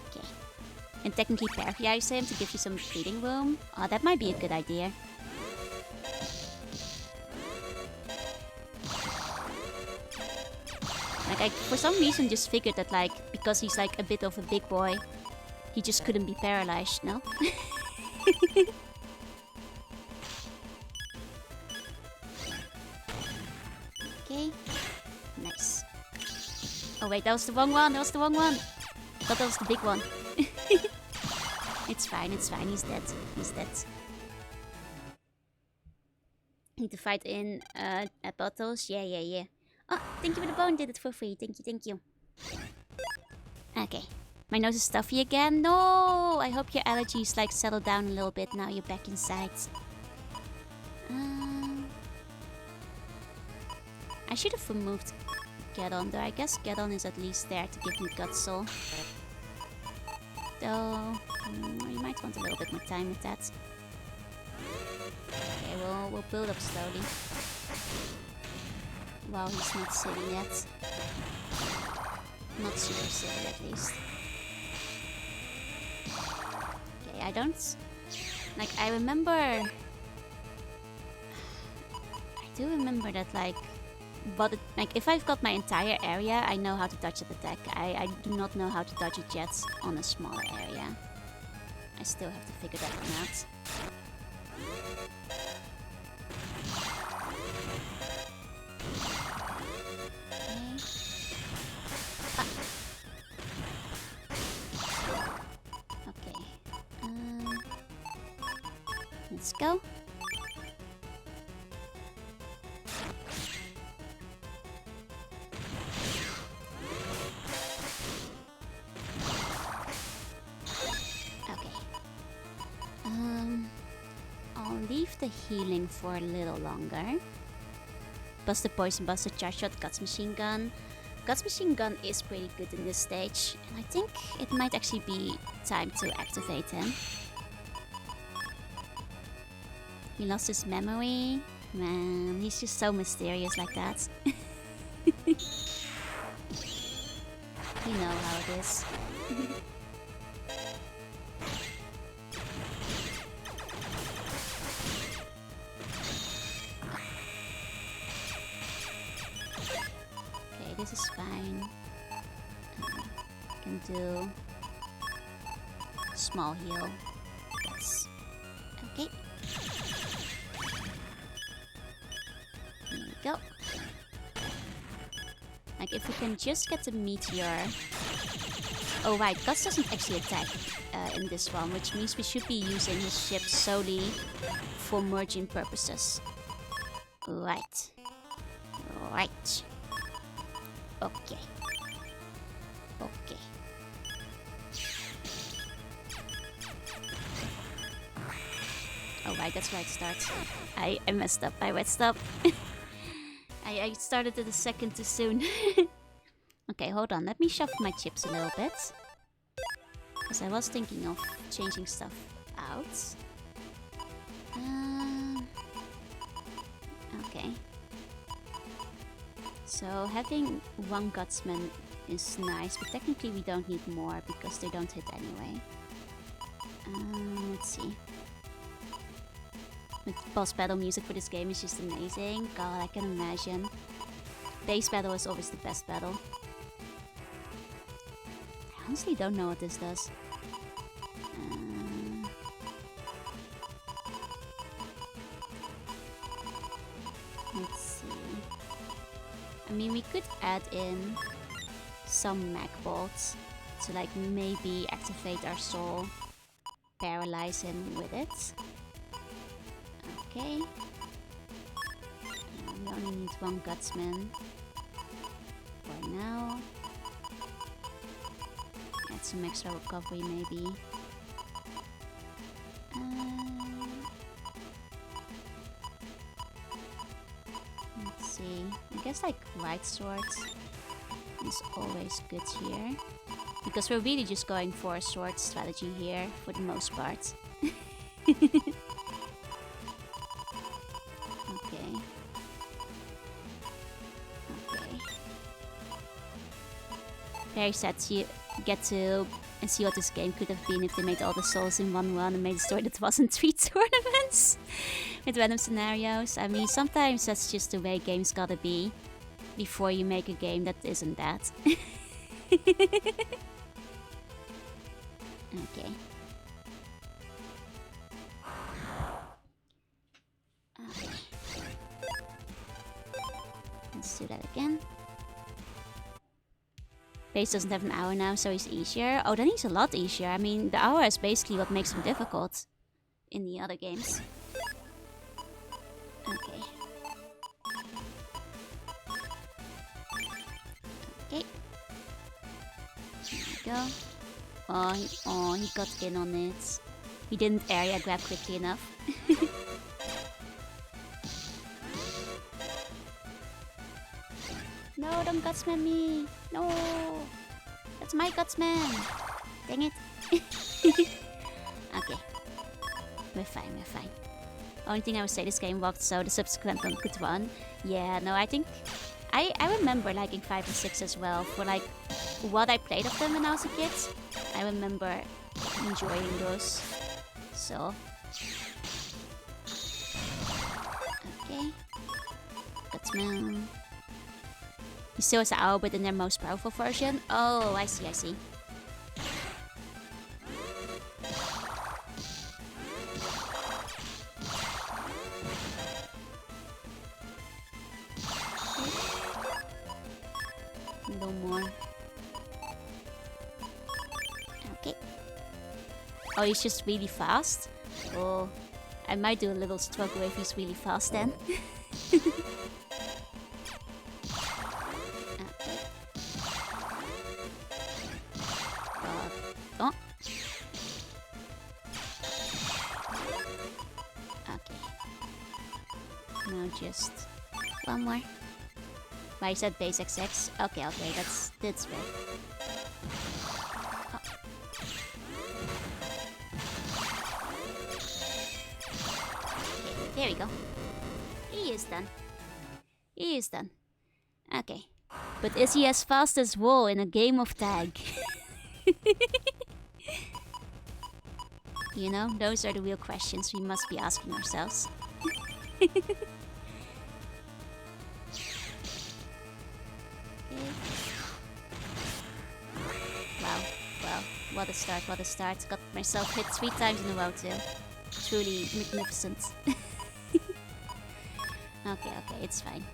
Okay. And technically paralyze him to give you some breathing room. Oh, that might be a good idea. Like, I, for some reason, just figured that, like, because he's, like, a bit of a big boy, he just couldn't be paralyzed, no? Okay. Nice. Oh, wait, that was the wrong one. I thought that was the big one. It's fine. He's dead. Need to fight in battles. Yeah. Oh, thank you for the bone. Did it for free. Thank you. Okay. My nose is stuffy again. No! I hope your allergies like settle down a little bit now you're back inside. I should have removed Geddon though. I guess Geddon is at least there to give me Gut Soul. Though, you might want a little bit more time with that. Okay, we'll build up slowly. Wow, he's not silly yet. Not super silly, at least. Okay, I don't... Like, I do remember that, like... But, like, if I've got my entire area, I know how to dodge at attack. I do not know how to dodge it yet on a smaller area. I still have to figure that one out. Let's go. Okay. I'll leave the healing for a little longer. Buster Poison, Buster Charge Shot, Guts Machine Gun. Guts Machine Gun is pretty good in this stage, and I think it might actually be time to activate him. He lost his memory. Man, he's just so mysterious like that. You know how it is. Okay, this is fine. can do small heal. That's okay. There we go. Like if we can just get the meteor. Oh right, Guts doesn't actually attack in this one, which means we should be using his ship solely for merging purposes. Right. Right. Okay. Okay. Oh right, that's where it starts. I messed up. I messed up. I started it a second too soon. Okay, hold on. Let me shuffle my chips a little bit. Because I was thinking of changing stuff out. Okay. So having one Gutsman is nice, but technically we don't need more because they don't hit anyway. Let's see. The boss battle music for this game is just amazing. God, I can imagine. Base battle is always the best battle. I honestly don't know what this does. Let's see. I mean, we could add in some mag bolts to like maybe activate our soul, paralyze him with it. Okay. We only need one Gutsman for now. Add some extra recovery maybe. Let's see. I guess like light swords is always good here. Because we're really just going for a sword strategy here for the most part. Very sad to get to and see what this game could have been if they made all the souls in one run and made a story that wasn't 3 tournaments with random scenarios. I mean, sometimes that's just the way games gotta be before you make a game that isn't that. Okay. Let's do that again. Base doesn't have an hour now, so he's easier. Oh, then he's a lot easier. I mean, the hour is basically what makes him difficult in the other games. Okay. Okay. There we go. Oh, he got in on it. He didn't area grab quickly enough. No, don't Gutsman me! No! That's my Gutsman! Dang it! Okay. We're fine, we're fine. Only thing I would say, this game walked, so the subsequent one could run. Yeah, no, I think... I remember liking 5 and 6 as well. For like, what I played of them when I was a kid. I remember enjoying those. So... Okay. Gutsman... He still has Ao, but in their most powerful version. Oh, I see, I see. A little more. Okay. Oh, he's just really fast? Oh, I might do a little struggle if he's really fast then. Just one more. Why you said base XX? Okay, okay, that's fair. Oh. Okay, there we go. He is done. He is done. Okay. But is he as fast as Wool in a game of tag? You know, those are the real questions we must be asking ourselves. Wow. what a start, what a start. Got myself hit 3 times in a row too. Truly magnificent. Okay, it's fine.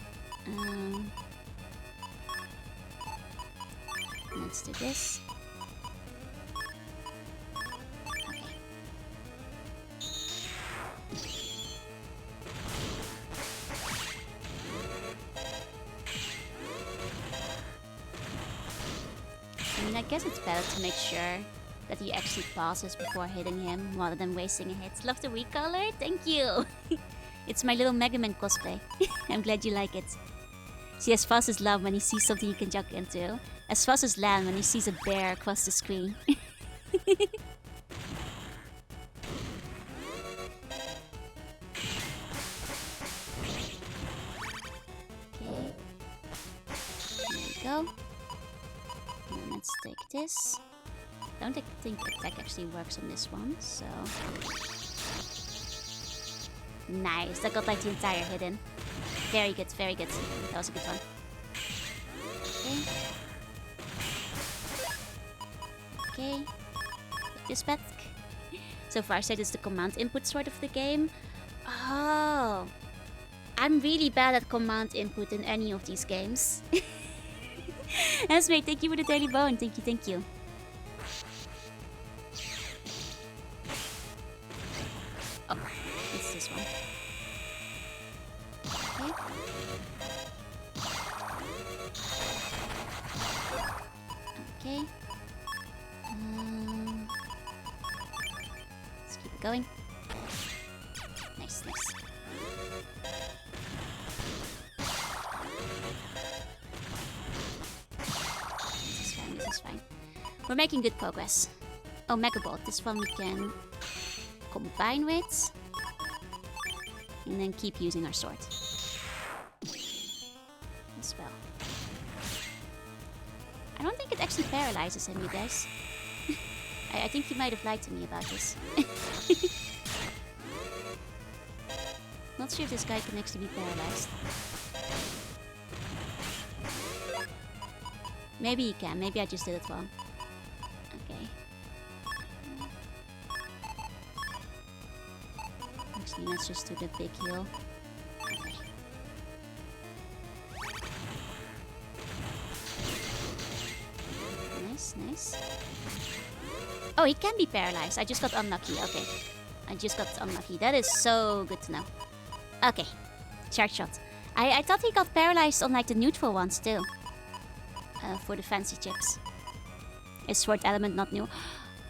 Let's do this. Okay. I mean, I guess it's better to make sure that he actually passes before hitting him rather than wasting a hit. Love the recolor, thank you! It's my little Mega Man cosplay. I'm glad you like it. See, as fast as love when he sees something he can jump into. As fast as land when he sees a bear across the screen. Okay. There we go. And let's take this. Don't think attack actually works on this one, so... Nice, that got like the entire hidden. Very good, very good. That was a good one. Okay. Okay. Put this back. So far, so it's the command input sort of the game. Oh. I'm really bad at command input in any of these games. Esme, thank you for the daily bone. Thank you, thank you. Oh, it's this one. Okay. Okay. Let's keep it going. Nice, nice. This is fine. We're making good progress. Oh, Megabot. This one we can combine with. And then keep using our sword. As well. I don't think it actually paralyzes him, you guys. I think you might have lied to me about this. Not sure if this guy can actually be paralyzed. Maybe he can. Maybe I just did it wrong. Okay. Actually, let's just do the big heal. Okay. Nice, nice. Oh, he can be paralyzed. I just got unlucky. Okay. I just got unlucky. That is so good to know. Okay. Charge shot. I thought he got paralyzed on like the neutral ones too. For the fancy chips. Is sword element not new?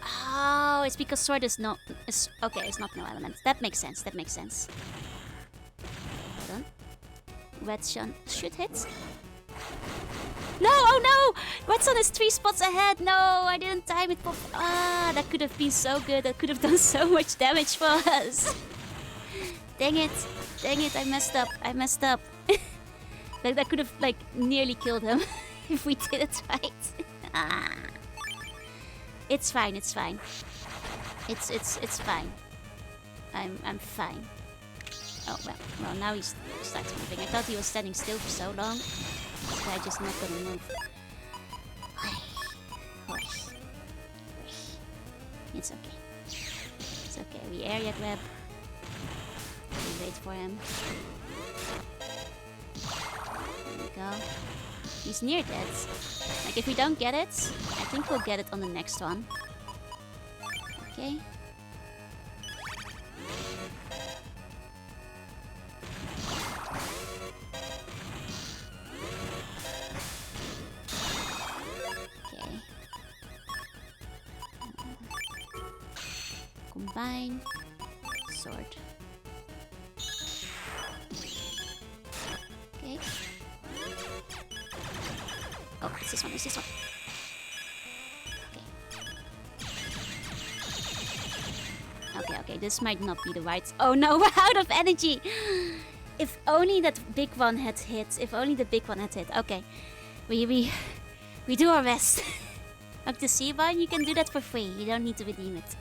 Oh, it's because sword is not... okay, it's not no element. That makes sense. That makes sense. Hold on. Red Sun should hit. No! Oh no! Red Sun is 3 spots ahead. No, I didn't time it. Ah, that could have been so good. That could have done so much damage for us. Dang it. Dang it, I messed up. I messed up. Like, that could have, like, nearly killed him. If we did it right. Ah. It's fine, it's fine. It's fine. I'm fine. Oh well now he starts moving. I thought he was standing still for so long. So I'm just not gonna move. It's okay. It's okay. We area grab. We wait for him. There we go. He's near dead. Like, if we don't get it, I think we'll get it on the next one. Okay. Okay. Combine. Sword. Okay. Oh, it's this one, it's this one. Okay. Okay, this might not be the right... Oh no, we're out of energy! If only that big one had hit. If only the big one had hit. Okay. We do our best. Up to C-Bun, you can do that for free. You don't need to redeem it.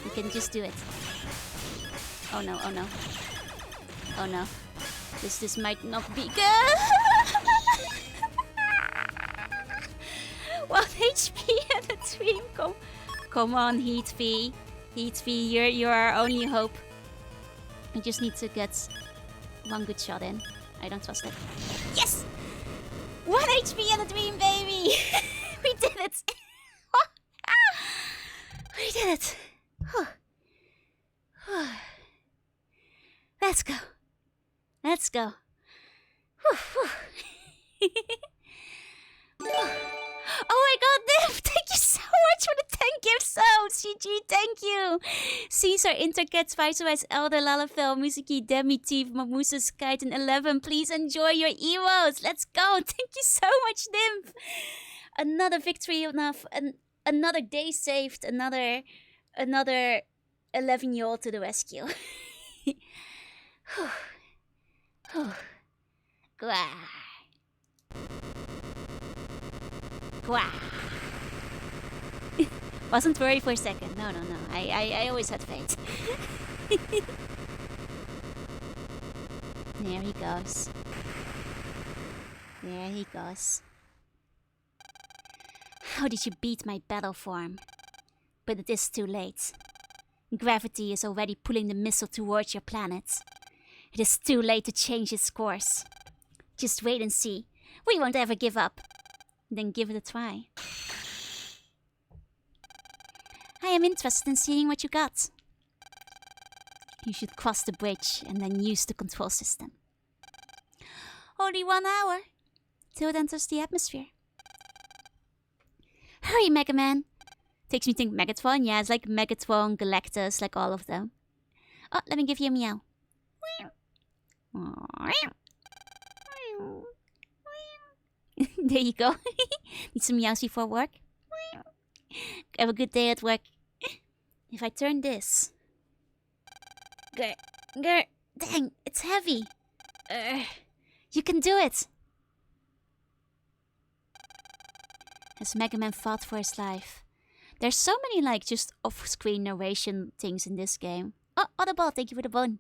You can just do it. Oh no, oh no. Oh no. This might not be good! 1 HP and a Dream, come on, Heat V. Heat V, you're our only hope. I just need to get one good shot in. I don't trust it. Yes! 1 HP and a dream, baby! We did it! We did it! Let's go. Let's go. Oh my god, Nymph! Thank you so much for the 10 gifts! So, CG, thank you! Caesar, Intercat, Spice, Elder, Lalafel, Musiki, Demi, Thief, Mamusa, Kite, and 11. Please enjoy your emotes! Let's go! Thank you so much, Nymph! Another victory enough, another day saved, another 11-year-old to the rescue. Gwah. Gwah. Wasn't worried for a second. No. I always had faith. There he goes. There he goes. How did you beat my battle form? But it is too late. Gravity is already pulling the missile towards your planet. It is too late to change its course. Just wait and see. We won't ever give up. Then give it a try. I am interested in seeing what you got. You should cross the bridge and then use the control system. Only 1 hour till it enters the atmosphere. Hurry, Mega Man! Takes me to think Megatron. Yeah, it's like Megatron, Galactus, like all of them. Oh, let me give you a meow. There you go. Need some meows before work. Have a good day at work. If I turn this... Grr, dang, it's heavy. You can do it. As Mega Man fought for his life. There's so many like just off-screen narration things in this game. Oh, Audible, thank you for the bone.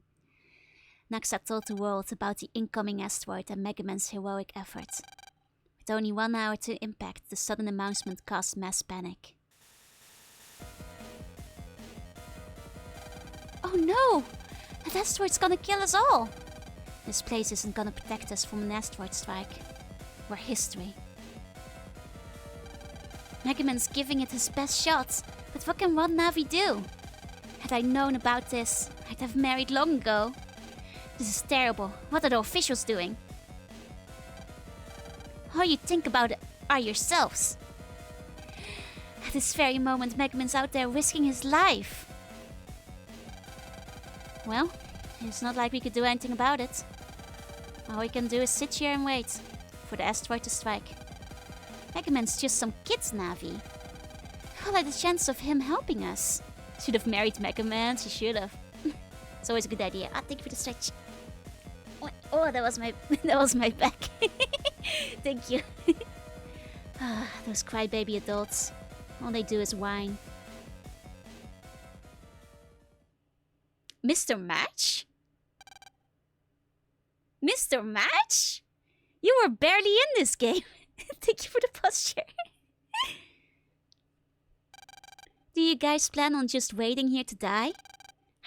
Naxa told the world about the incoming asteroid and Mega Man's heroic effort. With only 1 hour to impact, the sudden announcement caused mass panic. Oh no! That asteroid's gonna kill us all! This place isn't gonna protect us from an asteroid strike. We're history. Mega Man's giving it his best shot, but what can Ron Navi do? Had I known about this, I'd have married long ago. This is terrible. What are the officials doing? All you think about are yourselves. At this very moment, Mega Man's out there risking his life. Well, it's not like we could do anything about it. All we can do is sit here and wait for the asteroid to strike. Mega Man's just some kid's Navi. How like the chance of him helping us? Should have married Mega Man, she should have. It's always a good idea. Ah, thank you for the stretch. Oh, that was my back. Thank you. Those crybaby adults. All they do is whine. Mr. Match? Mr. Match? You were barely in this game. Thank you for the posture. Do you guys plan on just waiting here to die?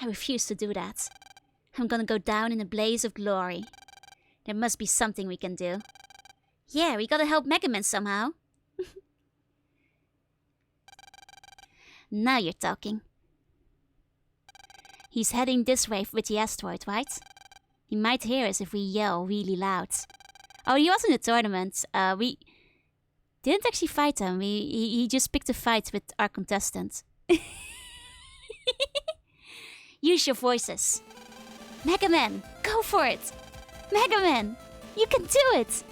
I refuse to do that. I'm gonna go down in a blaze of glory. There must be something we can do. Yeah, we gotta help Mega Man somehow. Now you're talking. He's heading this way with the asteroid, right? He might hear us if we yell really loud. Oh, he was in the tournament. We didn't actually fight him. He just picked a fight with our contestant. Use your voices. Mega Man, go for it. Mega Man, you can do it.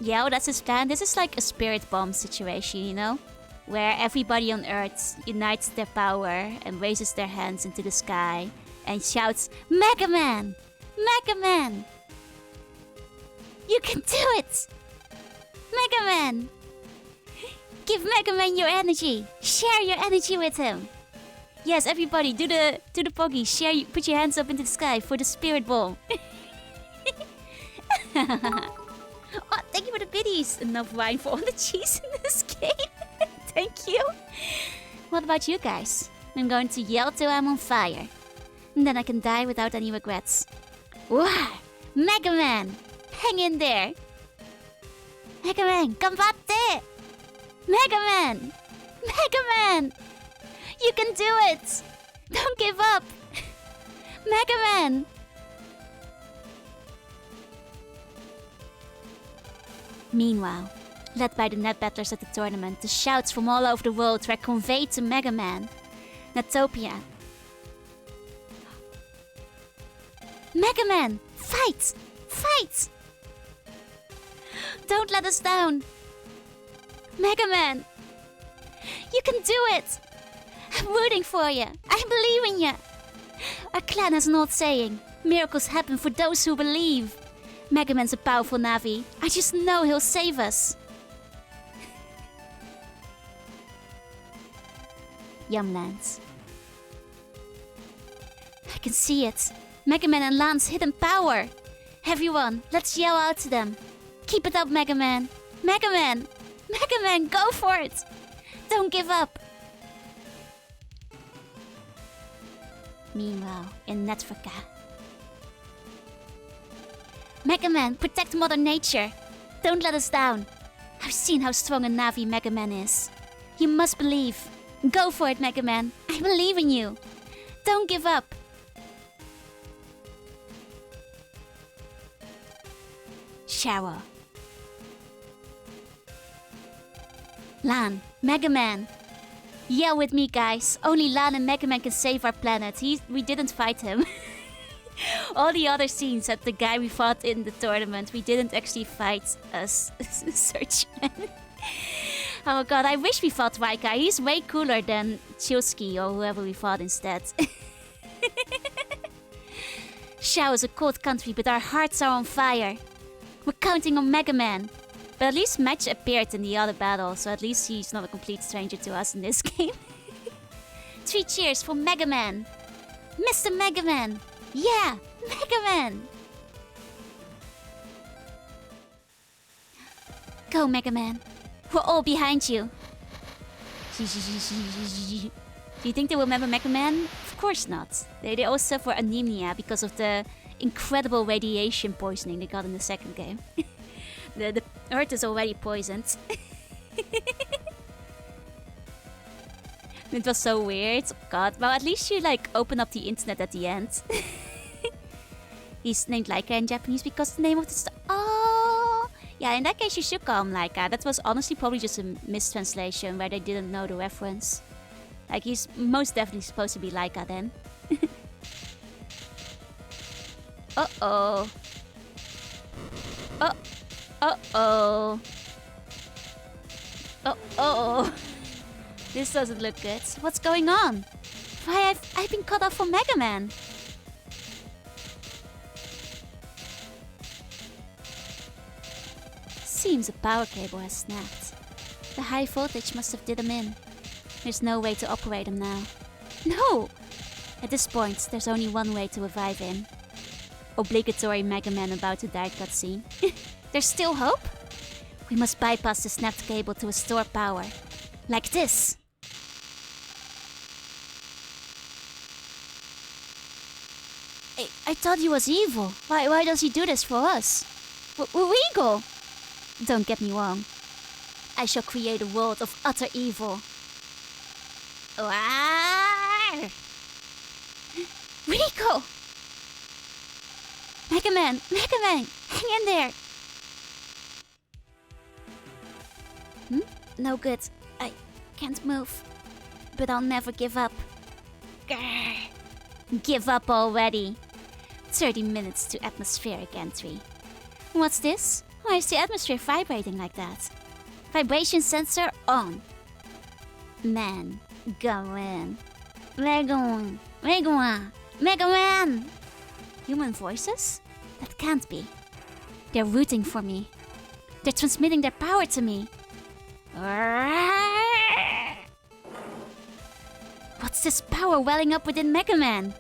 Yeah, well, that's his plan. This is like a spirit bomb situation, you know? Where everybody on Earth unites their power and raises their hands into the sky and shouts, Mega Man! Mega Man! You can do it! Mega Man! Give Mega Man your energy! Share your energy with him! Yes, everybody, do the poggy. Put your hands up into the sky for the spirit bomb. Oh, thank you for the biddies. Enough wine for all the cheese in this game. Thank you. What about you guys? I'm going to yell till I'm on fire. And then I can die without any regrets. Wow! Mega Man! Hang in there! Mega Man, combatte! Mega Man! Mega Man! You can do it! Don't give up! Mega Man! Meanwhile, led by the net battlers at the tournament, the shouts from all over the world were conveyed to Mega Man. Netopia. Mega Man! Fight! Fight! Don't let us down! Mega Man! You can do it! I'm rooting for you! I believe in you! Our clan has an old saying, miracles happen for those who believe. Mega Man's a powerful Navi. I just know he'll save us. Yumlands. I can see it. Mega Man and Lan's hidden power. Everyone, let's yell out to them. Keep it up, Mega Man. Mega Man! Mega Man, go for it! Don't give up. Meanwhile, in Netverka. Mega Man, protect Mother Nature. Don't let us down. I've seen how strong a Navi Mega Man is. You must believe. Go for it, Mega Man. I believe in you. Don't give up. Shower. Lan, Mega Man. Yell with me, guys. Only Lan and Mega Man can save our planet. We didn't fight him. All the other scenes had the guy we fought in the tournament. We didn't actually fight us. Searchman. Oh god, I wish we fought Raika. He's way cooler than Chilsky or whoever we fought instead. Shao is a cold country, but our hearts are on fire. We're counting on Mega Man. But at least Match appeared in the other battle, so at least he's not a complete stranger to us in this game. 3 cheers for Mega Man. Mr. Mega Man. Yeah, Mega Man. Go, Mega Man. We're all behind you. Do you think they will remember Mega Man? Of course not. They all suffer anemia because of the incredible radiation poisoning they got in the second game. The Earth is already poisoned. It was so weird. God, well, at least you open up the internet at the end. He's named Laika in Japanese because the name of the star. Oh, yeah. In that case, you should call him Laika. That was honestly probably just a mistranslation where they didn't know the reference. He's most definitely supposed to be Laika then. Uh-oh. Uh-oh. Uh-oh. This doesn't look good. What's going on? Why I've been cut off from Mega Man? Seems a power cable has snapped. The high voltage must have did him in. There's no way to operate him now. No! At this point, there's only one way to revive him. Obligatory Mega Man about to die cutscene. There's still hope? We must bypass the snapped cable to restore power. Like this. I thought he was evil. Why does he do this for us? We're evil. Don't get me wrong. I shall create a world of utter evil. Rico! Mega Man! Mega Man! Hang in there! No good. I can't move. But I'll never give up. Grr. Give up already. 30 minutes to atmospheric entry. What's this? Why is the atmosphere vibrating like that? Vibration sensor on. Man, go in. Mega Man! Mega Man! Mega Man! Human voices? That can't be. They're rooting for me. They're transmitting their power to me. What's this power welling up within Mega Man?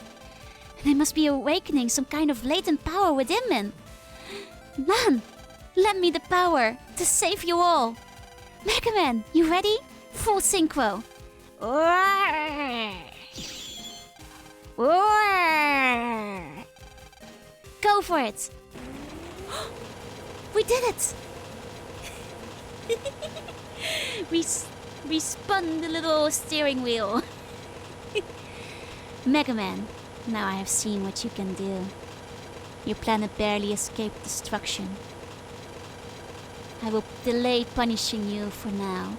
They must be awakening some kind of latent power within me. Man, lend me the power to save you all. Mega Man, you ready? Full synchro. Roar! Roar! Go for it! We did it! we spun the little steering wheel. Mega Man, now I have seen what you can do. Your planet barely escaped destruction. I will delay punishing you for now.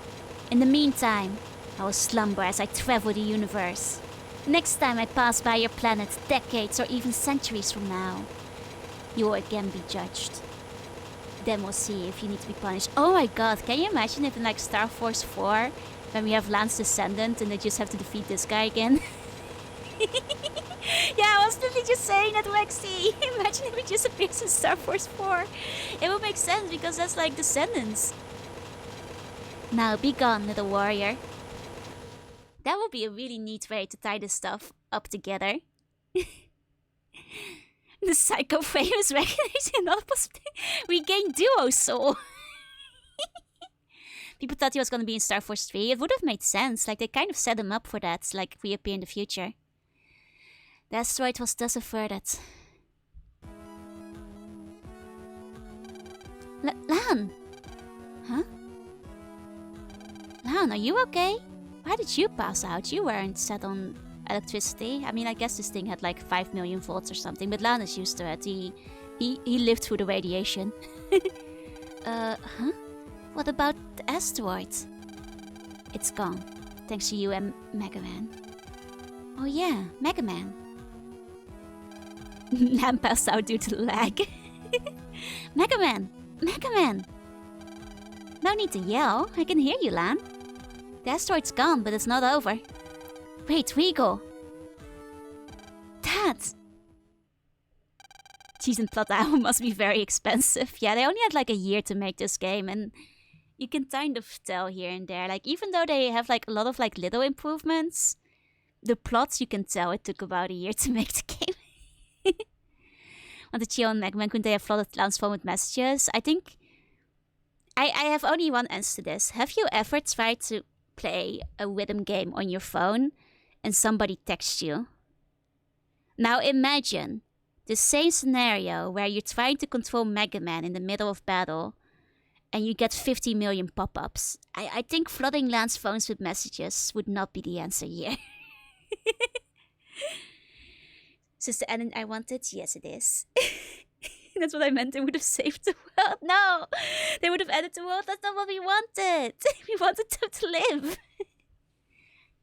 In the meantime, I will slumber as I travel the universe. Next time I pass by your planet, decades or even centuries from now, you will again be judged. Then we'll see if you need to be punished. Oh my god, can you imagine if in like Star Force 4, when we have Lance's Descendant and they just have to defeat this guy again? Yeah, I was literally just saying that, Lexi. Imagine if it just appears in Star Force 4. It would make sense because that's like Descendants. Now be gone, little warrior. That would be a really neat way to tie this stuff up together. The psycho famous recognition regained duo soul. People thought he was gonna be in Star Force 3. It would have made sense. Like they kind of set him up for that, like reappear in the future. The asteroid was thus averted. Lan! Huh? Lan, are you okay? Why did you pass out? You weren't set on electricity. I mean, I guess this thing had like 5 million volts or something, but Lan is used to it. He lived through the radiation. Huh? What about the asteroid? It's gone, thanks to you and Mega Man. Oh yeah, Mega Man. Lan passed out due to the lag. Mega Man! Mega Man! No need to yell, I can hear you, Lan. The asteroid's gone, but it's not over. Wait, Regal! Dad! Cheese and plot album must be very expensive. Yeah, they only had like a year to make this game, and you can kind of tell here and there. Like, even though they have like a lot of like little improvements, the plots you can tell it took about a year to make the game. Want to chill on Mega Man, couldn't they have flooded Lance's phone with messages? I think I have only one answer to this. Have you ever tried to play a rhythm game on your phone and somebody texts you? Now imagine the same scenario where you're trying to control Mega Man in the middle of battle and you get 50 million pop-ups. I think flooding Lance's phones with messages would not be the answer here. Is this the ending I wanted? Yes, it is. That's what I meant. They would have saved the world. No! They would have ended the world. That's not what we wanted. We wanted them to live.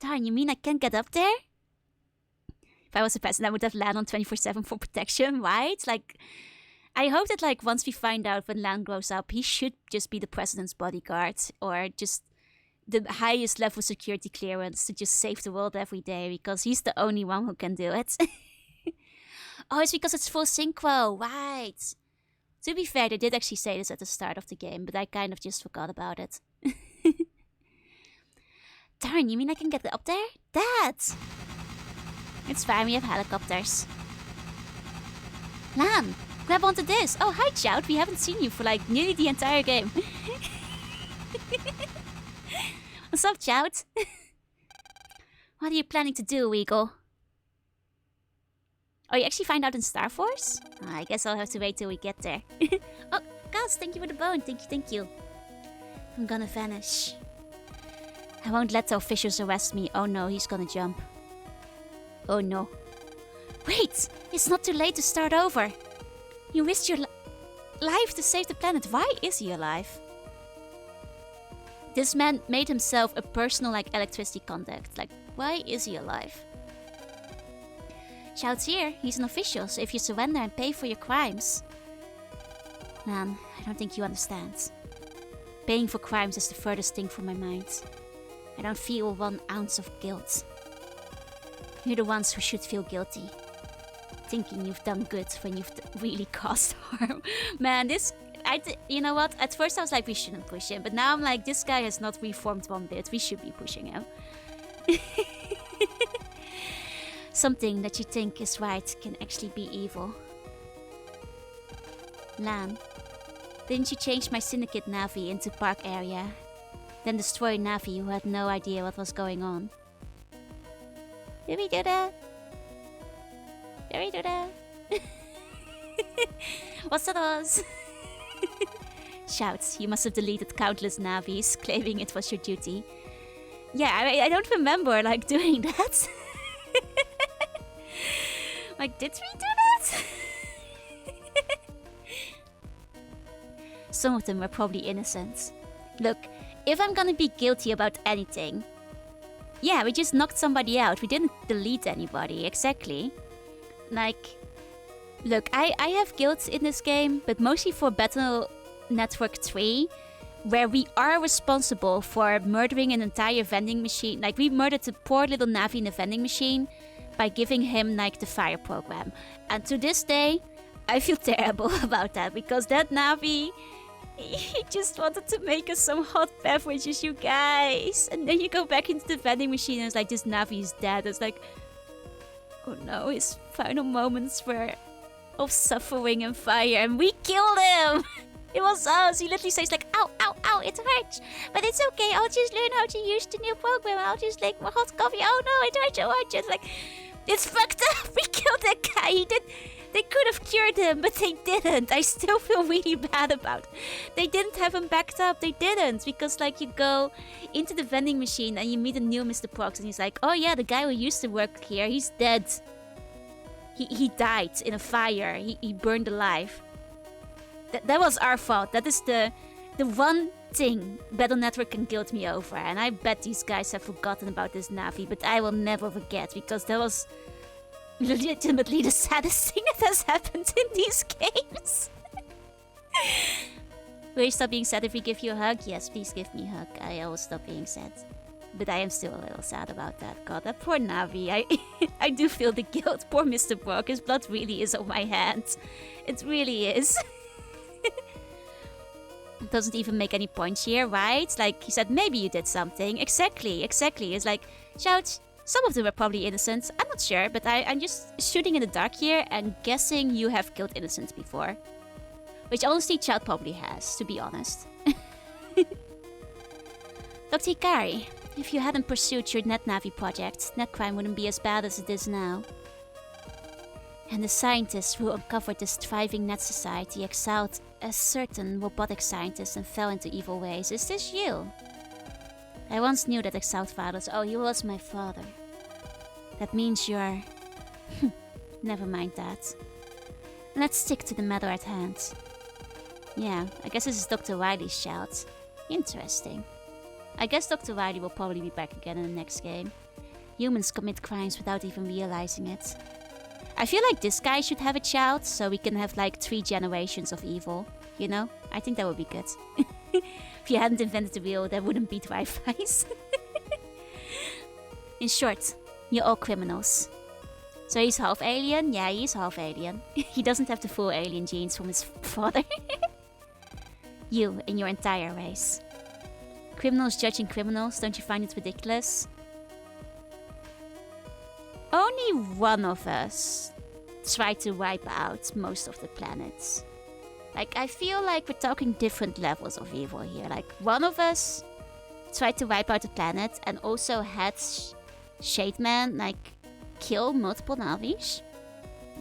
Darn, you mean I can't get up there? If I was a president, I would have Lan on 24/7 for protection, right? Like, I hope that like once we find out when Lan grows up, he should just be the president's bodyguard or just the highest level security clearance to just save the world every day because he's the only one who can do it. Oh, it's because it's full synchro, right? To be fair, they did actually say this at the start of the game, but I kind of just forgot about it. Darn, you mean I can get up there? Dad! It's fine, we have helicopters. Lan, grab onto this. Oh, hi, Chout. We haven't seen you for like nearly the entire game. What's up, Chout? What are you planning to do, Eagle? Oh, you actually find out in Star Force? Oh, I guess I'll have to wait till we get there. Oh, Gus, thank you for the bone. Thank you. I'm gonna vanish. I won't let the officials arrest me. Oh no, he's gonna jump. Oh no. Wait! It's not too late to start over. You risked your life to save the planet. Why is he alive? This man made himself a personal like electricity contact. Like, why is he alive? Shout's here. He's an official, so if you surrender and pay for your crimes... Man, I don't think you understand. Paying for crimes is the furthest thing from my mind. I don't feel 1 ounce of guilt. You're the ones who should feel guilty. Thinking you've done good when you've really caused harm. Man, you know what? At first I was like, we shouldn't push him. But now I'm like, this guy has not reformed one bit. We should be pushing him. Something that you think is right can actually be evil. Lan, didn't you change my syndicate Navi into park area? Then destroy Navi who had no idea what was going on? Did we do that? Did we do that? What's that was? Shouts. You must have deleted countless navis, claiming it was your duty. Yeah, I don't remember, like, doing that. Like, did we do that? Some of them were probably innocent. Look, if I'm gonna be guilty about anything... Yeah, we just knocked somebody out. We didn't delete anybody, exactly. Like... Look, I have guilt in this game, but mostly for Battle Network 3, where we are responsible for murdering an entire vending machine. Like, we murdered the poor little Navi in the vending machine by giving him, like, the fire program. And to this day, I feel terrible about that, because that Navi, he just wanted to make us some hot beverages, you guys. And then you go back into the vending machine and it's like, this Navi is dead. It's like, oh no, his final moments were of suffering and fire, and we killed him! It was us. He literally says like, ow, ow, ow, it hurts. But it's okay, I'll just learn how to use the new program. I'll just make my hot coffee. Oh no, it hurts so much. It's like, it's fucked up. We killed that guy. They could have cured him, but they didn't. I still feel really bad about it. They didn't have him backed up. They didn't. Because like you go into the vending machine and you meet a new Mr. Prox and he's like, oh yeah, the guy who used to work here, he's dead. He died in a fire. He burned alive. That was our fault. That is the one thing Battle Network can guilt me over. And I bet these guys have forgotten about this Navi, but I will never forget, because that was legitimately the saddest thing that has happened in these games. Will you stop being sad if we give you a hug? Yes, please give me a hug. I always stop being sad. But I am still a little sad about that. God, that poor Navi. I do feel the guilt. Poor Mr. Brock. His blood really is on my hands. It really is. It doesn't even make any points here, right? Like, he said, maybe you did something. Exactly. It's like, shout, some of them were probably innocent. I'm not sure, but I'm just shooting in the dark here and guessing you have killed innocents before. Which honestly, Child probably has, to be honest. Dr. Hikari, if you hadn't pursued your NetNavi project, NetCrime wouldn't be as bad as it is now. And the scientists who uncovered this thriving net society exiled a certain robotic scientist and fell into evil ways. Is this you? I once knew that exiled fathers. Oh, he was my father. That means you're... Never mind that. Let's stick to the matter at hand. Yeah, I guess this is Dr. Riley's shout. Interesting. I guess Dr. Riley will probably be back again in the next game. Humans commit crimes without even realizing it. I feel like this guy should have a child, so we can have like 3 generations of evil. You know? I think that would be good. If you hadn't invented the wheel, there wouldn't be drive-bys. In short, you're all criminals. So he's half alien? Yeah, he's half alien. He doesn't have the full alien genes from his father. You and your entire race. Criminals judging criminals, don't you find it ridiculous? Only one of us tried to wipe out most of the planets. Like, I feel like we're talking different levels of evil here. Like, one of us tried to wipe out the planet and also had Shademan, like, kill multiple Navis.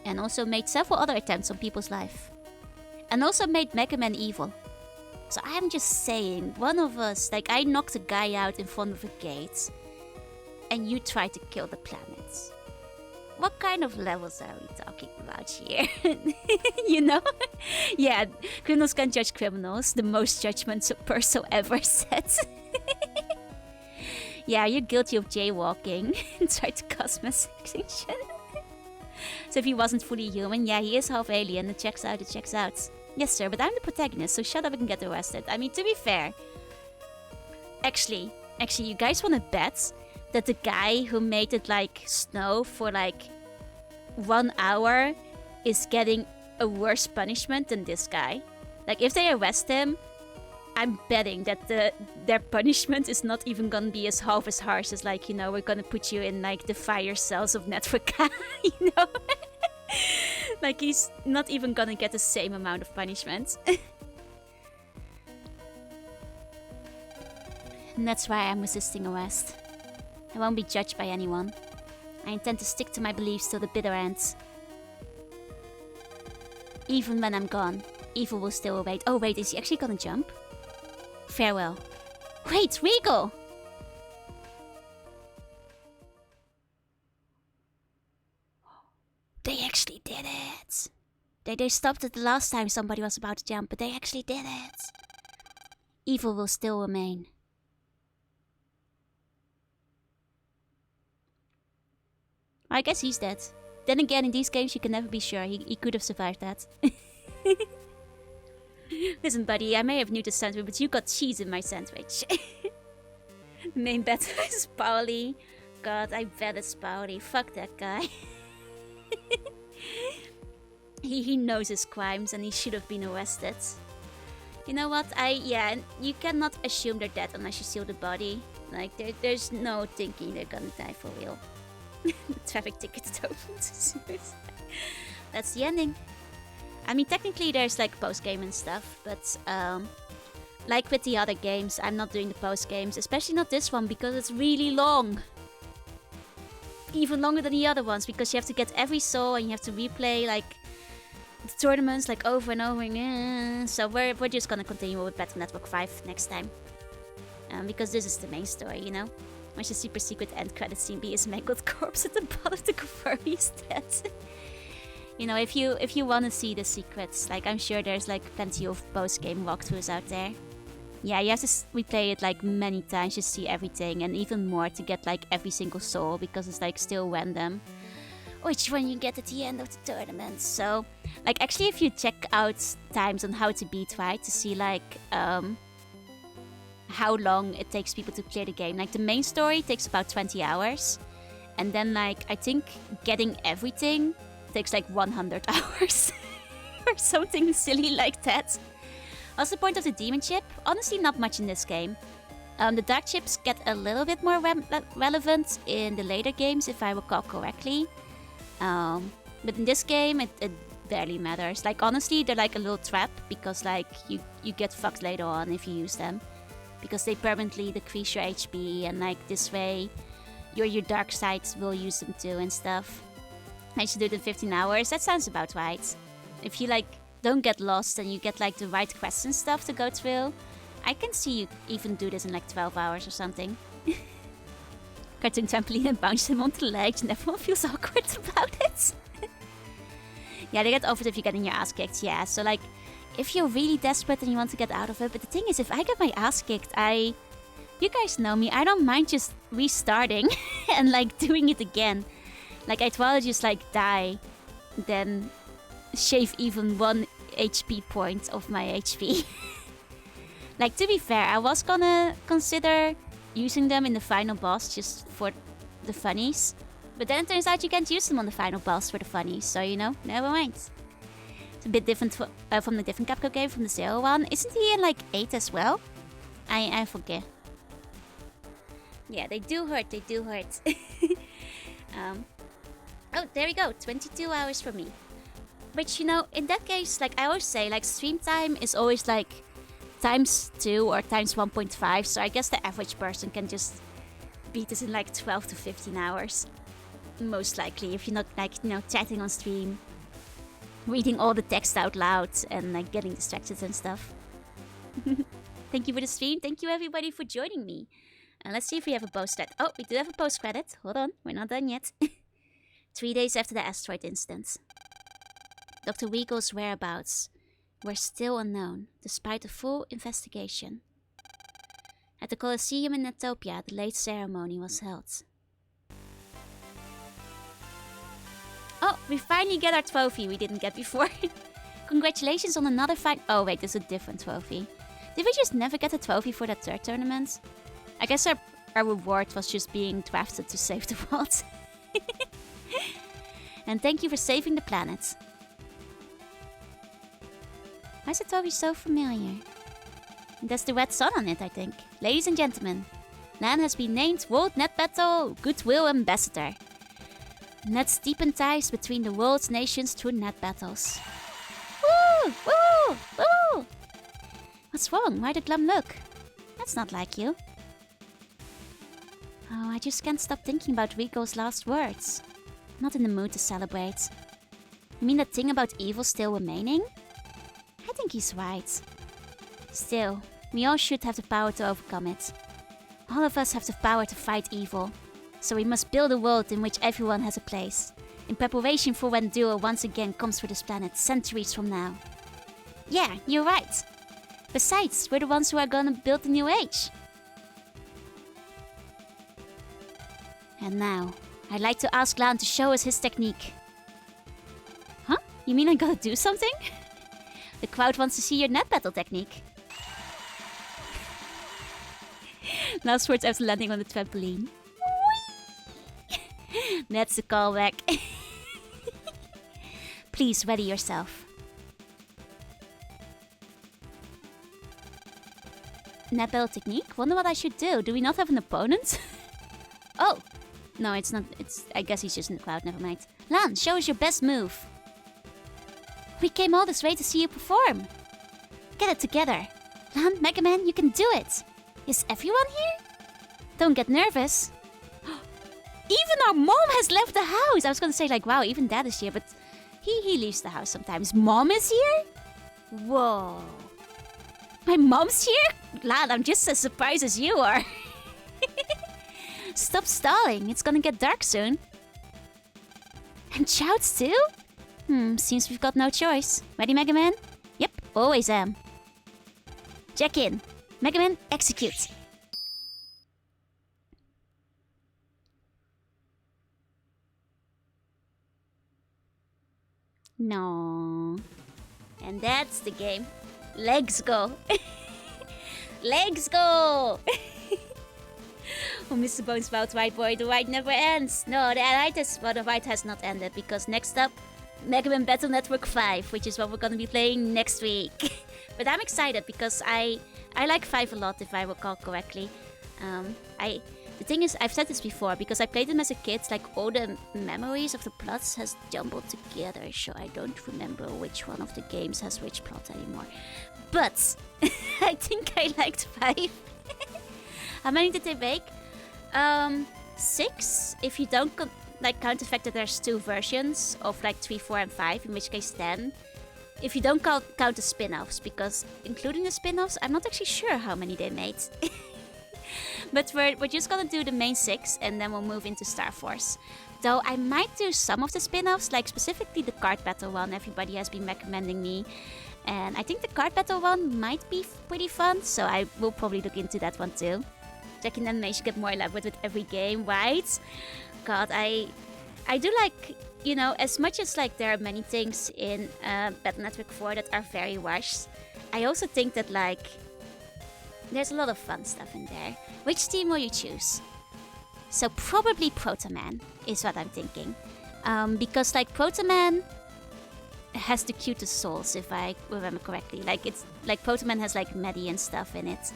And also made several other attempts on people's life. And also made Mega Man evil. So I'm just saying, one of us, like, I knocked a guy out in front of a gate. And you tried to kill the planets. What kind of levels are we talking about here? You know? Yeah, criminals can judge criminals. The most judgments a person ever said. Yeah, you're guilty of jaywalking and tried to cause mass extinction. So if he wasn't fully human, yeah, he is half alien. It checks out, it checks out. Yes, sir, but I'm the protagonist, so shut up and get arrested. I mean, to be fair. Actually, you guys want to bet that the guy who made it like snow for like 1 hour is getting a worse punishment than this guy? Like, if they arrest him, I'm betting that their punishment is not even gonna be as half as harsh as, like, you know, we're gonna put you in like the fire cells of Network, you know? Like, he's not even gonna get the same amount of punishment. And that's why I'm resisting arrest. I won't be judged by anyone. I intend to stick to my beliefs till the bitter end. Even when I'm gone, evil will still await. Oh wait, is he actually gonna jump? Farewell. Wait, Regal! They actually did it! They stopped it the last time somebody was about to jump, but they actually did it! Evil will still remain. I guess he's dead. Then again, in these games you can never be sure. He could have survived that. Listen, buddy, I may have new to sandwich, but you got cheese in my sandwich. Main battle is Pauli. God, I bet it's Pauli. Fuck that guy. He knows his crimes and he should have been arrested. You know what? Yeah, you cannot assume they're dead unless you steal the body. Like, there's no thinking they're gonna die for real. Traffic tickets don't. That's the ending. I mean, technically there's like post-game and stuff, but like with the other games, I'm not doing the post-games, especially not this one because it's really long. Even longer than the other ones because you have to get every soul and you have to replay like the tournaments like over and over again. So we're just gonna continue with Battle Network 5 next time. Because this is the main story, you know? Watch the super secret end credit scene be his mangled corpse at the bottom to confirm he's dead. You know, if you want to see the secrets, like I'm sure there's like plenty of post-game walkthroughs out there. Yeah, you have to replay it like many times to see everything, and even more to get like every single soul because it's like still random which one you get at the end of the tournament. So, like actually, if you check out times on how to beat, right, to see like how long it takes people to clear the game. Like the main story takes about 20 hours, and then like I think getting everything takes like 100 hours or something silly like that. What's the point of the demon chip? Honestly, not much in this game. The dark chips get a little bit more relevant in the later games, if I recall correctly. But in this game, it barely matters. Like honestly, they're like a little trap because like you get fucked later on if you use them, because they permanently decrease your HP, and like this way, your dark sides will use them too and stuff. I should do it in 15 hours. That sounds about right. If you like don't get lost and you get like the right quests and stuff to go through, I can see you even do this in like 12 hours or something. Cartoon trampoline and bounce them onto the legs and everyone feels awkward about it. Yeah, they get over it if you're getting your ass kicked, yeah. So like, if you're really desperate and you want to get out of it, but the thing is, if I get my ass kicked, you guys know me, I don't mind just restarting and like doing it again. Like I'd rather just like die than shave even 1 HP point of my HP. Like to be fair, I was gonna consider using them in the final boss just for the funnies. But then it turns out you can't use them on the final boss for the funnies, so you know, never mind. It's a bit different from the different Capcom game, from the 0 one. Isn't he in like 8 as well? I forget. Yeah, they do hurt, they do hurt. Oh, there we go, 22 hours for me. Which, you know, in that case, like I always say, like stream time is always like times 2 or times 1.5, so I guess the average person can just beat this in like 12 to 15 hours. Most likely, if you're not like, you know, chatting on stream, reading all the text out loud and like getting distracted and stuff. Thank you for the stream, thank you everybody for joining me. And let's see if we have a post credit. Oh, we do have a post credit. Hold on, we're not done yet. 3 days after the asteroid incident. Dr. Weagle's whereabouts were still unknown, despite a full investigation. At the Colosseum in Netopia, the late ceremony was held. Oh, we finally get our trophy we didn't get before. Congratulations on another fight. Oh wait, there's a different trophy. Did we just never get a trophy for that third tournament? I guess our reward was just being drafted to save the world. And thank you for saving the planet. Why is the trophy so familiar? There's the red sun on it, I think. Ladies and gentlemen, Lan has been named World Net Battle Goodwill Ambassador. Let's deepen ties between the world's nations through net battles. Woo! Woo! Woo! What's wrong? Why the glum look? That's not like you. Oh, I just can't stop thinking about Rico's last words. I'm not in the mood to celebrate. You mean that thing about evil still remaining? I think he's right. Still, we all should have the power to overcome it. All of us have the power to fight evil. So we must build a world in which everyone has a place. In preparation for when Duo once again comes for this planet centuries from now. Yeah, you're right. Besides, we're the ones who are gonna build the new age. And now, I'd like to ask Lan to show us his technique. Huh? You mean I gotta do something? The crowd wants to see your net battle technique. Last words after landing on the trampoline. That's a callback. Please ready yourself. Net battle technique? Wonder what I should do. Do we not have an opponent? Oh! No, it's not. I guess he's just in the crowd. Never mind. Lan, show us your best move. We came all this way to see you perform. Get it together. Lan, Mega Man, you can do it. Is everyone here? Don't get nervous. Even our mom has left the house. I was gonna say like, wow, even Dad is here, but he leaves the house sometimes. Mom is here? Whoa. My mom's here? Lan, I'm just as surprised as you are. Stop stalling. It's gonna get dark soon. And shouts too? Seems we've got no choice. Ready, Mega Man? Yep, always am. Check in. Mega Man, execute. No. And that's the game. Legs go. Legs go. Oh, Mr. Bones about White Boy, the ride never ends. No, the ride has not ended because next up, Mega Man Battle Network 5, which is what we're gonna be playing next week. But I'm excited because I like 5 a lot, if I recall correctly. The thing is, I've said this before, because I played them as a kid, like all the memories of the plots has jumbled together, so I don't remember which one of the games has which plot anymore. But I think I liked 5. How many did they make? 6, if you don't count the fact that there's 2 versions of like 3, 4, and 5, in which case 10. If you don't count the spin-offs, because including the spin-offs, I'm not actually sure how many they made. But we're just gonna do the main 6, and then we'll move into Star Force. Though I might do some of the spin-offs, like specifically the card battle one everybody has been recommending me. And I think the card battle one might be pretty fun, so I will probably look into that one too. Checking animation get more elaborate with every game, right? God, I do like, you know, as much as like there are many things in Battle Network 4 that are very rushed, I also think that like there's a lot of fun stuff in there. Which team will you choose? So probably Protoman is what I'm thinking. Because like Protoman has the cutest souls, if I remember correctly. Like it's like Protoman has like Maddie and stuff in it.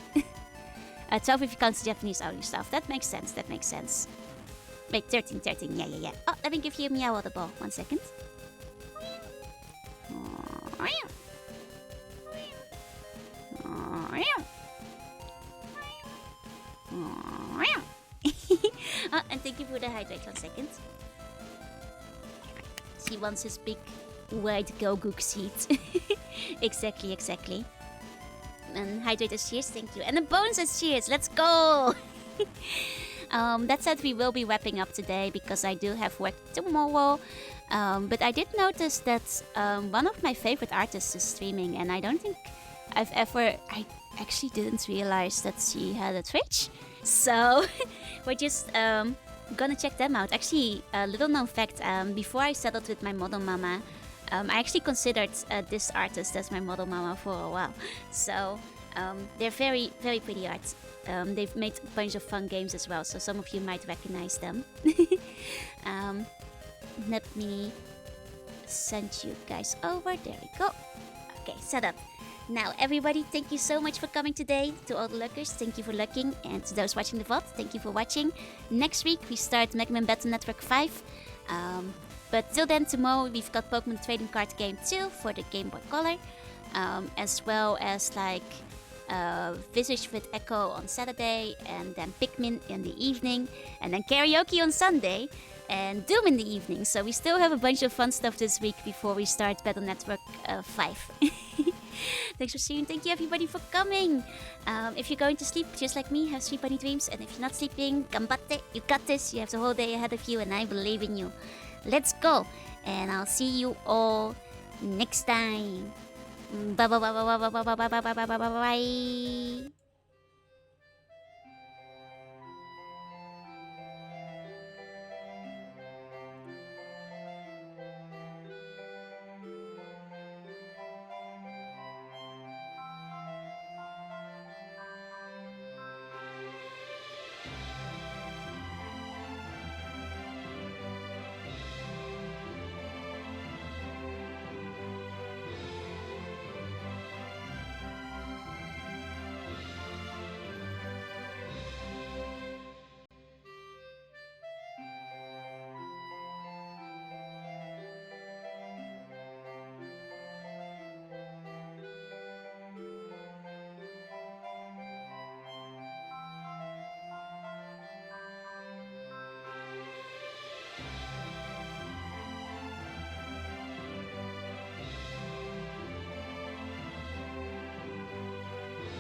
12 if you count the Japanese audio stuff. That makes sense, that makes sense. Wait, 13, yeah. Oh, let me give you a Meow Audible. 1 second. Oh, and thank you for the hydrate. 1 second. He wants his big white Gogook seat. Exactly. And hydrate as cheers, thank you. And the bones as cheers, let's go! That said, we will be wrapping up today because I do have work tomorrow. But I did notice that one of my favorite artists is streaming, and I don't think I actually didn't realize that she had a Twitch. So we're just gonna check them out. Actually, a little known fact, before I settled with my model mama, I actually considered this artist as my model mama for a while. So they're very, very pretty art. They've made a bunch of fun games as well, so some of you might recognize them. Let me send you guys over. There we go. Okay, set up. Now, everybody, thank you so much for coming today. To all the luckers, thank you for looking. And to those watching the VOD, thank you for watching. Next week, we start Mega Man Battle Network 5. But till then, tomorrow, we've got Pokemon Trading Card Game 2 for the Game Boy Color. As well as, like, Visage with Echo on Saturday, and then Pikmin in the evening, and then karaoke on Sunday, and Doom in the evening. So we still have a bunch of fun stuff this week before we start Battle Network 5. Thanks for seeing. Thank you everybody for coming. If you're going to sleep, just like me, have sweet bunny dreams. And if you're not sleeping, ganbatte. You got this. You have the whole day ahead of you, and I believe in you. Let's go. And I'll see you all next time. Bye bye bye bye bye bye bye bye bye bye bye bye bye.